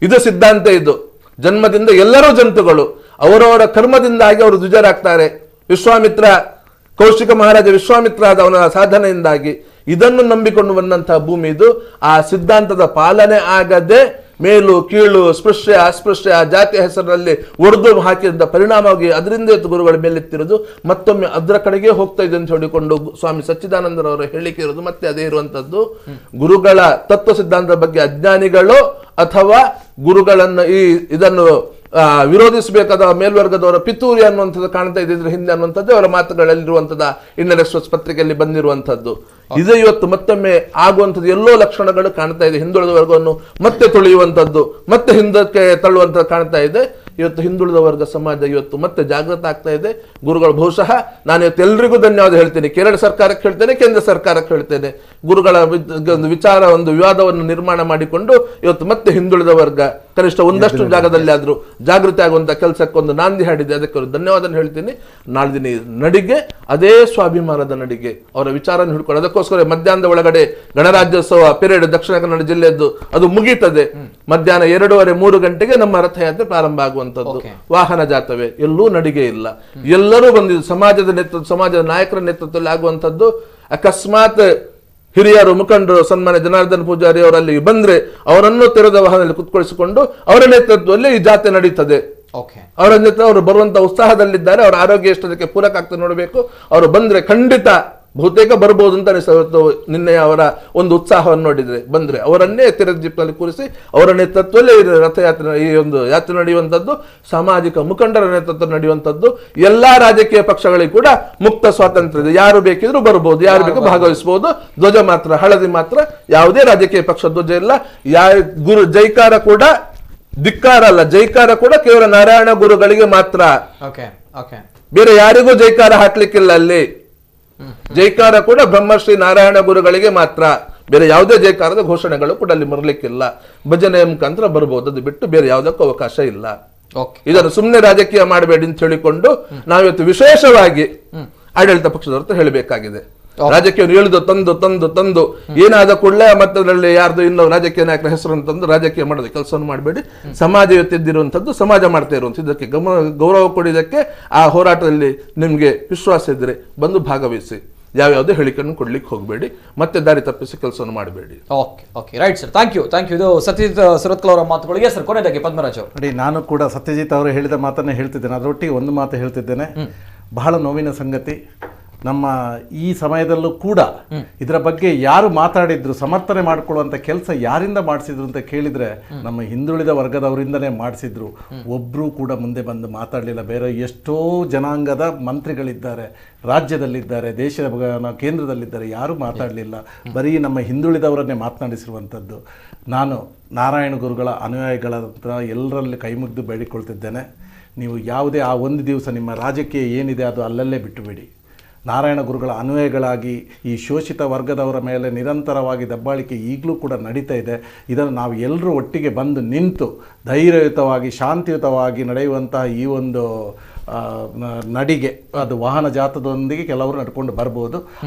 ಇದು ಸಿದ್ಧಾಂತ. ಇದು ಜನ್ಮದಿಂದ ಎಲ್ಲರೂ ಜಂತುಗಳು, ಅವರವರ ಕರ್ಮದಿಂದಾಗಿ ಅವರು ದ್ವಿಜರಾಗ್ತಾರೆ. ಕೌಶಿಕ ಮಹಾರಾಜ ವಿಶ್ವಾಮಿತ್ರ ಆದ ಅವನ ಸಾಧನೆಯಿಂದಾಗಿ ಇದನ್ನು ನಂಬಿಕೊಂಡು ಬಂದಂತಹ ಭೂಮಿ ಇದು. ಆ ಸಿದ್ಧಾಂತದ ಪಾಲನೆ ಆಗದೆ ಮೇಲು ಕೀಳು ಸ್ಪೃಶ್ಯ ಅಸ್ಪೃಶ್ಯ ಜಾತಿ ಹೆಸರಿನಲ್ಲಿ ಒಡೆದು ಹಾಕಿದ ಪರಿಣಾಮವಾಗಿ ಅದರಿಂದ ಇವತ್ತು ಗುರುಗಳ ಮೇಲೆತ್ತಿರೋದು ಮತ್ತೊಮ್ಮೆ ಅದರ ಕಡೆಗೆ ಹೋಗ್ತಾ ಇದೆ ಅಂತ ಹೇಳಿಕೊಂಡು ಸ್ವಾಮಿ ಸಚ್ಚಿದಾನಂದರವರ ಹೇಳಿಕೆ ಇರೋದು ಮತ್ತೆ ಅದೇ ಇರುವಂತದ್ದು. ಗುರುಗಳ ತತ್ವ ಸಿದ್ಧಾಂತದ ಬಗ್ಗೆ ಅಜ್ಞಾನಿಗಳು ಅಥವಾ ಗುರುಗಳನ್ನು ಇದನ್ನು ವಿರೋಧಿಸಬೇಕಾದ ಮೇಲ್ವರ್ಗದವರ ಪಿತೂರಿ ಅನ್ನುವಂಥದ್ದು ಕಾಣ್ತಾ ಇದ್ದಿದ್ರೆ ಹಿಂದೆ ಅನ್ನುವಂಥದ್ದು ಅವರ ಮಾತುಗಳಲ್ಲಿರುವಂಥದ್ದು ಇಂಡಿಯನ್ ಎಕ್ಸ್‌ಪ್ರೆಸ್ ಪತ್ರಿಕೆಯಲ್ಲಿ ಬಂದಿರುವಂಥದ್ದು. ಇದು ಇವತ್ತು ಮತ್ತೊಮ್ಮೆ ಆಗುವಂಥದ್ದು ಎಲ್ಲೋ ಲಕ್ಷಣಗಳು ಕಾಣ್ತಾ ಇದೆ. ಹಿಂದುಳಿದ ವರ್ಗವನ್ನು ಮತ್ತೆ ತುಳಿಯುವಂಥದ್ದು, ಮತ್ತೆ ಹಿಂದಕ್ಕೆ ತಳ್ಳುವಂಥದ್ದು ಕಾಣ್ತಾ ಇದೆ. ಇವತ್ತು ಹಿಂದುಳಿದ ವರ್ಗ ಸಮಾಜ ಇವತ್ತು ಮತ್ತೆ ಜಾಗೃತ ಆಗ್ತಾ ಇದೆ. ಗುರುಗಳು ಬಹುಶಃ ನಾನು ಇವತ್ತು ಎಲ್ರಿಗೂ ಧನ್ಯವಾದ ಹೇಳ್ತೇನೆ. ಕೇರಳ ಸರ್ಕಾರಕ್ಕೆ ಹೇಳ್ತೇನೆ, ಕೇಂದ್ರ ಸರ್ಕಾರಕ್ಕೆ ಹೇಳ್ತೇನೆ. ಗುರುಗಳ ವಿಚಾರ ಒಂದು ವಿವಾದವನ್ನು ನಿರ್ಮಾಣ ಮಾಡಿಕೊಂಡು ಇವತ್ತು ಮತ್ತೆ ಹಿಂದುಳಿದ ವರ್ಗ ಕನಿಷ್ಠ ಒಂದಷ್ಟು ಜಾಗದಲ್ಲಿ ಆದ್ರೂ ಜಾಗೃತಿ ಆಗುವಂತ ಕೆಲಸಕ್ಕೆ ಒಂದು ನಾಂದಿ ಹಾಡಿದೆ. ಅದಕ್ಕೆ ಅವರು ಧನ್ಯವಾದ ಹೇಳ್ತೀನಿ. ನಾಳಿನ ನಡಿಗೆ ಅದೇ ಸ್ವಾಭಿಮಾನದ ನಡಿಗೆ, ಅವರ ವಿಚಾರ ಹಿಡ್ಕೊಂಡು ಅದಕ್ಕೋಸ್ಕರ ಮಧ್ಯಾಹ್ನದ ಒಳಗಡೆ ಗಣರಾಜ್ಯೋತ್ಸವ ಪೀರಿಯಡ್ ದಕ್ಷಿಣ ಕನ್ನಡ ಜಿಲ್ಲೆಯದ್ದು ಅದು ಮುಗೀತದೆ. ಮಧ್ಯಾಹ್ನ 2:30-3 ಗಂಟೆಗೆ ನಮ್ಮ ರಥಯಾತ್ರೆ ಪ್ರಾರಂಭ ಆಗುವಂತದ್ದು. ವಾಹನ ಜಾತವೆ, ಎಲ್ಲೂ ನಡಿಗೆ ಇಲ್ಲ, ಎಲ್ಲರೂ ಬಂದಿದ್ದು ಸಮಾಜದ ನೇತೃತ್ವ, ಸಮಾಜದ ನಾಯಕರ ನೇತೃತ್ವದಲ್ಲಿ ಆಗುವಂತದ್ದು. ಅಕಸ್ಮಾತ್ ಹಿರಿಯರು ಮುಖಂಡರು ಸನ್ಮಾನ್ಯ ಜನಾರ್ದನ್ ಪೂಜಾರಿ ಅವರಲ್ಲಿ ಬಂದ್ರೆ ಅವರನ್ನು ತೆರೆದ ವಾಹನದಲ್ಲಿ ಕುತ್ಕೊಳಿಸಿಕೊಂಡು ಅವರ ನೇತೃತ್ವದಲ್ಲಿ ಈ ಜಾತ್ರೆ ನಡೀತದೆ. ಅವರ ನೇತೃತ್ವ ಅವರು ಬರುವಂತ ಉತ್ಸಾಹದಲ್ಲಿದ್ದಾರೆ. ಅವರ ಆರೋಗ್ಯ ಎಷ್ಟದಕ್ಕೆ ಪೂರಕ ಆಗ್ತದೆ ನೋಡಬೇಕು. ಅವರು ಬಂದ್ರೆ ಖಂಡಿತ ಬಹುತೇಕ ಬರ್ಬೋದು ಅಂತ ಅನಿಸ್ತು. ನಿನ್ನೆ ಅವರ ಒಂದು ಉತ್ಸಾಹವನ್ನು ನೋಡಿದ್ರೆ ಬಂದ್ರೆ ಅವರನ್ನೇ ತೆರೆದ ಜಿಪ್ನಲ್ಲಿ ಕೂರಿಸಿ ಅವರ ನೇತೃತ್ವದಲ್ಲಿ ರಥಯಾತ್ರೆ ಈ ಒಂದು ಯಾತ್ರೆ ನಡೆಯುವಂಥದ್ದು, ಸಾಮಾಜಿಕ ಮುಖಂಡರ ನೇತೃತ್ವ ನಡೆಯುವಂಥದ್ದು. ಎಲ್ಲಾ ರಾಜಕೀಯ ಪಕ್ಷಗಳಿಗೂ ಕೂಡ ಮುಕ್ತ ಸ್ವಾತಂತ್ರ್ಯ ಇದೆ. ಯಾರು ಬೇಕಿದ್ರು ಬರ್ಬೋದು, ಯಾರು ಬೇಕು ಭಾಗವಹಿಸಬಹುದು. ಧ್ವಜ ಮಾತ್ರ ಹಳದಿ ಮಾತ್ರ, ಯಾವುದೇ ರಾಜಕೀಯ ಪಕ್ಷ ಧ್ವಜ ಇಲ್ಲ. ಗುರು ಜೈಕಾರ ಕೂಡ ಧಿಕ್ಕಾರ ಅಲ್ಲ, ಜೈಕಾರ ಕೂಡ ಕೇವಲ ನಾರಾಯಣ ಗುರುಗಳಿಗೆ ಮಾತ್ರ, ಬೇರೆ ಯಾರಿಗೂ ಜೈಕಾರ ಹಾಕ್ಲಿಕ್ಕಿಲ್ಲ. ಅಲ್ಲಿ ಜೈಕಾರ ಕೂಡ ಬ್ರಹ್ಮಶ್ರೀ ನಾರಾಯಣ ಗುರುಗಳಿಗೆ ಮಾತ್ರ, ಬೇರೆ ಯಾವುದೇ ಜೈಕಾರದ ಘೋಷಣೆಗಳು ಕೂಡ ಅಲ್ಲಿ ಬರಲಿಕ್ಕಿಲ್ಲ. ಭಜನೆ ಮುಖಾಂತರ ಬರ್ಬೋದು, ಅದು ಬಿಟ್ಟು ಬೇರೆ ಯಾವುದಕ್ಕೂ ಅವಕಾಶ ಇಲ್ಲ. ಇದನ್ನು ಸುಮ್ಮನೆ ರಾಜಕೀಯ ಮಾಡಬೇಡಿ ಅಂತ ಹೇಳಿಕೊಂಡು ನಾವಿವತ್ತು ವಿಶೇಷವಾಗಿ ಆಡಳಿತ ಪಕ್ಷದವ್ರ ಹೇಳಬೇಕಾಗಿದೆ. ರಾಜಕೀಯ ಹೇಳಿದು ತಂದು ತಂದು ತಂದು ಏನಾದ ಕೂಡಲೇ ಮತ್ತದ್ರಲ್ಲಿ ಯಾರ್ದು ಇನ್ನೂ ರಾಜಕೀಯ ನಾಯಕರ ಹೆಸರನ್ನು ತಂದು ರಾಜಕೀಯ ಮಾಡೋದು ಕೆಲಸವನ್ನು ಮಾಡಬೇಡಿ. ಸಮಾಜ ಇವತ್ತಿದ್ದಿರುವಂಥದ್ದು ಸಮಾಜ ಮಾಡ್ತಾ ಇರುವಂಥದ್ದು. ಇದಕ್ಕೆ ಗೌರವ ಕೊಡಿದಕ್ಕೆ ಆ ಹೋರಾಟದಲ್ಲಿ ನಿಮ್ಗೆ ವಿಶ್ವಾಸ ಇದ್ರೆ ಬಂದು ಭಾಗವಹಿಸಿ. ಯಾವ್ಯಾವುದೇ ಹೇಳಿಕೆಯನ್ನು ಕೊಡ್ಲಿಕ್ಕೆ ಹೋಗಬೇಡಿ, ಮತ್ತೆ ದಾರಿ ತಪ್ಪಿಸಿ ಕೆಲಸವನ್ನು ಮಾಡಬೇಡಿ. Okay right sir, thank you ಇದು ಸತ್ಯಜಿತ್ ಸುರತ್ಕಲ್ ಅವರ ಮಾತುಗಳಿಗೆ. ಸರ್ ಕೊನೆಯದಾಗಿ ಪದ್ಮರಾಜ್ ಅವರು. ನೋಡಿ, ನಾನು ಕೂಡ ಸತ್ಯಜಿತ್ ಅವರು ಹೇಳಿದ ಮಾತನ್ನೇ ಹೇಳ್ತಿದ್ದೇನೆ. ಅದರೊಟ್ಟಿಗೆ ಒಂದು ಮಾತು ಹೇಳ್ತಿದ್ದೇನೆ. ಬಹಳ ನೋವಿನ ಸಂಗತಿ, ನಮ್ಮ ಈ ಸಮಯದಲ್ಲೂ ಕೂಡ ಇದರ ಬಗ್ಗೆ ಯಾರು ಮಾತಾಡಿದ್ರು, ಸಮರ್ಥನೆ ಮಾಡಿಕೊಳ್ಳುವಂಥ ಕೆಲಸ ಯಾರಿಂದ ಮಾಡಿಸಿದ್ರು ಅಂತ ಕೇಳಿದರೆ ನಮ್ಮ ಹಿಂದುಳಿದ ವರ್ಗದವರಿಂದನೇ ಮಾಡಿಸಿದ್ರು. ಒಬ್ಬರೂ ಕೂಡ ಮುಂದೆ ಬಂದು ಮಾತಾಡಲಿಲ್ಲ. ಬೇರೆ ಎಷ್ಟೋ ಜನಾಂಗದ ಮಂತ್ರಿಗಳಿದ್ದಾರೆ, ರಾಜ್ಯದಲ್ಲಿದ್ದಾರೆ, ದೇಶದ ಕೇಂದ್ರದಲ್ಲಿದ್ದಾರೆ, ಯಾರೂ ಮಾತಾಡಲಿಲ್ಲ. ಬರೀ ನಮ್ಮ ಹಿಂದುಳಿದವರನ್ನೇ ಮಾತನಾಡಿಸಿರುವಂಥದ್ದು. ನಾನು ನಾರಾಯಣ ಗುರುಗಳ ಅನುಯಾಯಿಗಳ ಹತ್ರ ಎಲ್ಲರಲ್ಲಿ ಕೈ ಮುಗಿದು ಬೇಡಿಕೊಳ್ತಿದ್ದೇನೆ. ನೀವು ಯಾವುದೇ ಆ ಒಂದು ದಿವಸ ನಿಮ್ಮ ರಾಜಕೀಯ ಏನಿದೆ ಅದು ಅಲ್ಲಲ್ಲೇ ಬಿಟ್ಟುಬಿಡಿ. ನಾರಾಯಣ ಗುರುಗಳ ಅನ್ವಯಗಳಾಗಿ ಈ ಶೋಷಿತ ವರ್ಗದವರ ಮೇಲೆ ನಿರಂತರವಾಗಿ ದಬ್ಬಾಳಿಕೆ ಈಗಲೂ ಕೂಡ ನಡೀತಾ ಇದೆ. ಇದನ್ನು ನಾವು ಎಲ್ಲರೂ ಒಟ್ಟಿಗೆ ಬಂದು ನಿಂತು ಧೈರ್ಯಯುತವಾಗಿ ಶಾಂತಿಯುತವಾಗಿ ನಡೆಯುವಂತಹ ಈ ಒಂದು ನಡಿಗೆ, ಅದು ವಾಹನ ಜಾಥದೊಂದಿಗೆ ಕೆಲವರು ನಡ್ಕೊಂಡು ಬರ್ಬೋದು.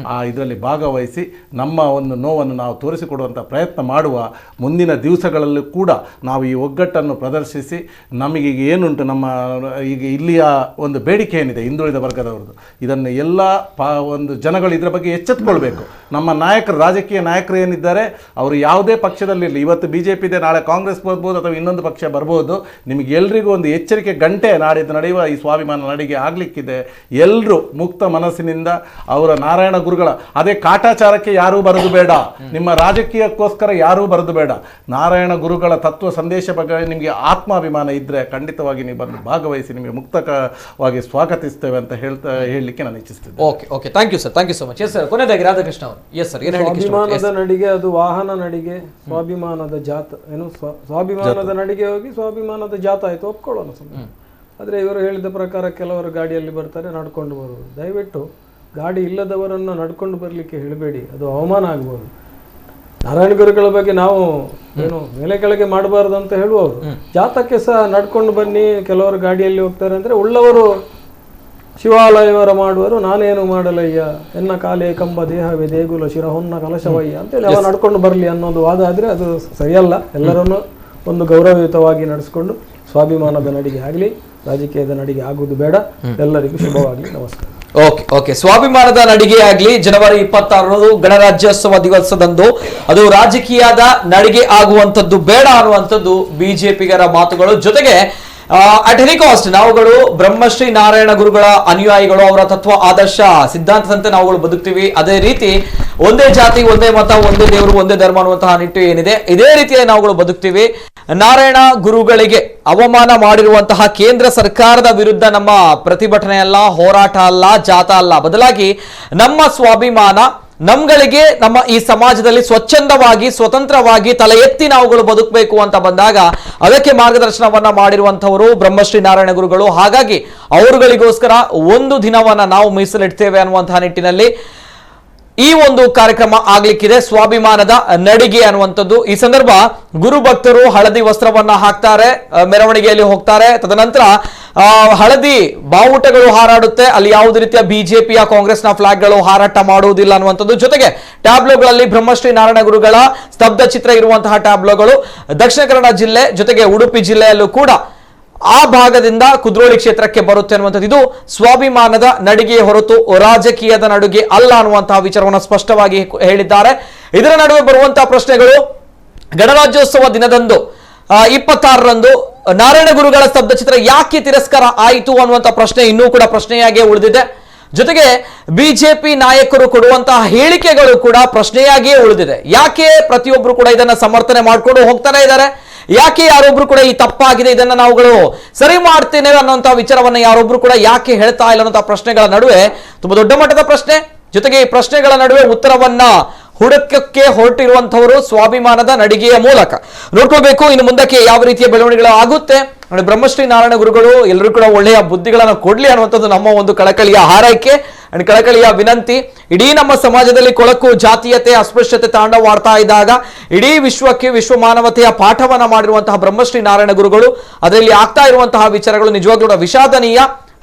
ಇದರಲ್ಲಿ ಭಾಗವಹಿಸಿ ನಮ್ಮ ಒಂದು ನೋವನ್ನು ನಾವು ತೋರಿಸಿಕೊಡುವಂಥ ಪ್ರಯತ್ನ ಮಾಡುವ. ಮುಂದಿನ ದಿವಸಗಳಲ್ಲೂ ಕೂಡ ನಾವು ಈ ಒಗ್ಗಟ್ಟನ್ನು ಪ್ರದರ್ಶಿಸಿ ನಮಗೆ ಈಗ ಏನುಂಟು, ನಮ್ಮ ಈಗ ಇಲ್ಲಿಯ ಒಂದು ಬೇಡಿಕೆ ಏನಿದೆ ಹಿಂದುಳಿದ ವರ್ಗದವ್ರದ್ದು, ಇದನ್ನು ಎಲ್ಲ ಒಂದು ಜನಗಳು ಇದರ ಬಗ್ಗೆ ಎಚ್ಚೆತ್ತುಕೊಳ್ಬೇಕು. ನಮ್ಮ ನಾಯಕರು, ರಾಜಕೀಯ ನಾಯಕರು ಏನಿದ್ದಾರೆ ಅವರು ಯಾವುದೇ ಪಕ್ಷದಲ್ಲಿರಲಿ, ಇವತ್ತು BJP ಇದೆ, ನಾಳೆ ಕಾಂಗ್ರೆಸ್ ಬರ್ಬೋದು ಅಥವಾ ಇನ್ನೊಂದು ಪಕ್ಷ ಬರ್ಬೋದು, ನಿಮಗೆ ಎಲ್ರಿಗೂ ಒಂದು ಎಚ್ಚರಿಕೆ ಗಂಟೆ ನಾಡಿದ್ದು ನಡೆಯುವ ಈ ಸ್ವಾಭಿಮಾನ ನಡಿಗೆ ಆಗಲಿಕ್ಕಿದೆ. ಎಲ್ಲರೂ ಮುಕ್ತ ಮನಸ್ಸಿನಿಂದ ಅವರ ನಾರಾಯಣ ಗುರುಗಳ ಅದೇ ಕಾಟಾಚಾರಕ್ಕೆ ಯಾರೂ ಬರೆದು ಬೇಡ, ನಿಮ್ಮ ರಾಜಕೀಯಕ್ಕೋಸ್ಕರ ಯಾರೂ ಬರೆದು ಬೇಡ. ನಾರಾಯಣ ಗುರುಗಳ ತತ್ವ ಸಂದೇಶ ಬಗ್ಗೆ ನಿಮಗೆ ಆತ್ಮಾಭಿಮಾನ ಇದ್ದರೆ ಖಂಡಿತವಾಗಿ ನೀವು ಬಂದು ಭಾಗವಹಿಸಿ, ನಿಮಗೆ ಮುಕ್ತವಾಗಿ ಸ್ವಾಗತಿಸ್ತೇವೆ ಅಂತ ಹೇಳಲಿಕ್ಕೆ ನಾನು ಇಚ್ಛಿಸ್ತೇನೆ. Okay thank you sir, thank you so much. Yes sir, ಕೊನೆಯದಾಗಿ ರಾಧಾಕೃಷ್ಣ ಅವರು. ಎಸ್ ಸರ್, ಸ್ವಾಭಿಮಾನದ ನಡಿಗೆ ಅದು ವಾಹನ ನಡಿಗೆ, ಸ್ವಾಭಿಮಾನದ ಜಾತ ಏನು ಸ್ವಾಭಿಮಾನದ ನಡಿಗೆ ಹೋಗಿ ಸ್ವಾಭಿಮಾನದ ಜಾತ ಆಯ್ತು, ಒಪ್ಕೊಳ್ಳೋಣ ಸಮಯ. ಆದರೆ ಇವರು ಹೇಳಿದ ಪ್ರಕಾರ ಕೆಲವರು ಗಾಡಿಯಲ್ಲಿ ಬರ್ತಾರೆ, ನಡ್ಕೊಂಡು ಬರುವುದು. ದಯವಿಟ್ಟು ಗಾಡಿ ಇಲ್ಲದವರನ್ನು ನಡ್ಕೊಂಡು ಬರಲಿಕ್ಕೆ ಹೇಳಬೇಡಿ, ಅದು ಅವಮಾನ ಆಗ್ಬೋದು. ನಾರಾಯಣ ಗುರುಗಳ ಬಗ್ಗೆ ನಾವು ಏನು ಮೇಲೆ ಕೆಳಗೆ ಮಾಡಬಾರ್ದು ಅಂತ ಹೇಳುವವರು. ಜಾತಕ್ಕೆ ಸಹ ನಡ್ಕೊಂಡು ಬನ್ನಿ, ಕೆಲವರು ಗಾಡಿಯಲ್ಲಿ ಹೋಗ್ತಾರೆ ಅಂದರೆ ಉಳ್ಳವರು ಶಿವಾಲಯವರ ಮಾಡುವರು, ನಾನೇನು ಮಾಡಲಯ್ಯ, ಎನ್ನ ಕಾಲೇ ಕಂಬ ದೇಹವೇ ದೇಗುಲ ಶಿರಹೊನ್ನ ಕಲಶವಯ್ಯ ಅಂತೇಳಿ ಅವ ನಡ್ಕೊಂಡು ಬರಲಿ ಅನ್ನೋದು ವಾದ ಆದರೆ ಅದು ಸರಿಯಲ್ಲ. ಎಲ್ಲರನ್ನು ಒಂದು ಗೌರವಯುತವಾಗಿ ನಡೆಸಿಕೊಂಡು ಸ್ವಾಭಿಮಾನದ ನಡಿಗೆ ಆಗಲಿ, ರಾಜಕೀಯದ ನಡಿಗೆ ಆಗುವುದು ಬೇಡ. ಎಲ್ಲರಿಗೂ ಶುಭವಾಗಲಿ. ನಮಸ್ಕಾರ. ಓಕೆ ಓಕೆ ಸ್ವಾಭಿಮಾನದ ನಡಿಗೆ ಆಗ್ಲಿ ಜನವರಿ 26 ಗಣರಾಜ್ಯೋತ್ಸವ ದಿವಸದಂದು ಅದು ರಾಜಕೀಯದ ನಡಿಗೆ ಆಗುವಂತದ್ದು ಬೇಡ ಅನ್ನುವಂಥದ್ದು ಬಿಜೆಪಿಗರ ಮಾತುಗಳು. ಜೊತೆಗೆ ಅಟ್ ಎನಿ ಕಾಸ್ಟ್ ನಾವುಗಳು ಬ್ರಹ್ಮಶ್ರೀ ನಾರಾಯಣ ಗುರುಗಳ ಅನುಯಾಯಿಗಳು, ಅವರ ತತ್ವ ಆದರ್ಶ ಸಿದ್ಧಾಂತದಂತೆ ನಾವುಗಳು ಬದುಕ್ತೀವಿ. ಅದೇ ರೀತಿ ಒಂದೇ ಜಾತಿ ಒಂದೇ ಮತ ಒಂದೇ ದೇವರು ಒಂದೇ ಧರ್ಮ ಅನ್ನುವಂತಹ ನಿಟ್ಟು ಏನಿದೆ ಇದೇ ರೀತಿಯಲ್ಲಿ ನಾವುಗಳು ಬದುಕ್ತೀವಿ. ನಾರಾಯಣ ಗುರುಗಳಿಗೆ ಅವಮಾನ ಮಾಡಿರುವಂತಹ ಕೇಂದ್ರ ಸರ್ಕಾರದ ವಿರುದ್ಧ ನಮ್ಮ ಪ್ರತಿಭಟನೆ ಅಲ್ಲ, ಹೋರಾಟ ಅಲ್ಲ, ಜಾಥಾ ಅಲ್ಲ, ಬದಲಾಗಿ ನಮ್ಮ ಸ್ವಾಭಿಮಾನ ನಮ್ಗಳಿಗೆ ನಮ್ಮ ಈ ಸಮಾಜದಲ್ಲಿ ಸ್ವಚ್ಛಂದವಾಗಿ ಸ್ವತಂತ್ರವಾಗಿ ತಲೆ ಎತ್ತಿ ನಾವುಗಳು ಬದುಕಬೇಕು ಅಂತ ಬಂದಾಗ ಅದಕ್ಕೆ ಮಾರ್ಗದರ್ಶನವನ್ನ ಮಾಡಿರುವಂತವರು ಬ್ರಹ್ಮಶ್ರೀ ನಾರಾಯಣ ಗುರುಗಳು. ಹಾಗಾಗಿ ಅವರುಗಳಿಗೋಸ್ಕರ ಒಂದು ದಿನವನ್ನ ನಾವು ಮೀಸಲಿಡ್ತೇವೆ ಅನ್ನುವಂತಹ ನಿಟ್ಟಿನಲ್ಲಿ ಈ ಒಂದು ಕಾರ್ಯಕ್ರಮ ಆಗ್ಲಿಕ್ಕಿದೆ, ಸ್ವಾಭಿಮಾನದ ನಡಿಗೆ ಅನ್ನುವಂಥದ್ದು. ಈ ಸಂದರ್ಭ ಗುರು ಭಕ್ತರು ಹಳದಿ ವಸ್ತ್ರವನ್ನ ಹಾಕ್ತಾರೆ, ಮೆರವಣಿಗೆಯಲ್ಲಿ ಹೋಗ್ತಾರೆ. ತದನಂತರ ಹಳದಿ ಬಾವುಟಗಳು ಹಾರಾಡುತ್ತೆ, ಅಲ್ಲಿ ಯಾವುದೇ ರೀತಿಯ ಬಿಜೆಪಿಯ ಕಾಂಗ್ರೆಸ್ನ ಫ್ಲಾಗ್ಗಳು ಹಾರಾಟ ಮಾಡುವುದಿಲ್ಲ ಅನ್ನುವಂಥದ್ದು. ಜೊತೆಗೆ ಟ್ಯಾಬ್ಲೋಗಳಲ್ಲಿ ಬ್ರಹ್ಮಶ್ರೀ ನಾರಾಯಣ ಗುರುಗಳ ಸ್ತಬ್ಧ ಚಿತ್ರ ಇರುವಂತಹ ಟ್ಯಾಬ್ಲೋಗಳು ದಕ್ಷಿಣ ಕನ್ನಡ ಜಿಲ್ಲೆ ಜೊತೆಗೆ ಉಡುಪಿ ಜಿಲ್ಲೆಯಲ್ಲೂ ಕೂಡ ಆ ಭಾಗದಿಂದ ಕುದ್ರೋಳಿ ಕ್ಷೇತ್ರಕ್ಕೆ ಬರುತ್ತೆ ಅನ್ನುವಂಥದ್ದು. ಇದು ಸ್ವಾಭಿಮಾನದ ನಡಿಗೆ ಹೊರತು ರಾಜಕೀಯದ ನಡುಗೆ ಅಲ್ಲ ಅನ್ನುವಂತಹ ವಿಚಾರವನ್ನು ಸ್ಪಷ್ಟವಾಗಿ ಹೇಳಿದ್ದಾರೆ. ಇದರ ನಡುವೆ ಬರುವಂತಹ ಪ್ರಶ್ನೆಗಳು, ಗಣರಾಜ್ಯೋತ್ಸವ ದಿನದಂದು 26ರಂದು ನಾರಾಯಣ ಗುರುಗಳ ಸ್ತಬ್ಧ ಚಿತ್ರ ಯಾಕೆ ತಿರಸ್ಕಾರ ಆಯಿತು ಅನ್ನುವಂಥ ಪ್ರಶ್ನೆ ಇನ್ನೂ ಕೂಡ ಪ್ರಶ್ನೆಯಾಗಿಯೇ ಉಳಿದಿದೆ. ಜೊತೆಗೆ ಬಿಜೆಪಿ ನಾಯಕರು ಕೊಡುವಂತಹ ಹೇಳಿಕೆಗಳು ಕೂಡ ಪ್ರಶ್ನೆಯಾಗಿಯೇ ಉಳಿದಿದೆ. ಯಾಕೆ ಪ್ರತಿಯೊಬ್ಬರು ಕೂಡ ಇದನ್ನ ಸಮರ್ಥನೆ ಮಾಡ್ಕೊಂಡು ಹೋಗ್ತಾನೆ ಇದ್ದಾರೆ, ಯಾಕೆ ಯಾರೊಬ್ರು ಕೂಡ ಈ ತಪ್ಪಾಗಿದೆ ಇದನ್ನ ನಾವುಗಳು ಸರಿ ಮಾಡ್ತೇನೆ ಅನ್ನೋಂಥ ವಿಚಾರವನ್ನ ಯಾರೊಬ್ರು ಕೂಡ ಯಾಕೆ ಹೇಳ್ತಾ ಇಲ್ಲ ಅನ್ನೋಂಥ ಪ್ರಶ್ನೆಗಳ ನಡುವೆ ತುಂಬಾ ದೊಡ್ಡ ಮಟ್ಟದ ಪ್ರಶ್ನೆ. ಜೊತೆಗೆ ಈ ಪ್ರಶ್ನೆಗಳ ನಡುವೆ ಉತ್ತರವನ್ನ ಹುಡುಕಕ್ಕೆ ಹೊರಟಿರುವಂತವರು ಸ್ವಾಭಿಮಾನದ ನಡಿಗೆಯ ಮೂಲಕ ನೋಡ್ಕೋಬೇಕು. ಇನ್ನು ಮುಂದಕ್ಕೆ ಯಾವ ರೀತಿಯ ಬೆಳವಣಿಗೆಗಳು ಆಗುತ್ತೆ. ಬ್ರಹ್ಮಶ್ರೀ ನಾರಾಯಣ ಗುರುಗಳು ಎಲ್ಲರೂ ಕೂಡ ಒಳ್ಳೆಯ ಬುದ್ಧಿಗಳನ್ನು ಕೊಡ್ಲಿ ಅನ್ನುವಂಥದ್ದು ನಮ್ಮ ಒಂದು ಕಳಕಳಿಯ ಹಾರೈಕೆ ಅಂಡ್ ಕಳಕಳಿಯ ವಿನಂತಿ. ಇಡೀ ನಮ್ಮ ಸಮಾಜದಲ್ಲಿ ಕೊಳಕು ಜಾತೀಯತೆ ಅಸ್ಪೃಶ್ಯತೆ ತಾಂಡವಾಡ್ತಾ ಇದ್ದಾಗ ಇಡೀ ವಿಶ್ವಕ್ಕೆ ವಿಶ್ವ ಮಾನವತೆಯ ಪಾಠವನ್ನ ಮಾಡಿರುವಂತಹ ಬ್ರಹ್ಮಶ್ರೀ ನಾರಾಯಣ ಗುರುಗಳು ಅದರಲ್ಲಿ ಆಗ್ತಾ ಇರುವಂತಹ ವಿಚಾರಗಳು ನಿಜವಾಗ್ಲೂ ವಿಷಾದನೀಯ.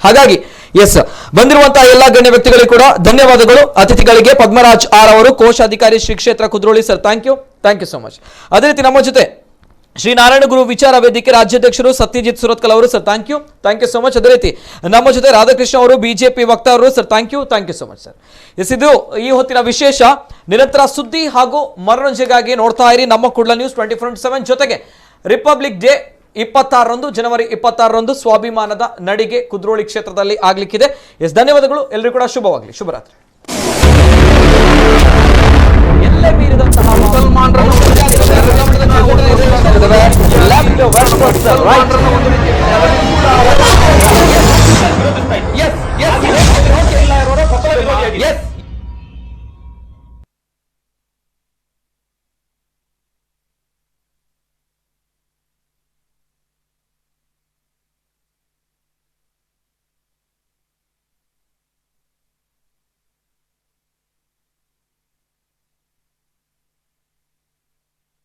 ಹಾಗಾಗಿ ಎಸ್ ಬಂದಿರುವಂತಹ ಎಲ್ಲಾ ಗಣ್ಯ ವ್ಯಕ್ತಿಗಳಿಗೂ ಕೂಡ ಧನ್ಯವಾದಗಳು. ಅತಿಥಿಗಳಿಗೆ ಪದ್ಮರಾಜ್ ಆರ್ ಅವರು ಕೋಶಾಧಿಕಾರಿ Shri Kshetra Kudroli sir, thank you so much. ಅದೇ ರೀತಿ ನಮ್ಮ ಜೊತೆ ಶ್ರೀ ನಾರಾಯಣ ಗುರು ವಿಚಾರ ವೇದಿಕೆ ರಾಜ್ಯಾಧ್ಯಕ್ಷರು ಸತ್ಯಜಿತ್ ಸುರತ್ಕಲ್ ಅವರು sir, thank you so much. ಅದೇ ರೀತಿ ನಮ್ಮ ಜೊತೆ ರಾಧಾಕೃಷ್ಣ ಅವರು ಬಿಜೆಪಿ ವಕ್ತಾರರು sir, thank you so much sir. Yes, ಇದು ಈ ಹೊತ್ತಿನ ವಿಶೇಷ. ನಿರಂತರ ಸುದ್ದಿ ಹಾಗೂ ಮನೋರಂಜನೆಗಾಗಿ ನೋಡ್ತಾ ಇರಿ ನಮ್ಮ ಕುಡ್ಲ ನ್ಯೂಸ್ 24/7. ಜೊತೆಗೆ ರಿಪಬ್ಲಿಕ್ ಡೇ 26ರಂದು ಜನವರಿ 26ರಂದು ಸ್ವಾಭಿಮಾನದ ನಡಿಗೆ ಕುದ್ರೋಳಿ ಕ್ಷೇತ್ರದಲ್ಲಿ ಆಗ್ಲಿಕ್ಕಿದೆ. ಎಸ್, ಧನ್ಯವಾದಗಳು. ಎಲ್ಲರಿಗೂ ಕೂಡ ಶುಭವಾಗಲಿ. ಶುಭರಾತ್ರಿ.